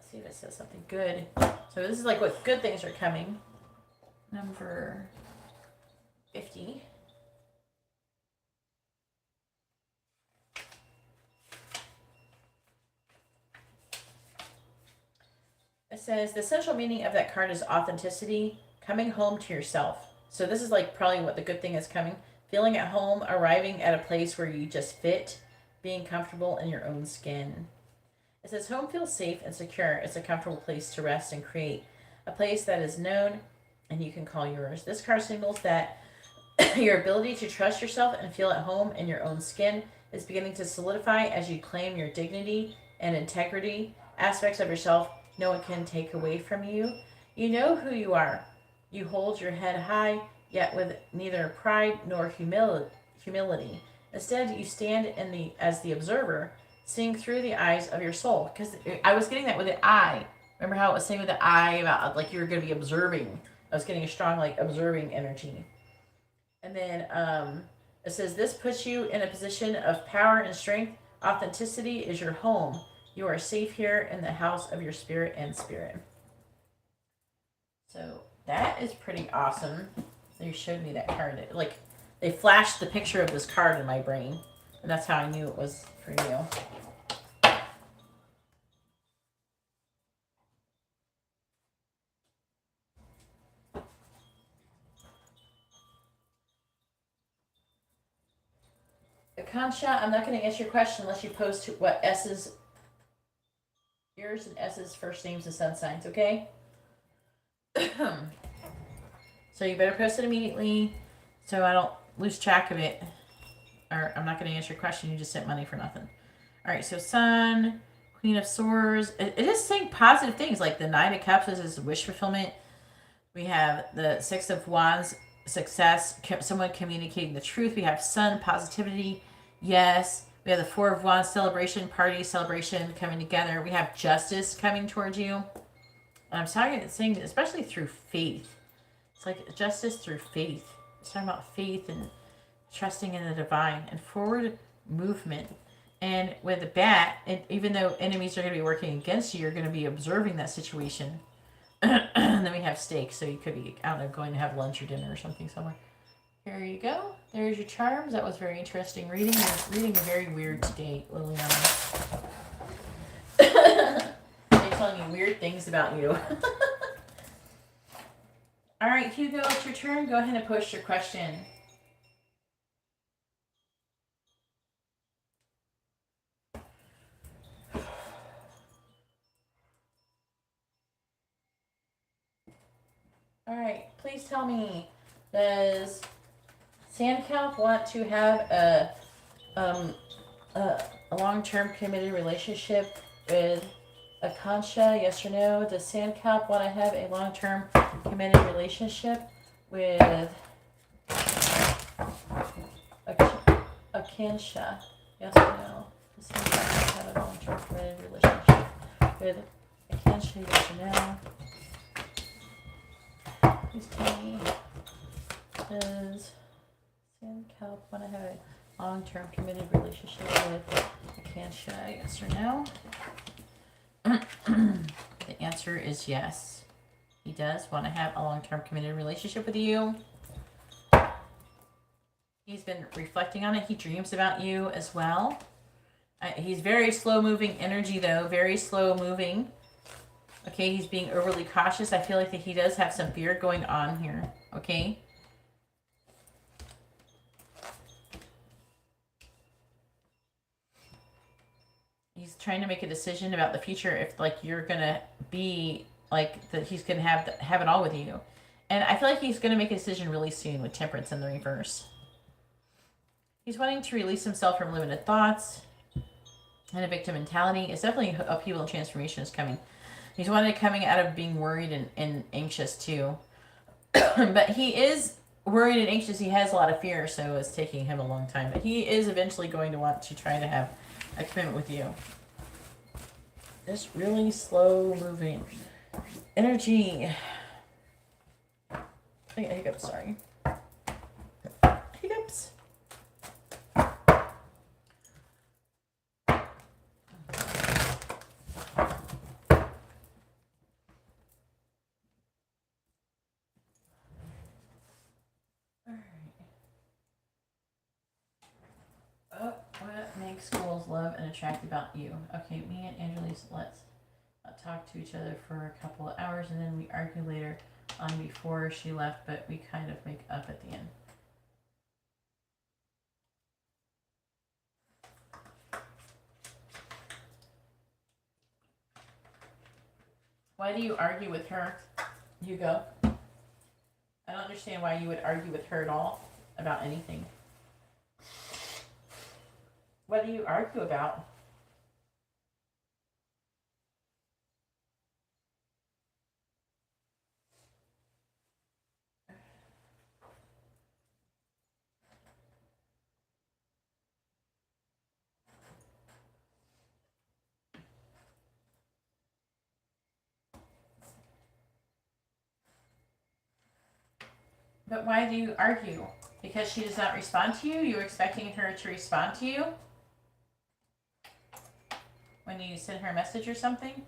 See if it says something good. So this is like what good things are coming. Number 50. It says the essential meaning of that card is authenticity, coming home to yourself. So this is like probably what the good thing is coming. Feeling at home, arriving at a place where you just fit, being comfortable in your own skin. It says home feels safe and secure. It's a comfortable place to rest and create. A place that is known and you can call yours. This card signals that your ability to trust yourself and feel at home in your own skin is beginning to solidify as you claim your dignity and integrity, aspects of yourself no one can take away from you. You know who you are. You hold your head high, yet with neither pride nor humility. Instead, you stand as the observer, seeing through the eyes of your soul. Because I was getting that with the eye. Remember how it was saying with the eye about like you were going to be observing. I was getting a strong like observing energy. And then it says this puts you in a position of power and strength. Authenticity is your home. You are safe here in the house of your spirit and spirit. So that is pretty awesome. They showed me that card. Like they flashed the picture of this card in my brain. And that's how I knew it was for you. Akansha, I'm not going to answer your question unless you post what S's, yours and S's first names and sun signs, okay? So you better post it immediately so I don't lose track of it. Or I'm not going to answer your question. You just sent money for nothing. All right, so Sun, Queen of Swords. It is saying positive things like the Nine of Cups is wish fulfillment. We have the Six of Wands, success, someone communicating the truth. We have Sun, positivity, yes. We have the Four of Wands, celebration, party, celebration coming together. We have justice coming towards you. And I'm saying especially through faith. It's like justice through faith. It's talking about faith and trusting in the divine and forward movement. And with the bat, even though enemies are going to be working against you, you're going to be observing that situation. And then we have steak, so you could be, I don't know, going to have lunch or dinner or something somewhere. Here you go. There's your charms. That was very interesting reading. You're reading a very weird state, Liliana. They're telling you weird things about you. All right, Hugo, it's your turn. Go ahead and post your question. All right, please tell me, does Sandcalp want to have a long-term committed relationship with Akansha? Yes or no? Does Sandcalp want to have a long-term committed relationship with Akansha? Yes or no? Does Sandcalp want to have a long-term committed relationship with Akansha? Yes or no? Please tell me, does Sandcalp want to have a long-term committed relationship with Akansha? Yes or no? The answer is yes. He does want to have a long-term committed relationship with you. He's been reflecting on it. He dreams about you as well. He's very slow-moving energy, though. Very slow-moving. Okay, he's being overly cautious. I feel like that he does have some fear going on here. Okay? He's trying to make a decision about the future if, like, you're going to be, like, that he's going to have it all with you. And I feel like he's going to make a decision really soon with Temperance in the reverse. He's wanting to release himself from limited thoughts and a victim mentality. It's definitely upheaval and transformation is coming. He's coming out of being worried and anxious too. But he is worried and anxious. He has a lot of fear, so it's taking him a long time. But he is eventually going to want to try to have a commitment with you. Just really slow moving energy. Hiccups, sorry. Hiccups. What makes schools love and attract about you? Okay, me and Angelise, let's talk to each other for a couple of hours and then we argue later on before she left, but we kind of make up at the end. Why do you argue with her, Hugo? I don't understand why you would argue with her at all about anything. What do you argue about? But why do you argue? Because she does not respond to you? You're expecting her to respond to you? When you send her a message or something?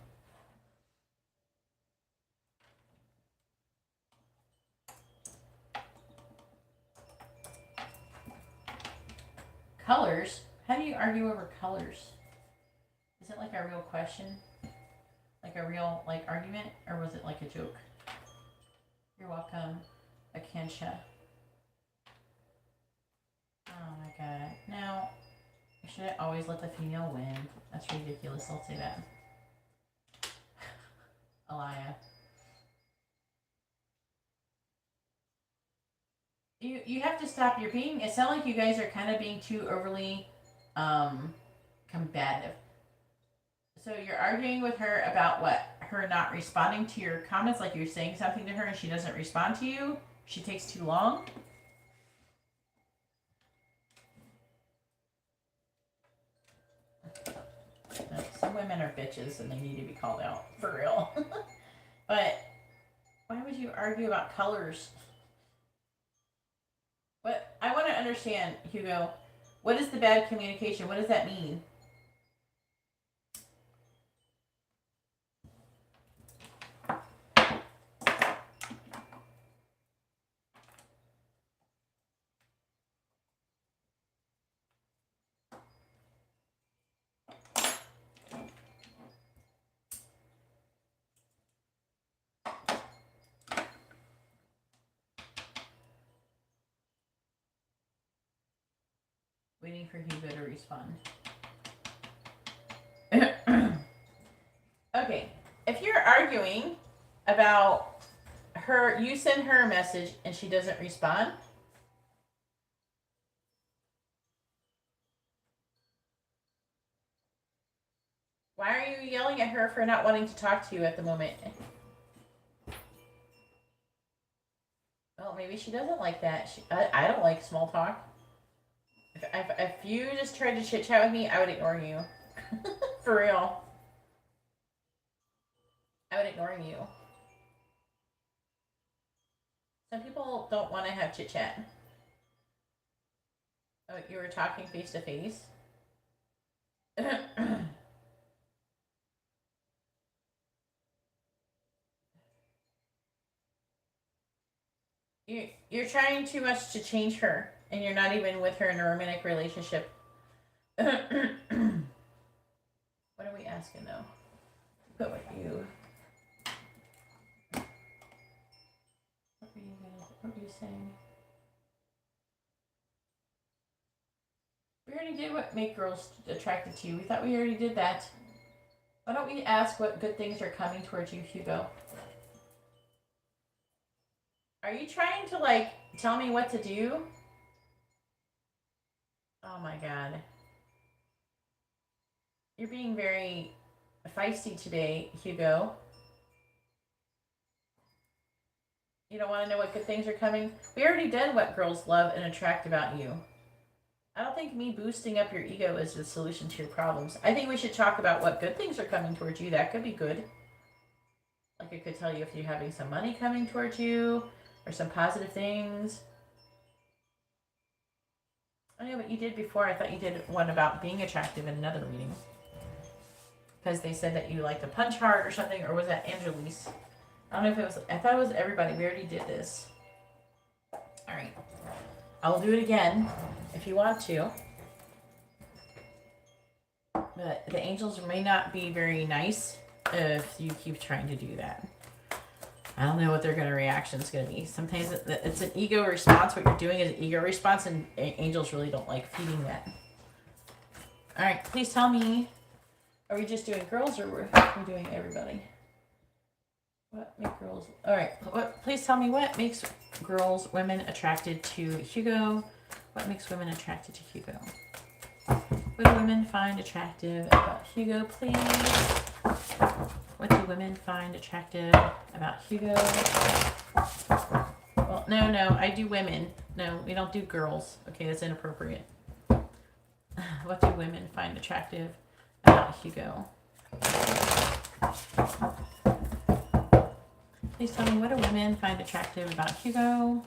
Colors? How do you argue over colors? Is it like a real question? Like a real like argument? Or was it like a joke? You're welcome, Akensha. Oh my god. Now, should I always let the female win? That's ridiculous. I'll say that. Alaya. You have to stop. You're being. It sounds like you guys are kind of being too overly combative. So you're arguing with her about what? Her not responding to your comments, like you're saying something to her and she doesn't respond to you? She takes too long? Some women are bitches and they need to be called out. For real. But why would you argue about colors? What I want to understand, Hugo, what is the bad communication? What does that mean? Waiting for Hugo to respond. Okay, if you're arguing about her, you send her a message and she doesn't respond. Why are you yelling at her for not wanting to talk to you at the moment? Well, maybe she doesn't like that. I don't like small talk. If you just tried to chit chat with me, I would ignore you. For real. I would ignore you. Some people don't want to have chit chat. Oh, you were talking face to face? You're trying too much to change her, and you're not even with her in a romantic relationship. What are we asking though? Put what you. What were you saying? We already did what make girls attracted to you. We thought we already did that. Why don't we ask what good things are coming towards you, Hugo? Are you trying to, like, tell me what to do? Oh my god. You're being very feisty today, Hugo. You don't want to know what good things are coming? We already did what girls love and attract about you. I don't think me boosting up your ego is the solution to your problems. I think we should talk about what good things are coming towards you. That could be good. Like, I could tell you if you're having some money coming towards you, or some positive things. Oh yeah, but you did before. I thought you did one about being attractive in another reading. Because they said that you like the punch hard or something, or was that Angelise? I don't know if it was, I thought it was everybody. We already did this. Alright. I will do it again if you want to. But the angels may not be very nice if you keep trying to do that. I don't know what their reaction is going to be. Sometimes it's an ego response. What you're doing is an ego response, and angels really don't like feeding that. All right, please tell me, are we just doing girls or are we doing everybody? What make girls... All right, please tell me what makes women attracted to Hugo. What makes women attracted to Hugo? What do women find attractive about Hugo, please? What do women find attractive about Hugo? Well, no, I do women. No, we don't do girls. Okay, that's inappropriate. What do women find attractive about Hugo? Please tell me, what do women find attractive about Hugo?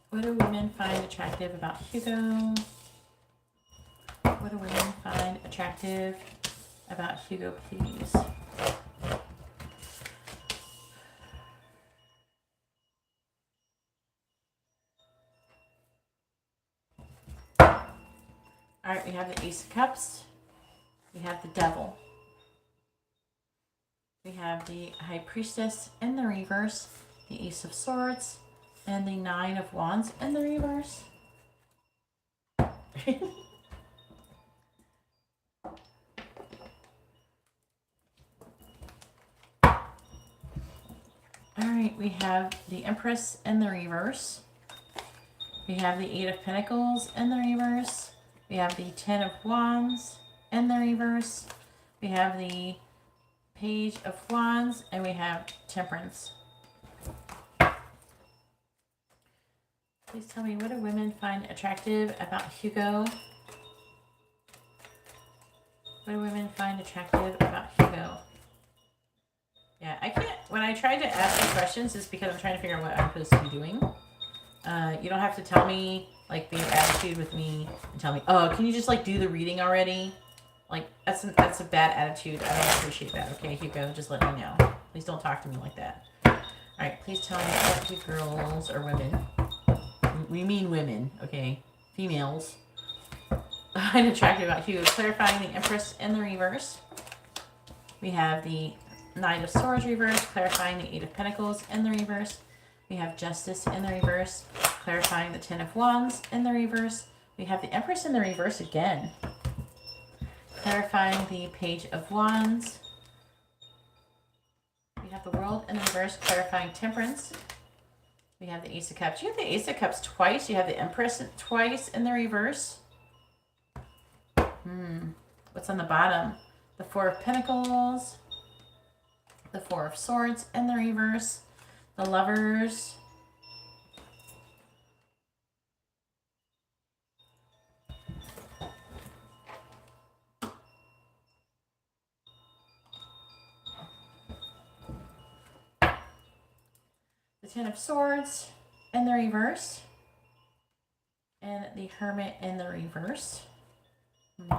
What do women find attractive about Hugo? What do women find attractive about Hugo, please? All right, we have the Ace of Cups. We have the Devil. We have the High Priestess in the reverse, the Ace of Swords, and the Nine of Wands in the reverse. Alright, we have the Empress in the reverse. We have the Eight of Pentacles in the reverse. We have the Ten of Wands in the reverse. We have the Page of Wands, and we have Temperance. Please tell me, what do women find attractive about Hugo? What do women find attractive about Hugo? Yeah, I can't, when I tried to ask you questions, it's because I'm trying to figure out what I'm supposed to be doing. You don't have to tell me, like, be your attitude with me and tell me, oh, can you just, like, do the reading already? Like, that's a bad attitude. I don't appreciate that, okay, Hugo? Just let me know. Please don't talk to me like that. Alright, please tell me what do girls or women, we mean women, okay? Females. Find attractive about Hugo. Clarifying the Empress in the reverse. We have the Knight of Swords reverse, clarifying the Eight of Pentacles in the reverse. We have Justice in the reverse, clarifying the Ten of Wands in the reverse. We have the Empress in the reverse again, clarifying the Page of Wands. We have the World in the reverse, clarifying Temperance. We have the Ace of Cups. You have the Ace of Cups twice. You have the Empress twice in the reverse. What's on the bottom? The Four of Pentacles. The Four of Swords in the reverse. The Lovers. The Ten of Swords in the reverse. And the Hermit in the reverse. Please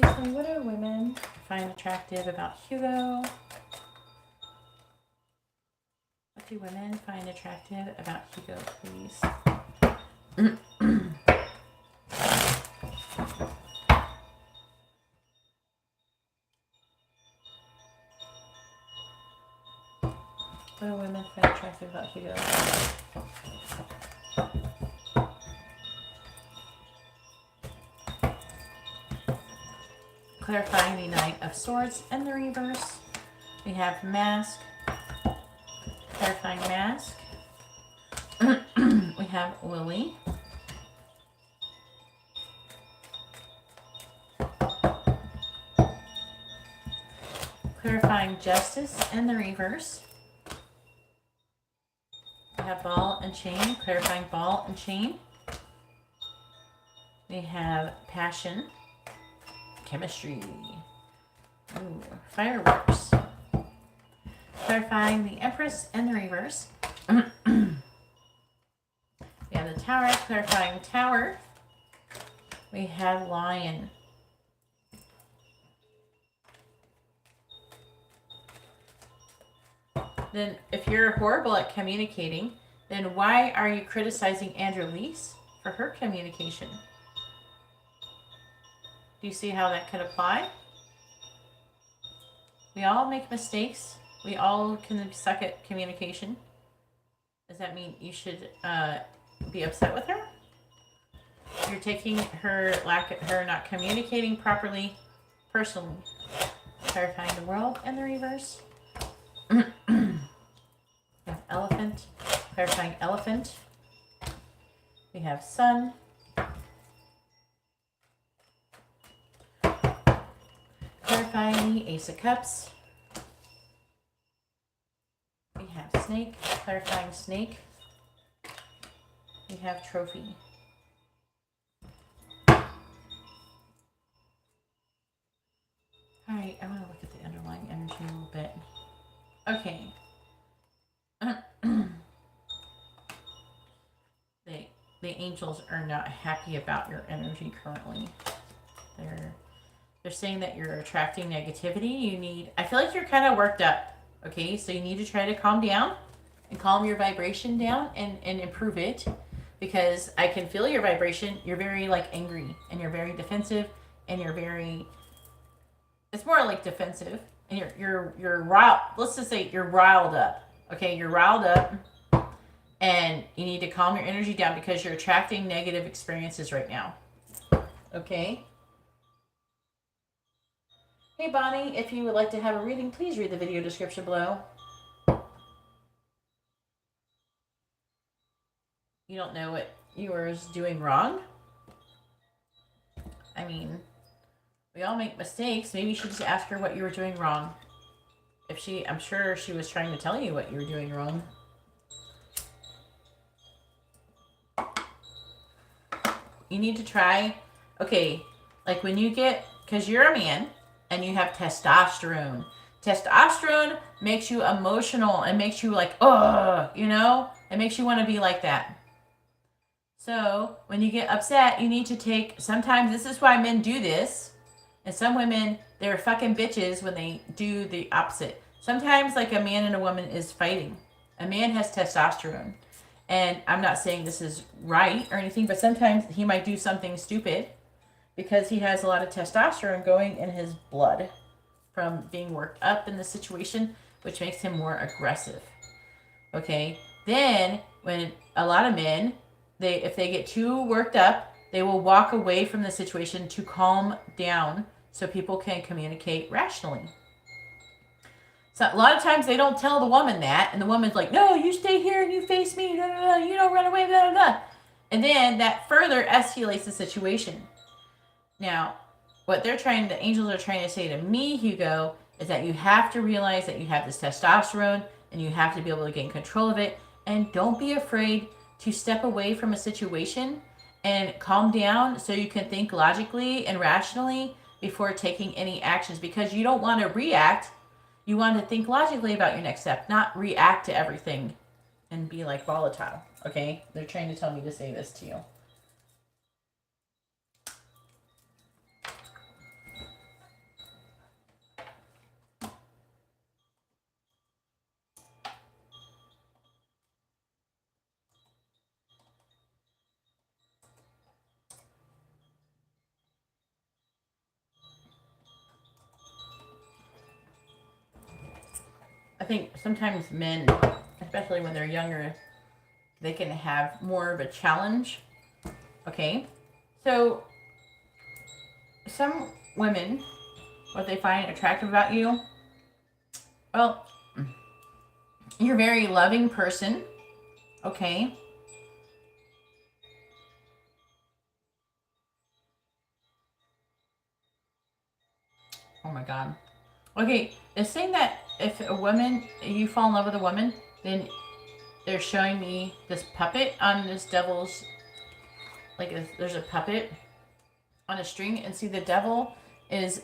tell me, what do women find attractive about Hugo? What do women find attractive about Hugo, please? What do women find attractive about Hugo? Clarifying the Knight of Swords in the reverse. We have Mask. Clarifying Mask. We have Lily. Clarifying Justice in the reverse. We have Ball and Chain. Clarifying Ball and Chain. We have Passion. Chemistry. Ooh, fireworks. Clarifying the Empress in the reverse. We have the Tower. Clarifying Tower. We have Lion. Then if you're horrible at communicating, then why are you criticizing Andrelise for her communication? Do you see how that could apply? We all make mistakes. We all can suck at communication. Does that mean you should be upset with her? You're taking her not communicating properly personally. Clarifying the World in the reverse. We have Elephant. Clarifying Elephant. We have Sun. Clarifying the Ace of Cups. We have Snake. Clarifying Snake. We have Trophy. Alright, I want to look at the underlying energy a little bit. Okay. The angels are not happy about your energy currently. They're saying that you're attracting negativity. I feel like you're kind of worked up. Okay, so you need to try to calm down. and calm your vibration down and improve it, because I can feel your vibration. You're very like angry and you're very defensive and you're very, it's more like defensive, and you're riled. Let's just say you're riled up. Okay, you're riled up, and you need to calm your energy down because you're attracting negative experiences right now. Okay. Hey Bonnie, if you would like to have a reading, please read the video description below. You don't know what you were doing wrong? I mean, we all make mistakes. Maybe you should just ask her what you were doing wrong. I'm sure she was trying to tell you what you were doing wrong. You need to try, okay, like when you get, because you're a man and you have testosterone. Testosterone makes you emotional and makes you like, ugh, you know? It makes you want to be like that. So when you get upset, you need to take, sometimes this is why men do this. And some women, they're fucking bitches when they do the opposite. Sometimes like a man and a woman is fighting. A man has testosterone. And I'm not saying this is right or anything, but sometimes he might do something stupid because he has a lot of testosterone going in his blood from being worked up in the situation, which makes him more aggressive. Okay? Then when a lot of men, if they get too worked up, they will walk away from the situation to calm down so people can communicate rationally. So a lot of times they don't tell the woman that, and the woman's like, no, you stay here and you face me, blah, blah, blah, you don't run away, blah, blah, blah. And then that further escalates the situation. Now, what the angels are trying to say to me, Hugo, is that you have to realize that you have this testosterone and you have to be able to gain control of it. And don't be afraid to step away from a situation and calm down so you can think logically and rationally before taking any actions, because you don't want to react. You want to think logically about your next step, not react to everything and be like volatile. Okay? They're trying to tell me to say this to you. I think sometimes men, especially when they're younger, they can have more of a challenge. Okay? So, some women, what they find attractive about you, well, you're a very loving person. Okay? Oh my god. Okay, it's saying that if you fall in love with a woman, then they're showing me this puppet on this devil's, like there's a puppet on a string, and see the devil is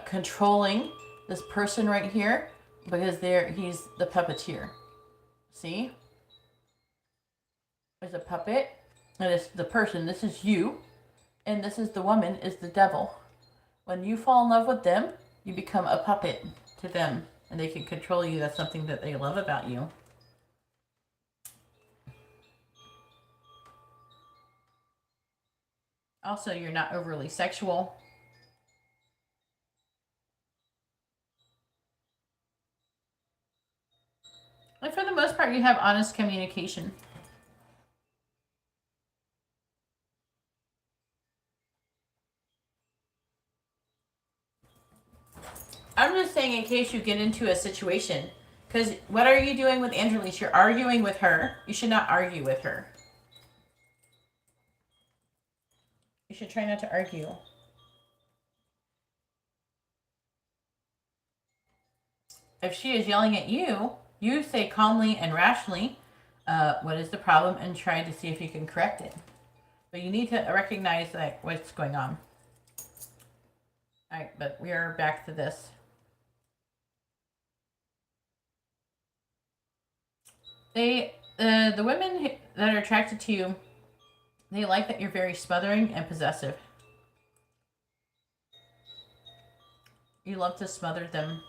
controlling this person right here because he's the puppeteer. See? There's a puppet, and it's the person. This is you, and this is the woman, is the devil. When you fall in love with them, you become a puppet to them, and they can control you. That's something that they love about you. Also, you're not overly sexual. And for the most part, you have honest communication. I'm just saying in case you get into a situation, because what are you doing with Angelise? You're arguing with her. You should not argue with her. You should try not to argue. If she is yelling at you, you say calmly and rationally, what is the problem, and try to see if you can correct it. But you need to recognize like what's going on. Alright, but we are back to this. The women that are attracted to you, they like that you're very smothering and possessive. You love to smother them.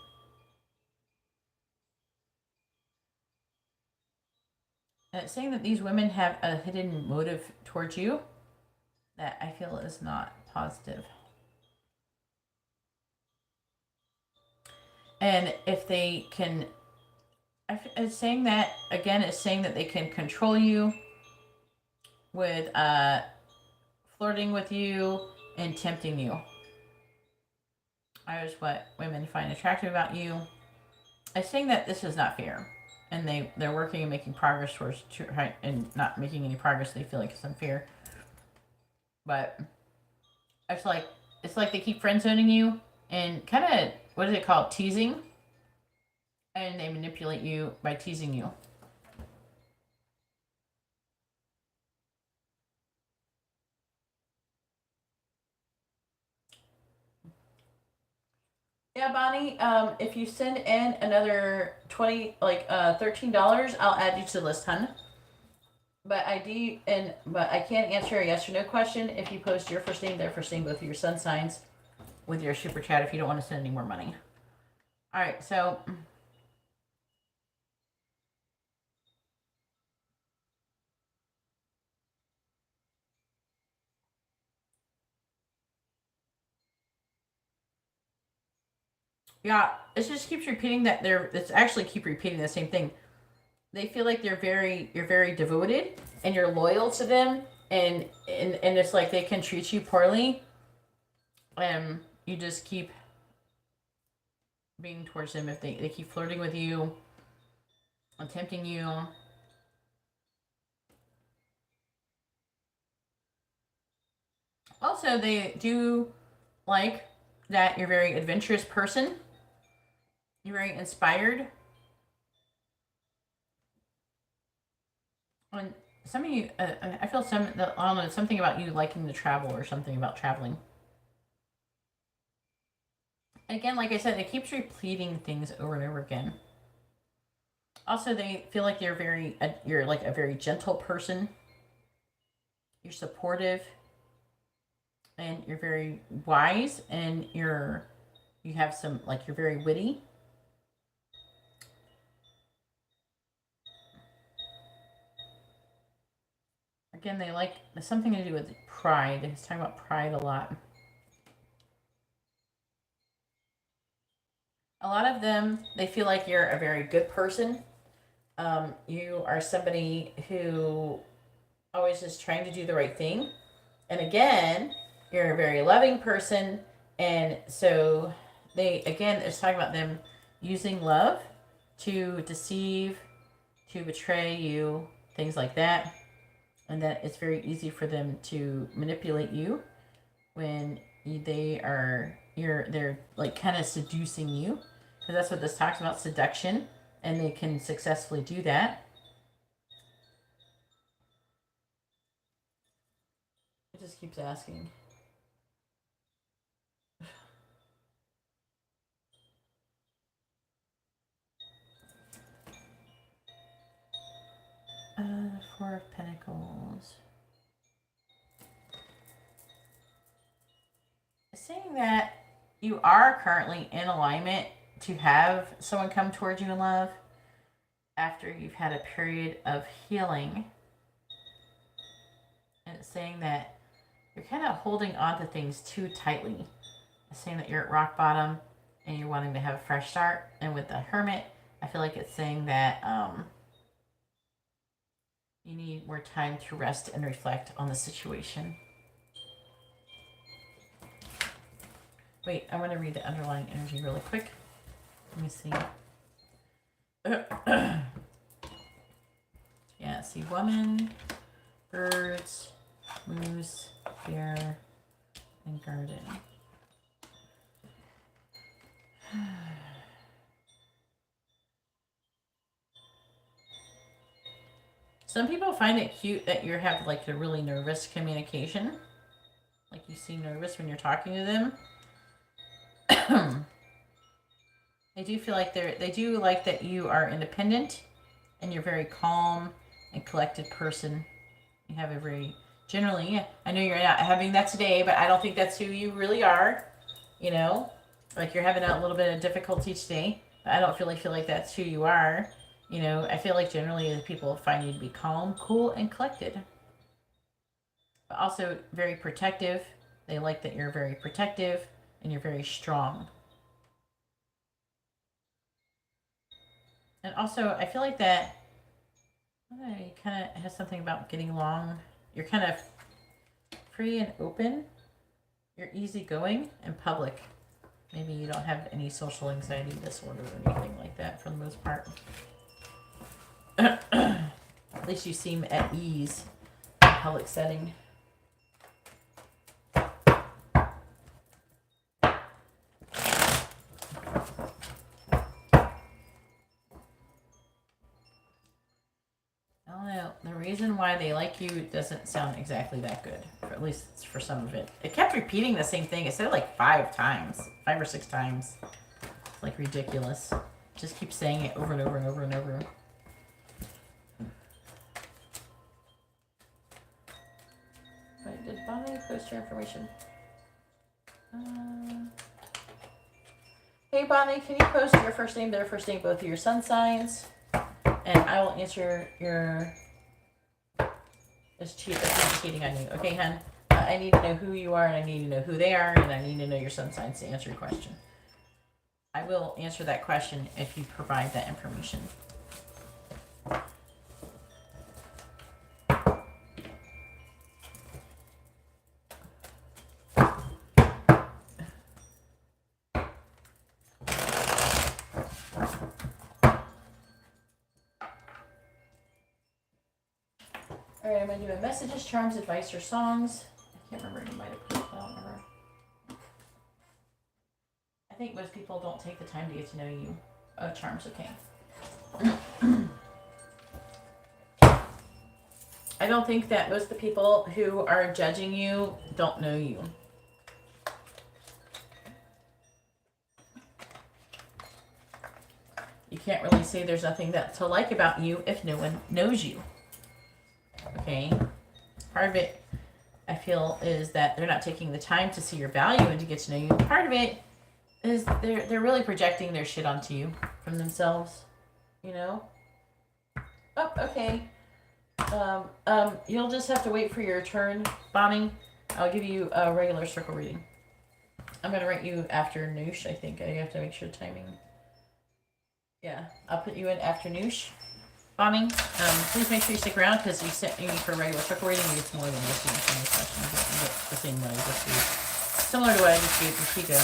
And it's saying that these women have a hidden motive towards you that I feel is not positive. And if they can, it's saying that, again, it's saying that they can control you with flirting with you and tempting you. That is what women find attractive about you. It's saying that this is not fair. And they're working and making progress towards, and not making any progress they feel like it's unfair. But it's like they keep friend zoning you and kind of, what is it called, teasing, and they manipulate you by teasing you. Yeah, Bonnie. If you send in another $13, I'll add you to the list, hun. But I can't answer a yes or no question if you post your first name, their first name, both of your sun signs, with your super chat if you don't want to send any more money. All right, so yeah, it just keeps repeating that it's actually keep repeating the same thing. They feel like you're very devoted and you're loyal to them, and it's like they can treat you poorly, and you just keep being towards them if they keep flirting with you and tempting you. Also, they do like that you're a very adventurous person. You're very inspired. And some of you, I feel I don't know, something about you liking to travel or something about traveling. And again, like I said, it keeps repeating things over and over again. Also, they feel like you're like a very gentle person. You're supportive, and you're very wise, and you have some, like, you're very witty. Again, they like something to do with pride. He's talking about pride a lot. A lot of them, they feel like you're a very good person. You are somebody who always is trying to do the right thing. And again, you're a very loving person. And so it's talking about them using love to deceive, to betray you, things like that. And that it's very easy for them to manipulate you when they're like kind of seducing you, because that's what this talks about, seduction, and they can successfully do that. It just keeps asking. Four of Pentacles. Saying that you are currently in alignment to have someone come towards you in love after you've had a period of healing. And it's saying that you're kind of holding on to things too tightly. It's saying that you're at rock bottom and you're wanting to have a fresh start. And with the Hermit, I feel like it's saying that you need more time to rest and reflect on the situation. Wait, I want to read the underlying energy really quick. Let me see. Yeah, see, woman, birds, moose, bear, and garden. Some people find it cute that you have like a really nervous communication. Like you seem nervous when you're talking to them. They do feel like they do like that you are independent and you're very calm and collected person. You have a very, generally, I know you're not having that today, but I don't think that's who you really are. You know, like you're having a little bit of difficulty today, but I don't feel like that's who you are. You know, I feel like generally the people find you to be calm, cool, and collected. But also very protective. They like that you're very protective and you're very strong. And also, I feel like that kind of has something about getting along. You're kind of free and open. You're easygoing and public. Maybe you don't have any social anxiety disorder or anything like that for the most part. At least you seem at ease in a public setting. I don't know. The reason why they like you doesn't sound exactly that good. Or at least it's for some of it. It kept repeating the same thing. It said like 5 times. 5 or 6 times. It's like ridiculous. Just keep saying it over and over and over and over. Wait, did Bonnie post your information? Hey Bonnie, can you post your first name, their first name, both of your sun signs? And I will answer your... Is cheating on you. Okay, hun? I need to know who you are, and I need to know who they are, and I need to know your sun signs to answer your question. I will answer that question if you provide that information. Alright, I'm going to do a messages, charms, advice, or songs. I can't remember. You might have put it. I don't remember. I think most people don't take the time to get to know you. Oh, charms, okay. I don't think that most of the people who are judging you don't know you. You can't really say there's nothing that to like about you if no one knows you. Okay? Part of it, I feel, is that they're not taking the time to see your value and to get to know you. Part of it is they're really projecting their shit onto you from themselves. You know? Oh, okay. You'll just have to wait for your turn, Bonnie. I'll give you a regular circle reading. I'm gonna write you after Noosh, I think. I have to make sure timing. Yeah, I'll put you in after Noosh. Bonnie, please make sure you stick around because you sent me for a regular circle reading. You get more than just the questions. You get the same way. Similar to what I just gave to Chico.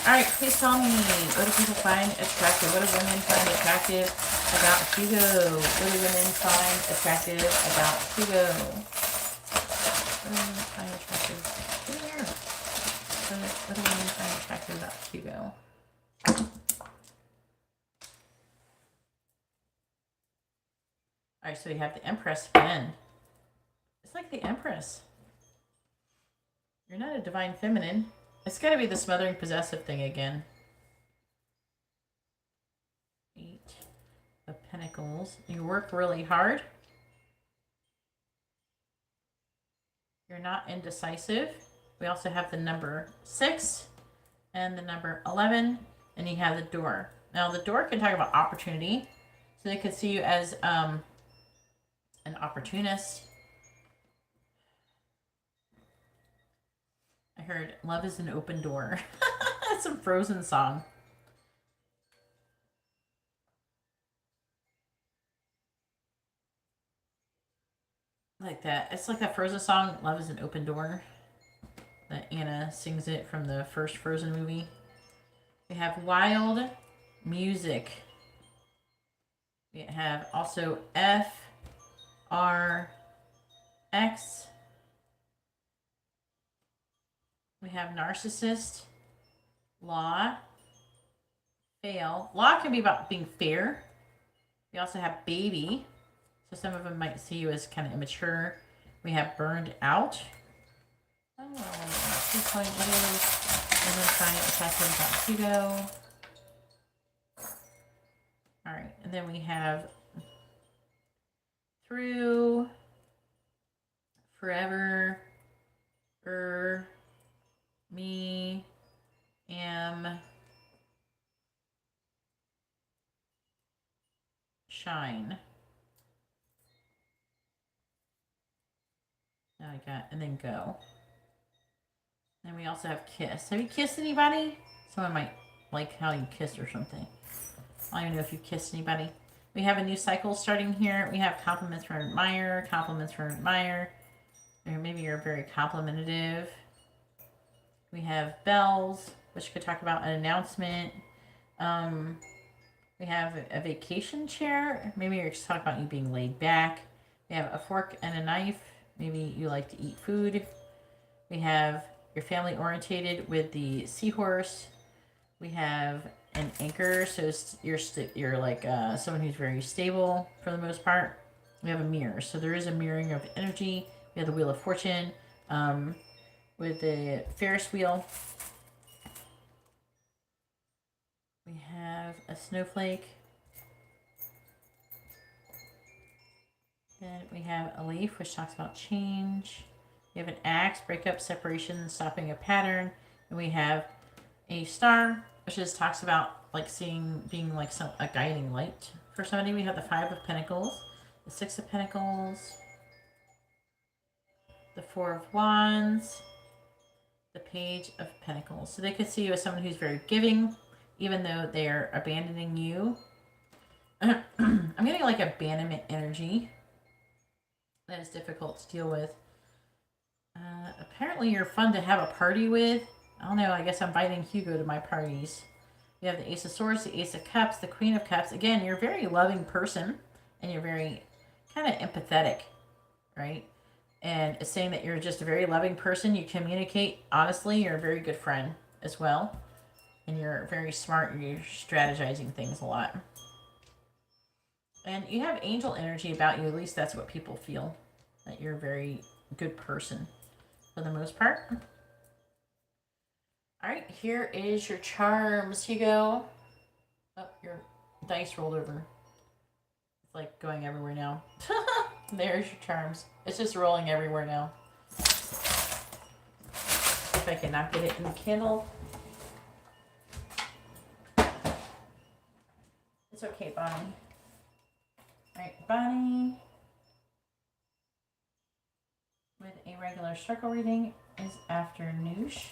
Alright, please tell me, what do people find attractive? What do women find attractive about Hugo? What do women find attractive about Hugo? What do women find attractive? Come here. What do women find attractive about Hugo? Alright, so we have the Empress again. It's like the Empress. You're not a divine feminine. It's gotta be the smothering possessive thing again. 8 of Pentacles. You work really hard. You're not indecisive. We also have the number 6 and the number 11, and you have the Door. Now the Door can talk about opportunity. So they could see you as an opportunist. I heard love is an open door. That's some Frozen song. Like that. It's like that Frozen song, Love is an Open Door. That Anna sings it from the first Frozen movie. We have wild music. We have also F, R, X. We have narcissist, law, fail. Law can be about being fair. We also have baby. So some of them might see you as kind of immature. We have burned out. Oh, 2 point others. And then find attachment about Hugo. Alright, and then we have through, forever, me, am, shine. Now I got, and then go. And we also have kiss. Have you kissed anybody? Someone might like how you kissed or something. I don't even know if you kissed anybody. We have a new cycle starting here. We have compliments from admire, compliments from admire. Or maybe you're very complimentative. We have bells, which could talk about an announcement. We have a vacation chair. Maybe you're just talking about you being laid back. We have a fork and a knife. Maybe you like to eat food. We have your family orientated with the seahorse. We have an anchor, so you're like someone who's very stable for the most part. We have a mirror, so there is a mirroring of energy. We have the wheel of fortune with the Ferris wheel. We have a snowflake. Then we have a leaf, which talks about change. We have an axe, breakup, separation, stopping a pattern. And we have a star, which just talks about like being like a guiding light for somebody. We have the 5 of Pentacles, the 6 of Pentacles, the 4 of Wands, the Page of Pentacles. So they could see you as someone who's very giving, even though they're abandoning you. I'm getting like abandonment energy that is difficult to deal with. Apparently you're fun to have a party with. I don't know, I guess I'm inviting Hugo to my parties. We have the Ace of Swords, the Ace of Cups, the Queen of Cups. Again, you're a very loving person, and you're very kind of empathetic, right? And it's saying that you're just a very loving person. You communicate honestly. You're a very good friend as well. And you're very smart. You're strategizing things a lot. And you have angel energy about you. At least that's what people feel. That you're a very good person for the most part. All right, here is your charms, Hugo. Oh, your dice rolled over. It's like going everywhere now. There's your charms. It's just rolling everywhere now. If I cannot get it in the candle. It's okay, Bonnie. All right, Bonnie. With a regular circle reading is after Noosh.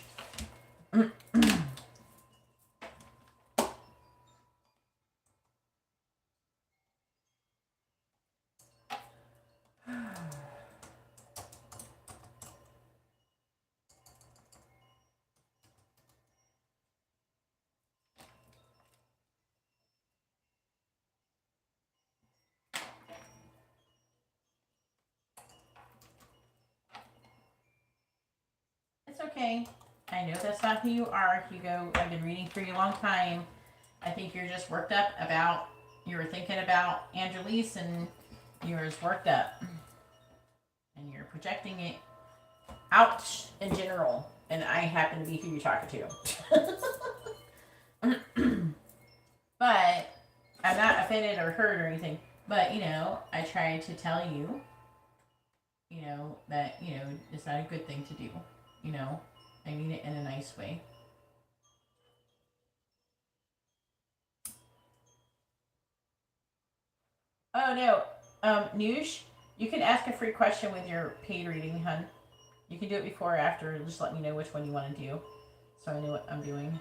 It's okay. I know that's not who you are, Hugo. I've been reading for you a long time. I think you're just worked up about, you were thinking about Angelise and you're just worked up. And you're projecting it out in general. And I happen to be who you're talking to. But I'm not offended or hurt or anything. But, you know, I try to tell you, you know, that, you know, it's not a good thing to do. You know, I mean it in a nice way. Oh, no. Noosh, you can ask a free question with your paid reading, hun. You can do it before or after. Just let me know which one you want to do. So I know what I'm doing.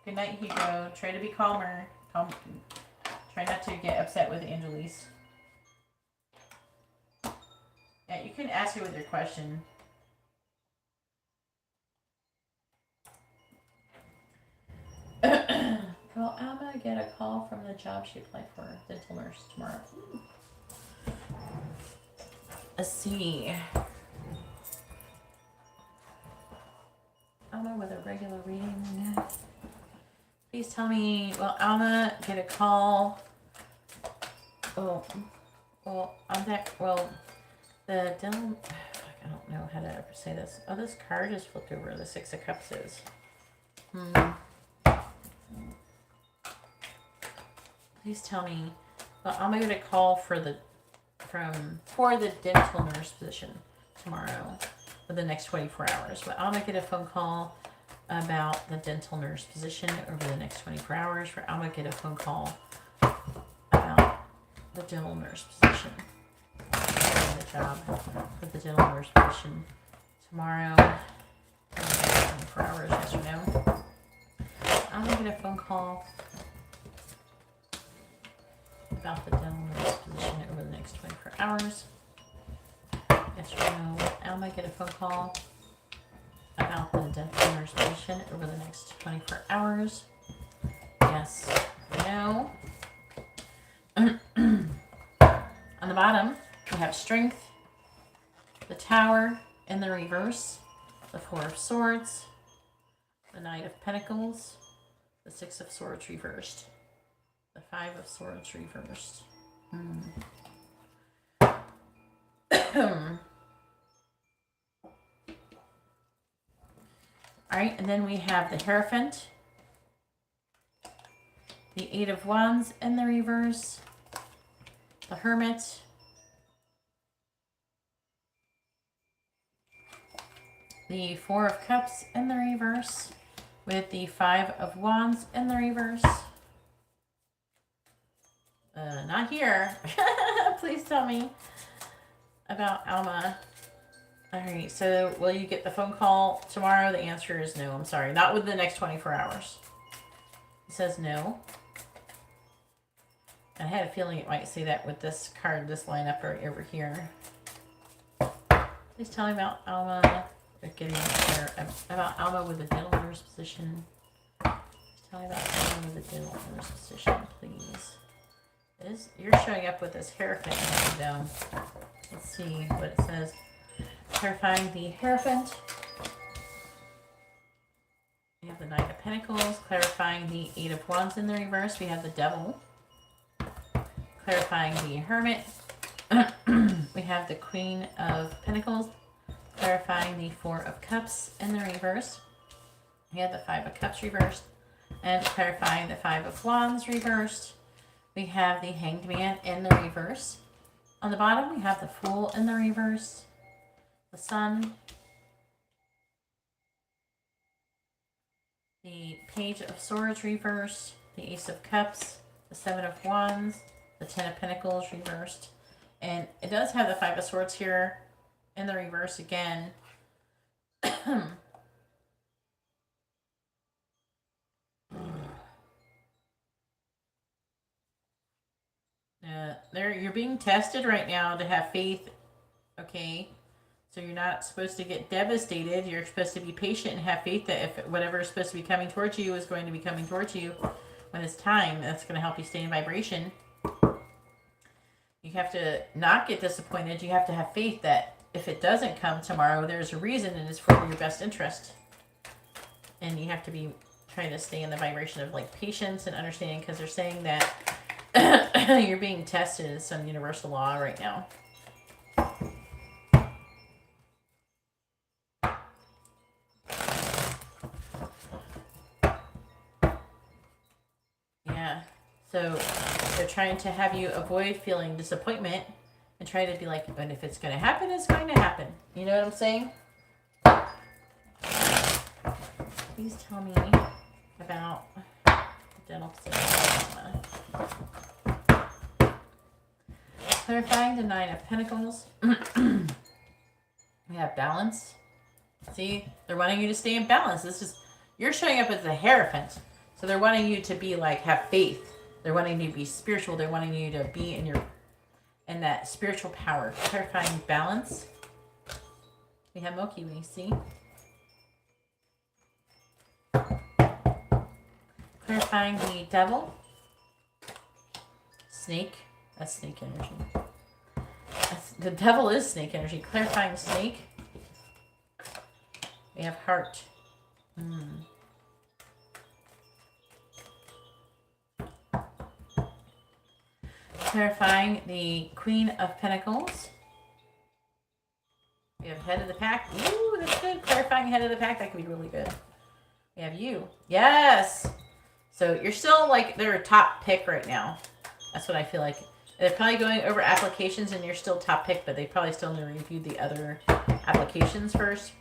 Good night, Hugo. Try to be calmer. Try not to get upset with Angelise. Yeah, you can ask her with your question. Well, I'm gonna get a call from the job she applied for, dental nurse, tomorrow. Let's see. Alma with a regular reading. Please tell me. Well, Alma get a call. Oh, well, on that. Well, the dental. I don't know how to say this. Oh, this card is flipped over. The 6 of Cups is. Please tell me. Well, I'm gonna get a call for the dental nurse position tomorrow for the next 24 hours. But I'm gonna get a phone call about the dental nurse position over the next 24 hours. For Alma, get a phone call about the dental nurse position. The job for the dental nurse position tomorrow. 24 hours, yes or no. Alma, get a phone call about the dental nurse position over the next 24 hours. Yes or no. Alma, get a phone call about the dental nurse position over the next 24 hours. Yes or no. On the bottom, we have Strength, the Tower in the reverse, the Four of Swords, the Knight of Pentacles, the Six of Swords reversed, the Five of Swords reversed. Alright, and then we have the Hierophant, the Eight of Wands in the reverse, the Hermit, the Four of Cups in the reverse, with the Five of Wands in the reverse. Not here. Please tell me about Alma. Alright, so will you get the phone call tomorrow? The answer is no. I'm sorry. Not within the next 24 hours. It says no. I had a feeling it might say that with this card, this lineup right over here. Please tell me about Alma. Getting there about Alma with the dental nurse position. Please tell me about Alma with the dental nurse position, please. You're showing up with this Hierophant down. Let's see what it says. Clarifying the Hierophant. We have the Knight of Pentacles. Clarifying the Eight of Wands in the reverse. We have the Devil. Clarifying the Hermit. We have the Queen of Pentacles. Clarifying the Four of Cups in the reverse. We have the Five of Cups reversed. And clarifying the Five of Wands reversed. We have the Hanged Man in the reverse. On the bottom, we have the Fool in the reverse. The Sun, the Page of Swords reversed, the Ace of Cups, the Seven of Wands, the Ten of Pentacles reversed, and it does have the Five of Swords here in the reverse again. You're being tested right now to have faith, okay? So you're not supposed to get devastated. You're supposed to be patient and have faith that if whatever is supposed to be coming towards you is going to be coming towards you when it's time. That's going to help you stay in vibration. You have to not get disappointed. You have to have faith that if it doesn't come tomorrow, there's a reason and it's for your best interest. And you have to be trying to stay in the vibration of like patience and understanding, because they're saying that you're being tested in some universal law right now. Yeah, so they're trying to have you avoid feeling disappointment and try to be like, but if it's going to happen, it's going to happen. You know what I'm saying? Please tell me about the dental position. Clarifying the Nine of Pentacles. We have balance. See, they're wanting you to stay in balance. This is, you're showing up as a Hierophant. So they're wanting you to be like, have faith. They're wanting you to be spiritual. They're wanting you to be in that spiritual power. Clarifying balance. We have Milky Way, see? Clarifying the Devil. Snake. That's snake energy. The Devil is snake energy. Clarifying Snake. We have Heart. Clarifying the Queen of Pentacles. We have Head of the Pack. Ooh, that's good. Clarifying Head of the Pack. That could be really good. We have you. Yes! So you're still like their top pick right now. That's what I feel like. They're probably going over applications and you're still top pick, but they probably still need to review the other applications first.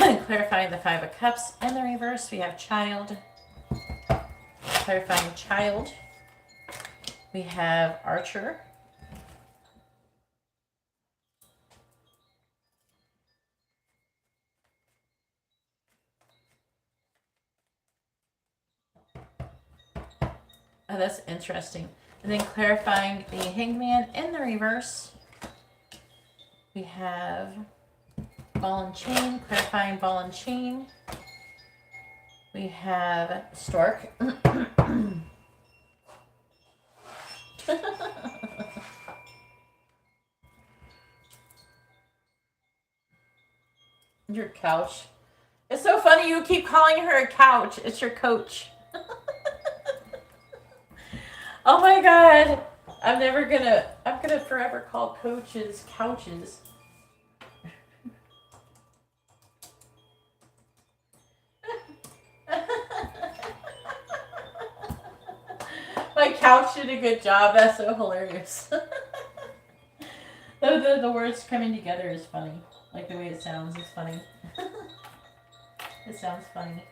Clarifying the Five of Cups. In the reverse, we have child. Clarifying child. We have Archer. Oh, that's interesting. And then clarifying the Hangman in the reverse. We have Ball and Chain, clarifying Ball and Chain. We have Stork. Your couch. It's so funny you keep calling her a couch. It's your coach. Oh my god. I'm gonna forever call coaches couches. My couch did a good job. That's so hilarious. The words coming together is funny. Like the way it sounds is funny. It sounds funny.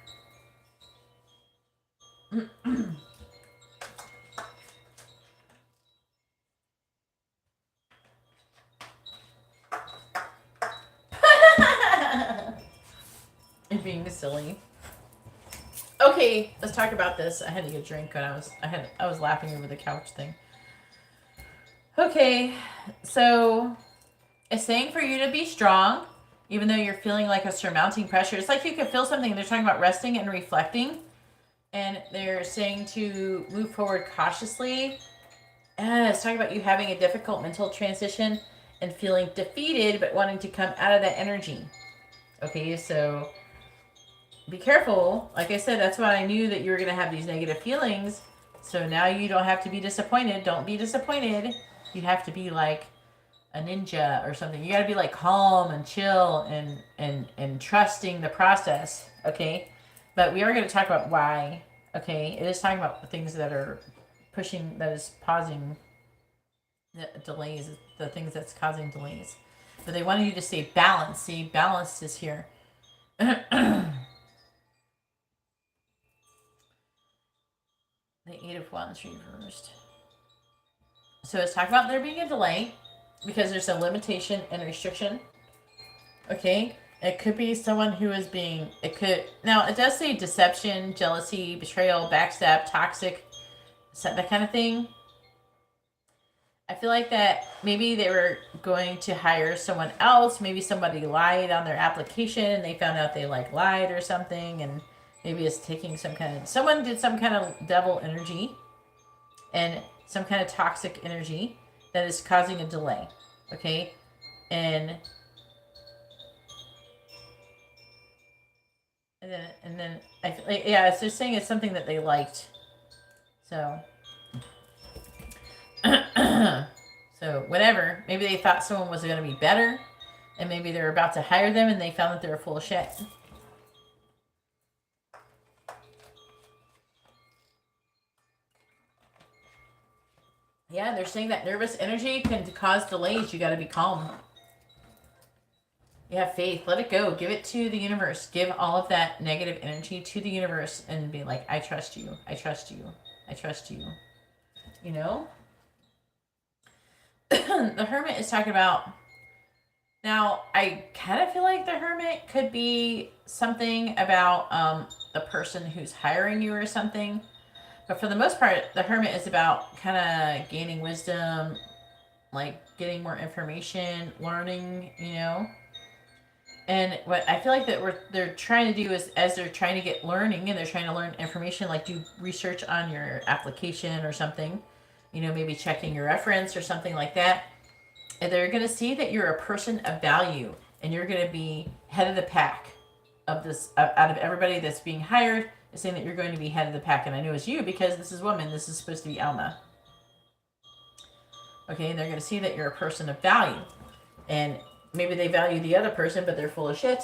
And being silly. Okay, let's talk about this. I had to get a drink when I was laughing over the couch thing. Okay, so it's saying for you to be strong, even though you're feeling like a surmounting pressure. It's like you can feel something. They're talking about resting and reflecting. And they're saying to move forward cautiously. And it's talking about you having a difficult mental transition and feeling defeated, but wanting to come out of that energy. Okay, so be careful. Like I said, that's why I knew that you were going to have these negative feelings. So now you don't have to be disappointed. Don't be disappointed. You have to be like a ninja or something. You got to be like calm and chill and trusting the process. Okay, but we are going to talk about why. Okay, it is talking about the things that are pushing, that is causing the delays, the things that's causing delays. But they wanted you to stay balanced. See, balance is here. The Eight of Wands reversed. So it's talking about there being a delay because there's a limitation and restriction. Okay, it could be someone who is being. Now it does say deception, jealousy, betrayal, backstab, toxic, that kind of thing. I feel like that maybe they were going to hire someone else. Maybe somebody lied on their application and they found out they lied or something, and maybe it's taking someone did some kind of devil energy and some kind of toxic energy that is causing a delay. Okay, and then I feel like, yeah, it's just saying it's something that they liked. So. So whatever, maybe they thought someone was going to be better, and maybe they were about to hire them and they found that they were full of shit. Yeah, they're saying that nervous energy can cause delays. You got to be calm. You have faith. Let it go. Give it to the universe. Give all of that negative energy to the universe and be like, I trust you. I trust you. I trust you. You know? The Hermit is talking about. Now, I kind of feel like the Hermit could be something about the person who's hiring you or something. But for the most part, the Hermit is about kind of gaining wisdom, like getting more information, learning, you know. And what I feel like that they're trying to do is, as they're trying to get learning and they're trying to learn information, like do research on your application or something, you know, maybe checking your reference or something like that. And they're going to see that you're a person of value and you're going to be head of the pack of this, out of everybody that's being hired, is saying that you're going to be head of the pack. And I know it's you because this is woman. This is supposed to be Alma. Okay, and they're going to see that you're a person of value. And maybe they value the other person, but they're full of shit.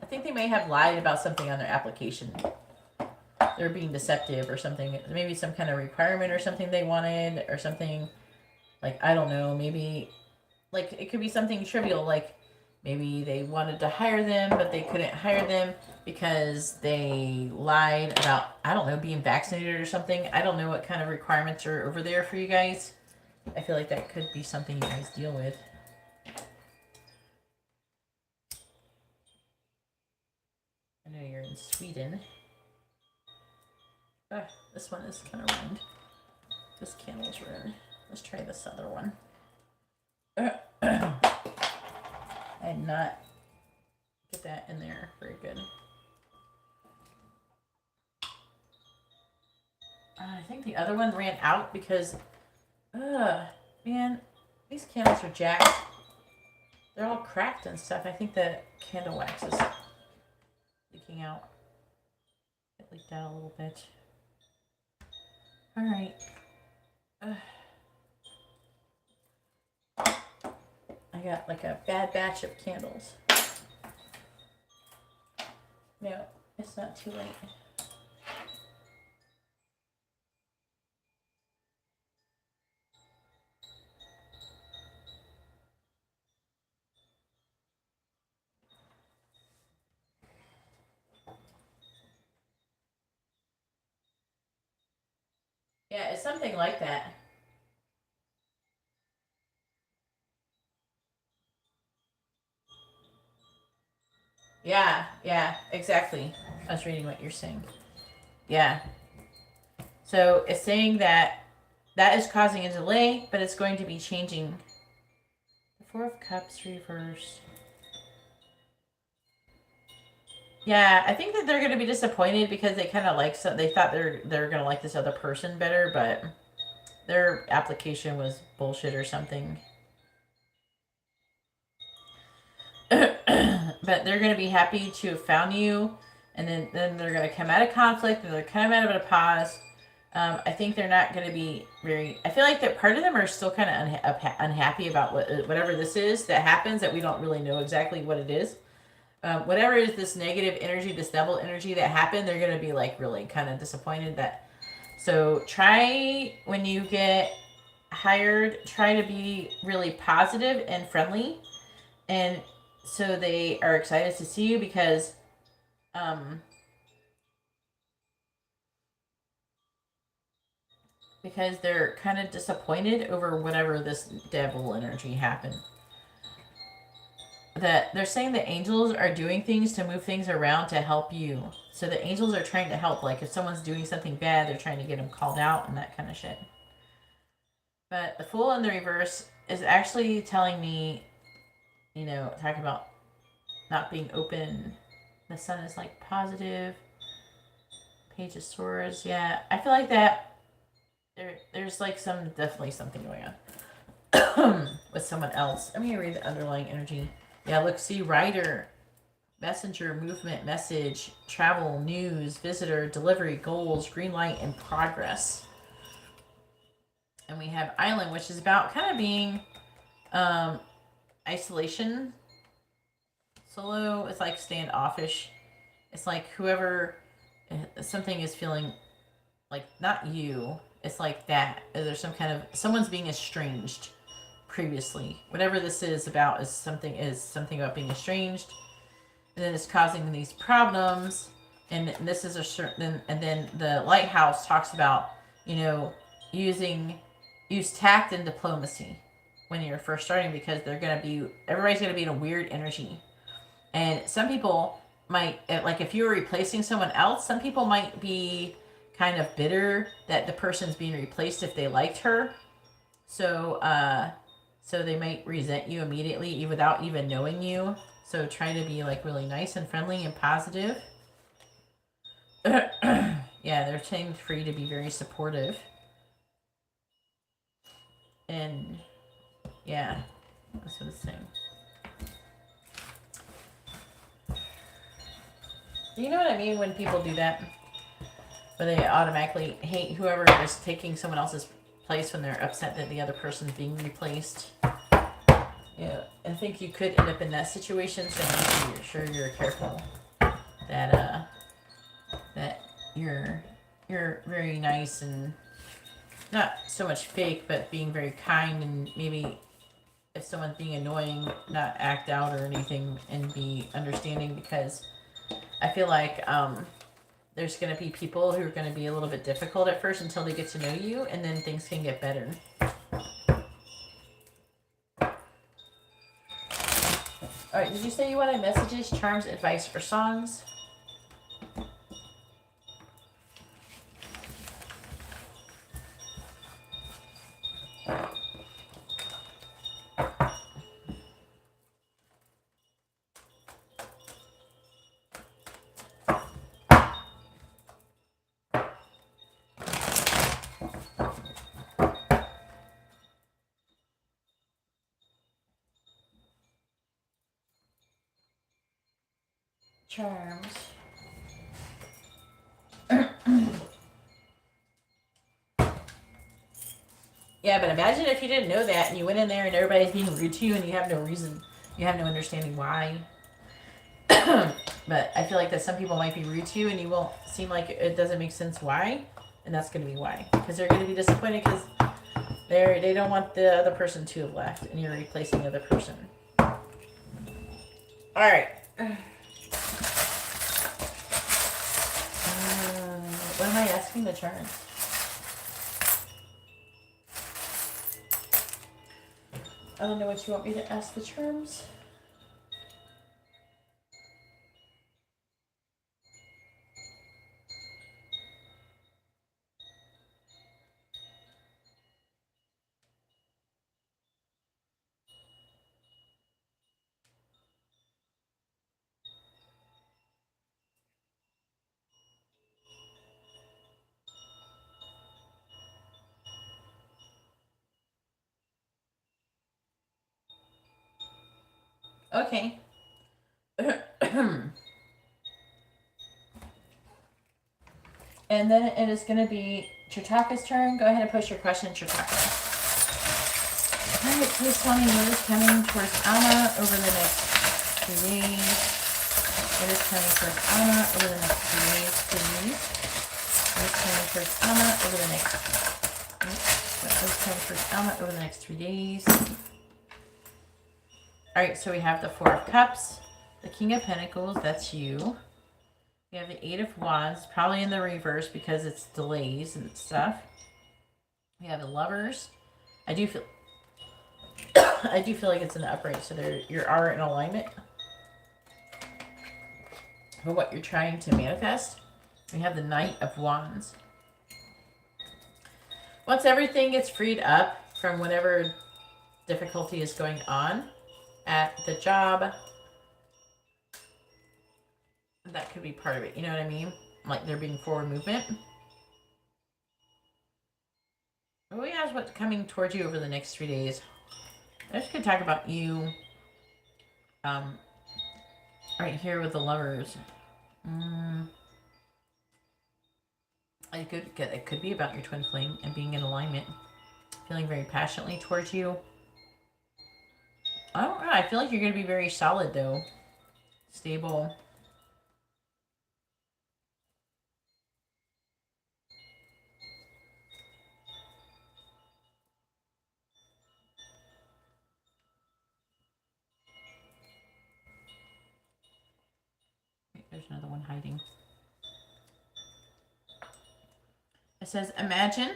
I think they may have lied about something on their application. They're being deceptive or something. Maybe some kind of requirement or something they wanted or something. Like, I don't know, maybe like it could be something trivial, like maybe they wanted to hire them, but they couldn't hire them because they lied about, I don't know, being vaccinated or something. I don't know what kind of requirements are over there for you guys. I feel like that could be something you guys deal with. I know you're in Sweden. This one is kind of ruined. This candle's ruined. Let's try this other one. I did not get that in there very good. I think the other one ran out because, man, these candles are jacked. They're all cracked and stuff. I think the candle wax is leaking out. It leaked out a little bit. All right. I got like a bad batch of candles. No, it's not too late. Yeah, it's something like that. Yeah, exactly. I was reading what you're saying. Yeah. So it's saying that that is causing a delay, but it's going to be changing. The Four of Cups reversed. Yeah, I think that they're going to be disappointed because they kind of like, so they thought they're going to like this other person better, but their application was bullshit or something. But they're going to be happy to have found you, and then they're going to come out of conflict, and they're kind of out of a pause. I think they're not going to be very. I feel like that part of them are still kind of unhappy about whatever this is that happens that we don't really know exactly what it is. Whatever is this negative energy, this devil energy that happened, they're going to be like really kind of disappointed that. So try when you get hired, try to be really positive and friendly, and so they are excited to see you because they're kind of disappointed over whatever this devil energy happened. That they're saying the angels are doing things to move things around to help you. So the angels are trying to help. Like if someone's doing something bad, they're trying to get them called out and that kind of shit. But the Fool in the reverse is actually telling me, you know, talking about not being open. The Sun is like positive. Page of Swords. Yeah, I feel like that there's like definitely something going on with someone else. I'm gonna read the underlying energy. Yeah, look, see, rider, messenger, movement, message, travel, news, visitor, delivery, goals, green light, and progress. And we have island, which is about kind of being isolation, solo. It's like standoffish. It's like whoever something is feeling like not you. It's like that. There's some kind of someone's being estranged previously. Whatever this is about is something about being estranged, and then it's causing these problems. And this is a certain. And then the lighthouse talks about, you know, use tact and diplomacy when you're first starting because everybody's gonna be in a weird energy, and some people might like if you're replacing someone else. Some people might be kind of bitter that the person's being replaced if they liked her. So they might resent you immediately without even knowing you. So try to be like really nice and friendly and positive. Yeah, they're saying for you to be very supportive. And yeah, that's what it's saying. You know what I mean when people do that? Where they automatically hate whoever is taking someone else's place when they're upset that the other person's being replaced. Yeah, I think you could end up in that situation, so make sure you're careful that that you're very nice and not so much fake, but being very kind and maybe if someone's being annoying, not act out or anything and be understanding, because I feel like there's going to be people who are going to be a little bit difficult at first until they get to know you, and then things can get better. Alright, did you say you wanted messages, charms, advice, or songs? Charms. Yeah, but imagine if you didn't know that and you went in there and everybody's being rude to you and you have no reason, you have no understanding why. But I feel like that some people might be rude to you and you won't seem like it doesn't make sense why, and that's going to be why. Because they're going to be disappointed because they don't want the other person to have left and you're replacing the other person. Alright. What am I asking the charms? I don't know what you want me to ask the charms. Okay. And then it is going to be Chirtaka's turn. Go ahead and post your question, Chirtaka. Alright, please tell me what is coming towards Alma over the next 2 days. What is coming towards Alma over the next 2 days, please? What is coming towards Alma over the next... What is coming towards Alma over the next 3 days? Alright, so we have the Four of Cups, the King of Pentacles, that's you. We have the Eight of Wands, probably in the reverse because it's delays and stuff. We have the Lovers. I do feel like it's in the upright, so you are in alignment for what you're trying to manifest. We have the Knight of Wands. Once everything gets freed up from whatever difficulty is going on at the job, that could be part of it. You know what I mean? Like there being forward movement. We ask what's coming towards you over the next 3 days. I just could talk about you right here with the Lovers. It could be about your twin flame and being in alignment. Feeling very passionately towards you. I don't know. I feel like you're going to be very solid though. Stable. There's another one hiding. It says, imagine.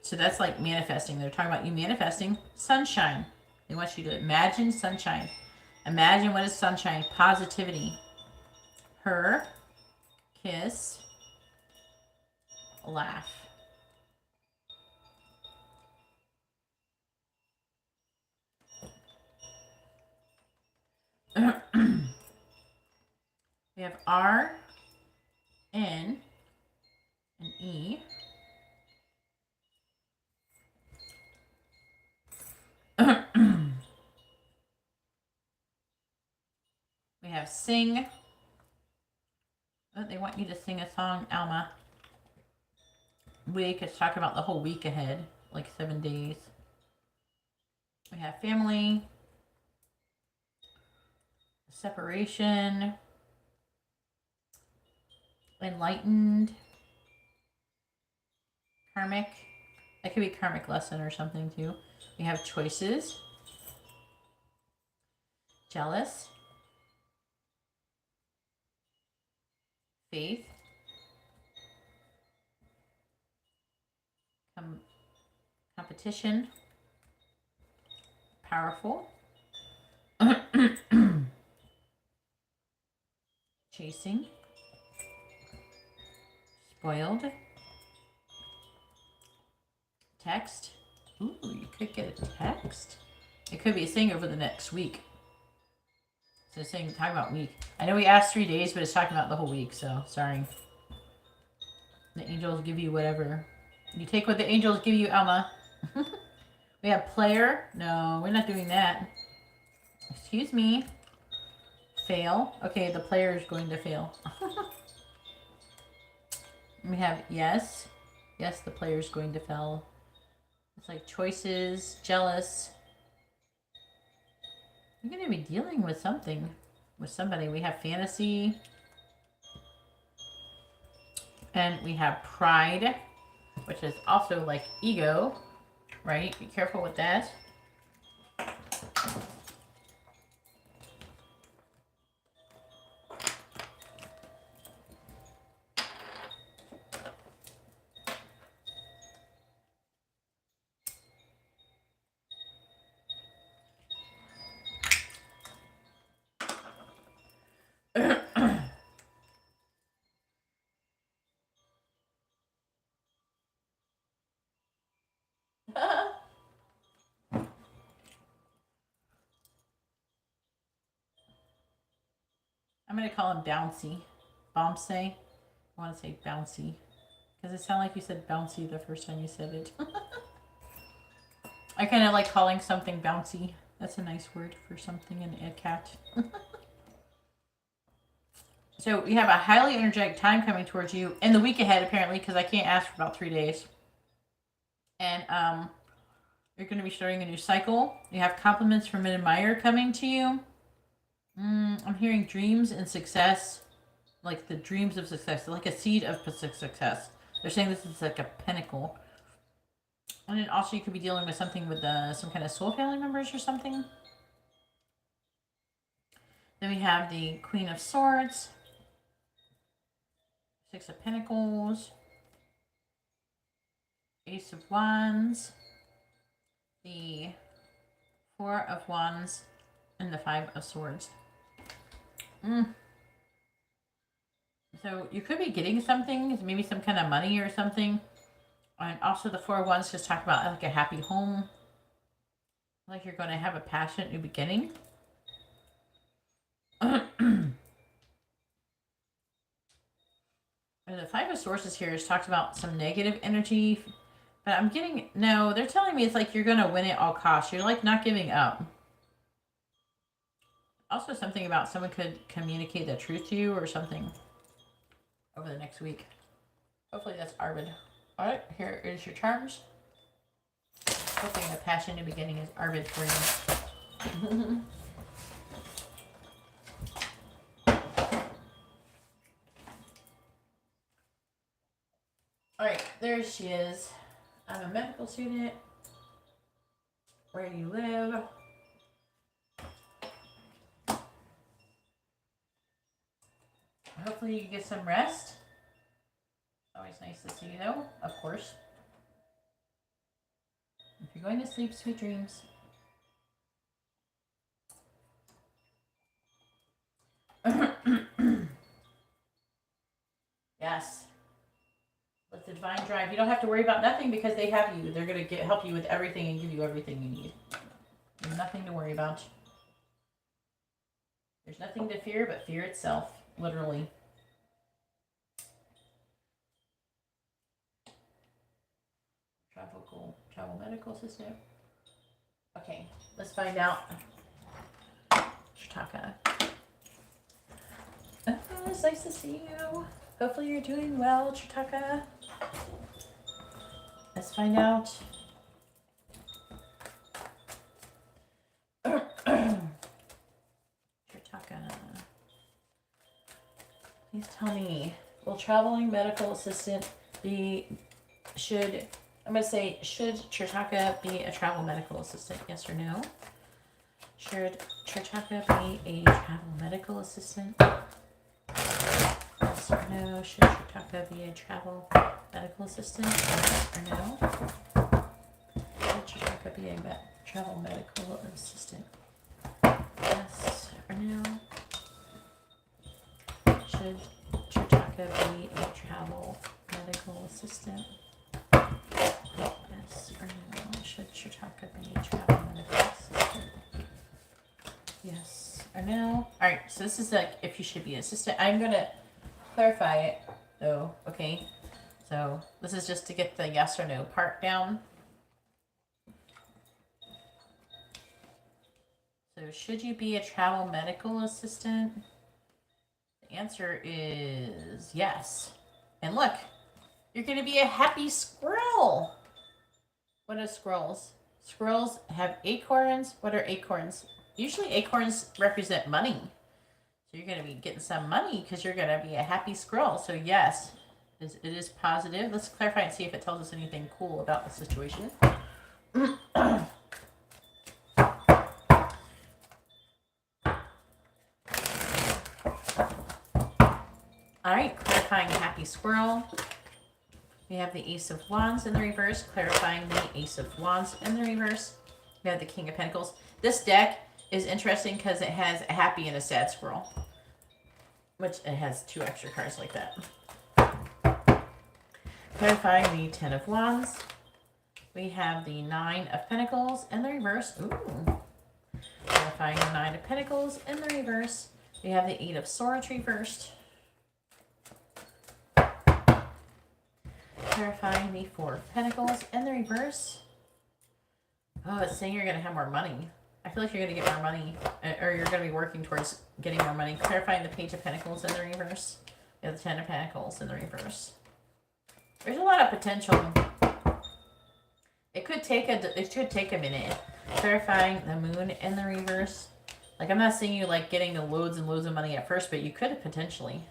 So that's like manifesting. They're talking about you manifesting sunshine. They want you to imagine sunshine. Imagine what is sunshine. Positivity. Her. Kiss. Laugh. We have R, N, and E. We have sing. Oh, they want you to sing a song, Alma. Week, it's talking about the whole week ahead, like 7 days. We have family. Separation. Enlightened. Karmic. That could be karmic lesson or something too. We have choices. jealous, faith, competition, powerful, chasing, spoiled, text. Ooh, you could get a text. It could be a thing over the next week. So it's saying, talking about week. I know we asked 3 days, but it's talking about the whole week, so sorry. The angels give you whatever. You take what the angels give you, Alma. We have player. No, we're not doing that. Excuse me. Fail. Okay, the player is going to fail. We have yes. Yes, the player is going to fail. It's like choices, jealous. You're going to be dealing with something. With somebody. We have fantasy. And we have pride. Which is also like ego. Right? Be careful with that. I'm going to call him Bouncy. Bouncy. I want to say Bouncy. Because it sounded like you said bouncy the first time you said it. I kind of like calling something bouncy. That's a nice word for something in a cat. So we have a highly energetic time coming towards you in the week ahead, apparently, because I can't ask for about 3 days. And you're going to be starting a new cycle. You have compliments from Min and Meyer coming to you. I'm hearing dreams and success, like the dreams of success, like a seed of success. They're saying this is like a pinnacle. And then also you could be dealing with something with some kind of soul family members or something. Then we have the Queen of Swords, Six of Pentacles, Ace of Wands, the Four of Wands, and the Five of Swords. So you could be getting something, maybe some kind of money or something. And also the Four of Wands just talk about like a happy home. Like you're going to have a passionate new beginning. And the Five of Swords here is talks about some negative energy. But I'm getting, no, they're telling me it's like you're going to win at all costs. You're like not giving up. Also something about someone could communicate the truth to you or something over the next week. Hopefully that's Arvid. Alright, here is your charms. Hopefully the passion in the beginning is Arvid for you. Alright, there she is. I'm a medical student. Where do you live? Hopefully you get some rest. Always nice to see you though, of course. If you're going to sleep, sweet dreams. Yes. With the divine drive, you don't have to worry about nothing because they have you. They're going to help you with everything and give you everything you need. There's nothing to worry about. There's nothing to fear but fear itself, literally. Travel medical assistant. Okay, let's find out. Chitaka. Oh, it's nice to see you. Hopefully you're doing well, Chitaka. Let's find out. Chitaka. Please tell me, will traveling medical assistant should Chitaka be a travel medical assistant? Yes or no? Should Churchaka be a travel medical assistant? Yes or no? Should Churchaka be a travel medical assistant? Yes or no? Should Churchaka be a travel medical assistant? Yes or no? Should Churchaka be a travel medical assistant? Yes or no? Should Churchaka be a travel medical assistant? Yes or no? Alright, so this is like if you should be an assistant. I'm gonna clarify it though, okay? So this is just to get the yes or no part down. So should you be a travel medical assistant? The answer is yes. And look, you're gonna be a happy squirrel. What are squirrels? Squirrels have acorns. What are acorns? Usually acorns represent money. So you're going to be getting some money because you're going to be a happy squirrel. So yes, it is positive. Let's clarify and see if it tells us anything cool about the situation. Alright, clarifying happy squirrel. We have the Ace of Wands in the reverse, clarifying the Ace of Wands in the reverse. We have the King of Pentacles. This deck is interesting because it has a happy and a sad squirrel. Which it has 2 extra cards like that. Clarifying the 10 of Wands. We have the 9 of Pentacles in the reverse. Ooh. Clarifying the 9 of Pentacles in the reverse. We have the 8 of Swords reversed. Clarifying the 4 of Pentacles in the reverse. Oh, it's saying you're going to have more money. I feel like you're going to get more money, or you're going to be working towards getting more money. Clarifying the Page of Pentacles in the reverse. We have the 10 of Pentacles in the reverse. There's a lot of potential. It could take a minute. Clarifying the Moon in the reverse. Like, I'm not seeing you like getting the loads and loads of money at first, but you could potentially.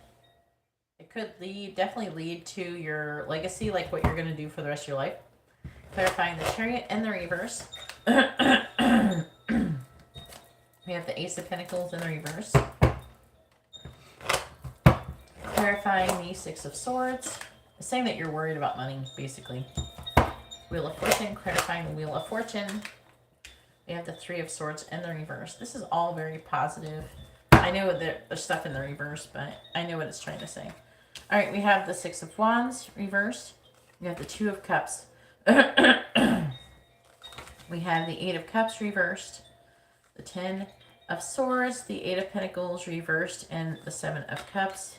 It could definitely lead to your legacy, like what you're going to do for the rest of your life. Clarifying the Chariot in the reverse. We have the Ace of Pentacles in the reverse. Clarifying the 6 of Swords. It's saying that you're worried about money, basically. Wheel of Fortune. Clarifying the Wheel of Fortune. We have the 3 of Swords in the reverse. This is all very positive. I know that there's stuff in the reverse, but I know what it's trying to say. Alright, we have the 6 of Wands reversed. We have the 2 of Cups. We have the 8 of Cups reversed. The 10 of Swords, the 8 of Pentacles reversed, and the 7 of Cups.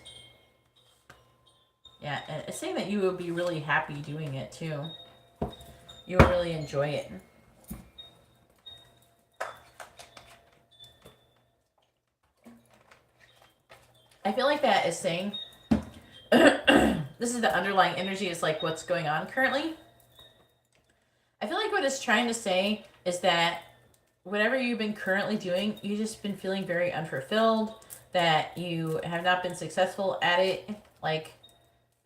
Yeah, and it's saying that you will be really happy doing it too. You will really enjoy it. I feel like that is saying this is the underlying energy, is like what's going on currently. I feel like what it's trying to say is that whatever you've been currently doing, you've just been feeling very unfulfilled, that you have not been successful at it. Like,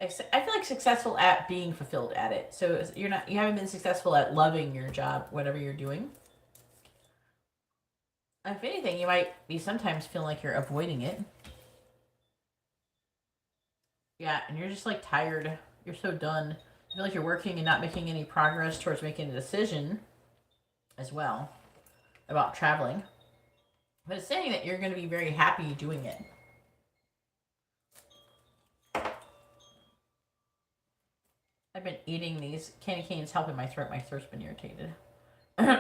I feel like successful at being fulfilled at it. So you haven't been successful at loving your job, whatever you're doing. If anything, you might be sometimes feeling like you're avoiding it. Yeah, and you're just like tired. You're so done. I feel like you're working and not making any progress towards making a decision as well about traveling. But it's saying that you're going to be very happy doing it. I've been eating these candy canes, helping my throat. My throat's been irritated. Still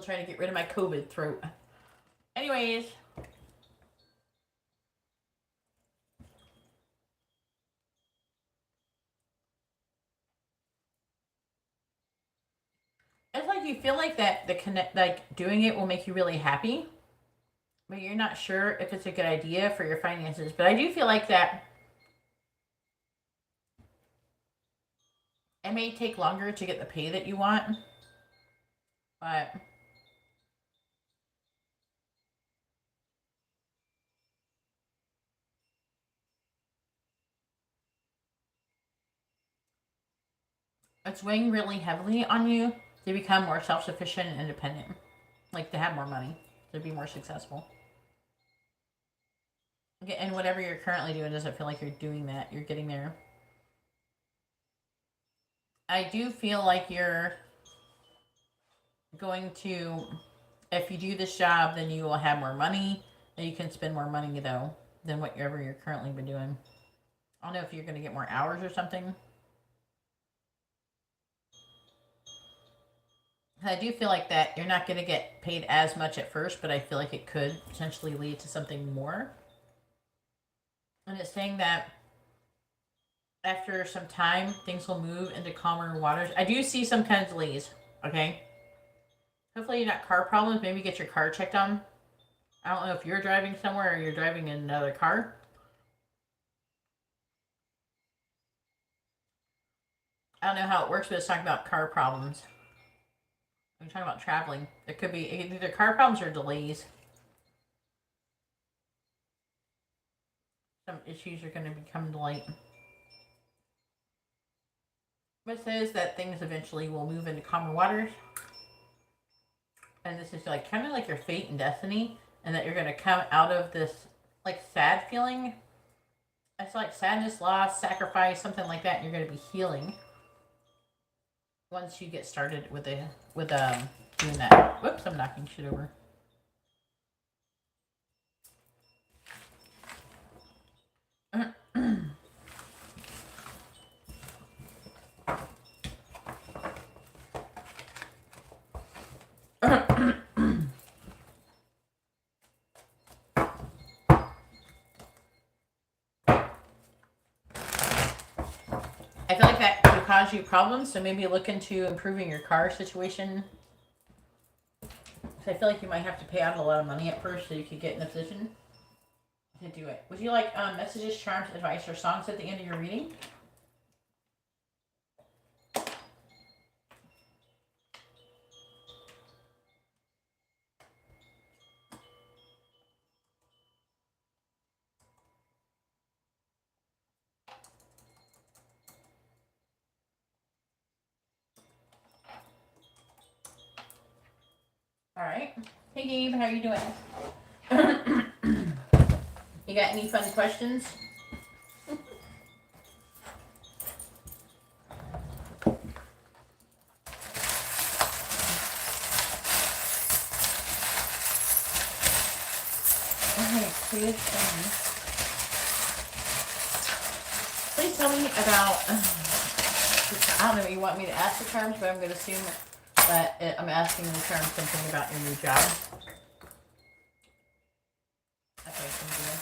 trying to get rid of my COVID throat. Anyways. It's like you feel like that doing it will make you really happy, but you're not sure if it's a good idea for your finances. But I do feel like that it may take longer to get the pay that you want, but it's weighing really heavily on you to become more self-sufficient and independent. like to have more money, to be more successful. Okay, and whatever you're currently doing doesn't feel like you're doing that. You're getting there. I do feel like you're going to, if you do this job, then you will have more money, and you can spend more money though than whatever you're currently been doing. I don't know if you're going to get more hours or something. I do feel like that you're not going to get paid as much at first, but I feel like it could potentially lead to something more. And it's saying that after some time, things will move into calmer waters. I do see some kind of delays, okay? Hopefully you're not car problems. Maybe get your car checked on. I don't know if you're driving somewhere or you're driving in another car. I don't know how it works, but it's talking about car problems. I'm talking about traveling. It could be either car problems or delays. Some issues are going to become light. But it says that things eventually will move into calmer waters. And this is like kind of like your fate and destiny. And that you're going to come out of this like sad feeling. It's like sadness, loss, sacrifice, something like that. And you're going to be healing. Once you get started with doing that. Whoops, I'm knocking shit over. I feel like that could cause you problems, so maybe look into improving your car situation. So I feel like you might have to pay out a lot of money at first so you could get in a position to do it. Would you like messages, charms, advice, or songs at the end of your reading? All right. Hey, Gabe, how are you doing? You got any fun questions? Okay, please tell me about, I don't know what you want me to ask the terms, but I'm going to assume that I'm asking the terms something about your new job. Okay, thank you.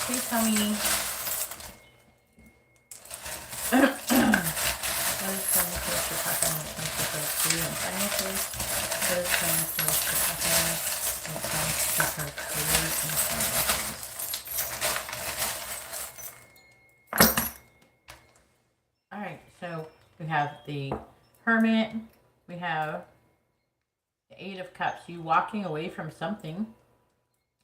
Please tell me what is going to make your partner when it comes to both food and finances? What is going to make your partner when it comes to her career and finances? Alright, so we have the Hermit, we have the Eight of Cups, you walking away from something,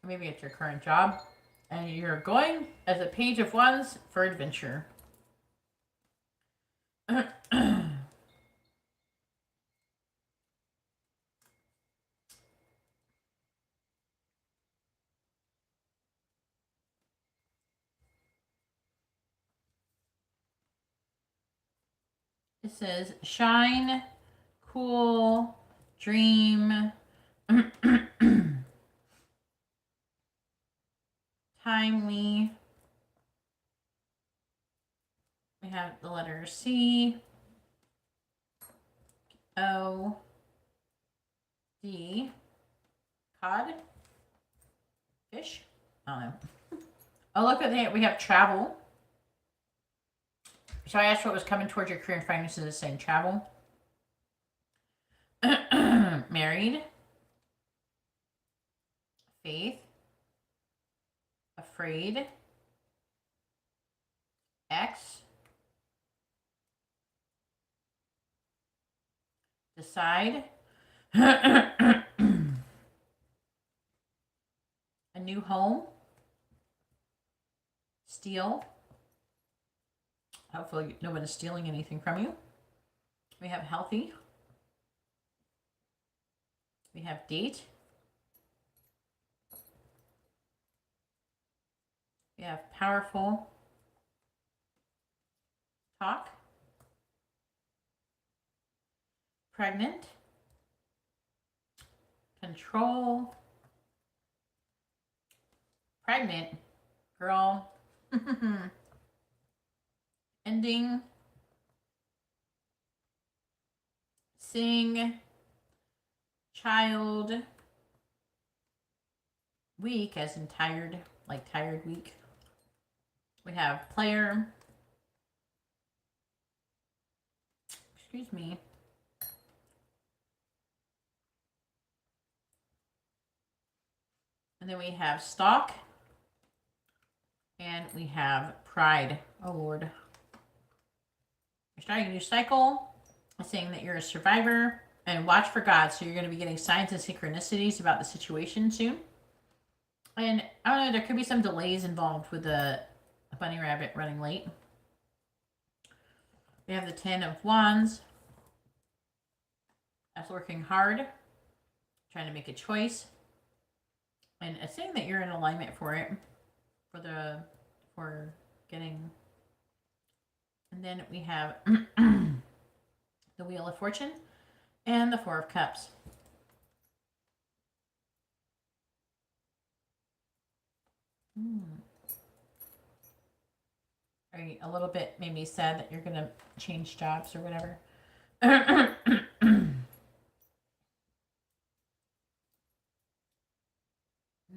maybe it's your current job, and you're going as a Page of Wands for adventure. It says shine, cool, dream, timely. We have the letter C, O, D, cod, fish. I don't know. Oh, look at that. We have travel. So I asked what was coming towards your career and finances. It's saying travel. Married. Faith. Afraid. X. Decide. A new home. Steal. Hopefully no one is stealing anything from you. We have healthy. We have date. We have powerful. Talk. Pregnant. Control. Pregnant. Girl. Ending. Sing. Child. Weak, as in tired, like tired week. We have player. Excuse me. And then we have stock. And we have pride. Oh, Lord. You're starting a new cycle. Saying that you're a survivor. And watch for God. So you're going to be getting signs and synchronicities about the situation soon. And I don't know, there could be some delays involved with the bunny rabbit running late. We have the 10 of Wands. That's working hard. Trying to make a choice. And it's saying that you're in alignment for it. For getting. And then we have the Wheel of Fortune and the Four of Cups. Are you a little bit maybe sad that you're going to change jobs or whatever? And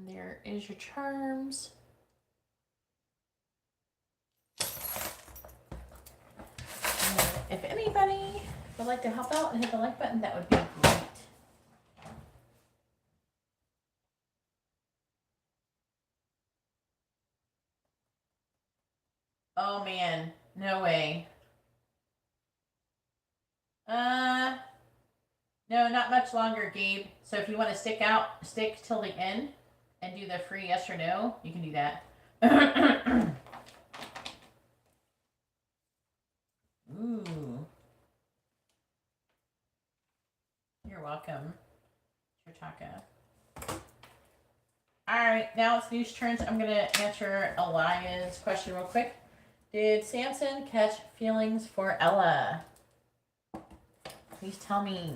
there is your charms. If anybody would like to help out and hit the like button, that would be great. Oh man, no way. No, not much longer, Gabe. So if you want to stick till the end and do the free yes or no, you can do that. Ooh. You're welcome, Chirtaka. Alright, now it's News turns. I'm going to answer Elia's question real quick. Did Samson catch feelings for Ella? Please tell me.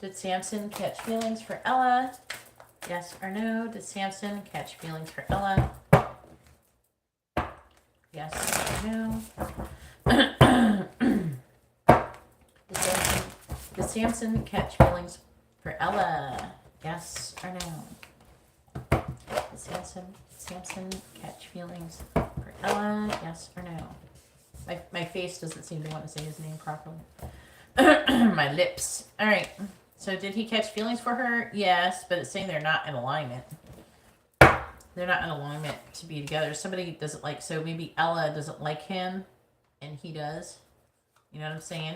Did Samson catch feelings for Ella? Yes or no? Did Samson catch feelings for Ella? Yes or no? Did Samson catch feelings for Ella? Yes or no? Did Samson catch feelings for Ella? Yes or no? My face doesn't seem to want to say his name properly. My lips. All right. So did he catch feelings for her? Yes, but it's saying they're not in alignment. They're not in alignment to be together. Somebody doesn't like, so maybe Ella doesn't like him and he does. You know what I'm saying?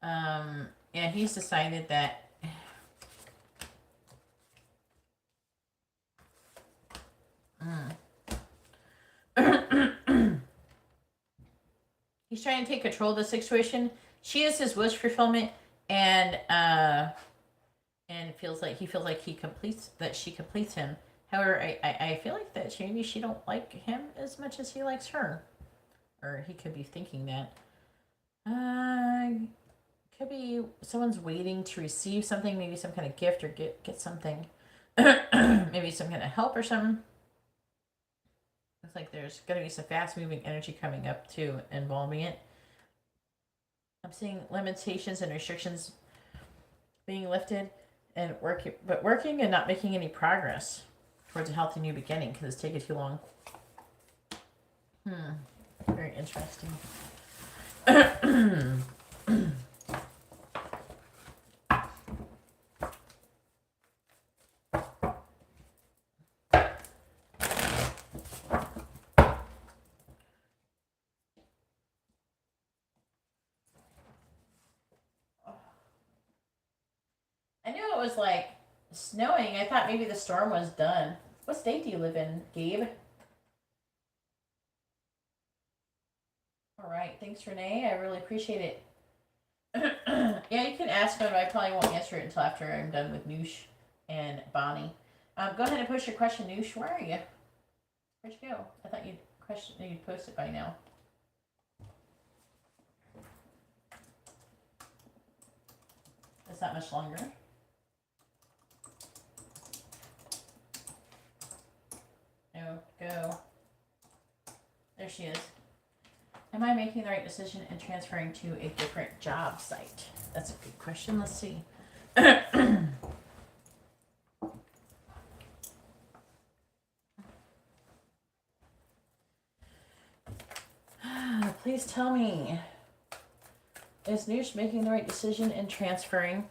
Yeah, he's decided that he's trying to take control of the situation. She is his wish fulfillment, and feels like she completes him. However, I feel like that maybe she don't like him as much as he likes her, or he could be thinking that. Could be someone's waiting to receive something, maybe some kind of gift or get something, maybe some kind of help or something. Looks like there's going to be some fast-moving energy coming up, too, involving it. I'm seeing limitations and restrictions being lifted and working and not making any progress towards a healthy new beginning because it's taking too long. Very interesting. I knew it was like snowing. I thought maybe the storm was done. What state do you live in, Gabe? All right. Thanks, Renee. I really appreciate it. Yeah, can ask him, but I probably won't answer it until after I'm done with Noosh and Bonnie. Go ahead and post your question, Noosh. Where are you? Where'd you go? I thought you'd post it by now. It's not much longer. No, go. There she is. Am I making the right decision in transferring to a different job site? That's a good question. Let's see. Please tell me. Is Noosh making the right decision in transferring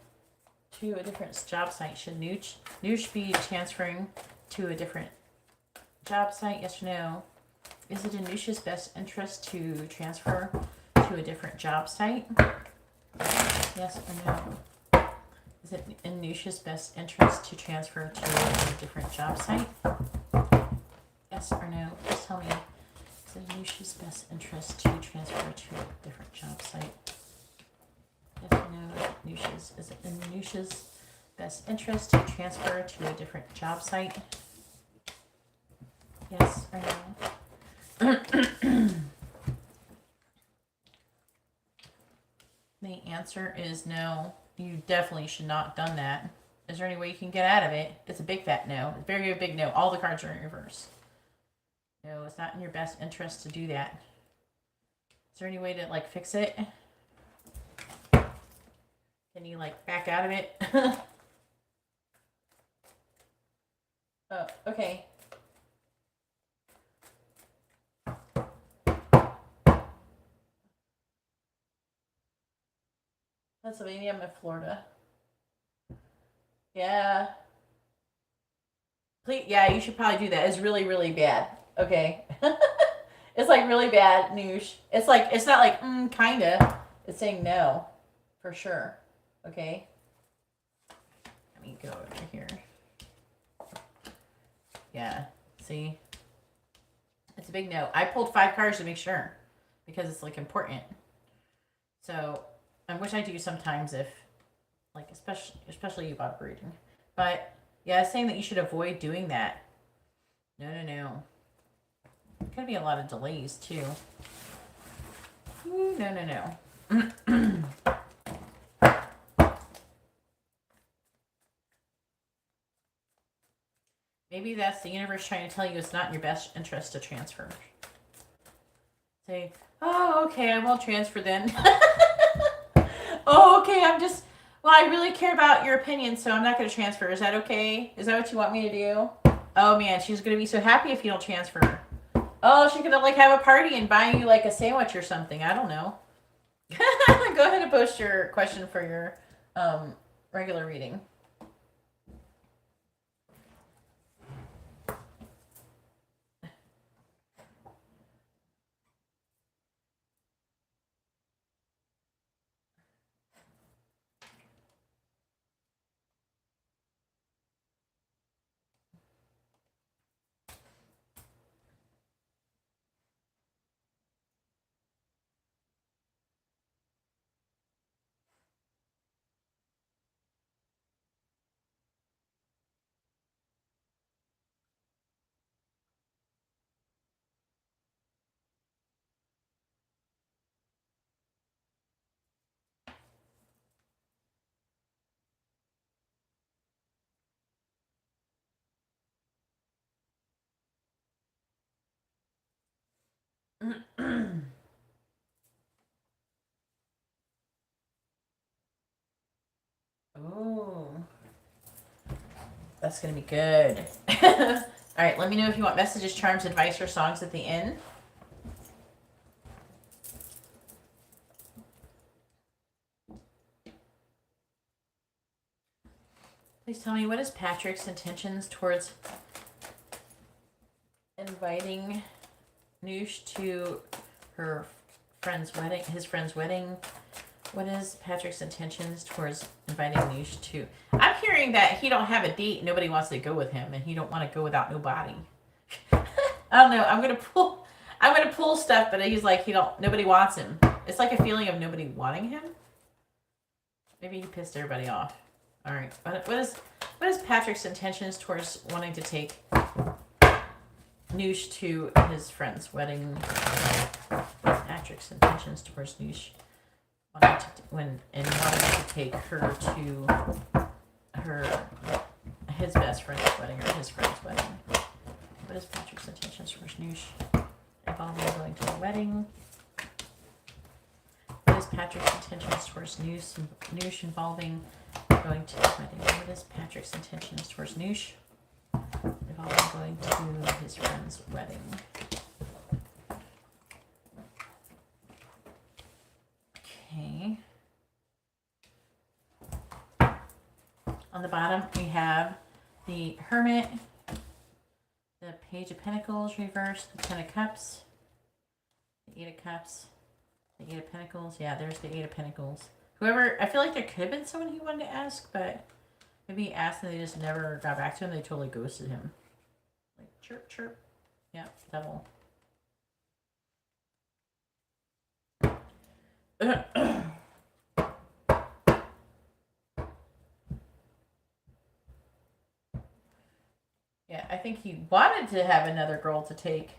to a different job site? Should Noosh be transferring to a different job site? Yes or no? Is it in Noosh's best interest to transfer to a different job site? Yes or no? Is it in Noosh's best interest to transfer to a different job site? Yes or no? Please tell me. Is it in Noosh's best interest to transfer to a different job site? Yes or no? Is it in Noosh's best interest to transfer to a different job site? Yes or no? The answer is no. You definitely should not have done that. Is there any way you can get out of it? It's a big fat no. It's a very big no. All the cards are in reverse. No, it's not in your best interest to do that. Is there any way to like fix it? Can you like back out of it? Oh, okay. Pennsylvania, I'm in Florida. Yeah. Please, yeah, you should probably do that. It's really, really bad. Okay. It's like really bad, Noosh. It's like, it's not like, kinda. It's saying no. For sure. Okay. Let me go over here. Yeah. See? It's a big no. I pulled 5 cards to make sure. Because it's like important. So, which I do sometimes if, like, especially you bought a reading. But, yeah, it's saying that you should avoid doing that. No. Could be a lot of delays, too. Ooh, no. Maybe that's the universe trying to tell you it's not in your best interest to transfer. Say, oh, okay, I won't transfer then. Oh, okay, I really care about your opinion, so I'm not going to transfer. Is that okay? Is that what you want me to do? Oh, man, she's going to be so happy if you don't transfer. Oh, she's going to, like, have a party and buy you, like, a sandwich or something. I don't know. Go ahead and post your question for your regular reading. Oh, that's going to be good. All right, let me know if you want messages, charms, advice, or songs at the end. Please tell me, what is Patrick's intentions towards inviting Noosh to her friend's wedding, his friend's wedding? What is Patrick's intentions towards inviting Noosh to? I'm hearing that he don't have a date. Nobody wants to go with him, and he don't want to go without nobody. I don't know. I'm gonna pull stuff, but he's like nobody wants him. It's like a feeling of nobody wanting him. Maybe he pissed everybody off. All right. What is Patrick's intentions towards wanting to take Noosh to his friend's wedding? Patrick's intentions towards Noosh wanting to take her to his best friend's wedding or his friend's wedding. What is Patrick's intentions towards Noosh involving going to the wedding? What is Patrick's intentions towards Noosh involving going to the wedding? What is Patrick's intentions towards Noosh involving going to his friend's wedding? Okay. On the bottom, we have the Hermit, the Page of Pentacles reversed, the Ten of Cups, the Eight of Cups, the Eight of Pentacles. Yeah, there's the Eight of Pentacles. Whoever, I feel like there could have been someone he wanted to ask, but maybe he asked and they just never got back to him. They totally ghosted him. Like, chirp, chirp. Yeah, devil. Yeah, I think he wanted to have another girl to take,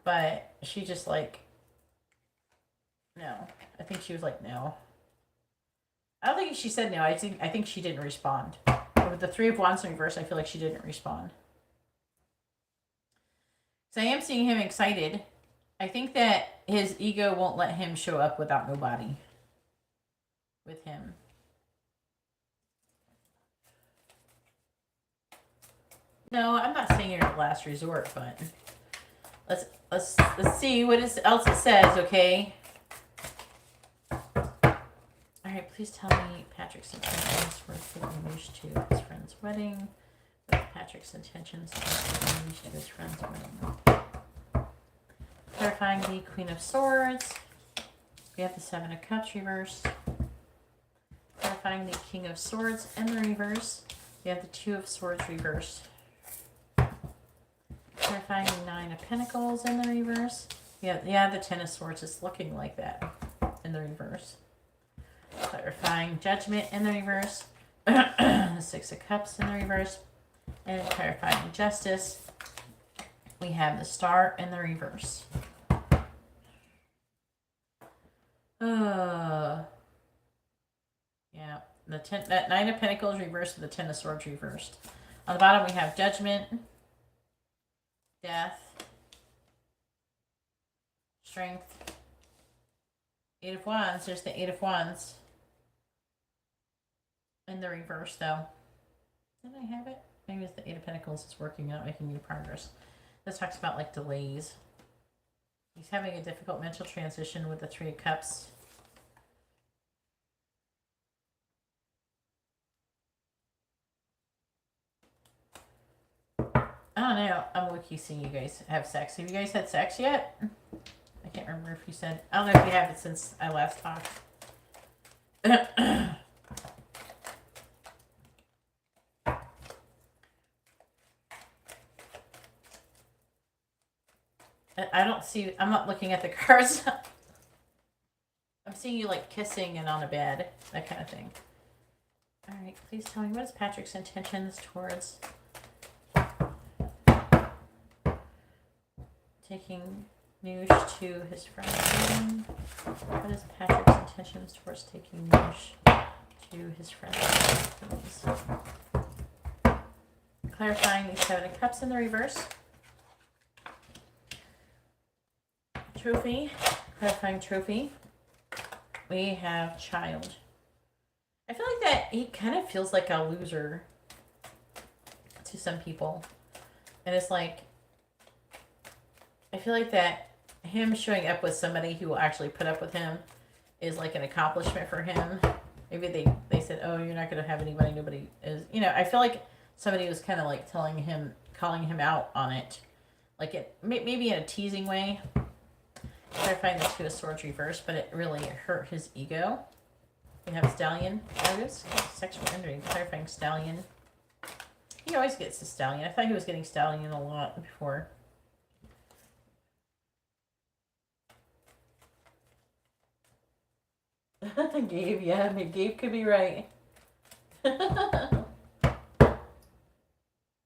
but she just like, no. I think she was like, no. I don't think she said no. I think she didn't respond. But with the Three of Wands in reverse, I feel like she didn't respond. So I am seeing him excited. I think that his ego won't let him show up without nobody with him. No, I'm not saying you're the last resort, but let's see what else it says, okay? Alright, please tell me Patrick's intentions for taking Noosh to his friend's wedding. What Patrick's intentions for taking Noosh to his friend's wedding? Clarifying the Queen of Swords. We have the Seven of Cups reversed. Clarifying the King of Swords in the reverse. We have the Two of Swords reversed. Clarifying the Nine of Pentacles in the reverse. Yeah, the Ten of Swords is looking like that in the reverse. Clarifying Judgment in the reverse. The Six of Cups in the reverse. And clarifying Justice. We have the Star in the reverse. Yeah, that Nine of Pentacles reversed with the Ten of Swords reversed. On the bottom we have Judgment, Death, Strength, Eight of Wands. There's the Eight of Wands in the reverse, though. Did I have it? Maybe it's the Eight of Pentacles. It's working, not making any progress. This talks about like delays. He's having a difficult mental transition with the Three of Cups. I don't know. I'm low-key seeing you guys have sex. Have you guys had sex yet? I can't remember if you said. I don't know if you have it since I last talked. I don't see. I'm not looking at the cards. I'm seeing you like kissing and on a bed, that kind of thing. All right, please tell me what is Patrick's intentions towards taking Noosh to his friend's wedding. What is Patrick's intentions towards taking Noosh to his friend's wedding? Clarifying the Seven of Cups in the reverse. Trophy. Clarifying Trophy. We have Child. I feel like that he kind of feels like a loser to some people. And it's like, I feel like that him showing up with somebody who will actually put up with him is like an accomplishment for him. Maybe they said, oh, you're not going to have anybody, nobody is, you know, I feel like somebody was kind of like calling him out on it. Like it, maybe in a teasing way. Clarifying the Two of Swords reversed, but it really hurt his ego. We have Stallion. There it is. Sexual injury. Clarifying Stallion. He always gets the Stallion. I thought he was getting Stallion a lot before. Gabe, yeah, Gabe could be right. How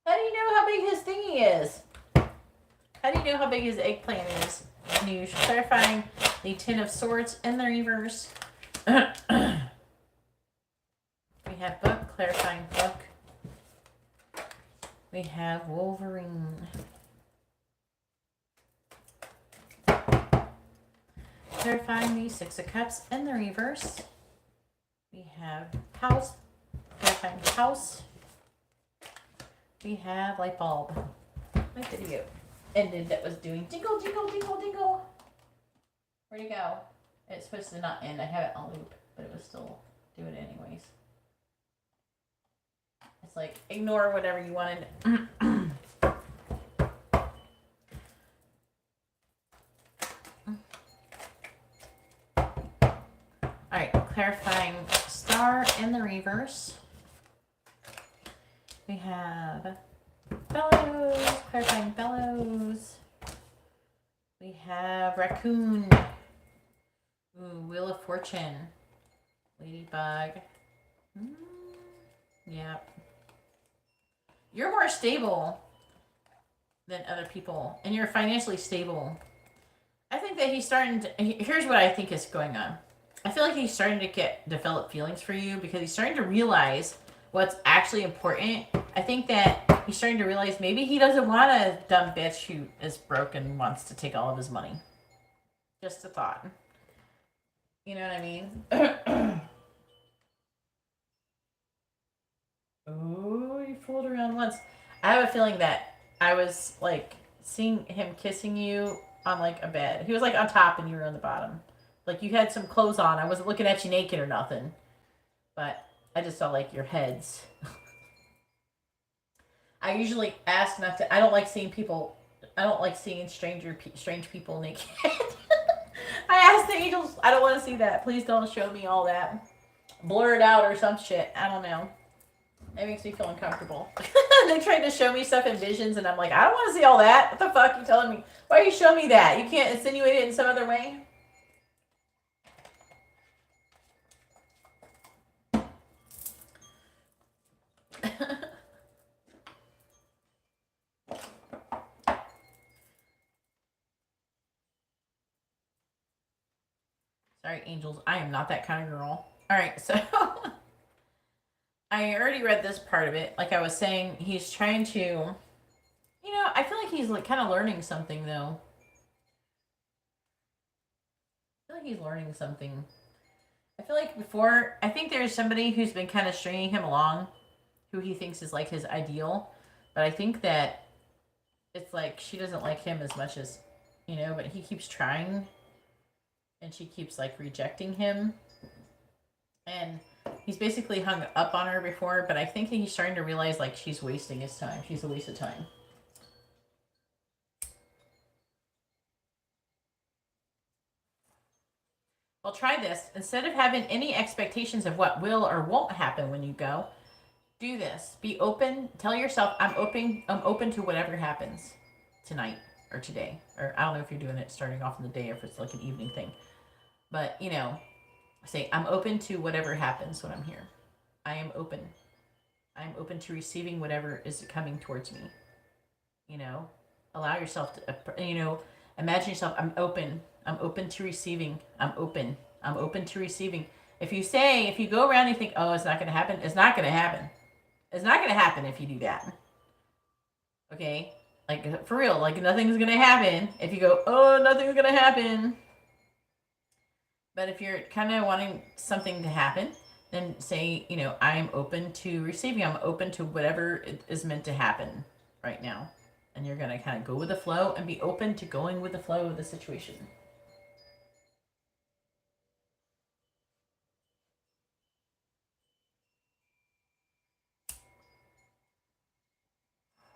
do you know how big his thingy is? How do you know how big his eggplant is? News clarifying the Ten of Swords in the reverse. We have book, clarifying book. We have Wolverine. Clarifying the Six of Cups in the reverse. We have house, clarifying house. We have light bulb. My video ended that was doing jingle, jingle, jingle, jingle. Where'd it go? It's supposed to not end. I have it on loop, but it was still doing it anyways. It's like, ignore whatever you wanted. Alright, clarifying star in the reverse. We have bellows, clarifying bellows. We have raccoon. Ooh, Wheel of Fortune. Ladybug. Yep. You're more stable than other people, and you're financially stable. I think that he's starting to, here's what I think is going on. I feel like he's starting to develop feelings for you because he's starting to realize what's actually important. I think that he's starting to realize maybe he doesn't want a dumb bitch who is broke and wants to take all of his money. Just a thought. You know what I mean? Oh, you fooled around once. I have a feeling that I was like seeing him kissing you on like a bed. He was like on top and you were on the bottom. Like you had some clothes on. I wasn't looking at you naked or nothing. But I just saw like your heads. I usually ask not to. I don't like seeing people. I don't like seeing strange people naked. I asked the angels. I don't want to see that. Please don't show me all that. Blur it out or some shit. I don't know. It makes me feel uncomfortable. They tried to show me stuff in visions, and I'm like, I don't want to see all that. What the fuck are you telling me? Why are you showing me that? You can't insinuate it in some other way? Sorry, angels. I am not that kind of girl. All right, so I already read this part of it. Like I was saying, he's trying to, you know, I feel like he's like kind of learning something though. I feel like he's learning something. I feel like before, I think there's somebody who's been kind of stringing him along, who he thinks is like his ideal. But I think that it's like she doesn't like him as much as, you know, but he keeps trying. And she keeps like rejecting him. And he's basically hung up on her before, but I think that he's starting to realize like she's wasting his time. She's a waste of time. Well, try this. Instead of having any expectations of what will or won't happen when you go, do this. Be open. Tell yourself, I'm open to whatever happens tonight or today. Or I don't know if you're doing it starting off in the day or if it's like an evening thing. But, you know, say, I'm open to whatever happens when I'm here. I am open. I'm open to receiving whatever is coming towards me. You know, allow yourself to, you know, imagine yourself, I'm open. I'm open to receiving. I'm open. I'm open to receiving. If you go around and you think, oh, it's not going to happen, it's not going to happen. It's not going to happen if you do that. Okay? Like, for real, like, nothing's going to happen. If you go, oh, nothing's going to happen. But if you're kind of wanting something to happen, then say, you know, I am open to receiving. I'm open to whatever is meant to happen right now. And you're going to kind of go with the flow and be open to going with the flow of the situation.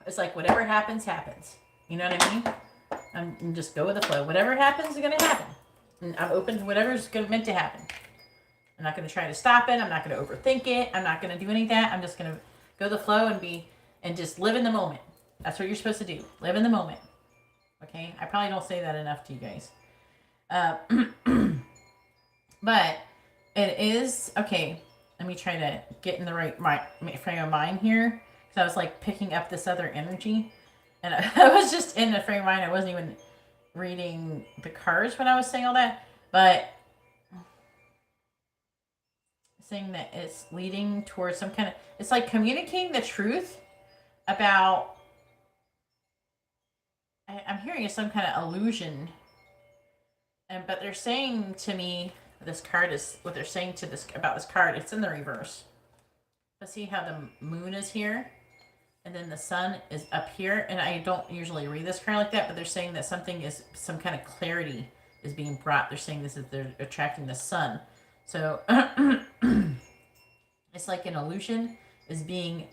It's like whatever happens, happens. You know what I mean? And just go with the flow. Whatever happens is going to happen. And I'm open to whatever's meant to happen. I'm not going to try to stop it. I'm not going to overthink it. I'm not going to do any of that. I'm just going to go with the flow and just live in the moment. That's what you're supposed to do. Live in the moment. Okay? I probably don't say that enough to you guys. But It is, okay, let me try to get in the right frame of mind here. Because I was like picking up this other energy. And I was just in the frame of mind. I wasn't even reading the cards when I was saying all that. But saying that it's leading towards some kind of, it's like communicating the truth about, I'm hearing some kind of illusion. But they're saying to me, this card is what they're saying to this about this card. It's in the reverse. Let's see how the moon is here, and then the sun is up here. And I don't usually read this card like that, but they're saying that something is, some kind of clarity is being brought. They're saying this is, they're attracting the sun. So it's like an illusion is being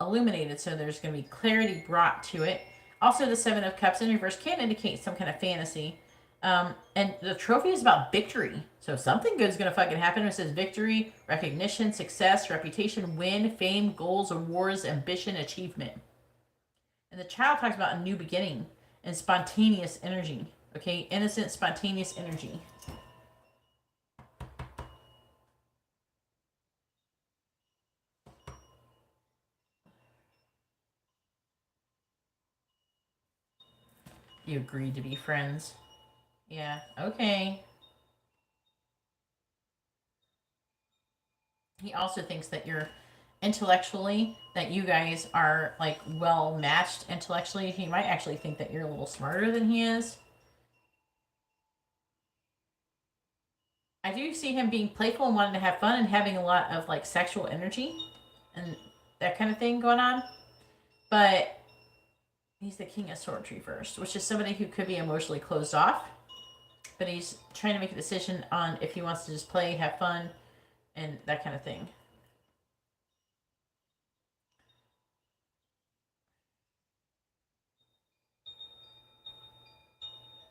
illuminated. So there's going to be clarity brought to it. Also, the Seven of Cups in reverse can indicate some kind of fantasy. And the trophy is about victory. So something good is going to fucking happen. It says victory, recognition, success, reputation, win, fame, goals, awards, ambition, achievement. And the child talks about a new beginning and spontaneous energy. Okay, innocent, spontaneous energy. You agreed to be friends. Yeah, okay. He also thinks that you're intellectually, that you guys are like well matched intellectually. He might actually think that you're a little smarter than he is. I do see him being playful and wanting to have fun and having a lot of like sexual energy and that kind of thing going on. But he's the King of Swords reversed, which is somebody who could be emotionally closed off. But he's trying to make a decision on if he wants to just play, have fun, and that kind of thing.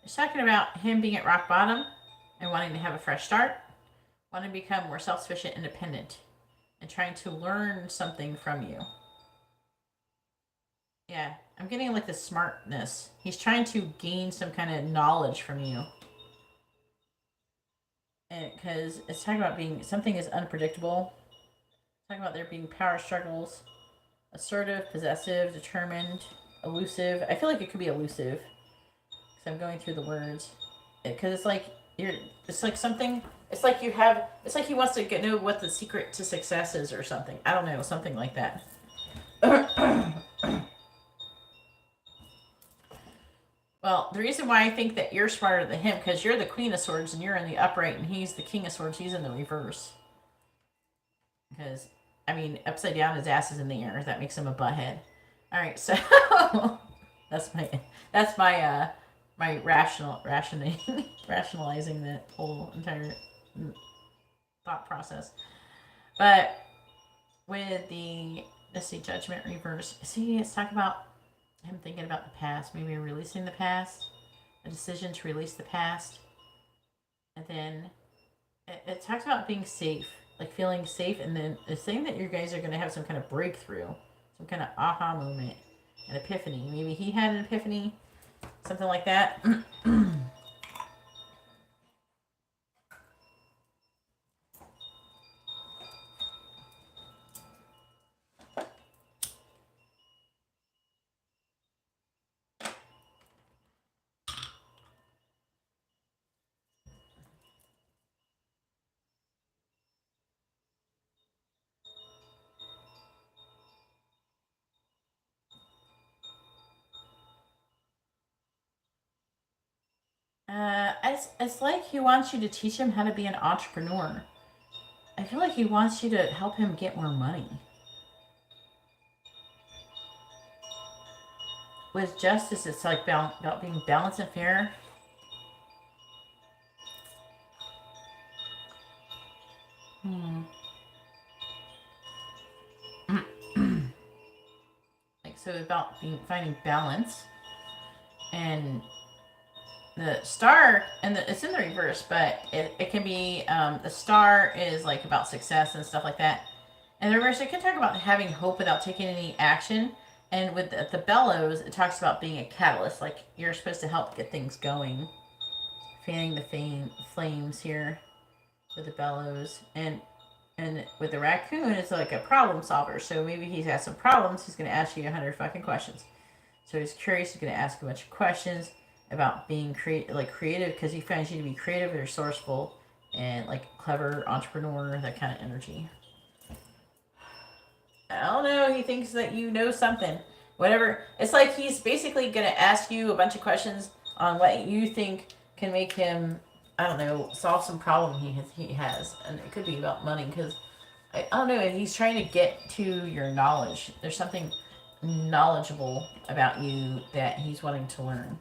He's talking about him being at rock bottom and wanting to have a fresh start, wanting to become more self-sufficient, independent, and trying to learn something from you. Yeah, I'm getting like the smartness. He's trying to gain some kind of knowledge from you. And because it's talking about being, something is unpredictable. It's talking about there being power struggles, assertive, possessive, determined, elusive. I feel like it could be elusive. So I'm going through the words. Because it's like, it's like something, it's like you have, it's like he wants to know what the secret to success is or something. I don't know, something like that. Well, the reason why I think that you're smarter than him, because you're the Queen of Swords and you're in the upright and he's the King of Swords, he's in the reverse. Because, I mean, upside down, his ass is in the air. That makes him a butthead. Alright, so that's my rationalizing the whole entire thought process. But with the, let's see, Judgment reverse. See, it's talking about him thinking about the past, maybe releasing the past, a decision to release the past. And then it talks about being safe, like feeling safe, and then it's saying that you guys are going to have some kind of breakthrough, some kind of aha moment, an epiphany. Maybe he had an epiphany, something like that. It's like he wants you to teach him how to be an entrepreneur. I feel like he wants you to help him get more money. With justice, it's like about being balanced and fair. Like, so about finding balance. And the star, and it's in the reverse, but it can be, the star is like about success and stuff like that. And the reverse, it can talk about having hope without taking any action. And with the bellows, it talks about being a catalyst, like you're supposed to help get things going. Fanning the flames here with the bellows. And with the raccoon, it's like a problem solver. So maybe he's got some problems. He's going to ask you 100 fucking questions. So he's curious. He's going to ask a bunch of questions about being creative, because he finds you to be creative and resourceful and like clever entrepreneur, that kind of energy. I don't know. He thinks that you know something. Whatever. It's like he's basically going to ask you a bunch of questions on what you think can make him, I don't know, solve some problem he has. And it could be about money, because I don't know. He's trying to get to your knowledge. There's something knowledgeable about you that he's wanting to learn.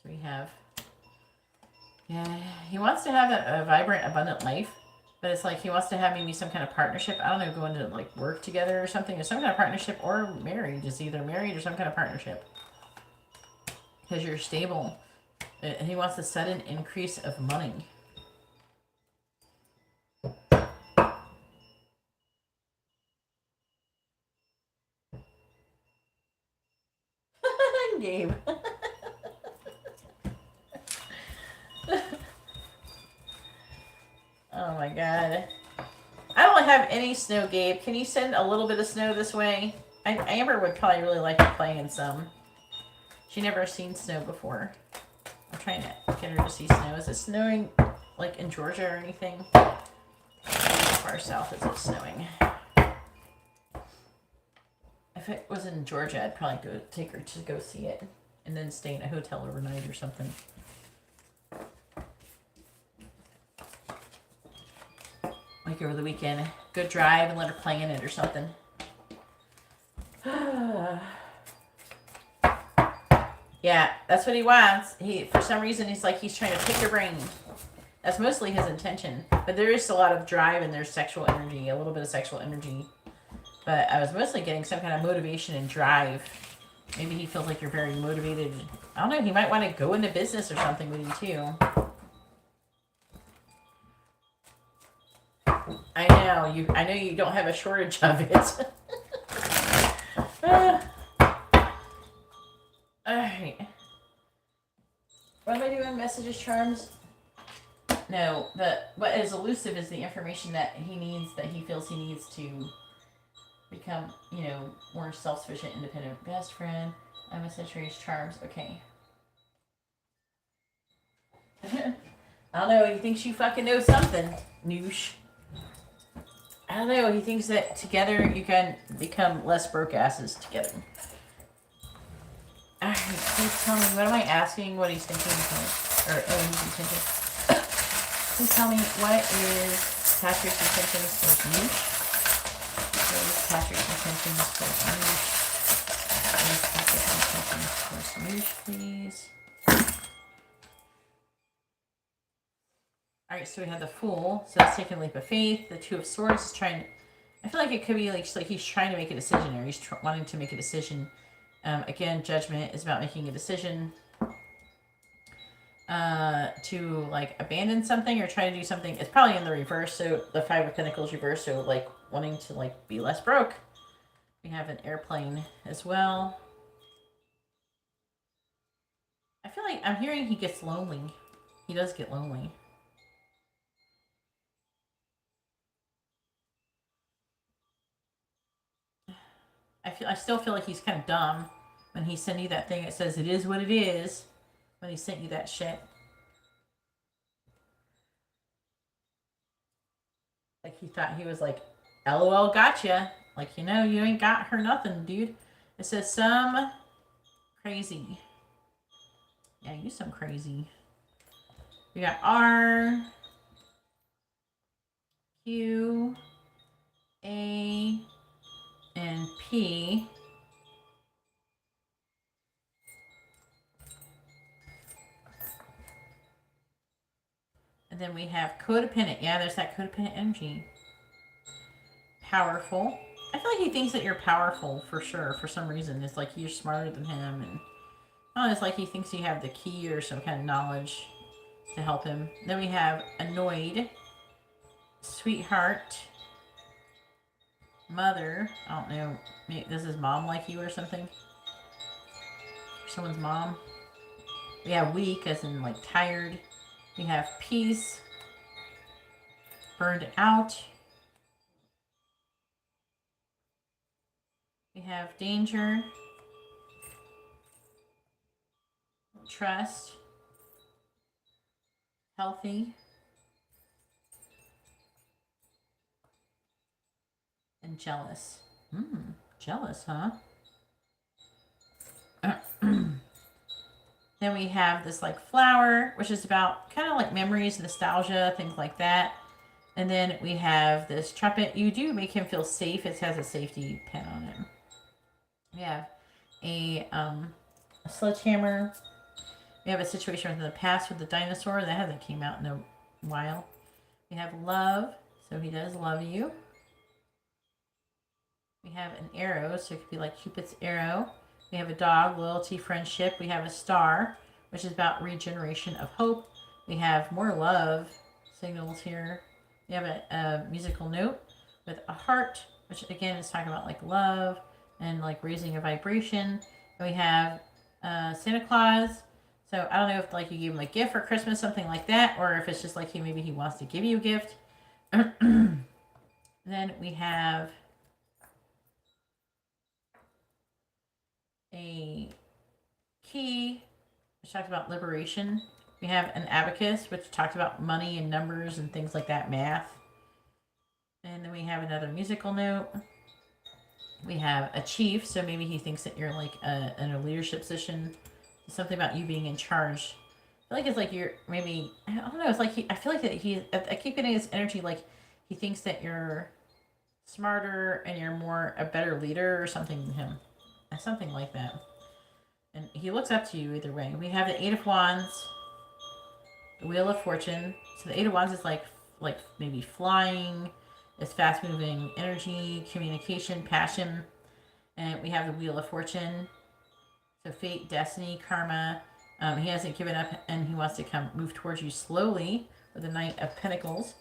So we have, yeah, he wants to have a vibrant, abundant life, but it's like he wants to have maybe some kind of partnership. I don't know, going to like work together or something, or some kind of partnership, or marriage. It's either married or some kind of partnership, because you're stable. He wants a sudden increase of money. Gabe. Oh my god. I don't have any snow, Gabe. Can you send a little bit of snow this way? Amber would probably really like to play in some. She never seen snow before. I'm trying to get her to see snow. Is it snowing like in Georgia or anything? How far south is it snowing? If it was in Georgia, I'd probably take her to go see it and then stay in a hotel overnight or something. Like over the weekend. Go drive and let her play in it or something. Yeah, that's what he wants. For some reason, he's trying to pick your brain. That's mostly his intention. But there is a lot of drive and there's sexual energy, a little bit of sexual energy. But I was mostly getting some kind of motivation and drive. Maybe he feels like you're very motivated. I don't know, he might want to go into business or something with you too. I know you don't have a shortage of it. Alright. What am I doing? Messages, charms? No, what is elusive is the information that he needs, that he feels he needs to become, more self-sufficient, independent best friend. I'm a century's charms. Okay. I don't know. He thinks you fucking know something, noosh. I don't know. He thinks that together you can become less broke asses together. Alright, please tell me. What am I asking? What he's thinking? Or he's thinking. Please tell me, what is Patrick's intentions towards noosh? What is Patrick's intentions towards noosh? What is Patrick's intentions towards noosh, please? Alright, so we have the Fool. So it's taking a leap of faith. The Two of Swords is trying... I feel like it could be like he's trying to make a decision, or he's wanting to make a decision. Again, Judgment is about making a decision to like abandon something or try to do something. It's probably in the reverse, so the Five of Pentacles reverse, so like wanting to like be less broke. We have an airplane as well. I feel like I'm hearing he gets lonely. He does get lonely. I still feel like he's kind of dumb when he sent you that thing that says it is what it is. When he sent you that shit. Like he thought he was like, LOL, gotcha. Like, you ain't got her nothing, dude. It says some crazy. Yeah, you some crazy. We got R, Q, A, and P. And then we have codependent. Yeah, there's that codependent energy. Powerful. I feel like he thinks that you're powerful for sure. For some reason, it's like you're smarter than him, and it's like he thinks you have the key or some kind of knowledge to help him. Then we have annoyed, sweetheart, mother. I don't know. Maybe does his mom like you or something? Someone's mom. We have weak, as in like tired. We have peace. burned out. We have danger, trust, healthy, and jealous. Jealous, huh? Then we have this like flower, which is about kind of like memories, nostalgia, things like that. And then we have this trumpet. You do make him feel safe. It has a safety pin on it. We have a sledgehammer. We have a situation from the past with the dinosaur. That hasn't came out in a while. We have love. So he does love you. We have an arrow. So it could be like Cupid's arrow. We have a dog, loyalty, friendship. We have a star, which is about regeneration of hope. We have more love signals here. We have a musical note with a heart, which again is talking about like love and like raising a vibration. And we have Santa Claus. So I don't know if like you gave him a gift for Christmas, something like that, or if it's just like maybe he wants to give you a gift. Then we have a key, which talks about liberation. We have an abacus, which talks about money and numbers and things like that, math. And then we have another musical note. We have a chief, so maybe he thinks that you're like in a leadership position. Something about you being in charge. I feel like it's like you're maybe, I don't know, it's like I feel like that I keep getting this energy like he thinks that you're smarter and you're more a better leader or something than him. Something like that. And he looks up to you either way. We have the Eight of Wands, the Wheel of Fortune. So the Eight of Wands is like maybe flying. It's fast moving energy, communication, passion. And we have the Wheel of Fortune. So fate, destiny, karma. He hasn't given up and he wants to move towards you slowly with the Knight of Pentacles.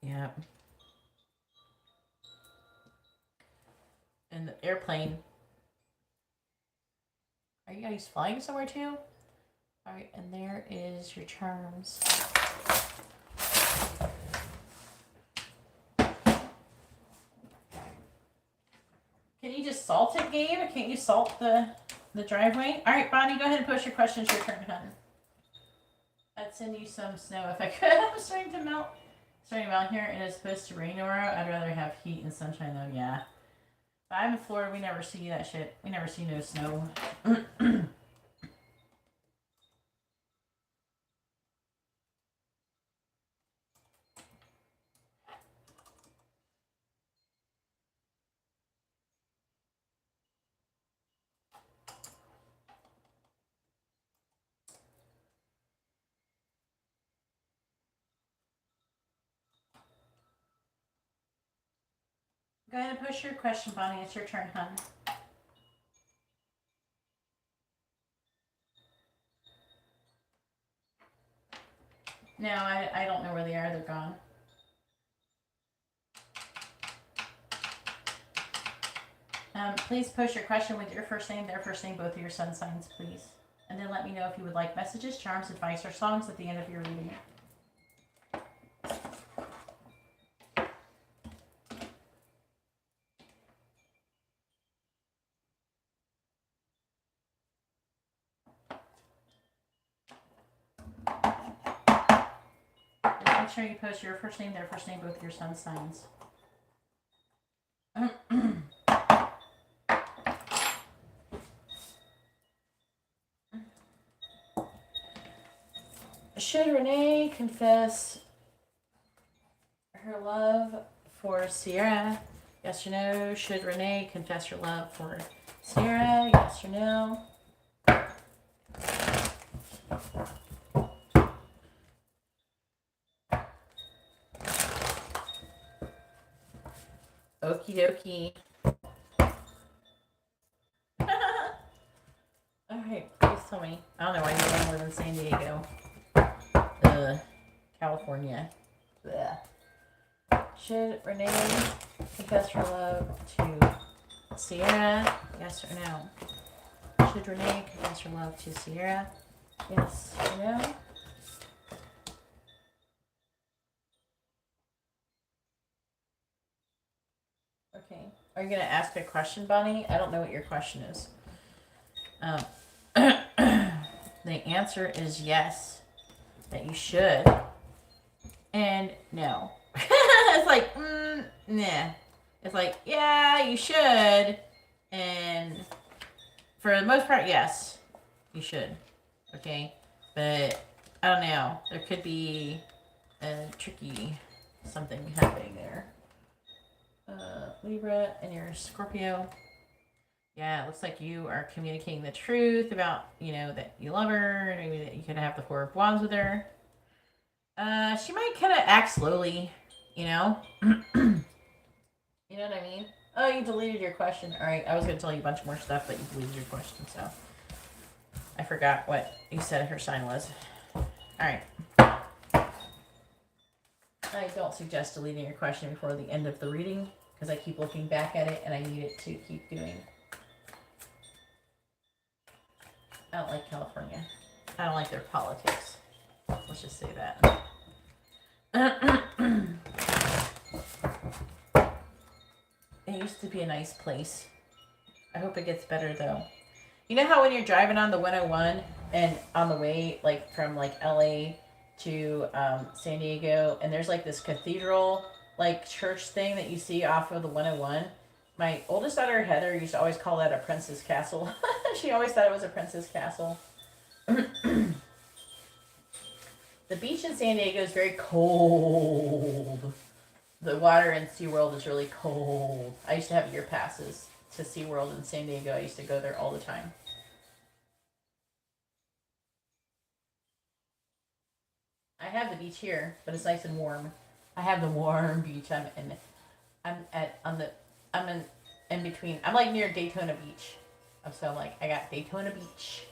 Yeah. And the airplane. Are you guys flying somewhere too? Alright, and there is your charms. Can you just salt it, Gabe? Can't you salt the driveway? Alright, Bonnie, go ahead and post your questions. Your turn, hun. I'd send you some snow if I could. I'm starting to melt. Starting to melt here, and it's supposed to rain tomorrow. I'd rather have heat and sunshine though, yeah. I'm in Florida, we never see that shit. We never see no snow. Go ahead and push your question, Bonnie. It's your turn, hun. No, I don't know where they are. They're gone. Please post your question with your first name, their first name, both of your sun signs, please. And then let me know if you would like messages, charms, advice, or songs at the end of your reading. Make sure you post your first name, their first name, both of your sun signs. Should Renee confess her love for Sierra? Yes or no? Should Renee confess her love for Sierra? Yes or no? Okie dokie. Alright, please tell me. I don't know why you don't live in San Diego. California. Blech. Should Renee confess her love to Sierra? Yes or no? Should Renee confess her love to Sierra? Yes or no? Okay. Are you going to ask a question, Bonnie? I don't know what your question is. The answer is yes, that you should. And no. It's like, nah. It's like, yeah, you should. And for the most part, yes, you should. Okay? But I don't know. There could be a tricky something happening there. Libra and your Scorpio. Yeah, it looks like you are communicating the truth about, that you love her. Maybe that you could have the Four of Wands with her. She might kind of act slowly, You know what I mean? Oh, you deleted your question. All right, I was going to tell you a bunch more stuff, but you deleted your question, so I forgot what you said her sign was. All right. I don't suggest deleting your question before the end of the reading because I keep looking back at it and I need it to keep doing. I don't like California. I don't like their politics. Let's just say that. It used to be a nice place. I hope it gets better though. You know how when you're driving on the 101 and on the way from LA to San Diego and there's this cathedral church thing that you see off of the 101? My oldest daughter Heather used to always call that a princess castle. She always thought it was a princess castle. The beach in San Diego is very cold. The water in SeaWorld is really cold. I used to have year passes to SeaWorld in San Diego. I used to go there all the time. I have the beach here, but it's nice and warm. I have the warm beach. I'm in between. I'm near Daytona Beach. So I got Daytona Beach.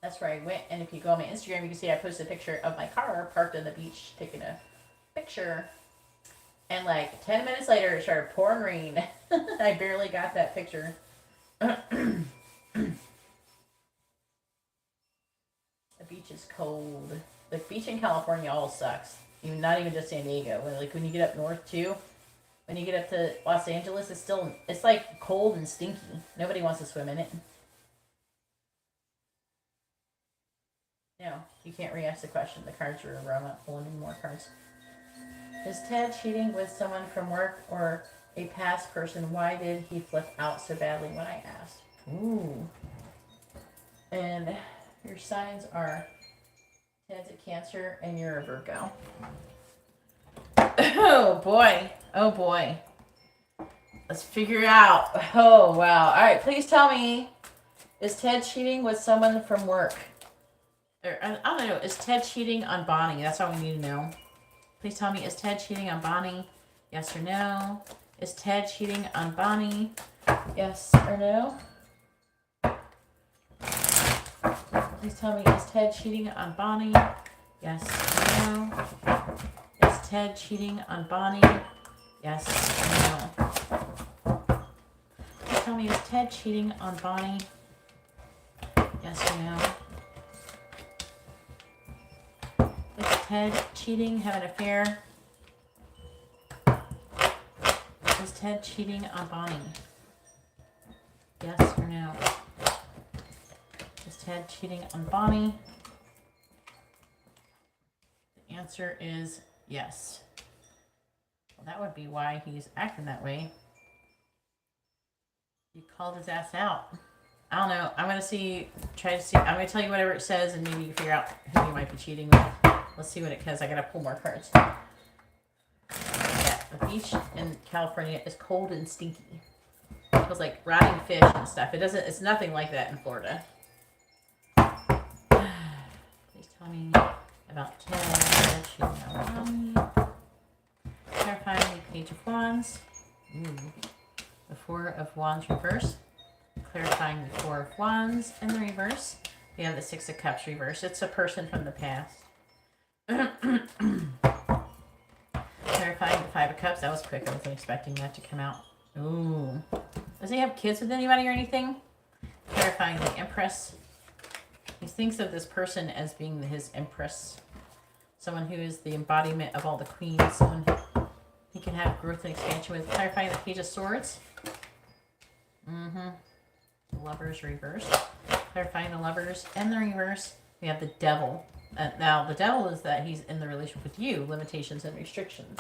That's where I went. And if you go on my Instagram, you can see I posted a picture of my car parked on the beach, taking a picture. And 10 minutes later, it started pouring rain. I barely got that picture. The beach is cold. The beach in California all sucks. Not even just San Diego. When you get up north too, when you get up to Los Angeles, it's cold and stinky. Nobody wants to swim in it. No, you can't re-ask the question. The cards are over. I'm not pulling any more cards. Is Ted cheating with someone from work or a past person? Why did he flip out so badly when I asked? Ooh. And your signs are Ted's a Cancer and you're a Virgo. Oh boy. Oh boy. Let's figure it out. Oh wow. Alright, please tell me. Is Ted cheating with someone from work? Or, I don't know. Is Ted cheating on Bonnie? That's all we need to know. Please tell me, is Ted cheating on Bonnie? Yes or no? Is Ted cheating on Bonnie? Yes or no? Please tell me, is Ted cheating on Bonnie? Yes or no? Is Ted cheating on Bonnie? Yes or no? Please tell me, is Ted cheating on Bonnie? Yes or no? Is Ted cheating, have an affair? Is Ted cheating on Bonnie? Yes or no? Is Ted cheating on Bonnie? The answer is yes. Well, that would be why he's acting that way. You called his ass out. I don't know. I'm going to try to see. I'm going to tell you whatever it says and maybe you figure out who you might be cheating with. Let's see what it says. I gotta pull more cards. Yeah, the beach in California is cold and stinky. It feels like rotting fish and stuff. It's nothing like that in Florida. Please tell me about Ted. Clarifying the Page of Wands. Ooh. The Four of Wands reverse. Clarifying the Four of Wands in the reverse. We have the Six of Cups reverse. It's a person from the past. Clarifying the Five of Cups. That was quick. I wasn't expecting that to come out. Ooh. Does he have kids with anybody or anything? Clarifying the Empress. He thinks of this person as being his Empress. Someone who is the embodiment of all the queens. Someone he can have growth and expansion with. Clarifying the Page of Swords. Lovers reversed. Clarifying the Lovers and the reverse. We have the Devil. Now, the Devil is that he's in the relationship with you. Limitations and restrictions.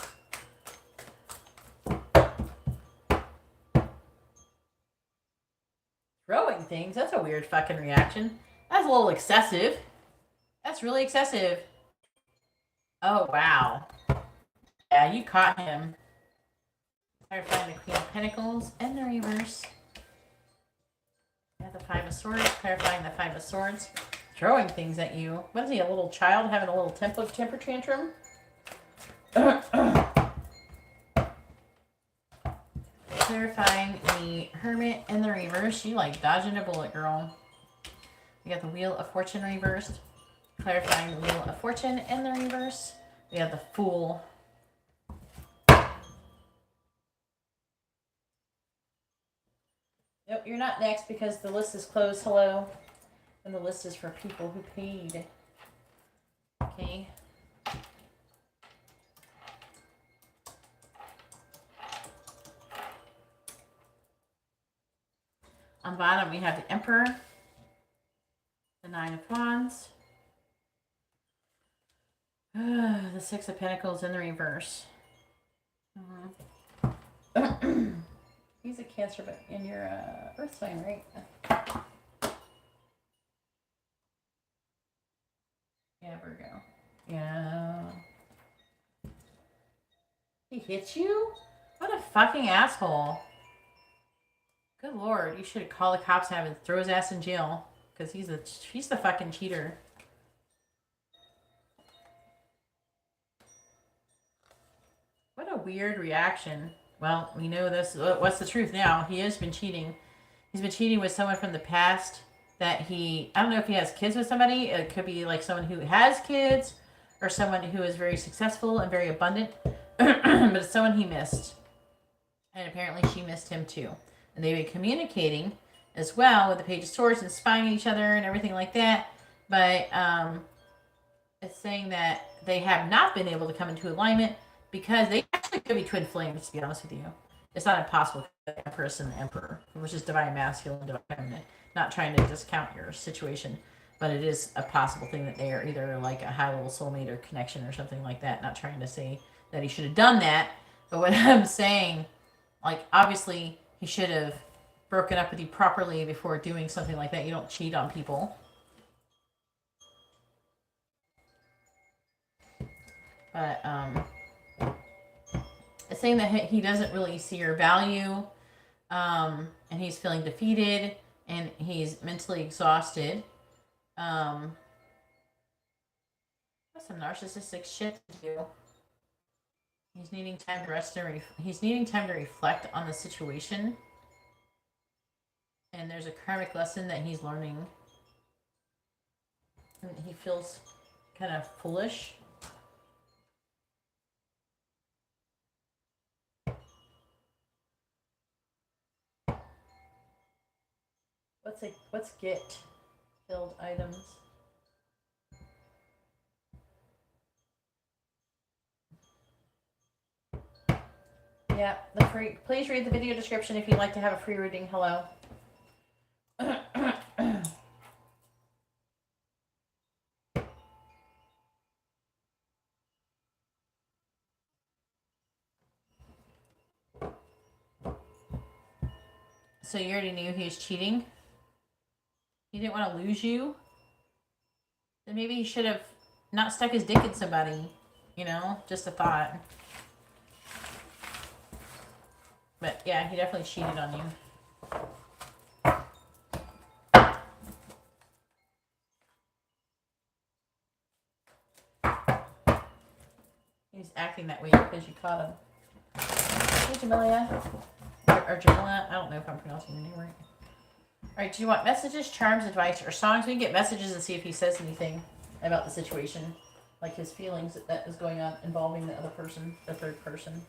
Throwing things? That's a weird fucking reaction. That's a little excessive. That's really excessive. Oh, wow. Yeah, you caught him. Clarifying the Queen of Pentacles and the reverse. Yeah, the Five of Swords. Clarifying the Five of Swords. Throwing things at you. What is he, a little child having a little temper tantrum? Clarifying the Hermit and the reverse. You like dodging a bullet, girl. We got the Wheel of Fortune reversed. Clarifying the Wheel of Fortune and the reverse. We have the Fool. Nope, you're not next because the list is closed. Hello. And the list is for people who paid. Okay. On the bottom, we have the Emperor, the Nine of Wands, the Six of Pentacles in the reverse. He's a Cancer, but in your Earth sign, right? Yeah, Virgo. Yeah. He hit you? What a fucking asshole. Good lord, you should call the cops and have him throw his ass in jail. Because he's the fucking cheater. What a weird reaction. Well, we know this. What's the truth now? He has been cheating. He's been cheating with someone from the past that I don't know if he has kids with somebody. It could be like someone who has kids or someone who is very successful and very abundant. But it's someone he missed. And apparently she missed him too. And they've been communicating as well with the Page of Swords and spying each other and everything like that. But it's saying that they have not been able to come into alignment because they actually could be twin flames, to be honest with you. It's not impossible for the Empress and the Emperor, which is divine masculine, divine feminine. Not trying to discount your situation, but it is a possible thing that they are either like a high-level soulmate or connection or something like that. Not trying to say that he should have done that, but what I'm saying, like, obviously he should have broken up with you properly before doing something like that. You don't cheat on people. But it's saying that he doesn't really see your value, and he's feeling defeated, and he's mentally exhausted. That's some narcissistic shit to do. He's needing time to rest and he's needing time to reflect on the situation. And there's a karmic lesson that he's learning. And he feels kind of foolish. What's get filled items? Yeah, please read the video description if you'd like to have a free reading. Hello. So you already knew he was cheating? He didn't want to lose you? Then maybe he should have not stuck his dick in somebody. You know? Just a thought. But yeah, he definitely cheated on you. He's acting that way because you caught him. Hey, Jamelia. Or Jamila. I don't know if I'm pronouncing your name right. Alright, do you want messages, charms, advice, or songs? We can get messages and see if he says anything about the situation. Like his feelings that is going on involving the other person, the third person.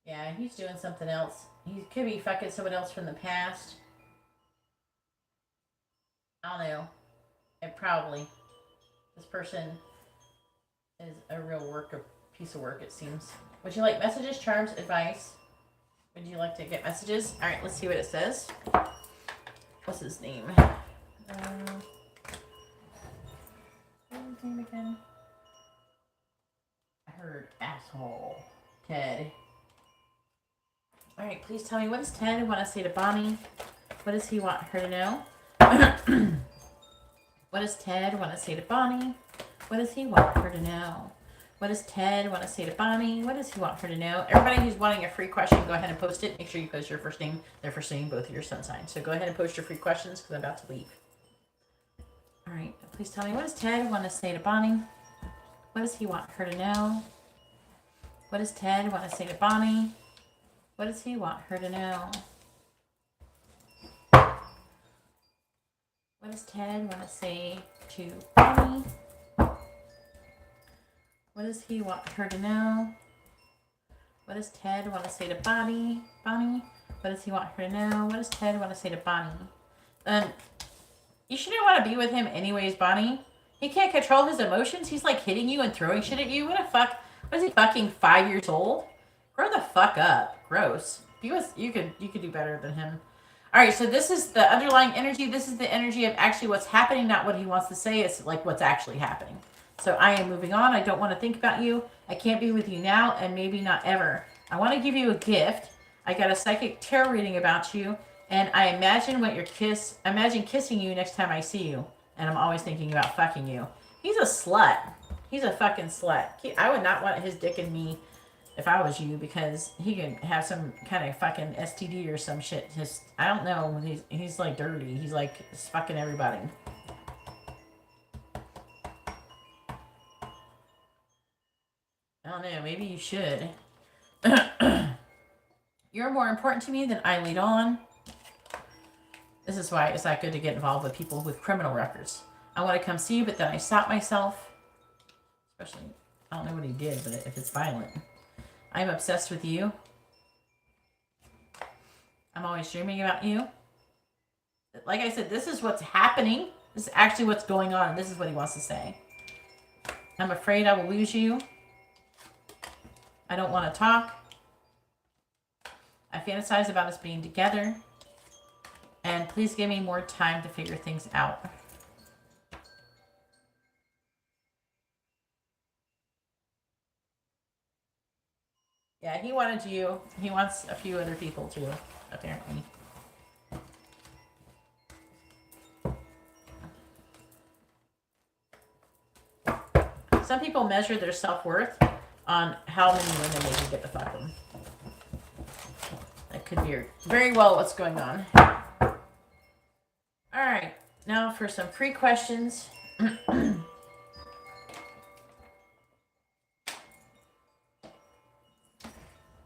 Yeah, he's doing something else. He could be fucking someone else from the past. I don't know. It probably. This person is a real piece of work, it seems. Would you like messages, charms, advice? Would you like to get messages? All right, let's see what it says. What's his name? What's his name again? I heard asshole. Ted. All right, please tell me, what does Ted want to say to Bonnie? What does he want her to know? What does Ted want to say to Bonnie? What does he want her to know? What does Ted want to say to Bonnie? What does he want her to know? Everybody who's wanting a free question, go ahead and post it. Make sure you post your first name, their first name, both of your sun signs. So go ahead and post your free questions because I'm about to leave. All right, please tell me, what does Ted want to say to Bonnie? What does he want her to know? What does Ted want to say to Bonnie? What does he want her to know? What does Ted want to say to Bonnie? What does he want her to know? What does Ted want to say to Bonnie? Bonnie? What does he want her to know? What does Ted want to say to Bonnie? You shouldn't want to be with him anyways, Bonnie. He can't control his emotions. He's like hitting you and throwing shit at you. What the fuck? What is he, fucking 5 years old? Grow the fuck up. Gross. You could do better than him. Alright, so this is the underlying energy. This is the energy of actually what's happening, not what he wants to say. It's like what's actually happening. So I am moving on. I don't want to think about you. I can't be with you now and maybe not ever. I want to give you a gift. I got a psychic tarot reading about you. And I imagine imagine kissing you next time I see you. And I'm always thinking about fucking you. He's a slut. He's a fucking slut. I would not want his dick in me if I was you, because he could have some kind of fucking STD or some shit. Just, I don't know. He's like dirty. He's like fucking everybody. I don't know. Maybe you should. You're more important to me than I lead on. This is why it's not good to get involved with people with criminal records. I want to come see you, but then I stop myself. Especially, I don't know what he did, but if it's violent. I'm obsessed with you. I'm always dreaming about you. Like I said, this is what's happening. This is actually what's going on. This is what he wants to say. I'm afraid I will lose you. I don't want to talk. I fantasize about us being together. And please give me more time to figure things out. Yeah, he wanted you. He wants a few other people too, apparently. Some people measure their self-worth on how many women they can get to fuck them. That could be very well what's going on. Alright, now for some free questions.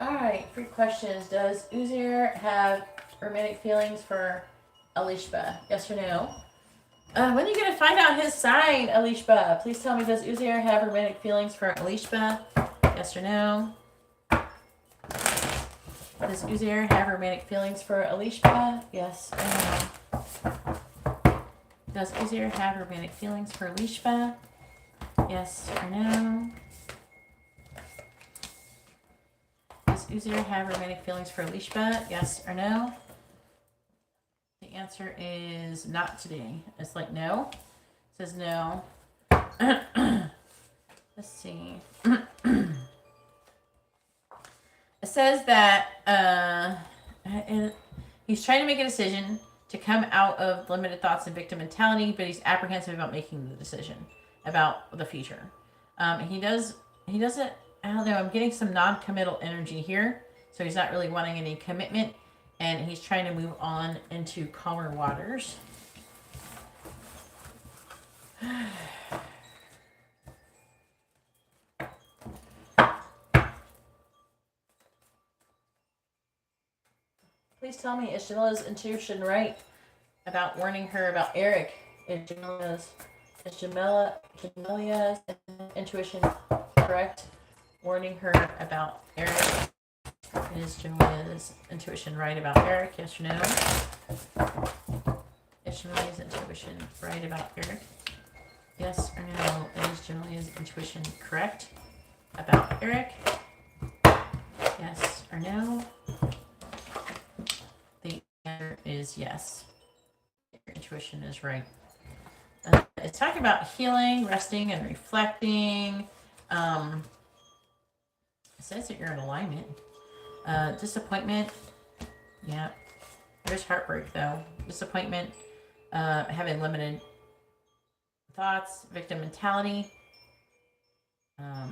Alright, free questions. Does Uzier have romantic feelings for Alishba? Yes or no? When are you going to find out his sign, Alishba? Please tell me, does Uzier have romantic feelings for Alishba? Yes or no? Does Uzier have romantic feelings for Alishba? Yes or no? Does Uzier have romantic feelings for Alishba? Yes or no? Does Uzier have romantic feelings for Alishba? Yes or no? The answer is not today. It's like no. It says no. Let's see. It says that he's trying to make a decision to come out of limited thoughts and victim mentality, but he's apprehensive about making the decision about the future. He doesn't, I don't know, I'm getting some non-committal energy here, so he's not really wanting any commitment, and he's trying to move on into calmer waters. Please tell me, is Jamila's intuition right about warning her about Eric? Is Jamila's intuition correct? Warning her about Eric? Is Julia's intuition right about Eric? Yes or no? Is Julia's intuition right about Eric? Yes or no? Is Julia's intuition correct about Eric? Yes or no? The answer is yes. Your intuition is right. It's talking about healing, resting, and reflecting. It says that you're in alignment. Disappointment. Yeah. There's heartbreak, though. Disappointment. Having limited thoughts. Victim mentality. I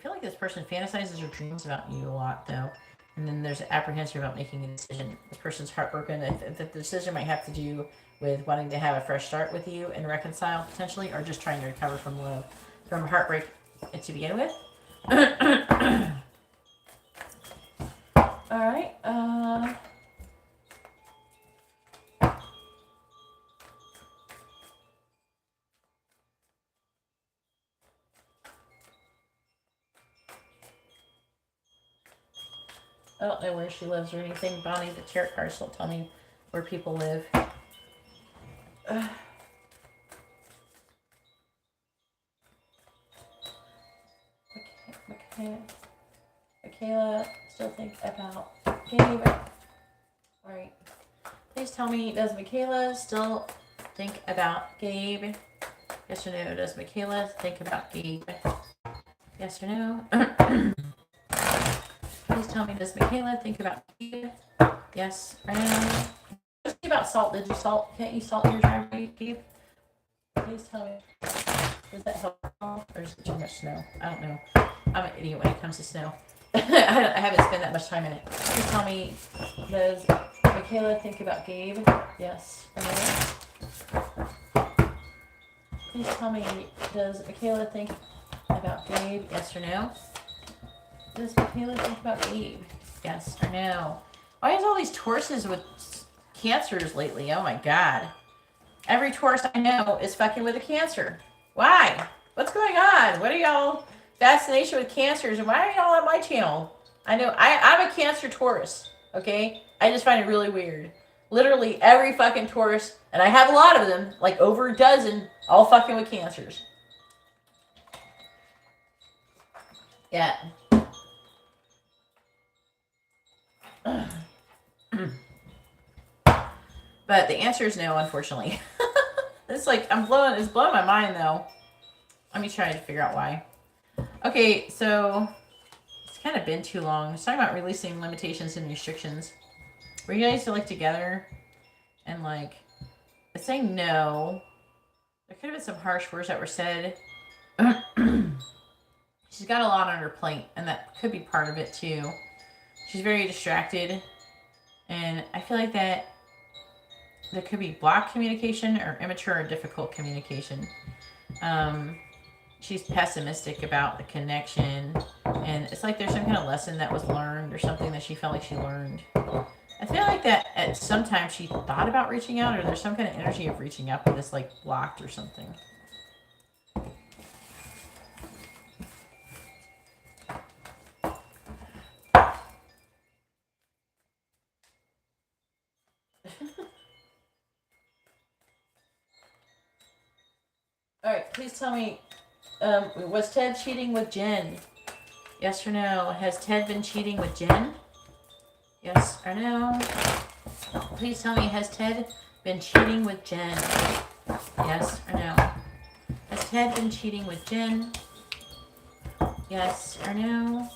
feel like this person fantasizes or dreams about you a lot, though. And then there's apprehension about making a decision. This person's heartbroken. The decision might have to do with wanting to have a fresh start with you and reconcile, potentially, or just trying to recover from heartbreak to begin with. All right. I don't know where she lives or anything. Bonnie, the tarot cards don't tell me where people live. Michaela, still think about Gabe. Alright. Please tell me, does Michaela still think about Gabe? Yes or no? Does Michaela think about Gabe? Yes or no? Please tell me, does Michaela think about Gabe? Yes or no? Let's see about salt. Did you salt? Can't you salt your driveway, Gabe? Please tell me. Does that help at all? Or is it too much snow? I don't know. I'm an idiot when it comes to snow. I haven't spent that much time in it. Please tell me, does Michaela think about Gabe? Yes or no? Please tell me, does Michaela think about Gabe? Yes or no? Does Michaela think about Gabe? Yes or no? Why is all these Tauruses with cancers lately? Oh my god. Every Taurus I know is fucking with a cancer. Why? What's going on? What are y'all fascination with cancers? And why are y'all on my channel? I know I'm a Cancer Taurus. Okay? I just find it really weird. Literally every fucking Taurus, and I have a lot of them, like over a dozen, all fucking with cancers. Yeah. But the answer is no, unfortunately. It's like, it's blowing my mind though. Let me try to figure out why. Okay, so it's kind of been too long. It's talking about releasing limitations and restrictions. Were you guys like together? And like, it's saying no. There could have been some harsh words that were said. She's got a lot on her plate, and that could be part of it too. She's very distracted. And I feel like that there could be blocked communication or immature or difficult communication. She's pessimistic about the connection, and it's like there's some kind of lesson that was learned or something that she felt like she learned. I feel like that at some time she thought about reaching out, or there's some kind of energy of reaching out, but it's like blocked or something. Alright, please tell me, was Ted cheating with Jen? Yes or no? Has Ted been cheating with Jen? Yes or no? Please tell me, has Ted been cheating with Jen? Yes or no? Has Ted been cheating with Jen? Yes or no?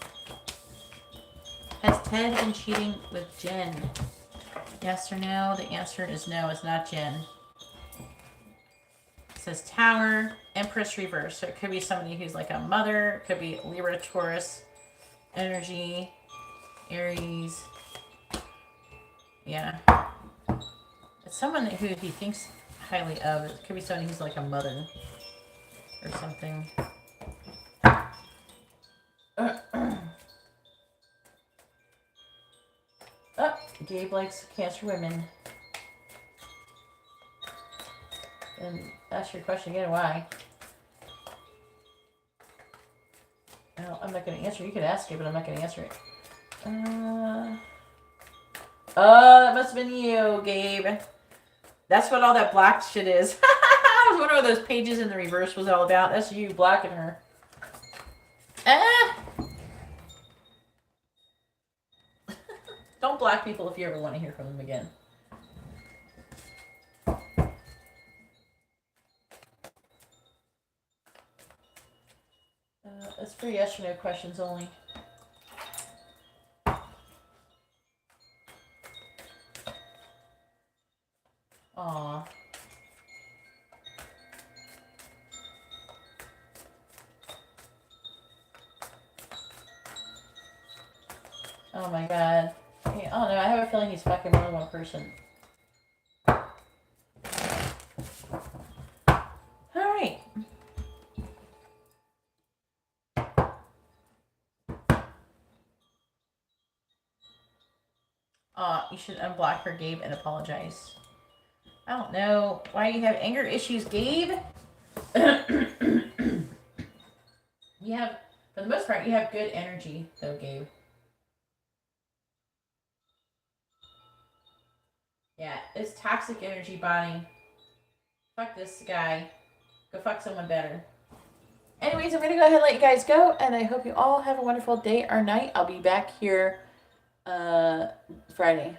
Has Ted been cheating with Jen? Yes or no? The answer is no, it's not Jen. It says Tower, Empress reverse. So it could be somebody who's like a mother. It could be Libra, Taurus, energy, Aries. Yeah. It's someone who he thinks highly of. It could be someone who's like a mother or something. Oh, Gabe likes Cancer women. And ask your question again, why? Oh, I'm not going to answer. You can ask it, but I'm not going to answer it. That must have been you, Gabe. That's what all that black shit is. I was wondering what those pages in the reverse was all about. That's you blacking her. Don't block people if you ever want to hear from them again. It's for yes or no questions only. Aww. Oh my god. Hey, I don't know, I have a feeling he's fucking more than one person. Alright. You should unblock her, Gabe, and apologize. I don't know why you have anger issues, Gabe. You have, for the most part, you have good energy, though, Gabe. Yeah, it's toxic energy, Bonnie. Fuck this guy. Go fuck someone better. Anyways, I'm going to go ahead and let you guys go, and I hope you all have a wonderful day or night. I'll be back here Friday.